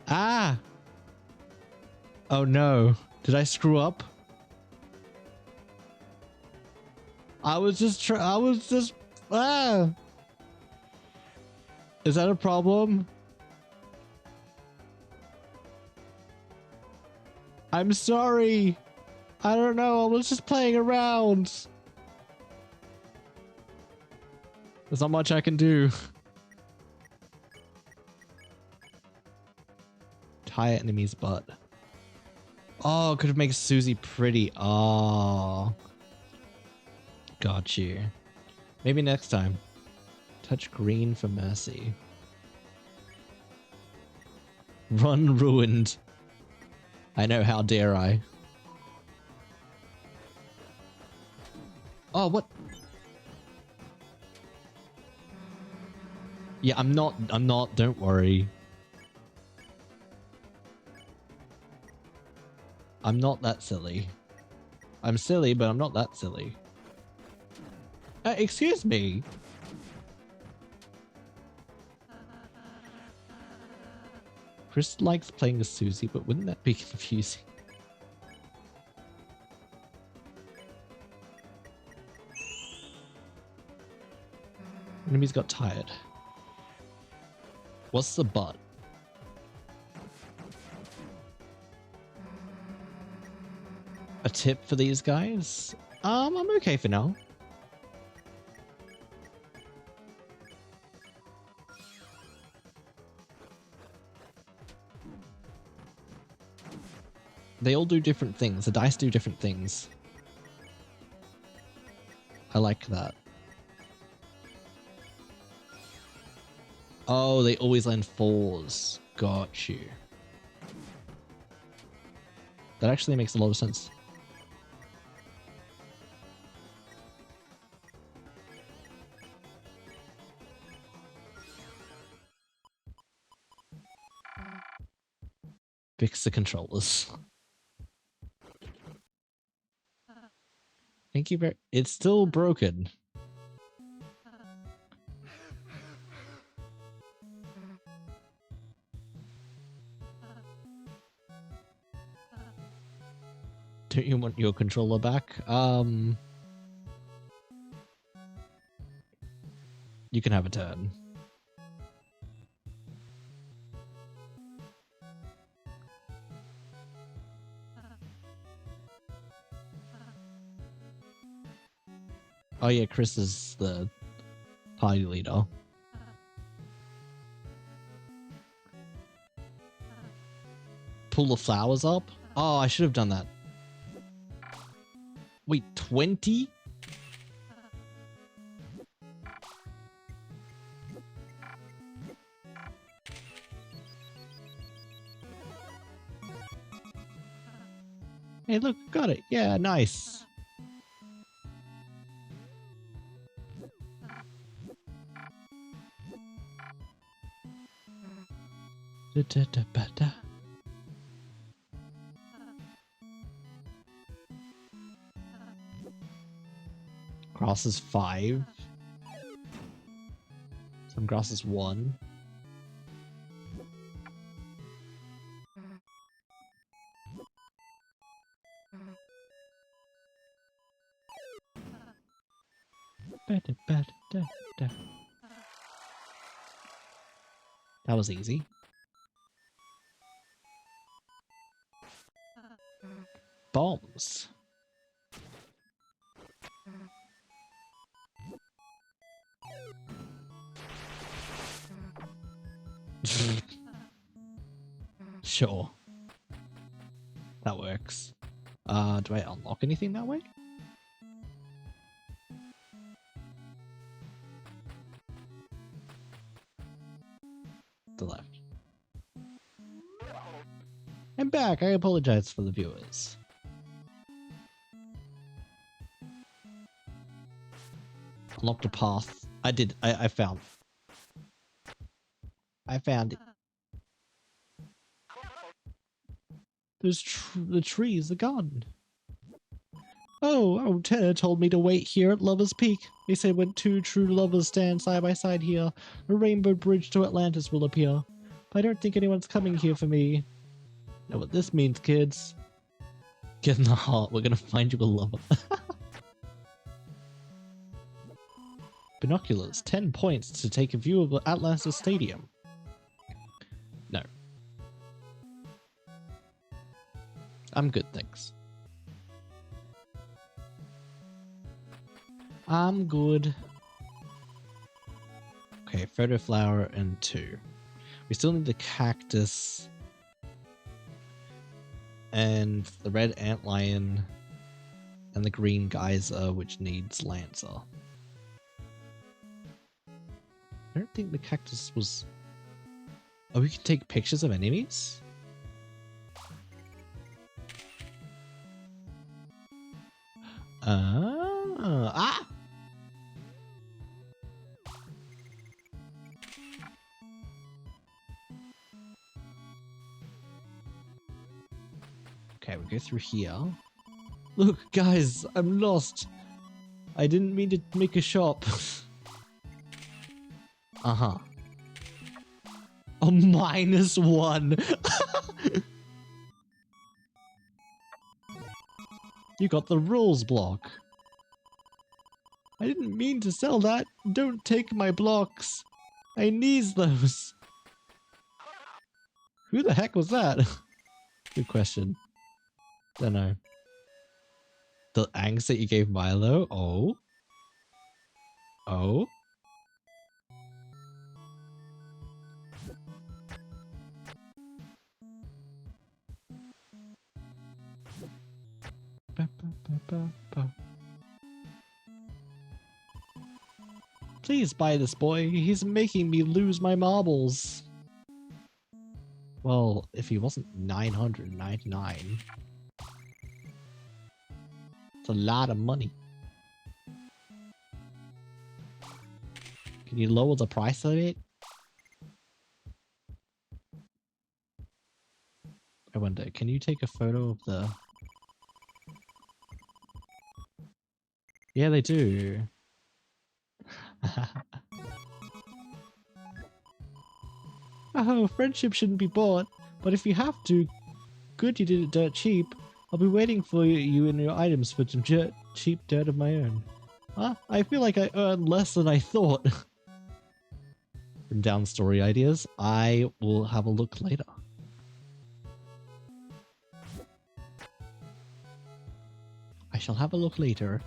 [SPEAKER 1] Ah! Oh no. Did I screw up? I was just ah! Is that a problem? I'm sorry. I don't know. I was just playing around. There's not much I can do. Tie enemy's butt. Oh, could make Susie pretty. Oh. Got you. Maybe next time. Touch green for mercy. Run ruined. I know, how dare I. Oh, what? Yeah, I'm not, don't worry. I'm not that silly. I'm silly, but I'm not that silly. Excuse me. Chris likes playing as Susie, but wouldn't that be confusing? Enemies got tired. What's the butt? A tip for these guys? I'm okay for now. They all do different things. The dice do different things. I like that. Oh, they always land 4s. Got you. That actually makes a lot of sense. Fix the controllers. Thank you very... It's still broken. Don't you want your controller back? You can have a turn. Oh yeah, Chris is the party leader. Pull the flowers up? Oh, I should have done that. Wait, 20? Hey, look, got it. Yeah, nice. Da-da-da-ba-da. Cross is 5. Some grass is 1. That was easy. Bombs. Sure. That works. Do I unlock anything that way? The left. I'm back. I apologize for the viewers. Unlocked a path. I did. I found. I found it. There's the trees are gone. Oh, Tanner told me to wait here at Lover's Peak. They said when 2 true lovers stand side by side here, a rainbow bridge to Atlantis will appear. But I don't think anyone's coming here for me. Know what this means, kids. Get in the heart, we're gonna find you a lover. Binoculars, 10 points to take a view of the Atlantis Stadium. No. I'm good, thanks. I'm good. Okay, photo flower and 2. We still need the cactus and the red antlion and the green geyser, which needs lancer. I don't think the cactus was... Oh, we can take pictures of enemies? Ah! Okay, we go through here. Look, guys, I'm lost. I didn't mean to make a shop. Uh-huh. Oh, -1. You got the rules block. I didn't mean to sell that. Don't take my blocks. I needs those. Who the heck was that? Good question. Don't know. The angst that you gave Milo? Oh. Oh. Please buy this boy. He's making me lose my marbles. Well, if he wasn't 999. It's a lot of money. Can you lower the price of it? I wonder, can you take a photo of the... Yeah, they do. Oh, friendship shouldn't be bought, but if you have to, good you did it dirt cheap. I'll be waiting for you and your items for some cheap dirt of my own. Huh? I feel like I earned less than I thought. From down story ideas, I will have a look later. I shall have a look later.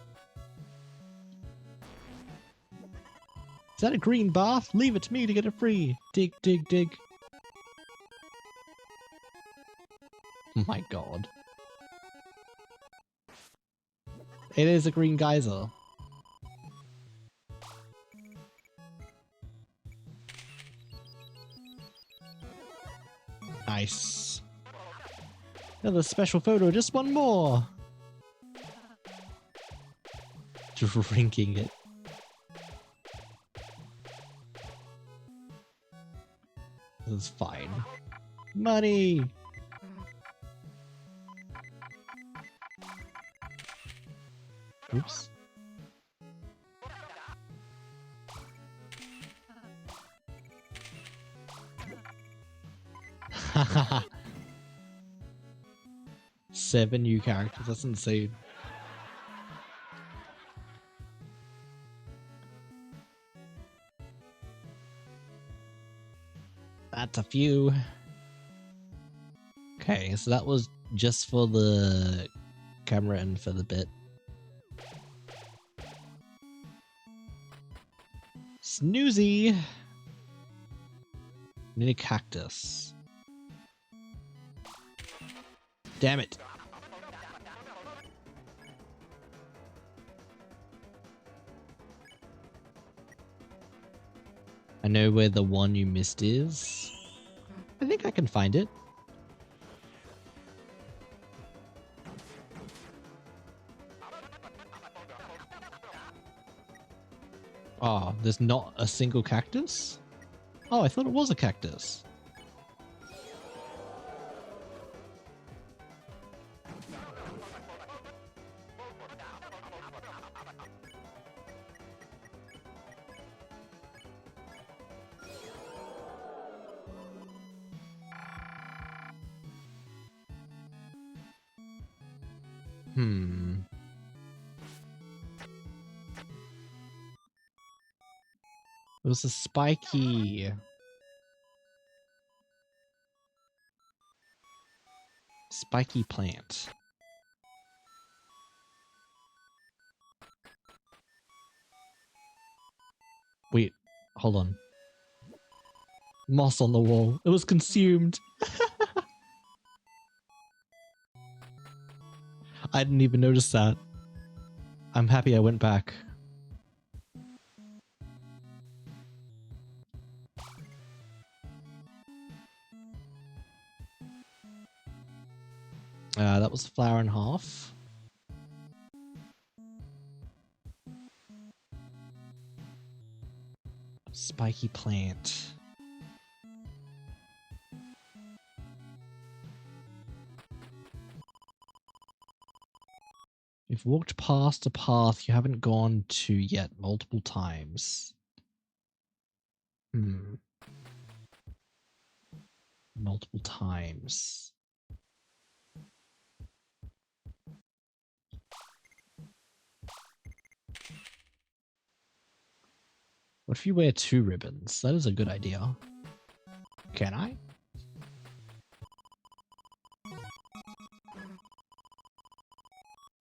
[SPEAKER 1] Is that a green bath? Leave it to me to get it free. Dig, dig, dig. Oh my god. It is a green geyser. Nice. Another special photo, just one more. Drinking it. This is fine. Money! Oops. 7 new characters. That's insane. That's a few. Okay, so that was just for the camera and for the bit. Snoozy! Need a cactus. Damn it. I know where the one you missed is. I think I can find it. Oh, there's not a single cactus? Oh, I thought it was a cactus. It was a spiky plant. Wait, hold on. Moss on the wall. It was consumed. I didn't even notice that. I'm happy I went back. That was a flower and a half. Spiky plant. You've walked past a path you haven't gone to yet multiple times. Multiple times. What if you wear 2 ribbons? That is a good idea. Can I?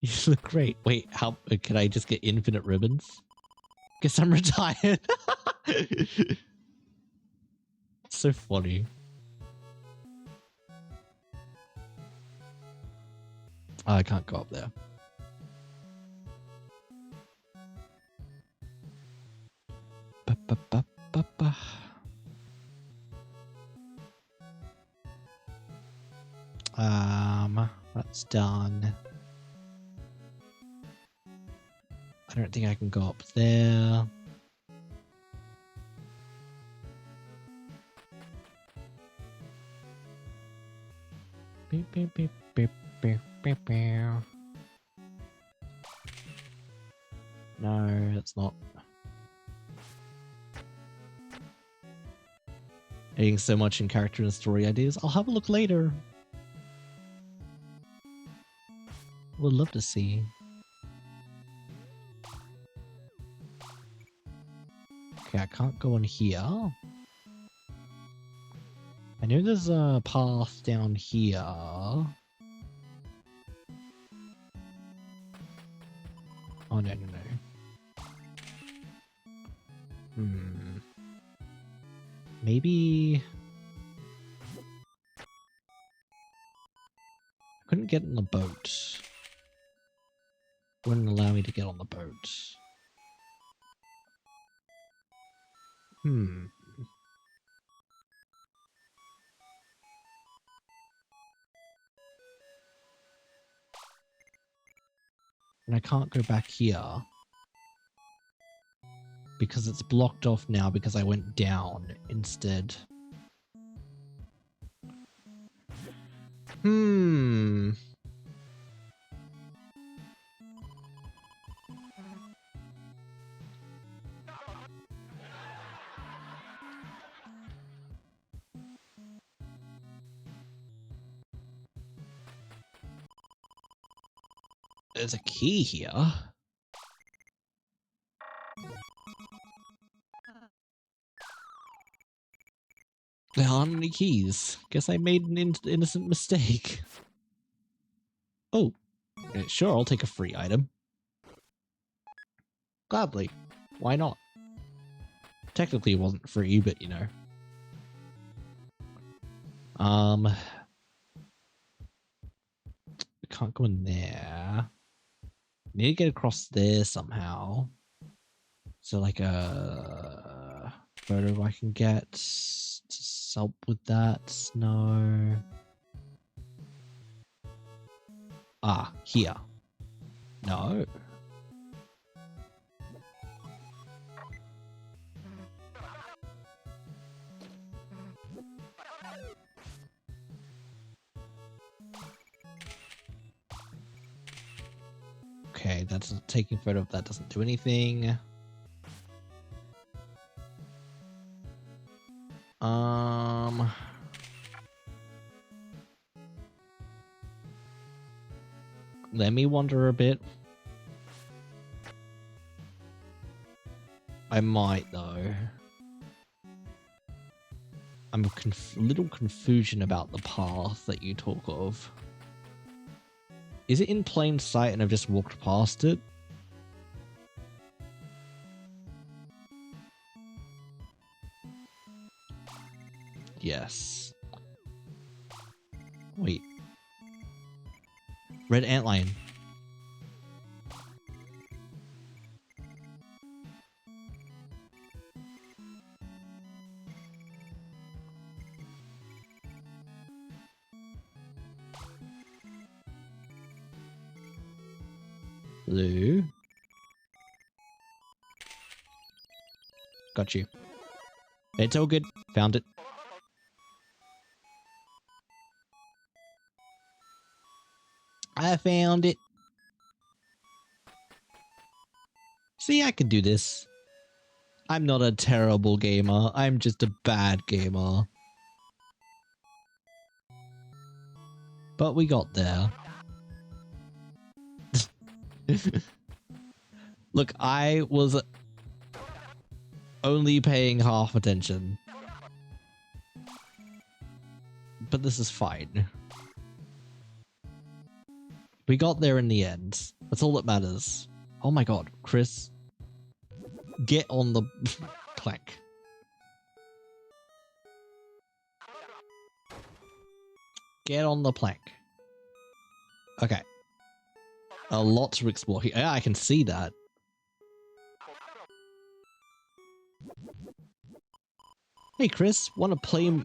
[SPEAKER 1] You look great. Wait, how can I just get infinite ribbons? Guess I'm retired. So funny. Oh, I can't go up there. That's done. I don't think I can go up there. Beep, beep, beep, beep, beep, beep, beep. No, it's not. Adding so much in character and story ideas. I'll have a look later. Would love to see. Okay, I can't go in here. I know there's a path down here. Oh, no, no, no. Maybe... I couldn't get in the boat. Wouldn't allow me to get on the boat. And I can't go back here. Because it's blocked off now because I went down instead. There's a key here. There aren't any keys. Guess I made an innocent mistake. Oh, sure, I'll take a free item. Gladly. Why not? Technically it wasn't free, but you know. We can't go in there. Need to get across there somehow. So like a photo I can get to help with that? No. Ah, here. No. Okay, that's taking a photo of that doesn't do anything. Let me wander a bit. I might though. I'm a little confusion about the path that you talk of. Is it in plain sight and I've just walked past it? Yes. Wait. Red antlion. Blue. Got you. It's all good. Found it. I found it. See, I can do this. I'm not a terrible gamer. I'm just a bad gamer. But we got there. Look, I was only paying half attention. But this is fine. We got there in the end. That's all that matters. Oh my god, Chris. Get on the plank. Get on the plank. Okay. A lot to explore here. Yeah, I can see that. Hey Chris, wanna play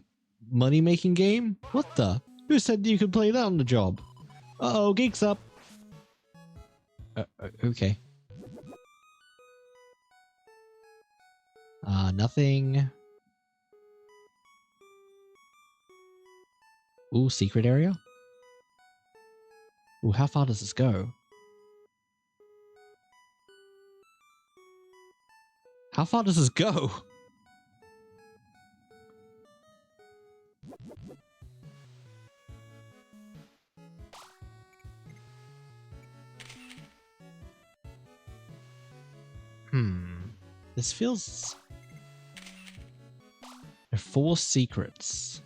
[SPEAKER 1] money-making game? What the? Who said you could play that on the job? Uh-oh, geeks up. Okay. Nothing. Ooh, secret area? Ooh, how far does this go? How far does this go? This feels... There are 4 secrets.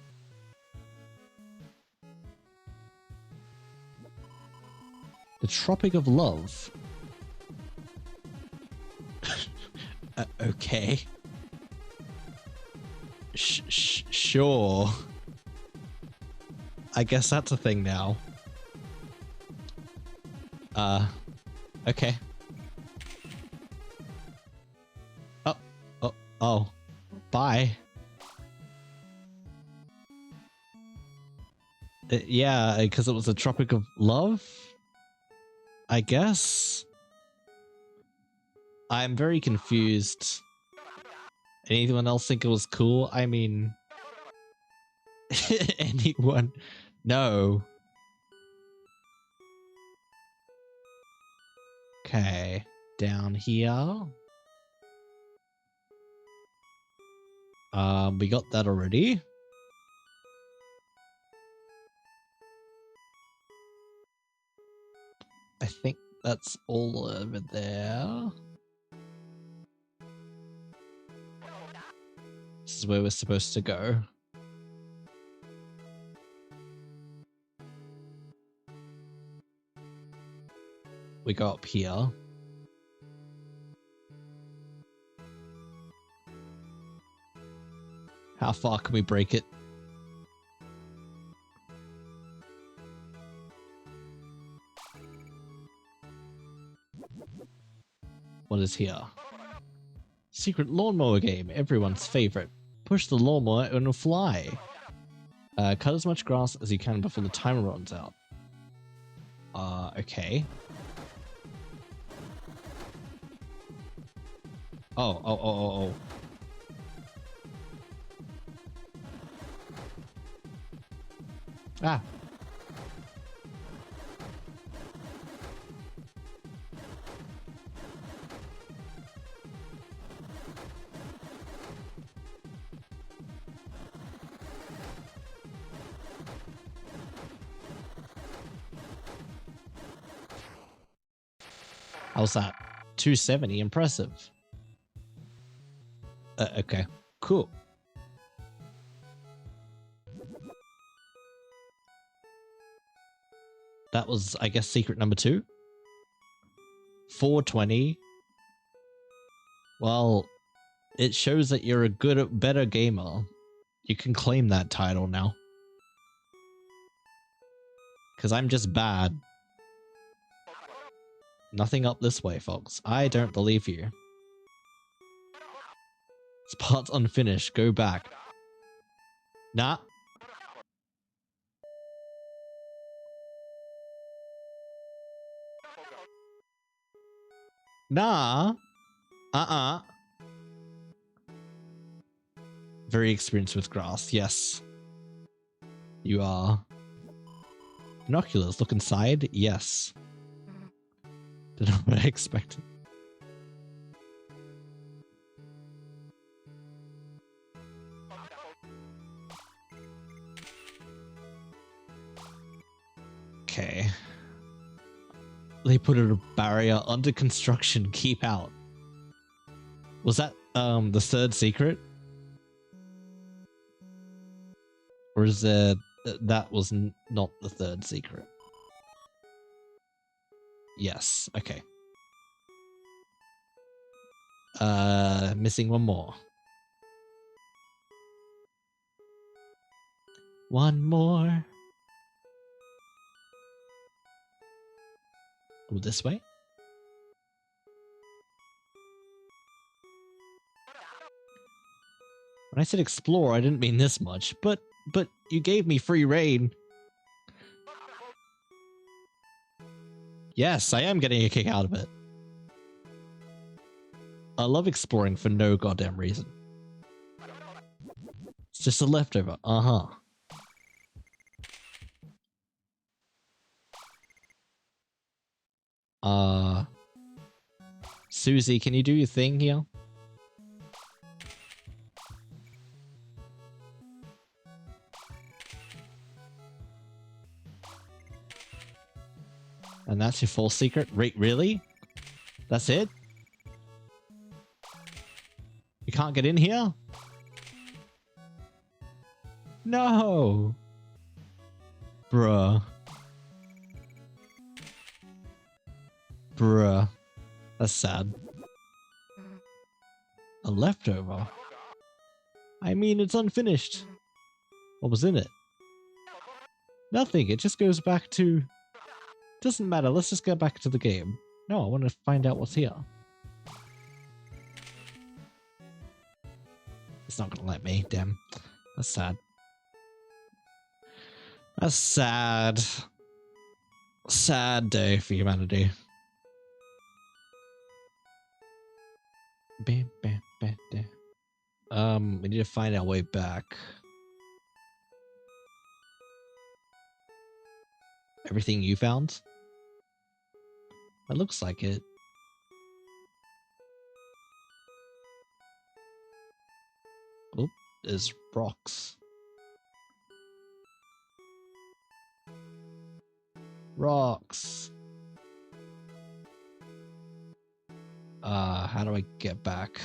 [SPEAKER 1] The Tropic of Love. Okay. Sure. I guess that's a thing now. Okay. Oh. Bye. Yeah, because it was a Tropic of Love? I guess? I'm very confused. Anyone else think it was cool? I mean... anyone? No. Okay. Down here. We got that already. I think That's all over there. This is where we're supposed to go. We go up here. How far can we break it? What is here? Secret lawnmower game, everyone's favorite. Push the lawnmower and it'll fly. Cut as much grass as you can before the timer runs out. Okay. Oh. Ah. How's that? 270, impressive. Okay, cool. That was, I guess, secret number 2. 420. Well, it shows that you're a better gamer. You can claim that title now. Because I'm just bad. Nothing up this way, folks. I don't believe you. This part's unfinished. Go back. Nah. Nah. Very experienced with grass. Yes. You are. Binoculars. Look inside. Yes. Did not what I expected. Okay. They put a barrier under construction. Keep out. Was that the 3rd secret? Or is there... that was not the 3rd secret? Yes. Okay. Missing one more. One more. Go this way. When I said explore, I didn't mean this much, but you gave me free reign. Yes, I am getting a kick out of it. I love exploring for no goddamn reason. It's just a leftover. Susie, can you do your thing here? And that's your full secret? Really? That's it? You can't get in here? No! Bruh. That's sad. A leftover? I mean, it's unfinished. What was in it? Nothing. It just goes back to... Doesn't matter. Let's just get back to the game. No, I want to find out what's here. It's not going to let me. Damn. That's sad. That's sad. Sad day for humanity. We need to find our way back. Everything you found? It looks like it. Oh, there's rocks. Rocks. How do I get back?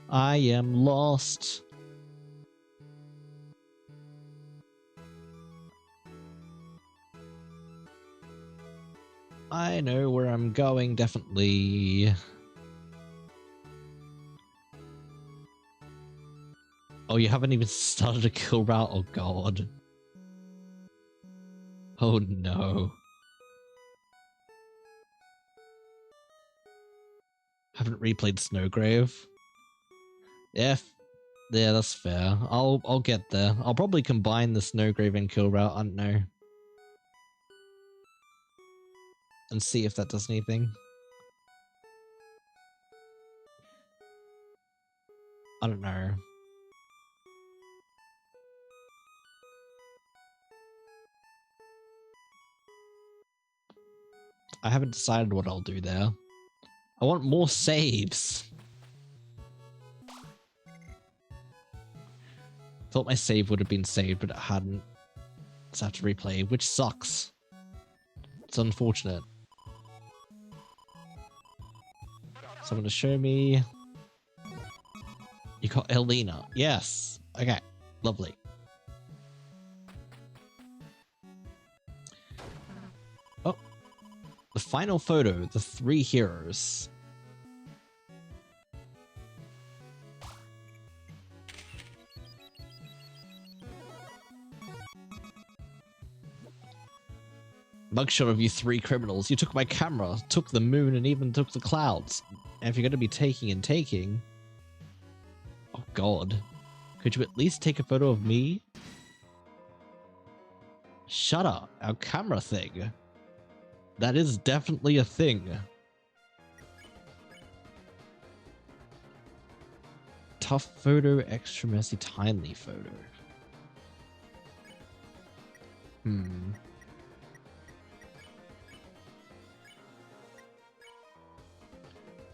[SPEAKER 1] I am lost. I know where I'm going, definitely. Oh, you haven't even started a kill route? Oh, God. Oh, no. Haven't replayed Snowgrave. Yeah, yeah, that's fair. I'll get there. I'll probably combine the Snowgrave and kill route, I don't know. And see if that does anything. I don't know. I haven't decided what I'll do there. I want more saves. Thought my save would have been saved, but it hadn't. So I have to replay, which sucks. It's unfortunate. Someone to show me. You got Elena. Yes. Okay. Lovely. Oh. The final photo. The 3 heroes. Mugshot of you 3 criminals. You took my camera, took the moon, and even took the clouds. And if you're going to be taking and taking... Oh, God. Could you at least take a photo of me? Shut up. Our camera thing. That is definitely a thing. Tough photo, extra messy, timely photo.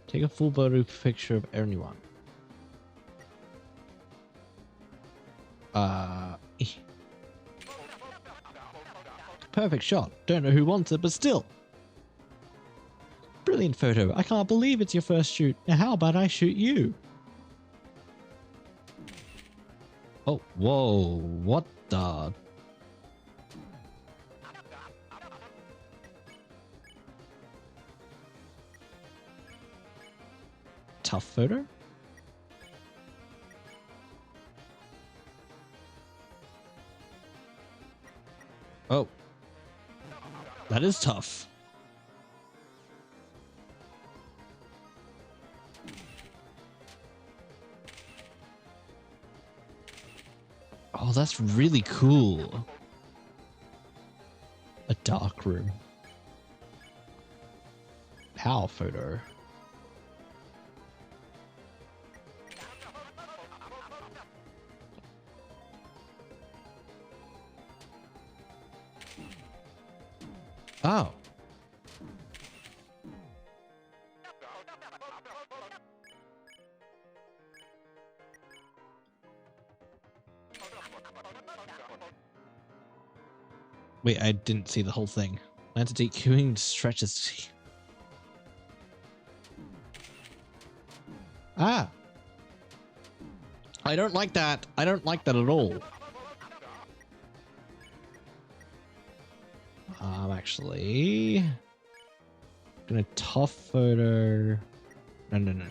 [SPEAKER 1] Take a full photo picture of anyone. Perfect shot. Don't know who wants it, but still. Brilliant photo. I can't believe it's your first shoot. Now how about I shoot you? Oh, whoa. What the... Tough photo? Oh. That is tough. Oh, that's really cool. A dark room. Power photo. Oh. Wait, I didn't see the whole thing. Entity queuing stretches. Ah. I don't like that. I don't like that at all. I'm actually gonna tough photo. No.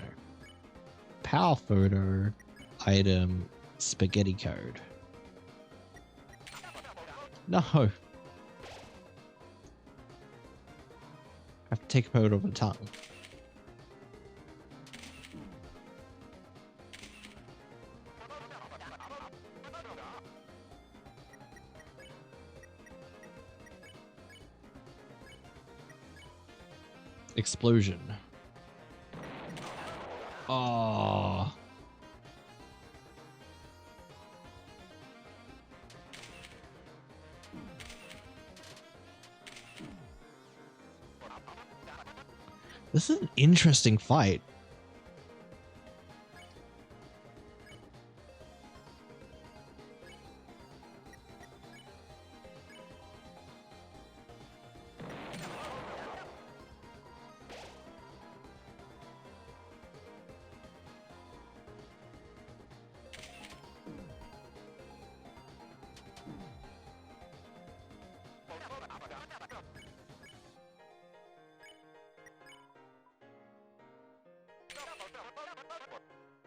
[SPEAKER 1] Power photo. Item. Spaghetti code. No. I have to take a photo of a tongue. Explosion. Oh. This is an interesting fight.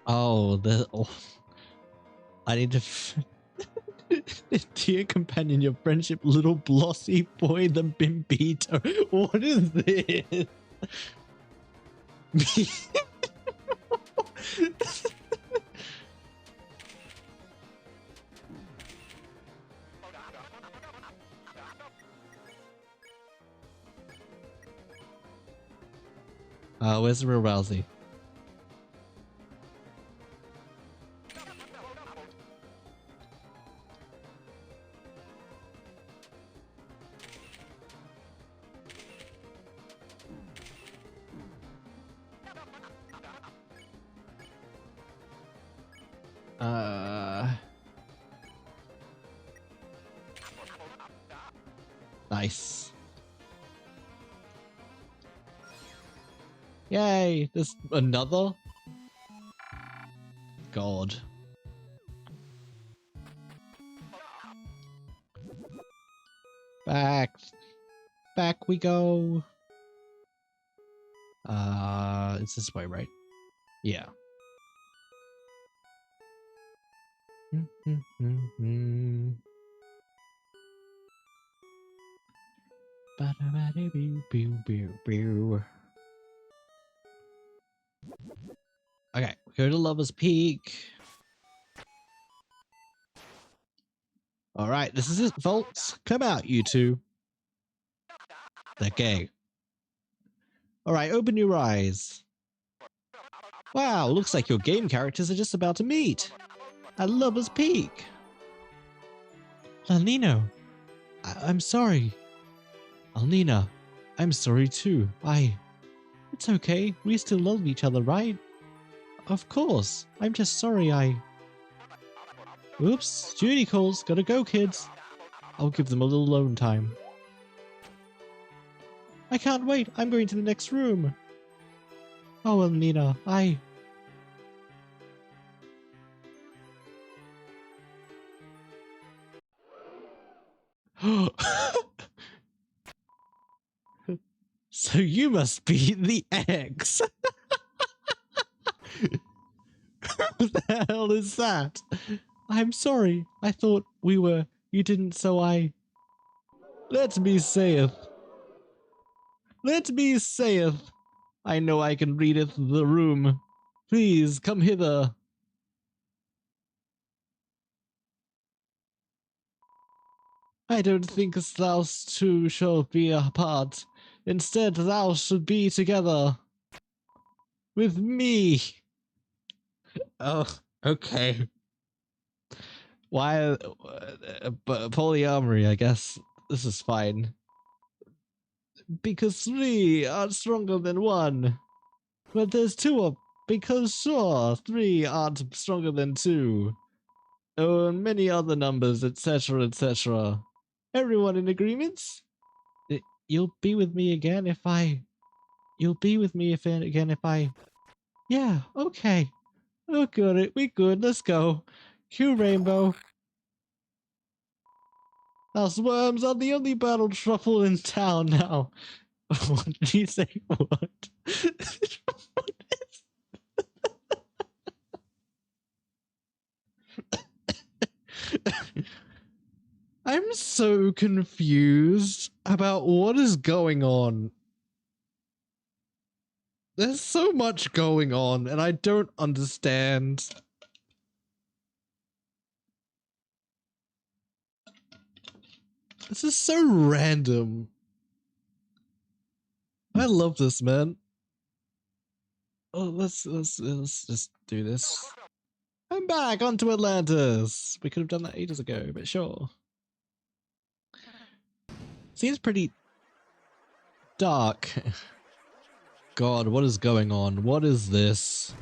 [SPEAKER 1] Oh, I need to. Dear companion, your friendship, little blossy boy, the bimbito. What is this? Where's the real Rousey? Nice. Yay! There's another? God. Back. Back we go. It's this way, right? Yeah. Okay, go to Lover's Peak. Alright, this is it, folks. Come out, you two. They're gay. Alright, open your eyes. Wow, looks like your game characters are just about to meet. At Lover's Peak. Lanino, I'm sorry. Alnina, I'm sorry too. It's okay. We still love each other, right? Of course. I'm just sorry Oops. Judy calls. Gotta go, kids. I'll give them a little alone time. I can't wait. I'm going to the next room. Oh, Alnina, So you must be the ex. What the hell is that? I'm sorry. I thought we were. You didn't, so Let me saith. Let me saith. I know I can readeth the room. Please come hither. I don't think thou two shall be apart. Instead, thou should be together. With me. Oh, okay. Why? Polyamory, I guess. This is fine. Because 3 aren't stronger than 1. But there's 2 because sure, 3 aren't stronger than 2. Oh, and many other numbers, etc., etc. Everyone in agreement? You'll be with me again if You'll be with me again if Yeah, okay. Oh, good. We good. Let's go. Cue Rainbow. Us worms are the only battle truffle in town now. What did you say? What? I'm so confused about what is going on. There's so much going on, and I don't understand. This is so random. I love this, man. Oh, let's just do this. I'm back onto Atlantis. We could have done that ages ago, but sure. Seems pretty dark. God, what is going on? What is this?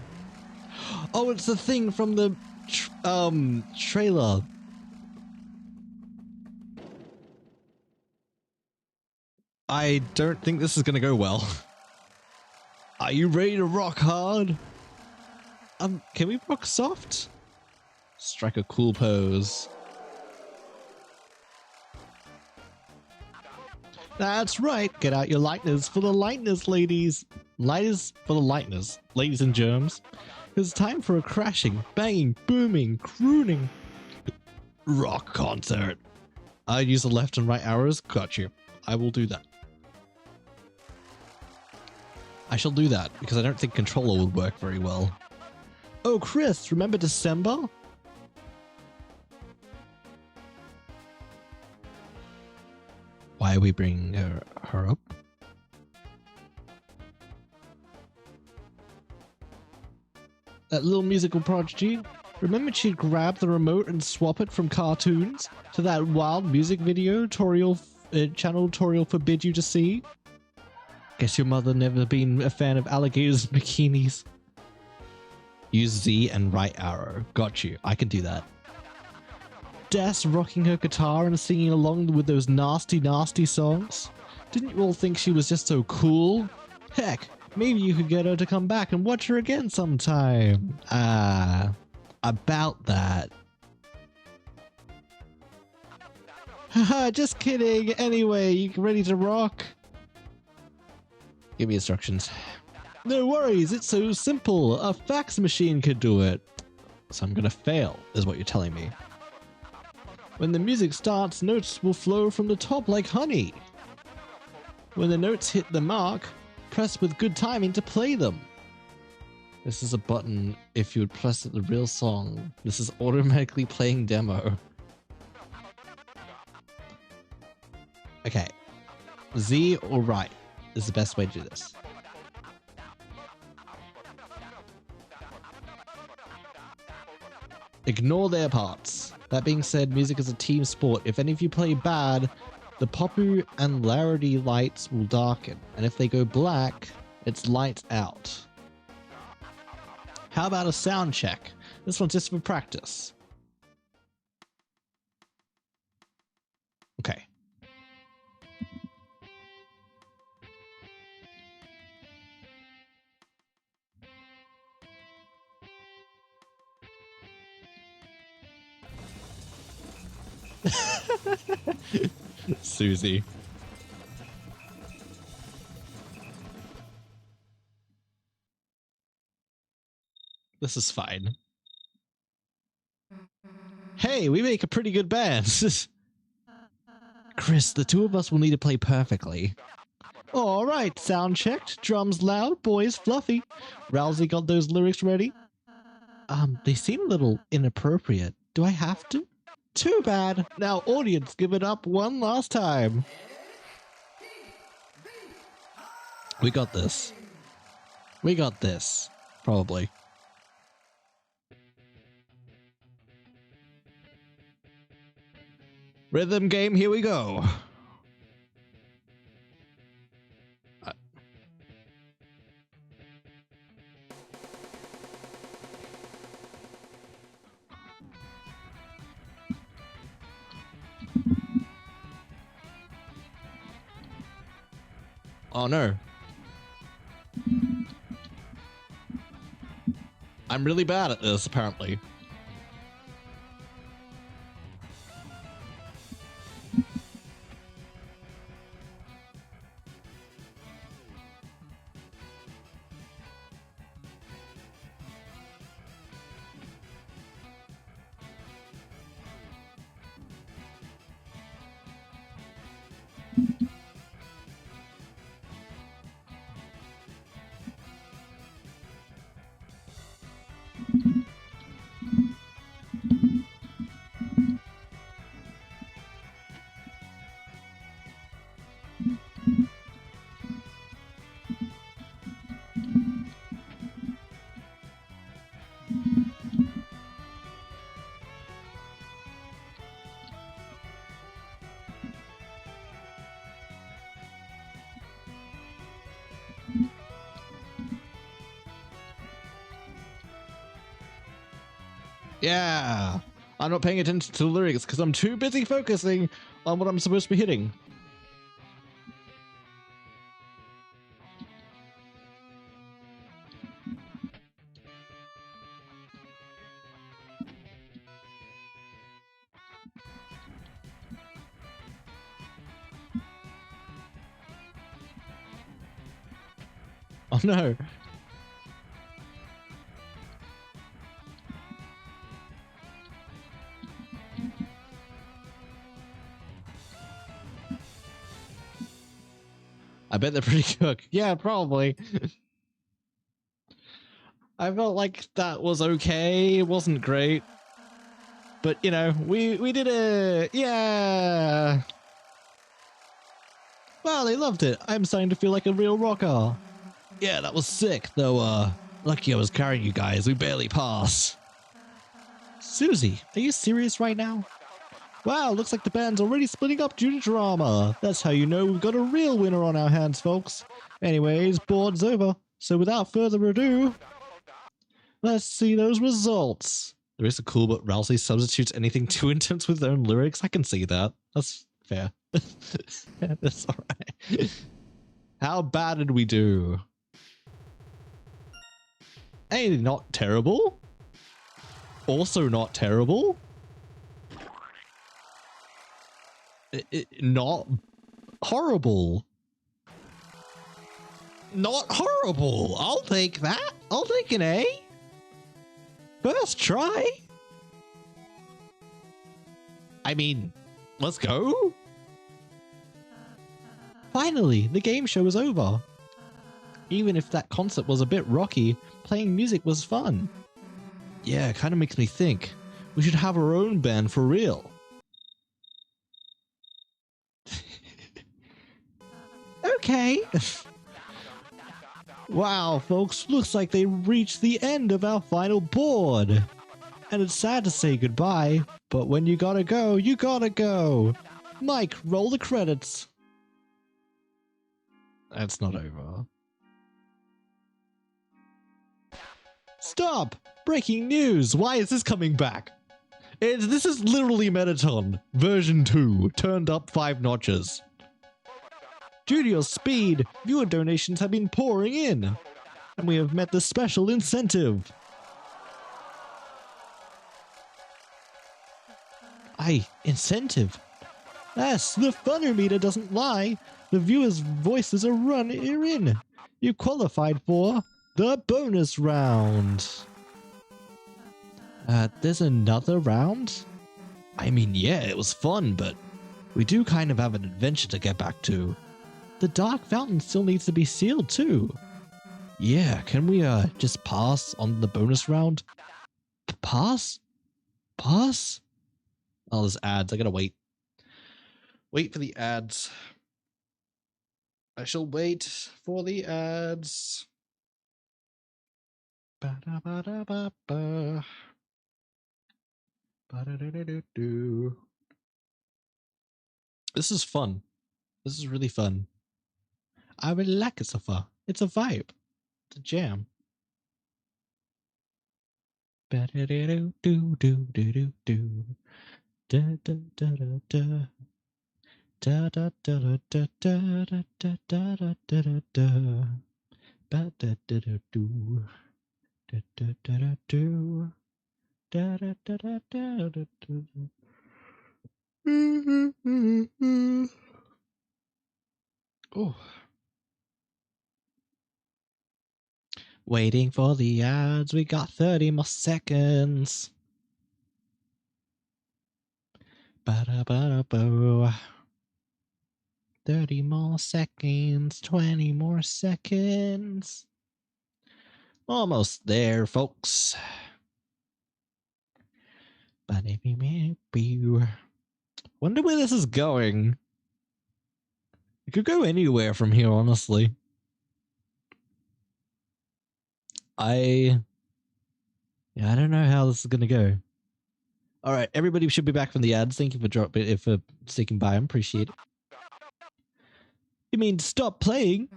[SPEAKER 1] Oh, it's the thing from the trailer. I don't think this is gonna go well. Are you ready to rock hard? Can we rock soft? Strike a cool pose. That's right. Get out your lightners for the lightners, ladies. Lighters for the lightners. Ladies and germs. It's time for a crashing, banging, booming, crooning rock concert. I use the left and right arrows. Got you. I will do that. I shall do that because I don't think controller would work very well. Oh, Chris, remember December? Why are we bringing her up? That little musical prodigy. Remember she'd grab the remote and swap it from cartoons to that wild music video channel tutorial forbid you to see? Guess your mother never been a fan of alligators and bikinis. Use Z and right arrow. Got you. I can do that. Des rocking her guitar and singing along with those nasty, nasty songs. Didn't you all think she was just so cool? Heck, maybe you could get her to come back and watch her again sometime. About that. Haha, just kidding. Anyway, you ready to rock? Give me instructions. No worries, it's so simple. A fax machine could do it. So I'm gonna fail, is what you're telling me. When the music starts, notes will flow from the top like honey. When the notes hit the mark, press with good timing to play them. This is a button if you would press the real song. This is automatically playing demo. Okay. Z or right is the best way to do this. Ignore their parts. That being said, music is a team sport. If any of you play bad, the Popu and Larity lights will darken. And if they go black, it's lights out. How about a sound check? This one's just for practice. Okay. Susie. This is fine. Hey, we make a pretty good band. Chris, the two of us will need to play perfectly. All right, sound checked. Drums loud, boys fluffy. Rousey got those lyrics ready? They seem a little inappropriate. Do I have to? Too bad. Now, audience, give it up one last time. We got this. We got this. Probably. Rhythm game, here we go. Oh no. I'm really bad at this, apparently. Yeah, I'm not paying attention to the lyrics because I'm too busy focusing on what I'm supposed to be hitting. Oh no. I bet they're pretty good. Yeah, probably. I felt like that was okay. It wasn't great. But, you know, we did it. Yeah. Wow, they loved it. I'm starting to feel like a real rocker. Yeah, that was sick, though, lucky I was carrying you guys. We barely passed. Susie, are you serious right now? Wow, looks like the band's already splitting up due to drama. That's how you know we've got a real winner on our hands, folks. Anyways, board's over. So without further ado, let's see those results. There is a cool, but Rousey substitutes anything too intense with their own lyrics. I can see that. That's fair. That's alright. How bad did we do? Hey, not terrible. Also not terrible. Not horrible. Not horrible. I'll take that. I'll take an A. First try. I mean, let's go. Finally, the game show is over. Even if that concert was a bit rocky, playing music was fun. Yeah, it kind of makes me think we should have our own band for real. Okay. Wow, folks, looks like they reached the end of our final board. And it's sad to say goodbye, but when you gotta go, you gotta go. Mike, roll the credits. That's not over. Stop! Breaking news! Why is this coming back? This is literally Metaton, version 2, turned up 5 notches. Due to your speed, viewer donations have been pouring in, and we have met the special incentive. Incentive? Yes, the funner meter doesn't lie. The viewers' voices are in. You qualified for the bonus round. There's another round? I mean, yeah, it was fun, but we do kind of have an adventure to get back to. The Dark Fountain still needs to be sealed too. Yeah, can we just pass on the bonus round? Pass? Pass? Oh, there's ads. I gotta wait. Wait for the ads. I shall wait for the ads. Ba-da-ba-da-ba-ba. Ba-da-da-da-da-do. This is fun. This is really fun. I really like it so far. It's a vibe. It's a jam. Ba-da-da-do-do-do-do-do. Da-da-da-da-da. Da-da-da-da-da-da-da-da-da-da-da. Ba-da-da-da-do. Da-da-da-da-do. Da-da-da-da-da-da-da. Oh. Waiting for the ads. We got 30 more seconds. Ba-da-ba-da-boo. 30 more seconds. 20 more seconds. Almost there, folks. Wonder where this is going. It could go anywhere from here, honestly. I don't know how this is gonna go. All right, everybody should be back from the ads. Thank you for sticking by. I appreciate it. You mean stop playing?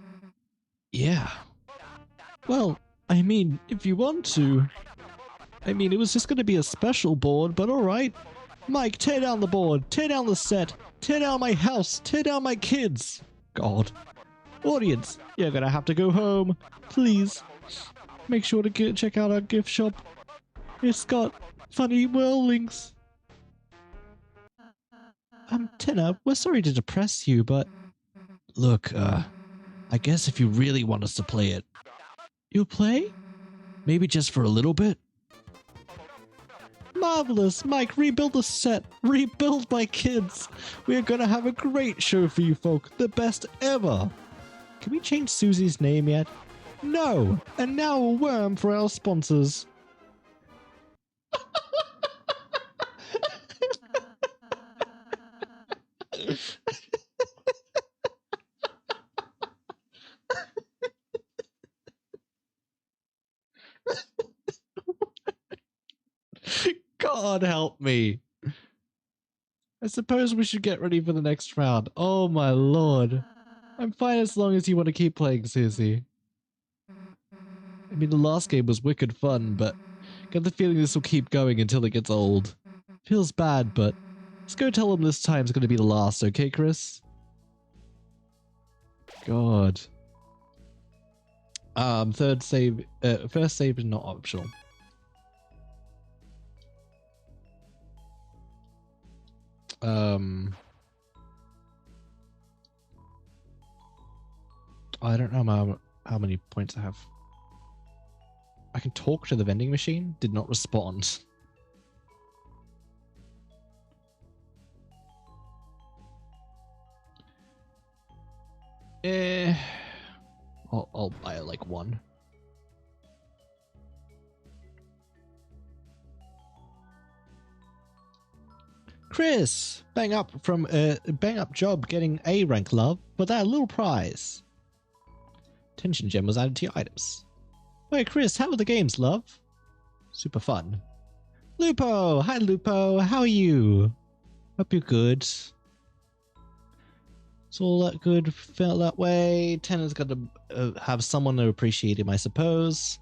[SPEAKER 1] Yeah. Well, I mean, if you want to. I mean, it was just gonna be a special board, but all right. Mike, tear down the board, tear down the set, tear down my house, tear down my kids. God. Audience, you're gonna have to go home. Please. Make sure to check out our gift shop. It's got funny world links. Tina, we're sorry to depress you, but... Look, I guess if you really want us to play it... You'll play? Maybe just for a little bit? Marvelous! Mike, rebuild the set! Rebuild my kids! We are gonna have a great show for you folk! The best ever! Can we change Susie's name yet? No! And now a worm for our sponsors. God help me. I suppose we should get ready for the next round. Oh my lord. I'm fine as long as you want to keep playing, Susie. I mean, the last game was wicked fun, but got the feeling this will keep going until it gets old. Feels bad, but let's go tell them this time's going to be the last, okay, Chris? God. Third save, first save is not optional. I don't know how many points I have. I can talk to the vending machine. Did not respond. I'll buy like one. Chris, bang up job getting A rank, love, but that little prize. Tension gem was added to your items. Wait, Chris, how are the games, love? Super fun. Lupo, hi Lupo, how are you? Hope you're good. It's all that good, felt that way. Tenner's got to have someone to appreciate him, I suppose.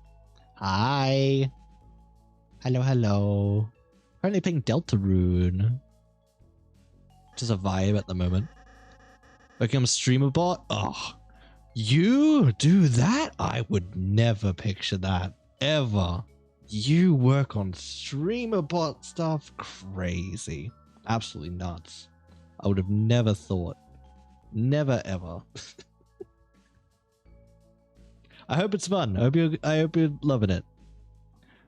[SPEAKER 1] Hi. Hello, hello. Currently playing Deltarune. Just a vibe at the moment. Become a streamer bot? Oh, you do that? I would never picture that. Ever. You work on streamer bot stuff? Crazy. Absolutely nuts. I would have never thought. Never ever. I hope it's fun. I hope you're loving it.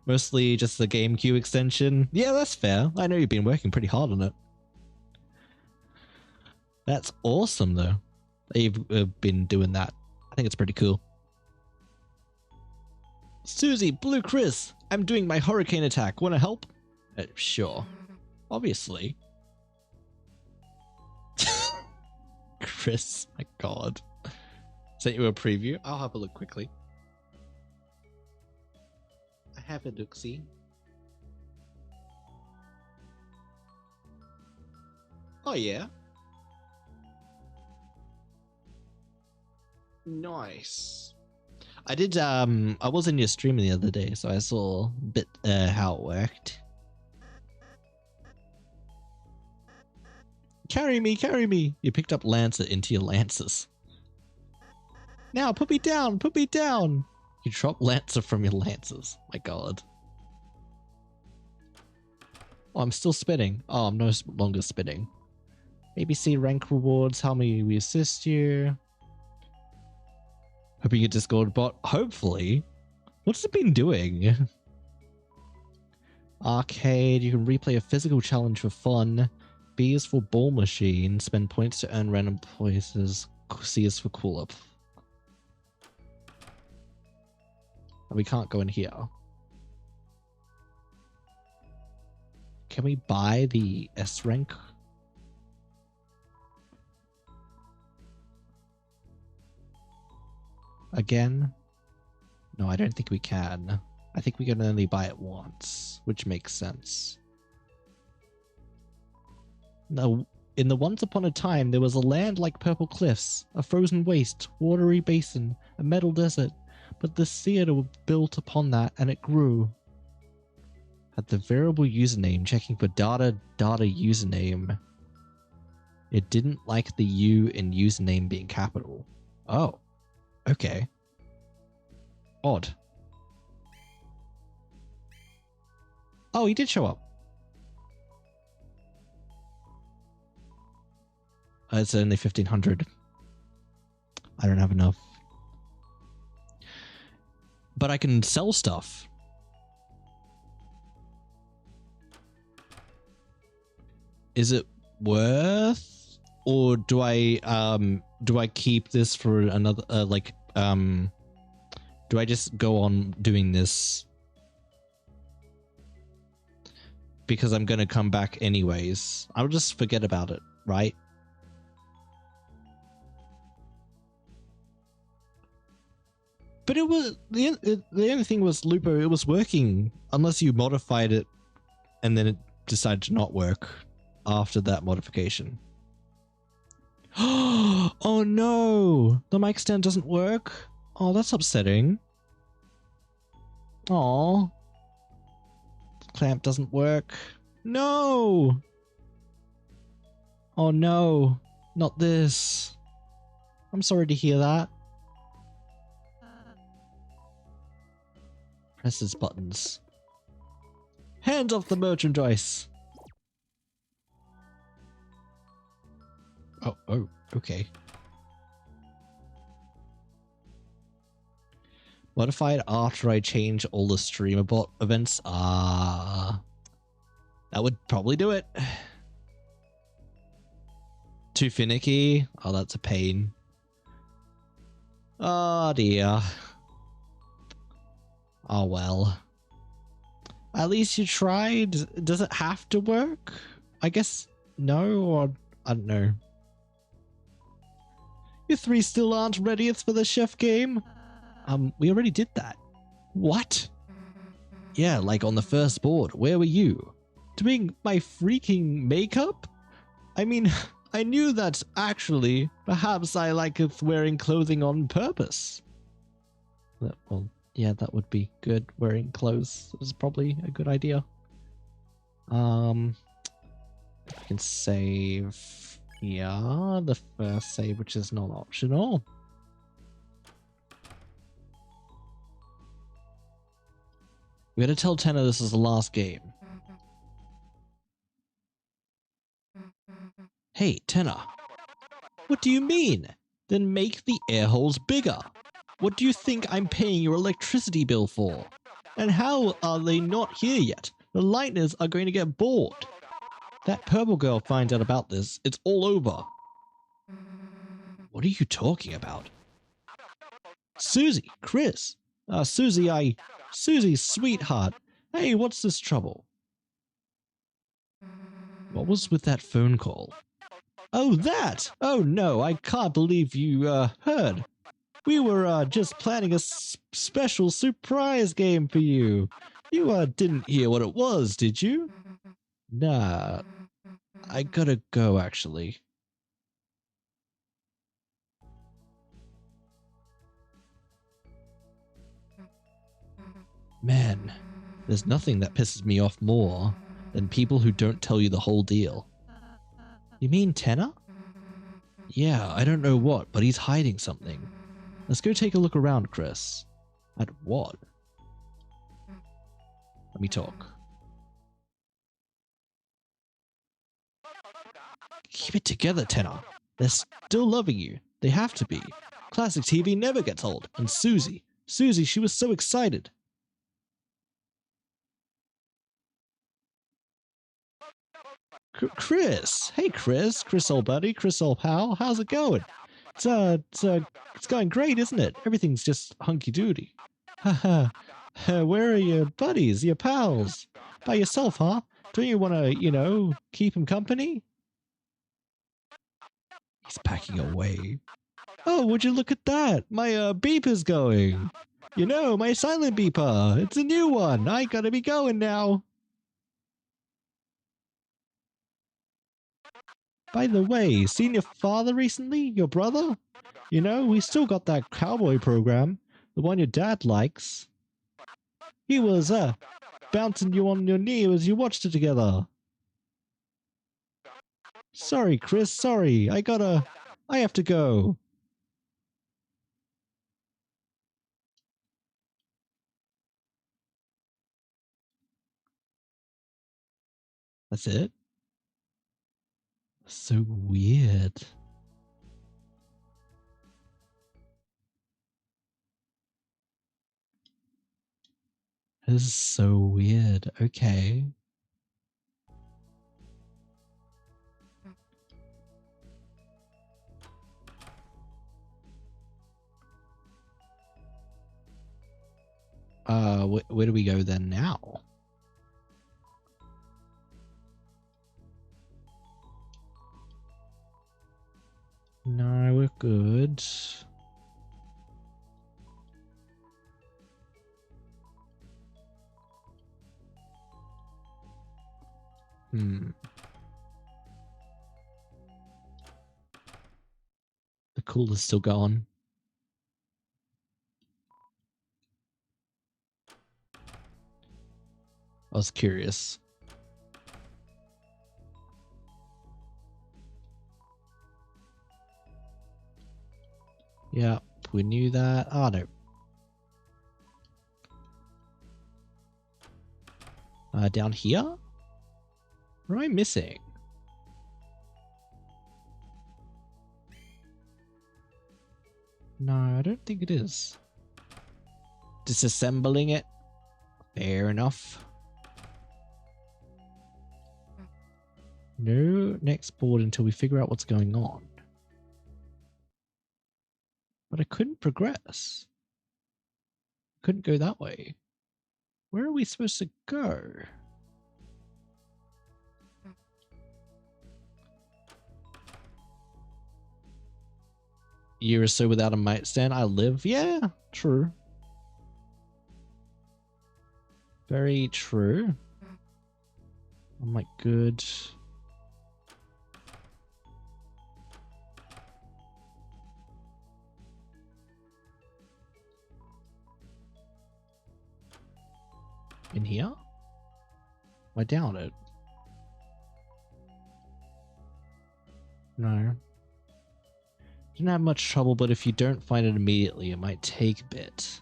[SPEAKER 1] Mostly just the GameCube extension. Yeah, that's fair. I know you've been working pretty hard on it. That's awesome, though. That you've been doing that. I think it's pretty cool. Susie, Blue Chris, I'm doing my hurricane attack. Want to help? Sure. Obviously. Chris, my god. Sent you a preview. I'll have a look quickly. I have a look-see. Oh yeah. Nice. I did I was in your stream the other day, so I saw a bit how it worked. Carry me, carry me! You picked up Lancer into your Lancers. Now put me down, put me down! You drop Lancer from your Lancers. My god. Oh, I'm still spinning. Oh, I'm no longer spinning. ABC rank rewards, how may we assist you? Hoping you Discord bot. Hopefully. What's it been doing? Arcade. You can replay a physical challenge for fun. B is for ball machine. Spend points to earn random places. C is for cool up. We can't go in here. Can we buy the S rank? Again? No, I don't think we can. I think we can only buy it once, which makes sense. No, in the Once Upon a Time, there was a land like purple cliffs, a frozen waste, watery basin, a metal desert, but the theater was built upon that and it grew. At the variable username, checking for data username. It didn't like the U in username being capital. Oh. Okay. Odd. Oh, he did show up. It's only 1,500. I don't have enough. But I can sell stuff. Is it worth? Or do I do I keep this for another do I just go on doing this because I'm gonna come back anyways? I'll just forget about it, right? But it was the only thing was, Lupo, it was working unless you modified it and then it decided to not work after that modification. Oh no, the mic stand doesn't work. Oh, that's upsetting. Oh, clamp doesn't work. No. Oh no, not this. I'm sorry to hear that. Press his buttons. Hands off the merchandise. Oh, okay. Modified after I change all the streamer bot events. That would probably do it. Too finicky. Oh, that's a pain. Oh dear. Oh well. At least you tried. Does it have to work? I guess no, or I don't know. You three still aren't ready for the chef game? We already did that. What? Yeah, like on the first board. Where were you? Doing my freaking makeup? I mean, I knew that actually. Perhaps I like wearing clothing on purpose. Well, yeah, that would be good. Wearing clothes is probably a good idea. I can save. Yeah, the first save, which is not optional. We gotta tell Tenna this is the last game. Hey, Tenna. What do you mean? Then make the air holes bigger. What do you think I'm paying your electricity bill for? And how are they not here yet? The lighteners are going to get bored. That purple girl finds out about this, it's all over. What are you talking about? Susie, Chris. Susie, sweetheart. Hey, what's this trouble? What was with that phone call? Oh, that! Oh no, I can't believe you, heard. We were, just planning a special surprise game for you. You, didn't hear what it was, did you? Nah, I gotta go, actually. Man, there's nothing that pisses me off more than people who don't tell you the whole deal. You mean Tenna? Yeah, I don't know what, but he's hiding something. Let's go take a look around, Chris. At what? Let me talk. Keep it together, Tenna. They're still loving you. They have to be. Classic TV never gets old. And Susie, she was so excited. Chris! Hey, Chris, old buddy, Chris, old pal, how's it going? It's going great, isn't it? Everything's just hunky-doody. Haha, where are your buddies, your pals? By yourself, huh? Don't you want to, keep him company? He's packing away. Oh, would you look at that? My, beeper's going. My silent beeper. It's a new one. I gotta be going now. By the way, seen your father recently? Your brother? We still got that cowboy program. The one your dad likes. He was, bouncing you on your knee as you watched it together. Sorry, Chris, sorry. I have to go. That's it? So weird. This is so weird. Okay. Where do we go then now? No, we're good. The cooler's still going. I was curious. Yeah, we knew that. Oh, no. Down here? What am I missing? No, I don't think it is. Disassembling it? Fair enough. No next board until we figure out what's going on. But I couldn't progress. Couldn't go that way. Where are we supposed to go? Year or so without a mic stand. I live. Yeah, true. Very true. Oh my good. In here? I doubt it. No. Didn't have much trouble, but if you don't find it immediately, it might take a bit.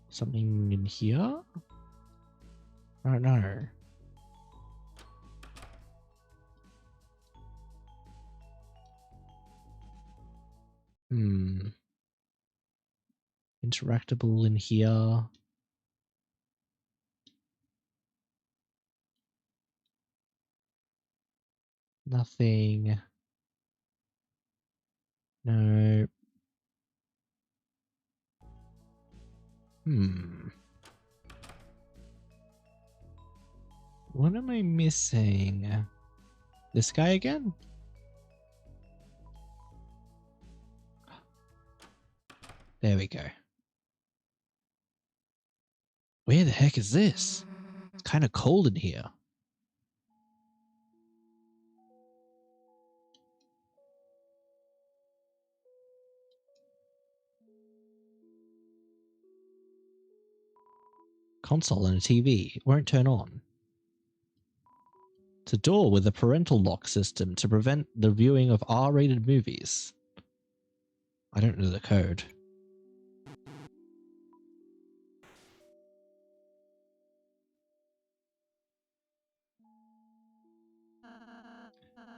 [SPEAKER 1] Something in here? I don't know. Interactable in here. Nothing. No. What am I missing? This guy again? There we go. Where the heck is this? It's kind of cold in here. Console and a TV. It won't turn on. It's a door with a parental lock system to prevent the viewing of R-rated movies. I don't know the code.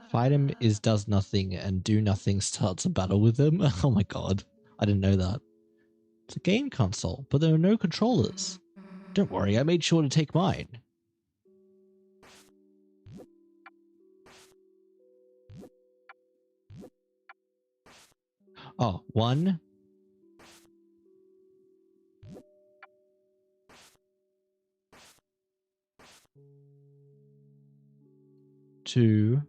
[SPEAKER 1] Fight him is does nothing and do nothing starts a battle with him. Oh my god. I didn't know that. It's a game console, but there are no controllers. Don't worry, I made sure to take mine. Oh, 1. 2.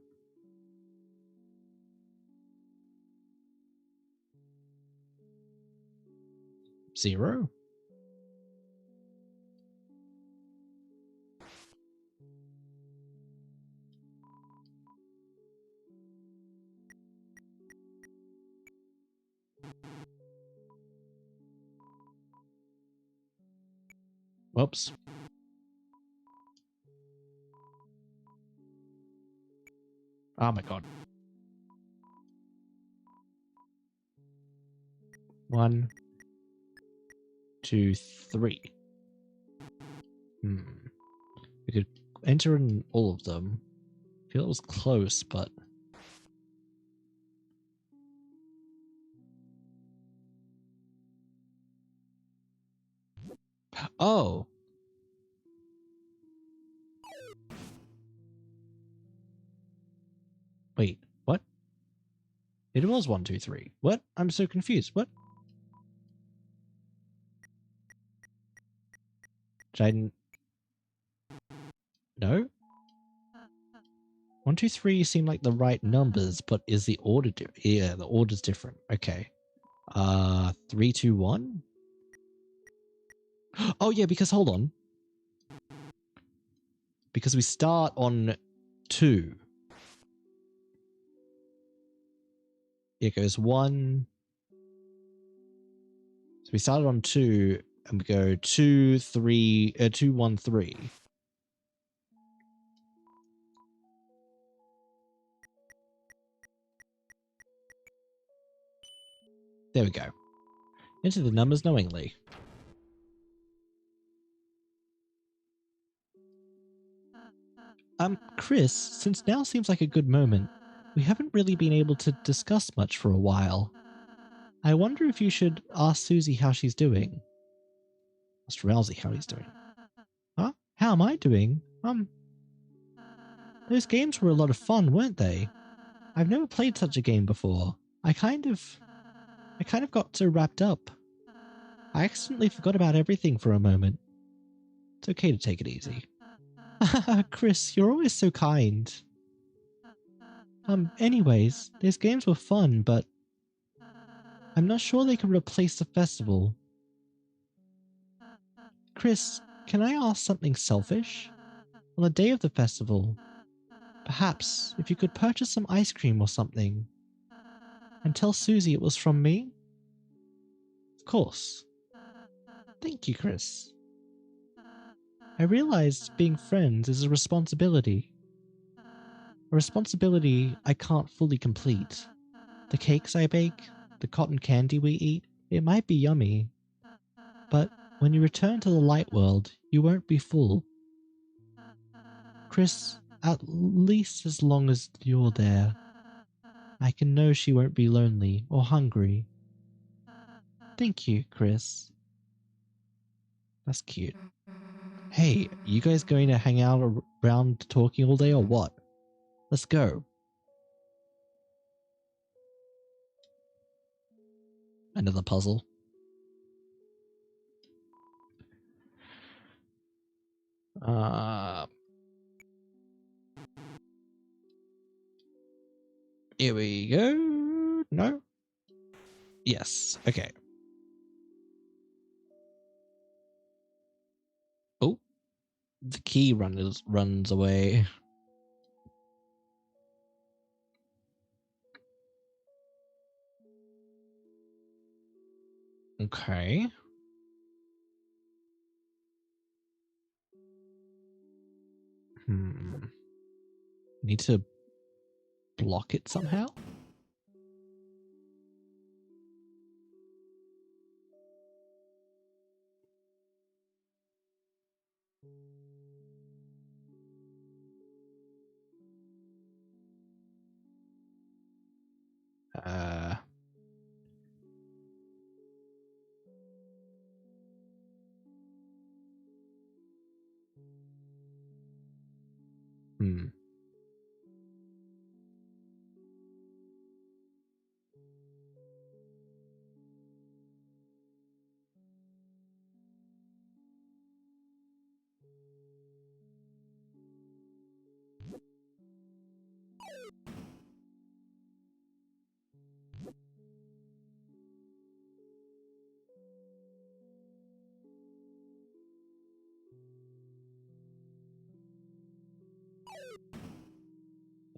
[SPEAKER 1] 0. Whoops. Oh my god. 1, 2, 3. We could enter in all of them. I feel it was close, but... Oh. Wait, what? It was 1, 2, 3. What? I'm so confused. What? Did No? 1, 2, 3 seem like the right numbers, but is the order yeah, the order's different. Okay. 3, 2, 1? Oh yeah, because hold on. Because we start on 2. It goes 1. So we started on 2 and we go 2, 3, 2, 1, 3. There we go. Enter the numbers knowingly. Chris, since now seems like a good moment, we haven't really been able to discuss much for a while. I wonder if you should ask Susie how she's doing. Ask Rousey how he's doing. Huh? How am I doing? Those games were a lot of fun, weren't they? I've never played such a game before. I kind of got so wrapped up. I accidentally forgot about everything for a moment. It's okay to take it easy. Chris, you're always so kind. Anyways, those games were fun, but I'm not sure they can replace the festival. Chris, can I ask something selfish? On the day of the festival, perhaps if you could purchase some ice cream or something, and tell Susie it was from me? Of course. Thank you, Chris. I realized being friends is a responsibility. A responsibility I can't fully complete. The cakes I bake, the cotton candy we eat, it might be yummy. But when you return to the light world, you won't be full. Chris, at least as long as you're there, I can know she won't be lonely or hungry. Thank you, Chris. That's cute. Hey, you guys going to hang out around talking all day or what? Let's go. Another puzzle. Here we go. No? Yes. Okay. Oh, the key runs away. Okay. Need to block it somehow? Uh. Hmm.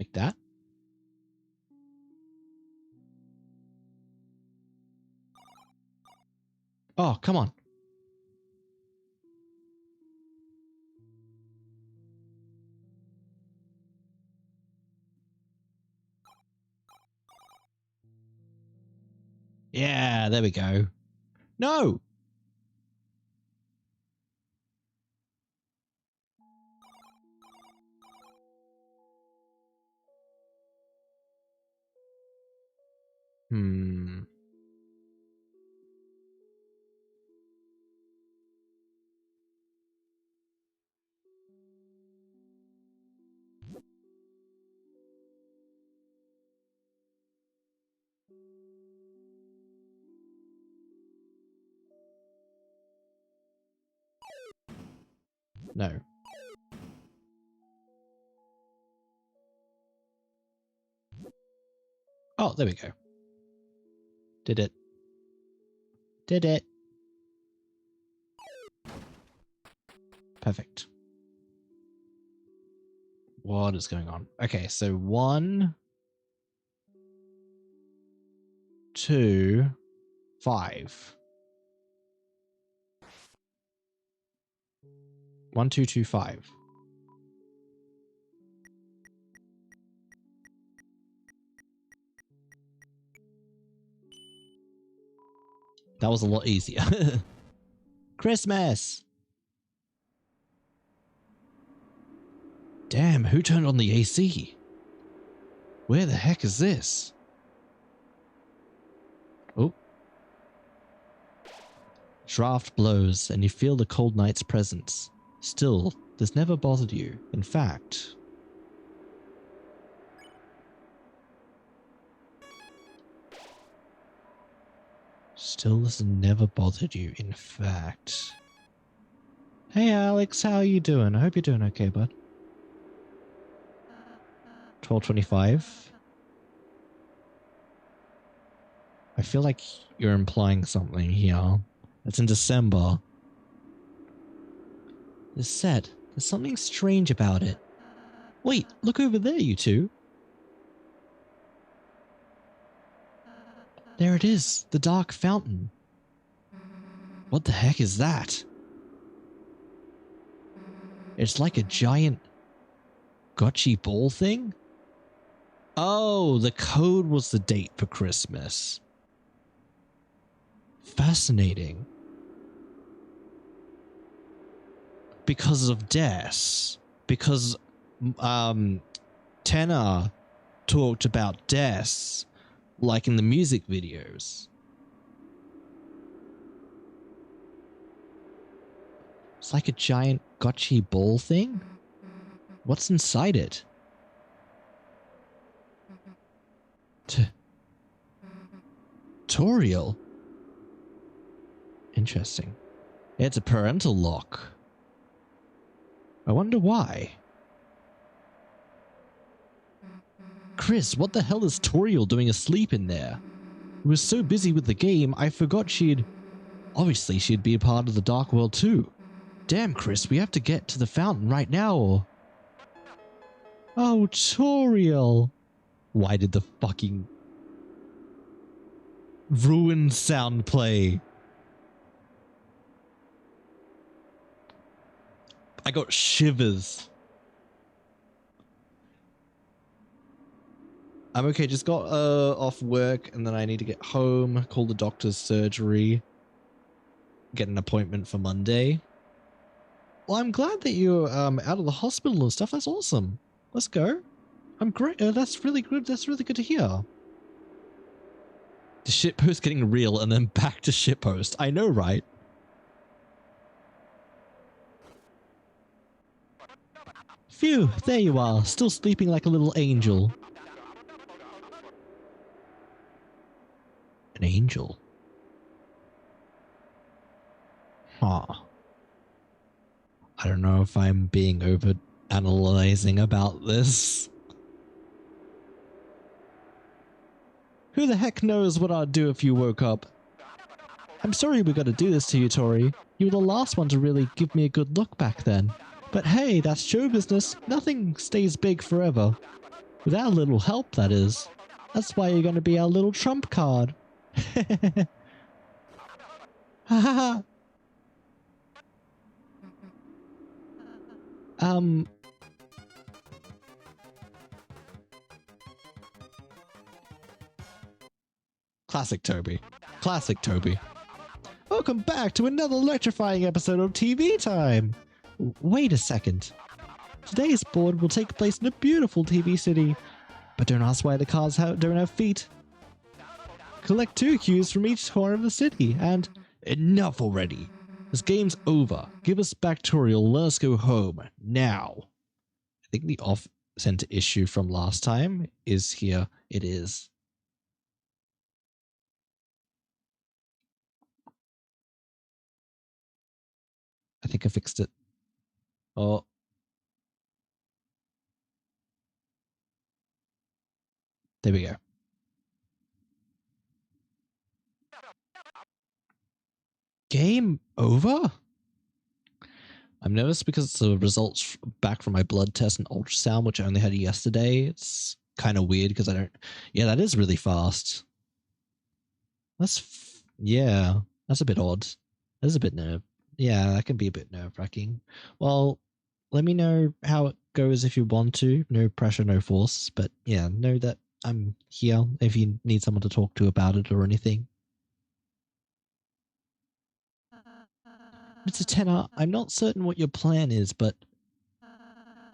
[SPEAKER 1] Like that? Oh, come on. Yeah, there we go. No! Hmm. No. Oh, there we go. Did it. Did it. Perfect. What is going on? Okay, so 1, 2, 5. 1, 2, 2, 5. That was a lot easier. Christmas! Damn, who turned on the AC? Where the heck is this? Oh. Draft blows and you feel the cold night's presence. Still, this never bothered you. In fact... Still, this never bothered you. In fact... Hey Alex, how are you doing? I hope you're doing okay, bud. 12:25. I feel like you're implying something here. It's in December. This set, there's something strange about it. Wait, look over there, you two. There it is, the dark fountain. What the heck is that? It's like a giant gotchi ball thing? Oh, the code was the date for Christmas. Fascinating. Because of death. Because Tenor talked about death like in the music videos. It's like a giant gotchi ball thing? What's inside it? Tutorial? Interesting. It's a parental lock. I wonder why. Chris, what the hell is Toriel doing asleep in there? We were so busy with the game, I forgot she'd... Obviously, she'd be a part of the Dark World too. Damn, Chris, we have to get to the fountain right now or... Oh, Toriel. Why did the fucking... ruined sound play? I got shivers. I'm okay, just got off work and then I need to get home, call the doctor's surgery, get an appointment for Monday. Well, I'm glad that you're out of the hospital and stuff. That's awesome. Let's go. I'm great. That's really good. That's really good to hear. The shitpost getting real and then back to shitpost. I know, right? Phew, there you are, still sleeping like a little angel. An angel? Huh. I don't know if I'm being over-analyzing about this. Who the heck knows what I'd do if you woke up? I'm sorry we gotta do this to you, Tori. You were the last one to really give me a good look back then. But hey, that's show business. Nothing stays big forever. With our little help, that is. That's why you're gonna be our little trump card. Ha Classic Toby. Classic Toby. Welcome back to another electrifying episode of TV Time. Wait a second. Today's board will take place in a beautiful TV city. But don't ask why the cars don't have feet. Collect 2 cues from each corner of the city and... Enough already. This game's over. Give us back Toriel. Let us go home. Now. I think the off-center issue from last time is here. It is. I think I fixed it. Oh. There we go. Game over? I'm nervous because the results back from my blood test and ultrasound, which I only had yesterday, it's kind of weird because I don't... Yeah, that is really fast. Yeah, that's a bit odd. That's a bit Yeah, that can be a bit nerve-wracking. Well, let me know how it goes if you want to. No pressure, no force. But yeah, know that I'm here if you need someone to talk to about it or anything. Mr. Tenor, I'm not certain what your plan is, but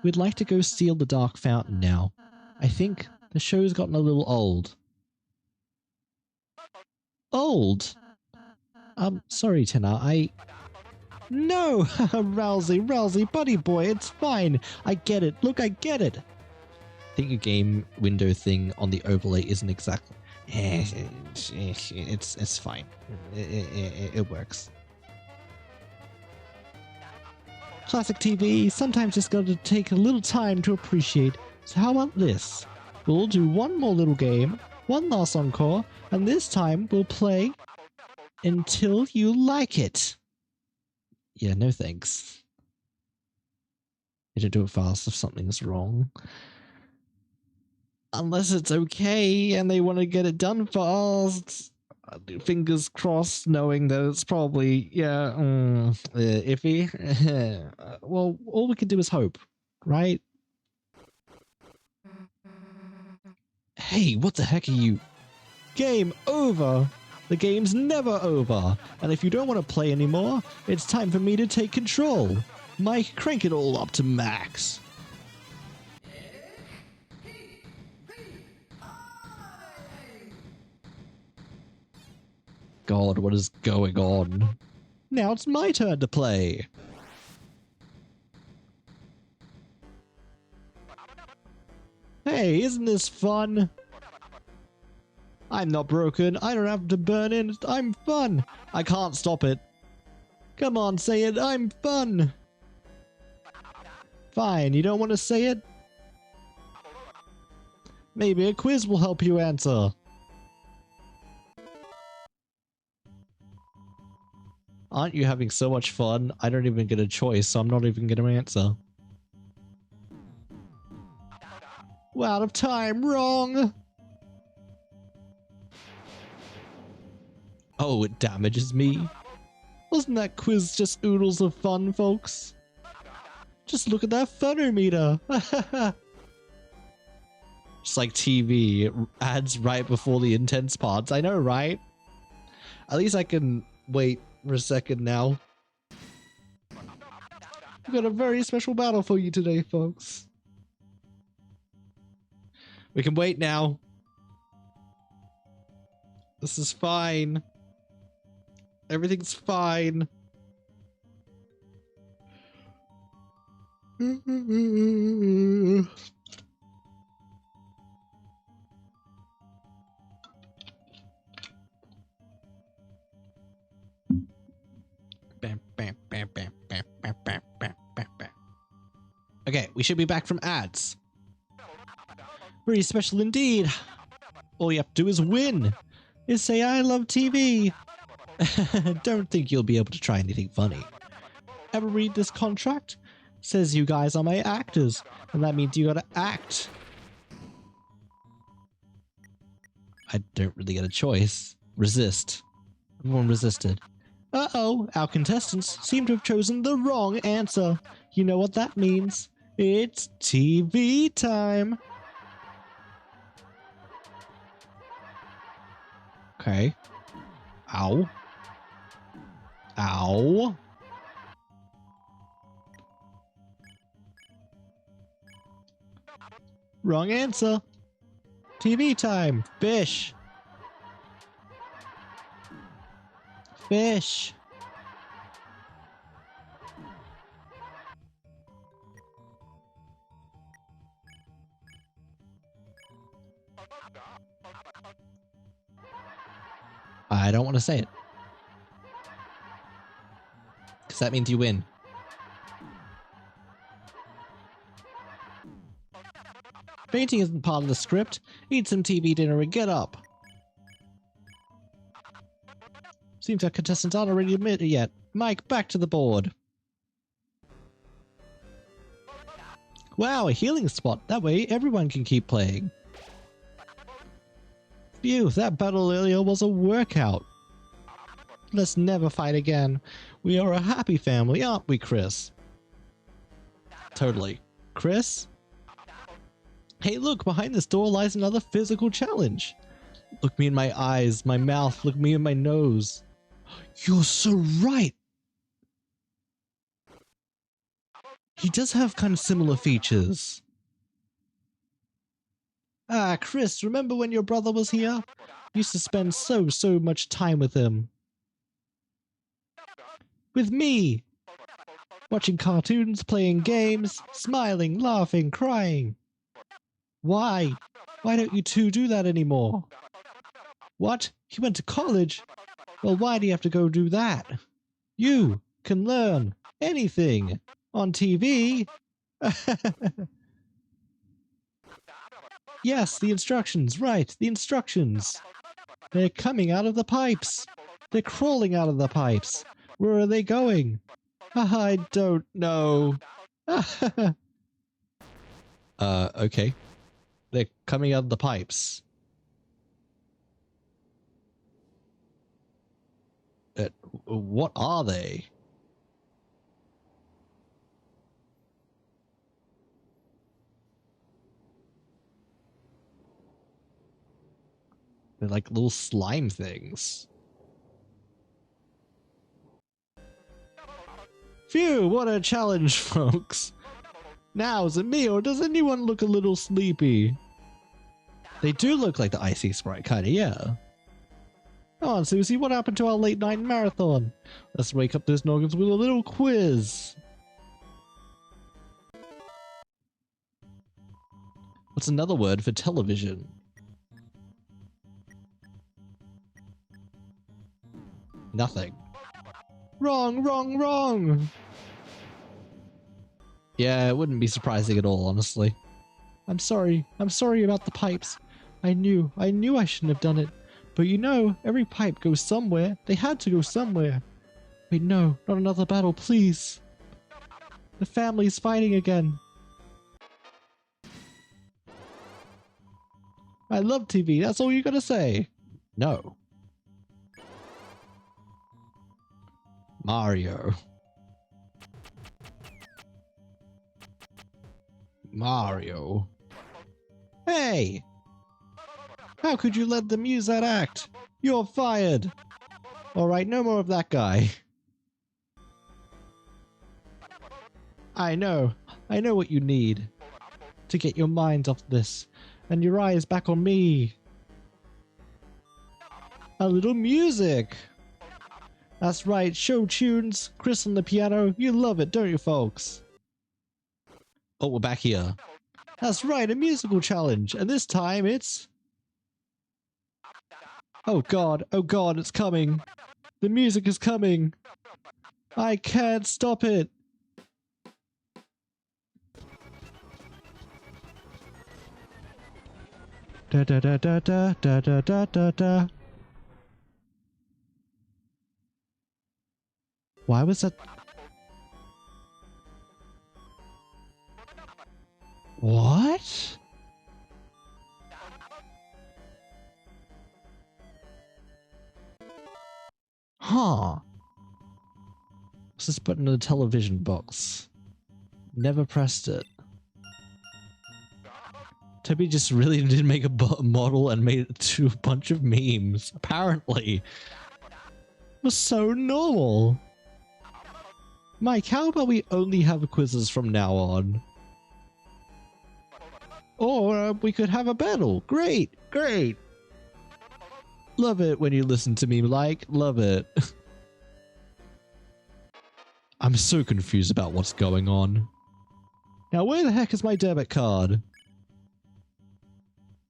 [SPEAKER 1] we'd like to go steal the Dark Fountain now. I think the show's gotten a little old. Old? Sorry, Tenor, No! Rousey, buddy boy, it's fine. I get it. Look, I get it. I think your game window thing on the overlay isn't exactly... It's fine. It works. Classic TV, sometimes just gotta take a little time to appreciate. So how about this? We'll do one more little game, one last encore, and this time we'll play until you like it. Yeah, no thanks. You don't do it fast if something's wrong. Unless it's okay and they want to get it done fast. Fingers crossed, knowing that it's probably, iffy. Well, all we can do is hope, right? Hey, what the heck are you? Game over! The game's never over! And if you don't want to play anymore, it's time for me to take control. Mike, crank it all up to max. God, what is going on? Now it's my turn to play. Hey, isn't this fun? I'm not broken. I don't have to burn in. I'm fun. I can't stop it. Come on, say it. I'm fun. Fine, you don't want to say it? Maybe a quiz will help you answer. Aren't you having so much fun? I don't even get a choice, so I'm not even going to answer. We're out of time. Wrong. Oh, it damages me. Wasn't that quiz just oodles of fun, folks? Just look at that funometer. Just like TV, ads right before the intense parts. I know, right? At least I can wait for a second now. We've got a very special battle for you today, folks. We can wait now. This is fine. Everything's fine. Okay, we should be back from ads. Very special indeed. All you have to do is win. Is say I love TV. Don't think you'll be able to try anything funny. Ever read this contract? Says you guys are my actors, and that means you gotta act. I don't really get a choice. Resist. Everyone resisted. Uh-oh, our contestants seem to have chosen the wrong answer. You know what that means. It's TV time. Okay. Ow. Ow. Wrong answer. TV time. Fish. Fish. I don't want to say it. Because that means you win. Fainting isn't part of the script. Eat some TV dinner and get up. Seems our contestants aren't ready to admit it yet. Mike, back to the board. Wow, a healing spot. That way everyone can keep playing. Phew, that battle earlier was a workout. Let's never fight again. We are a happy family, aren't we, Chris? Totally. Chris? Hey, look, behind this door lies another physical challenge. Look me in my eyes, my mouth, look me in my nose. You're so right. He does have kind of similar features. Ah, Chris, remember when your brother was here? Used to spend so much time with him. With me. Watching cartoons, playing games, smiling, laughing, crying. Why? Why don't you two do that anymore? What? He went to college? Well, why do you have to go do that? You can learn anything on TV. Yes, the instructions, right, the instructions. They're coming out of the pipes. They're crawling out of the pipes. Where are they going? I don't know. Okay. They're coming out of the pipes. What are they? They're like little slime things. Phew, what a challenge, folks. Now, is it me or does anyone look a little sleepy? They do look like the Icy Sprite, kinda, yeah. Come on, Susie, what happened to our late night marathon? Let's wake up those noggins with a little quiz. What's another word for television? Nothing. Wrong, wrong, wrong! Yeah, it wouldn't be surprising at all, honestly. I'm sorry about the pipes. I knew I shouldn't have done it. But you know, every pipe goes somewhere. They had to go somewhere. Wait, no, not another battle, please. The family's fighting again. I love TV, that's all you gotta say. No. Mario. Mario. Hey! How could you let them use that act? You're fired! Alright, no more of that guy. I know what you need. To get your mind off this, and your eyes back on me. A little music! That's right, show tunes, Chris on the piano, you love it, don't you folks? Oh, we're back here. That's right, a musical challenge, and this time it's... oh god, it's coming. The music is coming. I can't stop it. Da da da da da da da da da da. Why was that? What? Huh. What's this button on the television box? Never pressed it. Toby just really did make a model and made it to a bunch of memes. Apparently. It was so normal. Mike, how about we only have quizzes from now on? Or we could have a battle. Great, great. Love it when you listen to me, like, love it. I'm so confused about what's going on. Now, where the heck is my debit card?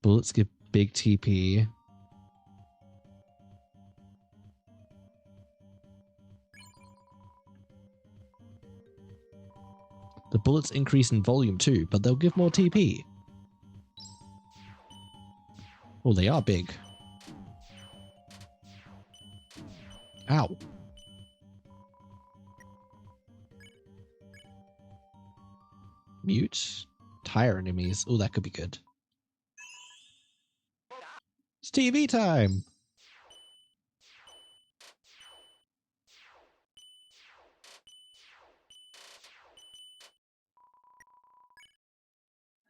[SPEAKER 1] Bullets give big TP. The bullets increase in volume too, but they'll give more TP. Oh, they are big. Ow. Mute. Tire enemies. Oh, that could be good. It's TV time!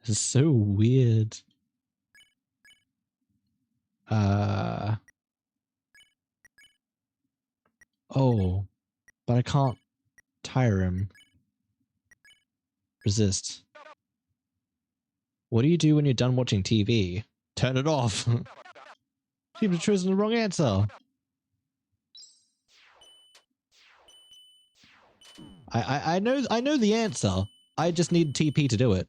[SPEAKER 1] This is so weird. Oh, but I can't tire him. Resist. What do you do when you're done watching TV? Turn it off. Seem to have chosen the wrong answer. I know the answer. I just need TP to do it.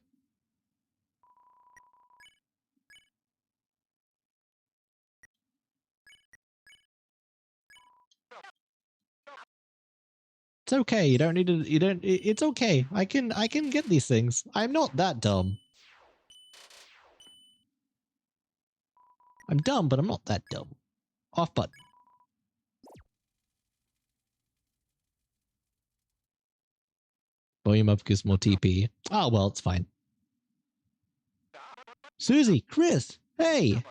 [SPEAKER 1] It's okay. You don't need to. You don't. It's okay. I can get these things. I'm not that dumb. I'm dumb, but I'm not that dumb. Off button. Volume up gives more TP. Oh well, it's fine. Susie, Chris, hey,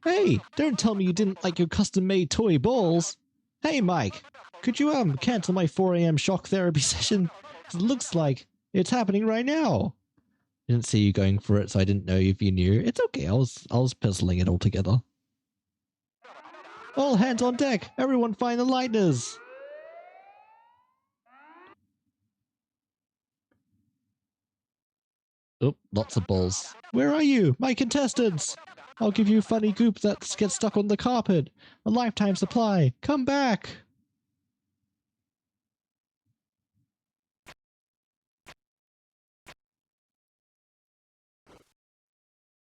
[SPEAKER 1] don't tell me you didn't like your custom-made toy balls. Hey, Mike, could you cancel my 4 a.m. shock therapy session? It looks like it's happening right now. Didn't see you going for it, so I didn't know if you knew. It's okay, I was puzzling it all together. All hands on deck, everyone find the lightners. Oh, lots of balls. Where are you, my contestants? I'll give you funny goop that gets stuck on the carpet. A lifetime supply. Come back.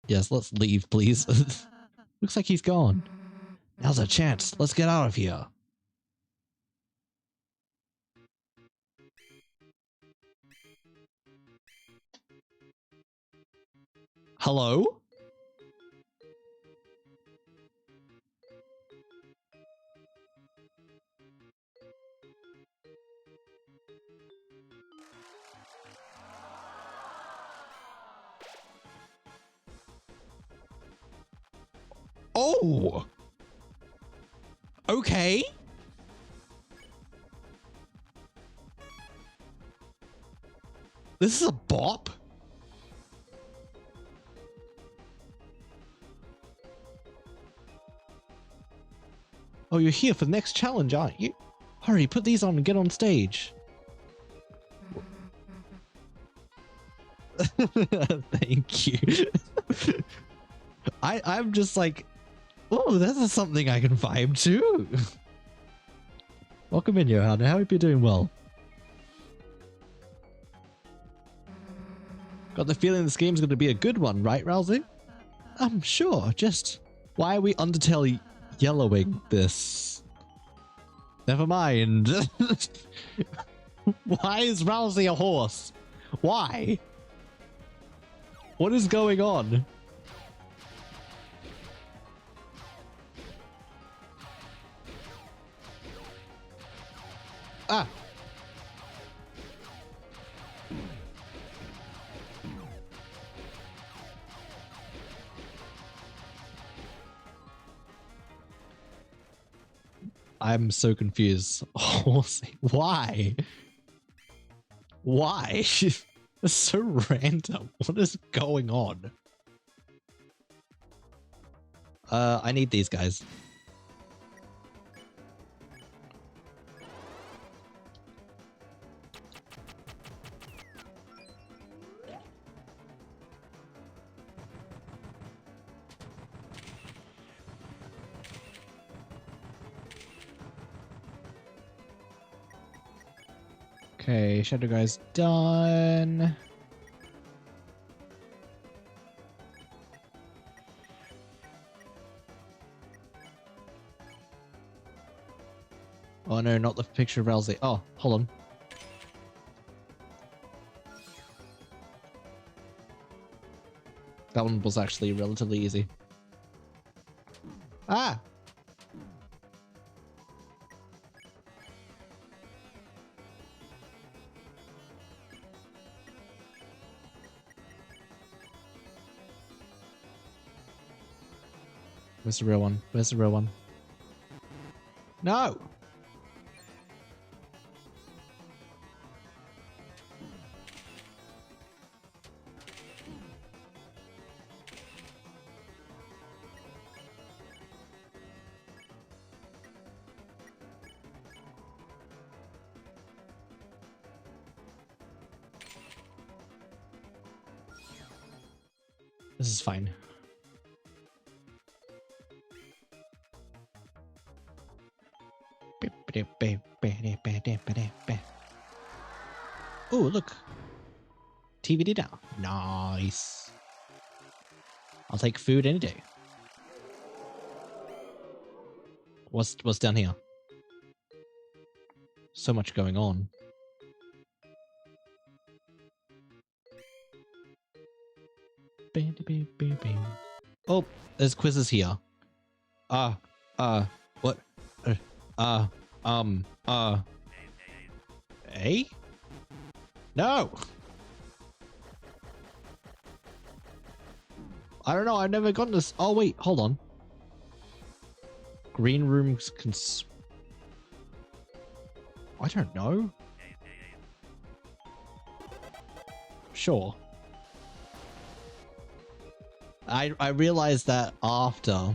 [SPEAKER 1] Yes, let's leave, please. Looks like he's gone. Now's a chance. Let's get out of here. Hello? Oh! Okay. This is a bop? Oh, you're here for the next challenge, aren't you? Hurry, put these on and get on stage. Thank you. I'm just like, oh, that's something I can vibe to. Welcome in, Johanna. How hope you're doing well. Got the feeling this game's going to be a good one, right, Rousey? I'm sure. Just why are we Undertale yellowing this? Never mind. Why is Rousey a horse? Why? What is going on? Ah. I'm so confused. Why? Why? It's so random. What is going on? I need these guys. Okay, Shadow Guy's done. Oh no, not the picture of Elsie. Oh, hold on. That one was actually relatively easy. Ah! Where's the real one? Where's the real one? No! This is fine. Oh, look. TVD down. Nice. I'll take food any day. What's down here? So much going on. Oh, there's quizzes here. What? Eh? No! I don't know, I've never gotten this. Oh, wait, hold on. Green rooms I don't know. Sure. I realized that after.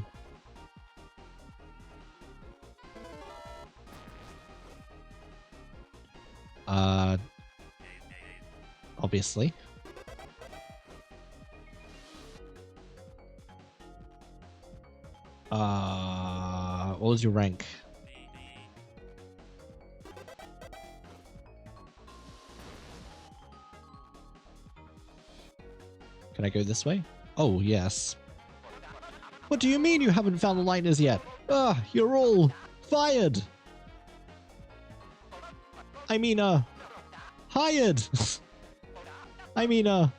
[SPEAKER 1] Obviously. What was your rank? Can I go this way? Oh, yes. What do you mean you haven't found the lightners yet? Ah, you're all fired. I mean, hired. I mean, no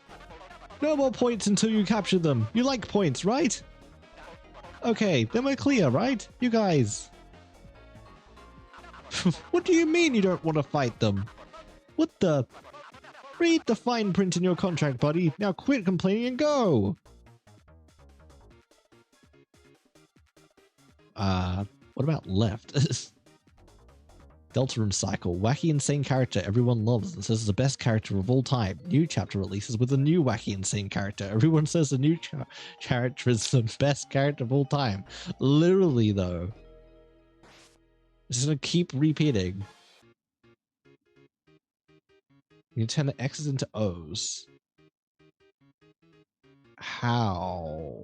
[SPEAKER 1] more points until you capture them. You like points, right? Okay, then we're clear, right? You guys. What do you mean you don't want to fight them? What the? Read the fine print in your contract, buddy. Now quit complaining and go. What about left? Deltarune cycle. Wacky insane character everyone loves and says is the best character of all time. New chapter releases with a new wacky insane character. Everyone says the new character is the best character of all time. Literally though. This is gonna keep repeating. You turn the X's into O's. How?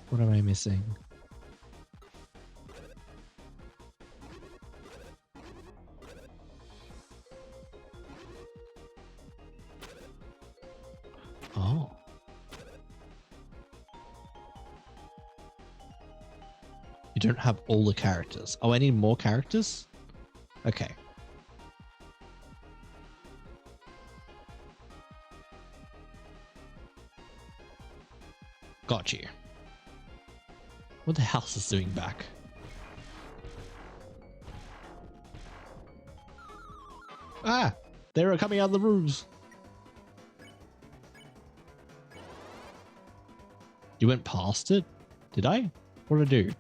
[SPEAKER 1] What am I missing? Oh. You don't have all the characters. Oh, I need more characters? Okay. Got you. What the house is doing back? Ah! They were coming out of the rooms. You went past it? Did I? What did I do?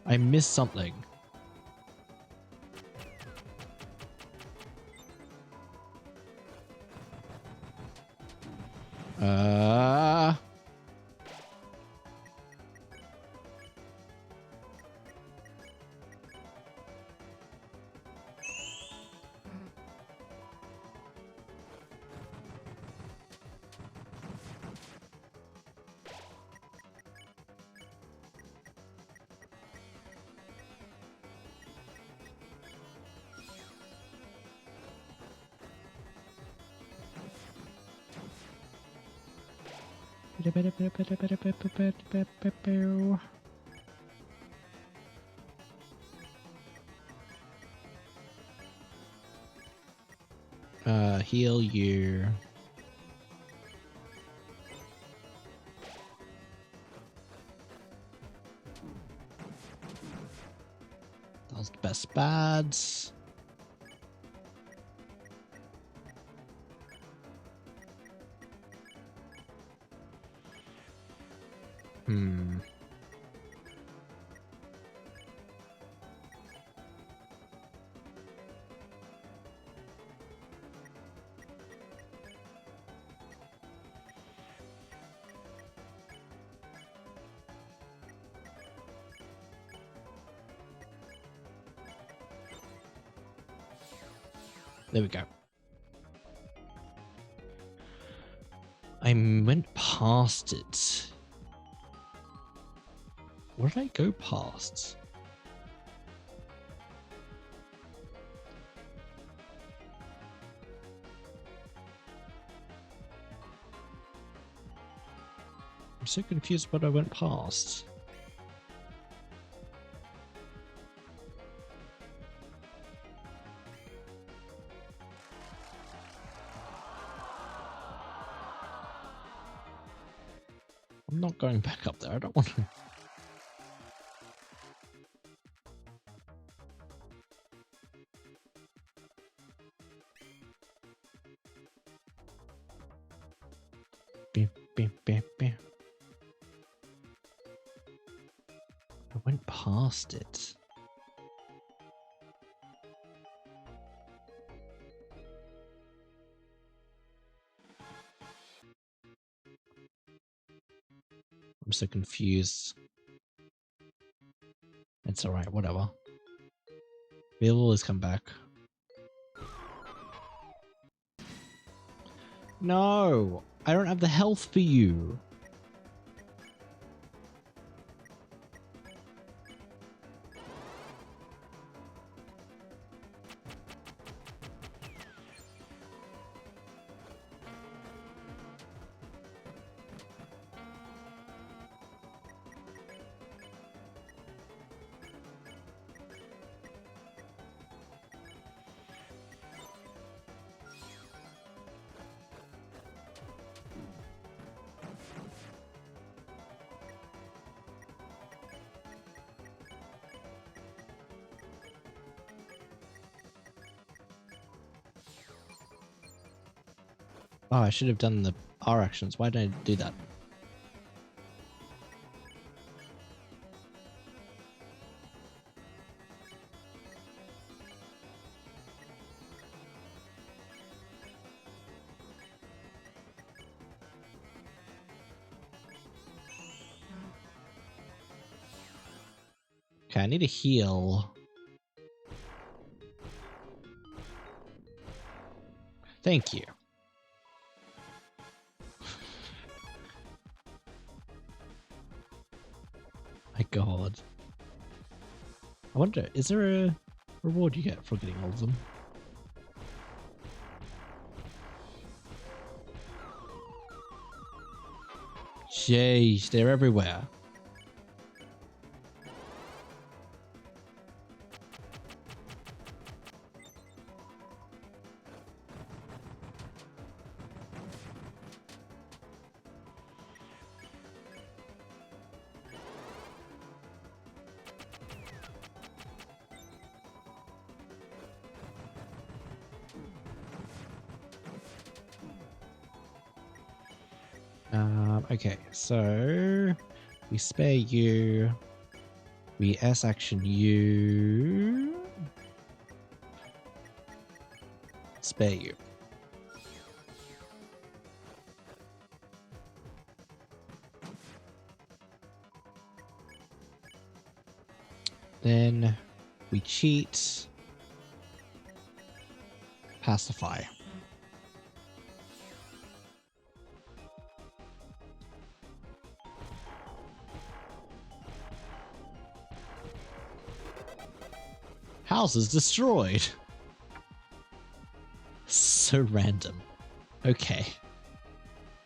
[SPEAKER 1] I missed something. Heal you. That was the best bads. There we go. I went past it. What did I go past? I'm so confused what I went past. I'm not going back up there. I don't want to. Beep, beep, beep, beep. I went past it. I'm so confused. It's alright, whatever. We'll always come back. No! I don't have the health for you! Oh, I should have done the R actions. Why did I do that? Okay, I need to heal. Thank you. My god. I wonder, is there a reward you get for getting all of them? Jeez, they're everywhere. Okay, so we spare you, we S action you, spare you. Then we cheat, pacify. House is destroyed. So random. Okay.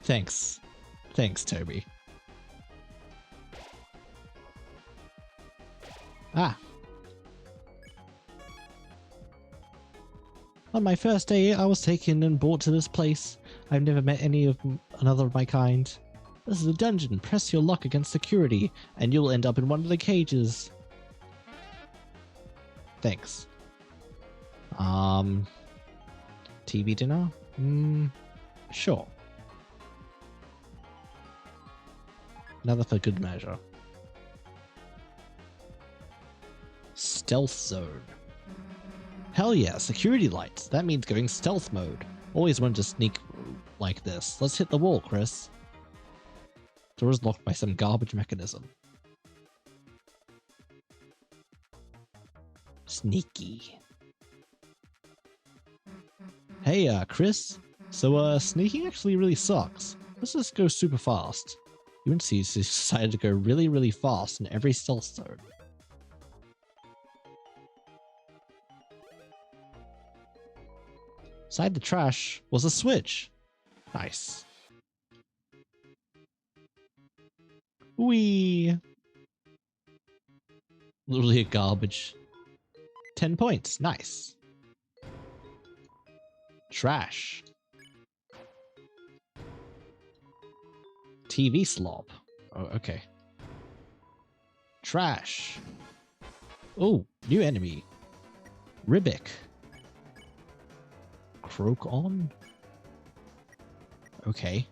[SPEAKER 1] Thanks. Thanks, Toby. Ah. On my first day, I was taken and brought to this place. I've never met another of my kind. This is a dungeon. Press your luck against security, and you'll end up in one of the cages. Thanks. TV dinner? Sure. Another for good measure. Stealth zone. Hell yeah, security lights. That means going stealth mode. Always wanted to sneak like this. Let's hit the wall, Chris. Door is locked by some garbage mechanism. Sneaky. Hey, Chris. So, sneaking actually really sucks. Let's just go super fast. UNC decided to go really, really fast in every stealth zone. Inside the trash was a switch. Nice. Whee! Literally a garbage. 10 points. Nice. Trash. TV slop. Oh, okay. Trash. Oh, new enemy. Ribic. Croak on? Okay.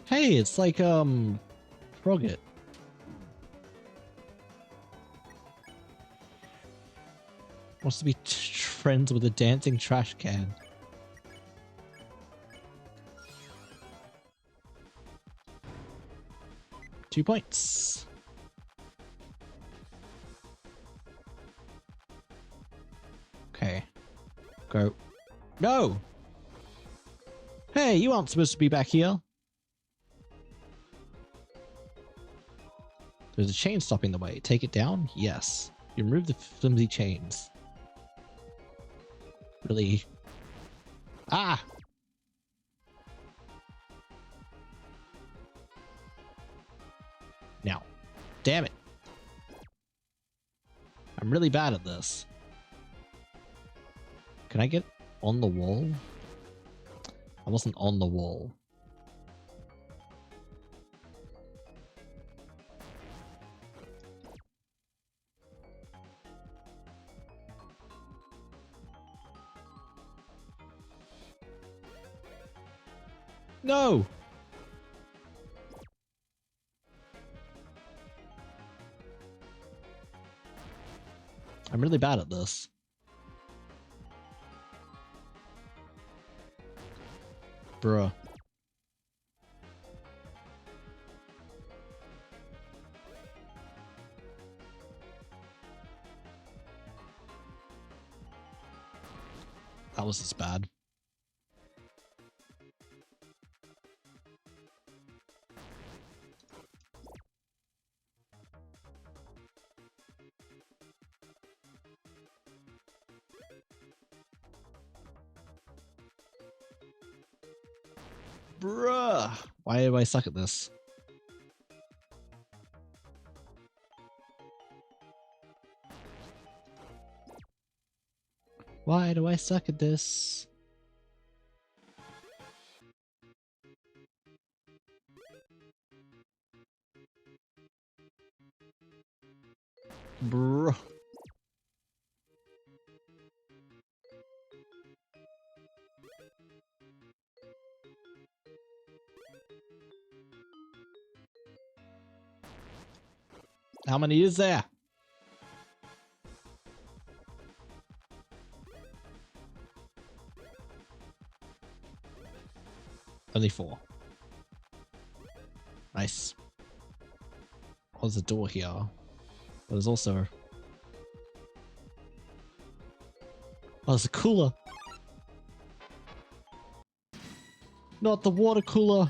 [SPEAKER 1] Hey, it's like, Frogget. Wants to be friends with a dancing trash can. Two points. Okay. Go. No! Hey, you aren't supposed to be back here. There's a chain stopping the way. Take it down? Yes. You remove the flimsy chains. Really? Ah! Now. Damn it. I'm really bad at this. Can I get on the wall? I wasn't on the wall. No! I'm really bad at this. Bruh. That was just bad. Bruh. Why do I suck at this? Why do I suck at this? Bruh. How many is there? Only 4. Nice. Oh, there's a door here. There's also... Oh, there's a cooler. Not the water cooler.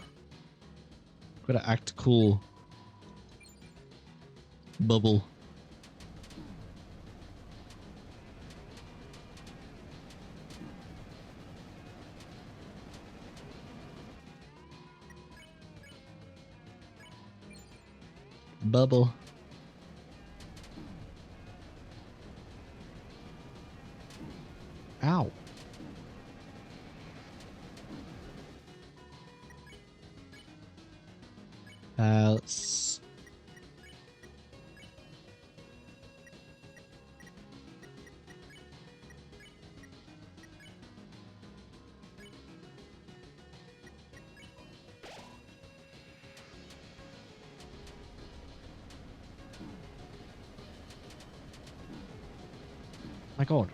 [SPEAKER 1] Gotta act cool. Bubble. Bubble. Ow. Let's... My God.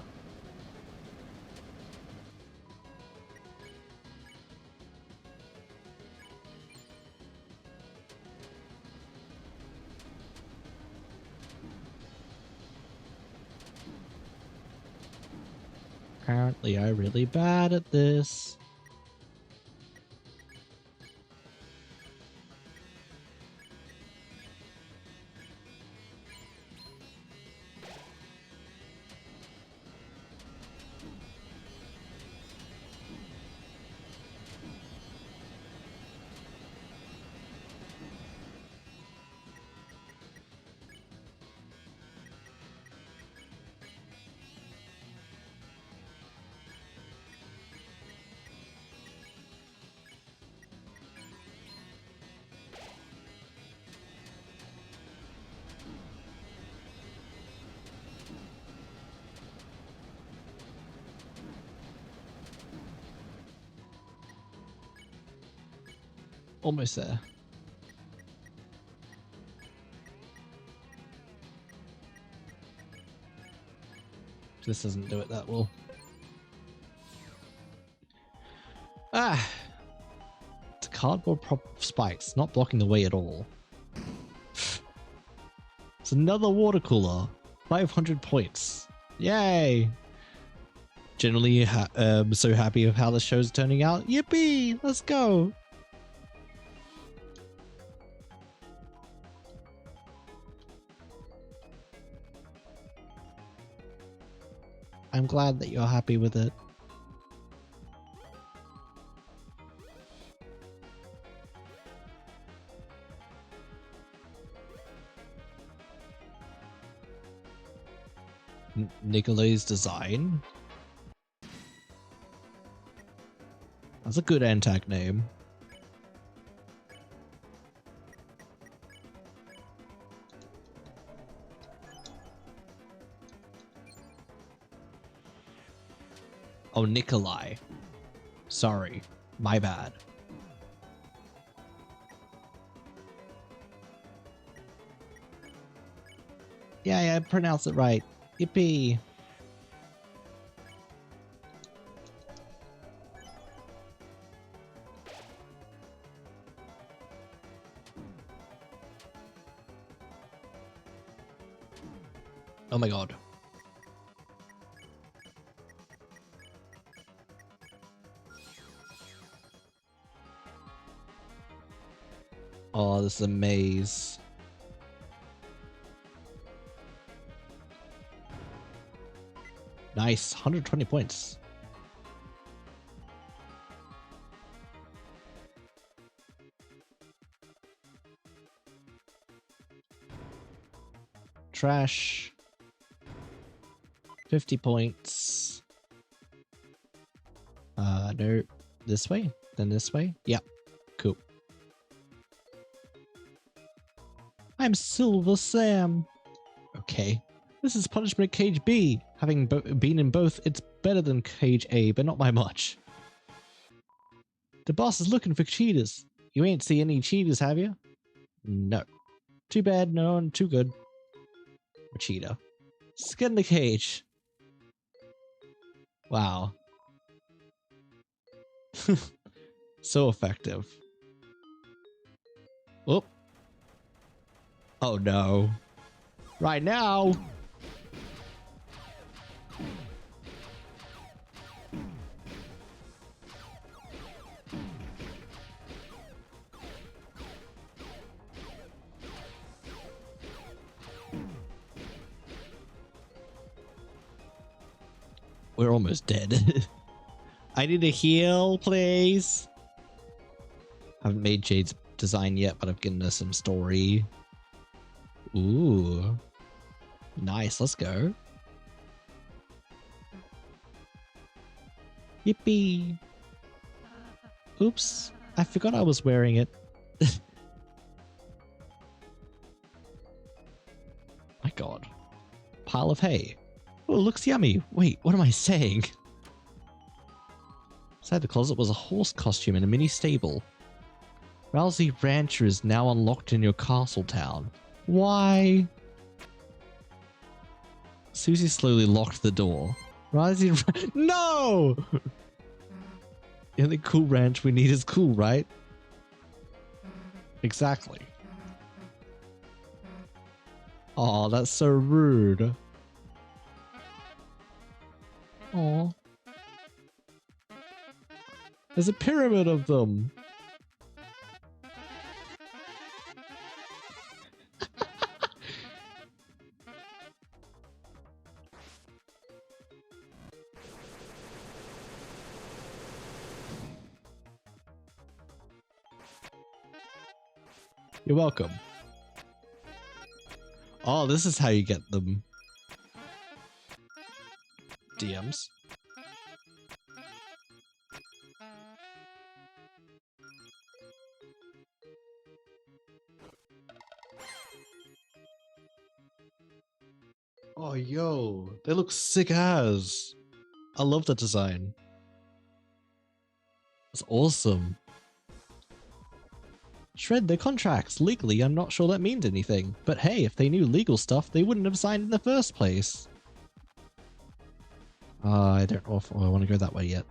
[SPEAKER 1] Apparently, I'm really bad at this. Almost there. This doesn't do it that well. Ah! It's a cardboard prop of spikes, not blocking the way at all. It's another water cooler. 500 points. Yay! Generally, so happy with how the show's turning out. Yippee! Let's go! I'm glad that you're happy with it. Nicolay's design? That's a good Antac name. Oh, Nikolai. Sorry. My bad. Yeah, I pronounced it right. Yippee. Oh my God. Oh, this is a maze. Nice, 120 points. Trash. 50 points. No, this way, then this way. Yep, cool. I'm Silver Sam. Okay. This is punishment cage B. Having been in both, it's better than cage A, but not by much. The boss is looking for cheaters. You ain't see any cheaters, have you? No. Too bad, no, and too good. A cheater. Just get in the cage. Wow. So effective. Oh. Oh no. Right now. We're almost dead. I need a heal, please. Haven't made Jade's design yet, but I've given her some story. Ooh. Nice, let's go. Yippee. Oops, I forgot I was wearing it. My god. Pile of hay. Oh, it looks yummy. Wait, what am I saying? Inside the closet was a horse costume and a mini stable. Rousey Rancher is now unlocked in your castle town. Why? Susie slowly locked the door. Rousey... No! The only cool ranch we need is cool, right? Exactly. Aw, that's so rude. Aw. There's a pyramid of them. You're welcome. Oh, this is how you get them. DMs. Oh, yo. They look sick as. I love the design. It's awesome. Shred their contracts. Legally, I'm not sure that means anything. But hey, if they knew legal stuff, they wouldn't have signed in the first place. I don't know if I want to go that way yet.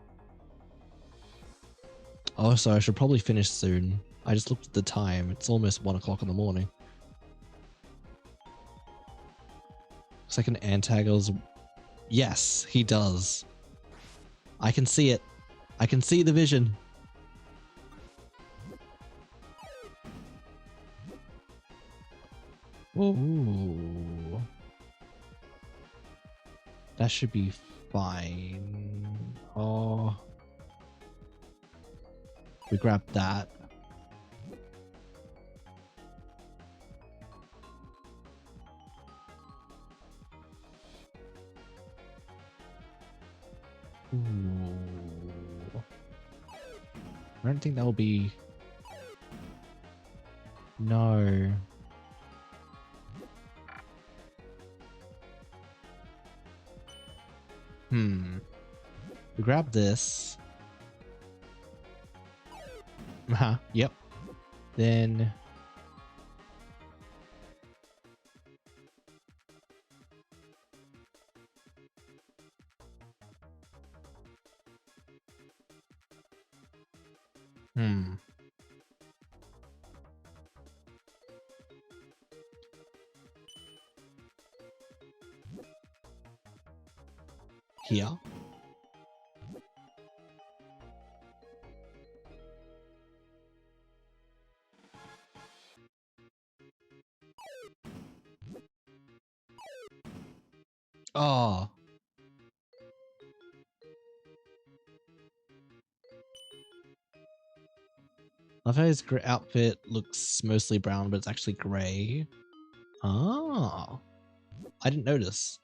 [SPEAKER 1] Oh, so I should probably finish soon. I just looked at the time. It's almost 1 o'clock in the morning. Looks like an antagonist. Yes, he does. I can see it. I can see the vision. Ooh. That should be fine. Oh. We grab that. Ooh. I don't think that will be... No. We grab this. Yep. Then... Here. Oh. Love how his outfit looks mostly brown, but it's actually grey. Oh. I didn't notice.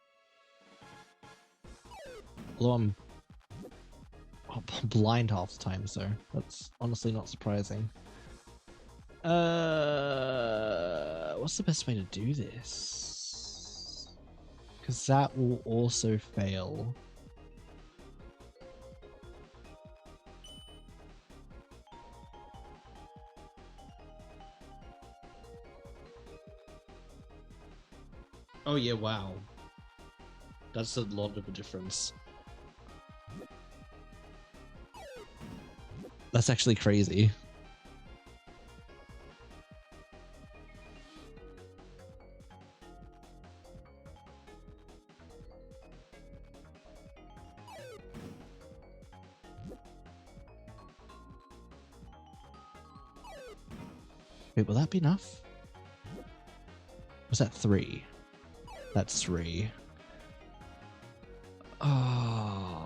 [SPEAKER 1] Although I'm blind half the time, so that's honestly not surprising. What's the best way to do this? Because that will also fail. Oh yeah, wow. That's a lot of a difference. That's actually crazy. Wait, will that be enough? Was that 3? That's 3. Oh.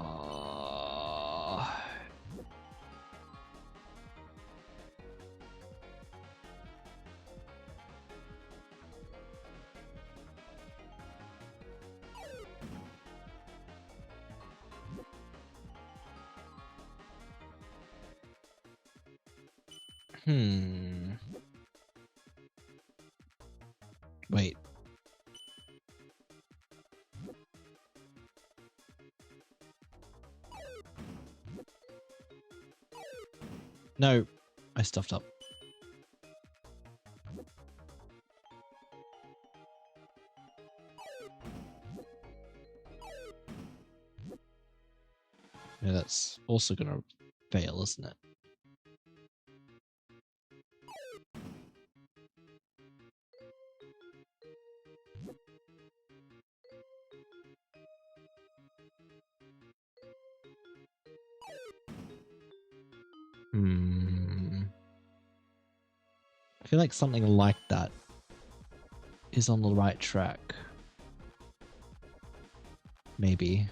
[SPEAKER 1] Wait. No, I stuffed up. Yeah, that's also gonna fail, isn't it? I feel like something like that is on the right track. Maybe.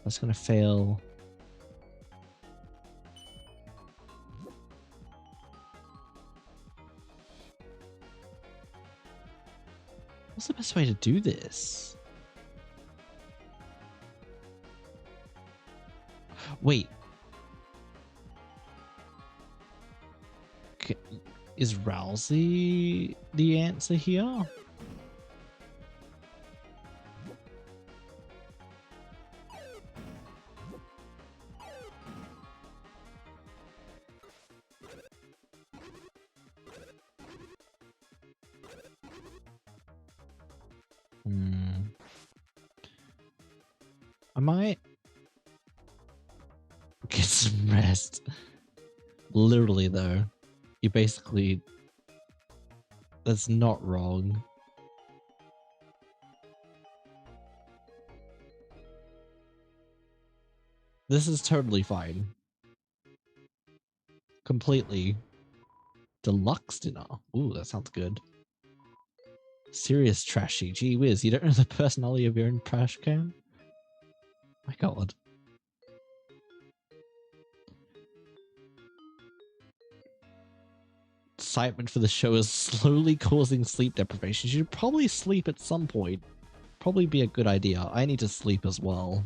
[SPEAKER 1] That's gonna fail. What's the best way to do this? Wait. Is Rousey the answer here? I might get some rest. Literally, though, you basically... That's not wrong. This is totally fine. Completely. Deluxe dinner. Ooh, that sounds good. Serious trashy. Gee whiz, you don't know the personality of your own trash can? My god. Excitement for the show is slowly causing sleep deprivation. You should probably sleep at some point. Probably be a good idea. I need to sleep as well.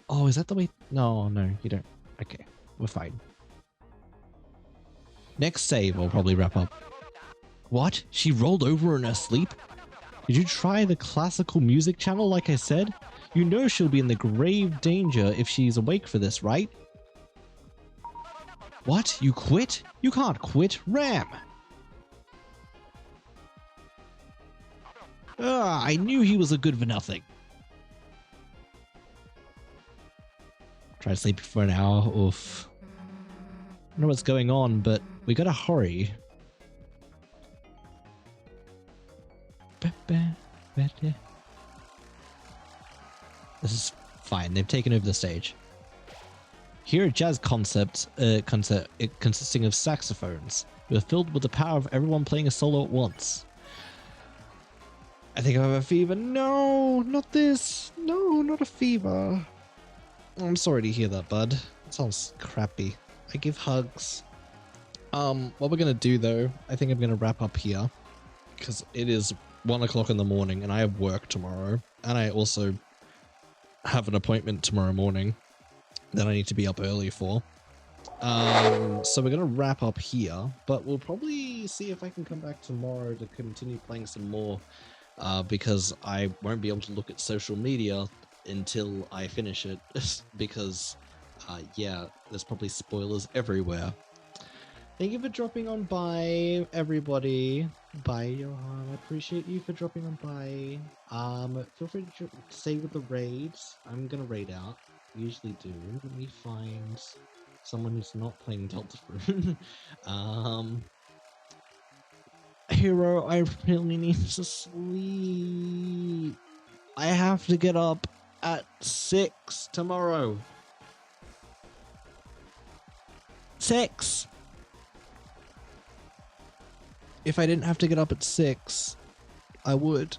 [SPEAKER 1] Oh, is that the way? No, you don't. Okay, we're fine. Next save, I'll probably wrap up. What? She rolled over in her sleep? Did you try the classical music channel like I said? You know she'll be in the grave danger if she's awake for this, right? What? You quit? You can't quit. Ram! Ah, I knew he was a good for nothing. Try to sleep for an hour. Oof. I don't know what's going on, but we gotta hurry. This is fine. They've taken over the stage. Here a jazz concert consisting of saxophones. We are filled with the power of everyone playing a solo at once. I think I have a fever. No, not this. No, not a fever. I'm sorry to hear that, bud. That sounds crappy. I give hugs. What we're gonna do though, I think I'm gonna wrap up here because it is 1 o'clock in the morning and I have work tomorrow, and I also have an appointment tomorrow morning that I need to be up early for. So we're gonna wrap up here, but we'll probably see if I can come back tomorrow to continue playing some more, because I won't be able to look at social media until I finish it, because yeah, there's probably spoilers everywhere. Thank you for dropping on by, everybody. Bye, Johan. I appreciate you for dropping on by. Feel free to stay with the raids. I'm gonna raid out. Usually do. Let me find someone who's not playing Deltarune. Hero, I really need to sleep. I have to get up at 6 tomorrow. 6! If I didn't have to get up at 6, I would.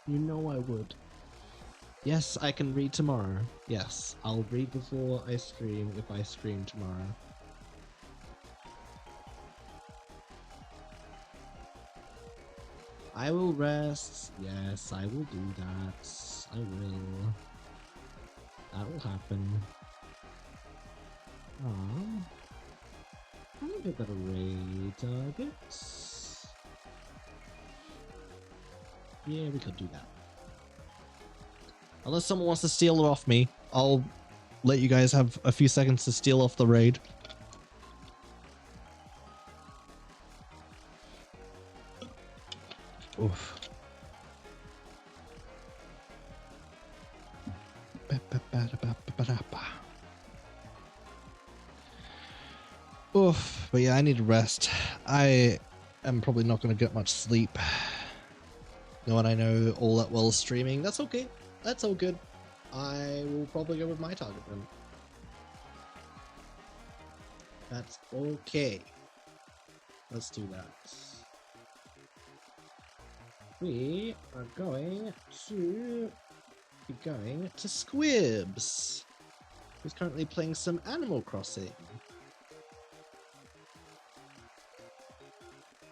[SPEAKER 1] You know I would. Yes, I can read tomorrow. Yes, I'll read before I stream if I stream tomorrow. I will rest. Yes, I will do that. I will. That will happen. I'll get that array targets. Yeah, we could do that. Unless someone wants to steal it off me, I'll let you guys have a few seconds to steal off the raid. Oof. Oof. But yeah, I need to rest. I am probably not going to get much sleep. No one I know all that well streaming. That's okay. That's all good. I will probably go with my target then. That's okay. Let's do that. We are going to be going to Squibs, who's currently playing some Animal Crossing.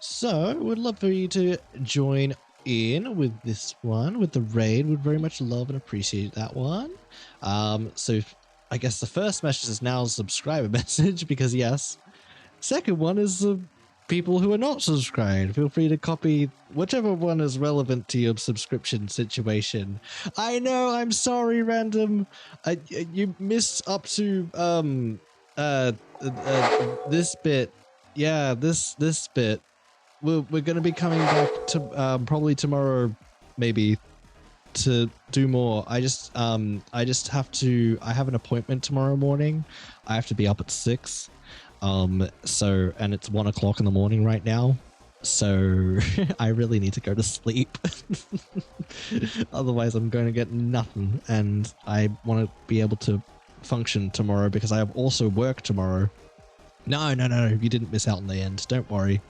[SPEAKER 1] So, would love for you to join in with this one, with the raid. Would very much love and appreciate that one. So I guess the first message is now a subscriber message, because yes. Second one is people who are not subscribed. Feel free to copy whichever one is relevant to your subscription situation. I know, I'm sorry, random. You missed up to this bit. Yeah, this bit. We're gonna be coming back to probably tomorrow, maybe, to do more. I have to. I have an appointment tomorrow morning. I have to be up at 6. So, and it's 1 o'clock in the morning right now. So I really need to go to sleep. Otherwise, I'm going to get nothing. And I want to be able to function tomorrow because I have also work tomorrow. No. You didn't miss out in the end. Don't worry.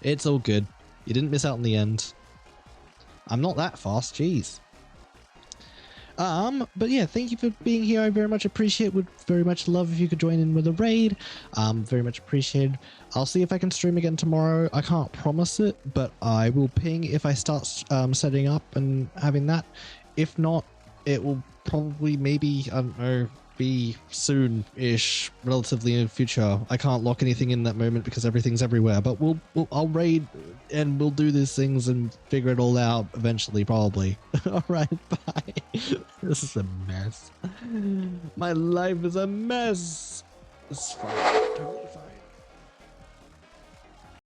[SPEAKER 1] It's all good. You didn't miss out in the end. I'm not that fast, jeez. But yeah, thank you for being here. I very much appreciate. Would very much love if you could join in with a raid. Very much appreciated. I'll see if I can stream again tomorrow. I can't promise it, but I will ping if I start setting up and having that. If not, it will probably maybe, I don't know, be soon-ish, relatively in the future. I can't lock anything in that moment because everything's everywhere, but I'll raid and we'll do these things and figure it all out eventually, probably. All right, bye. This is a mess. My life is a mess. It's fine. Totally fine.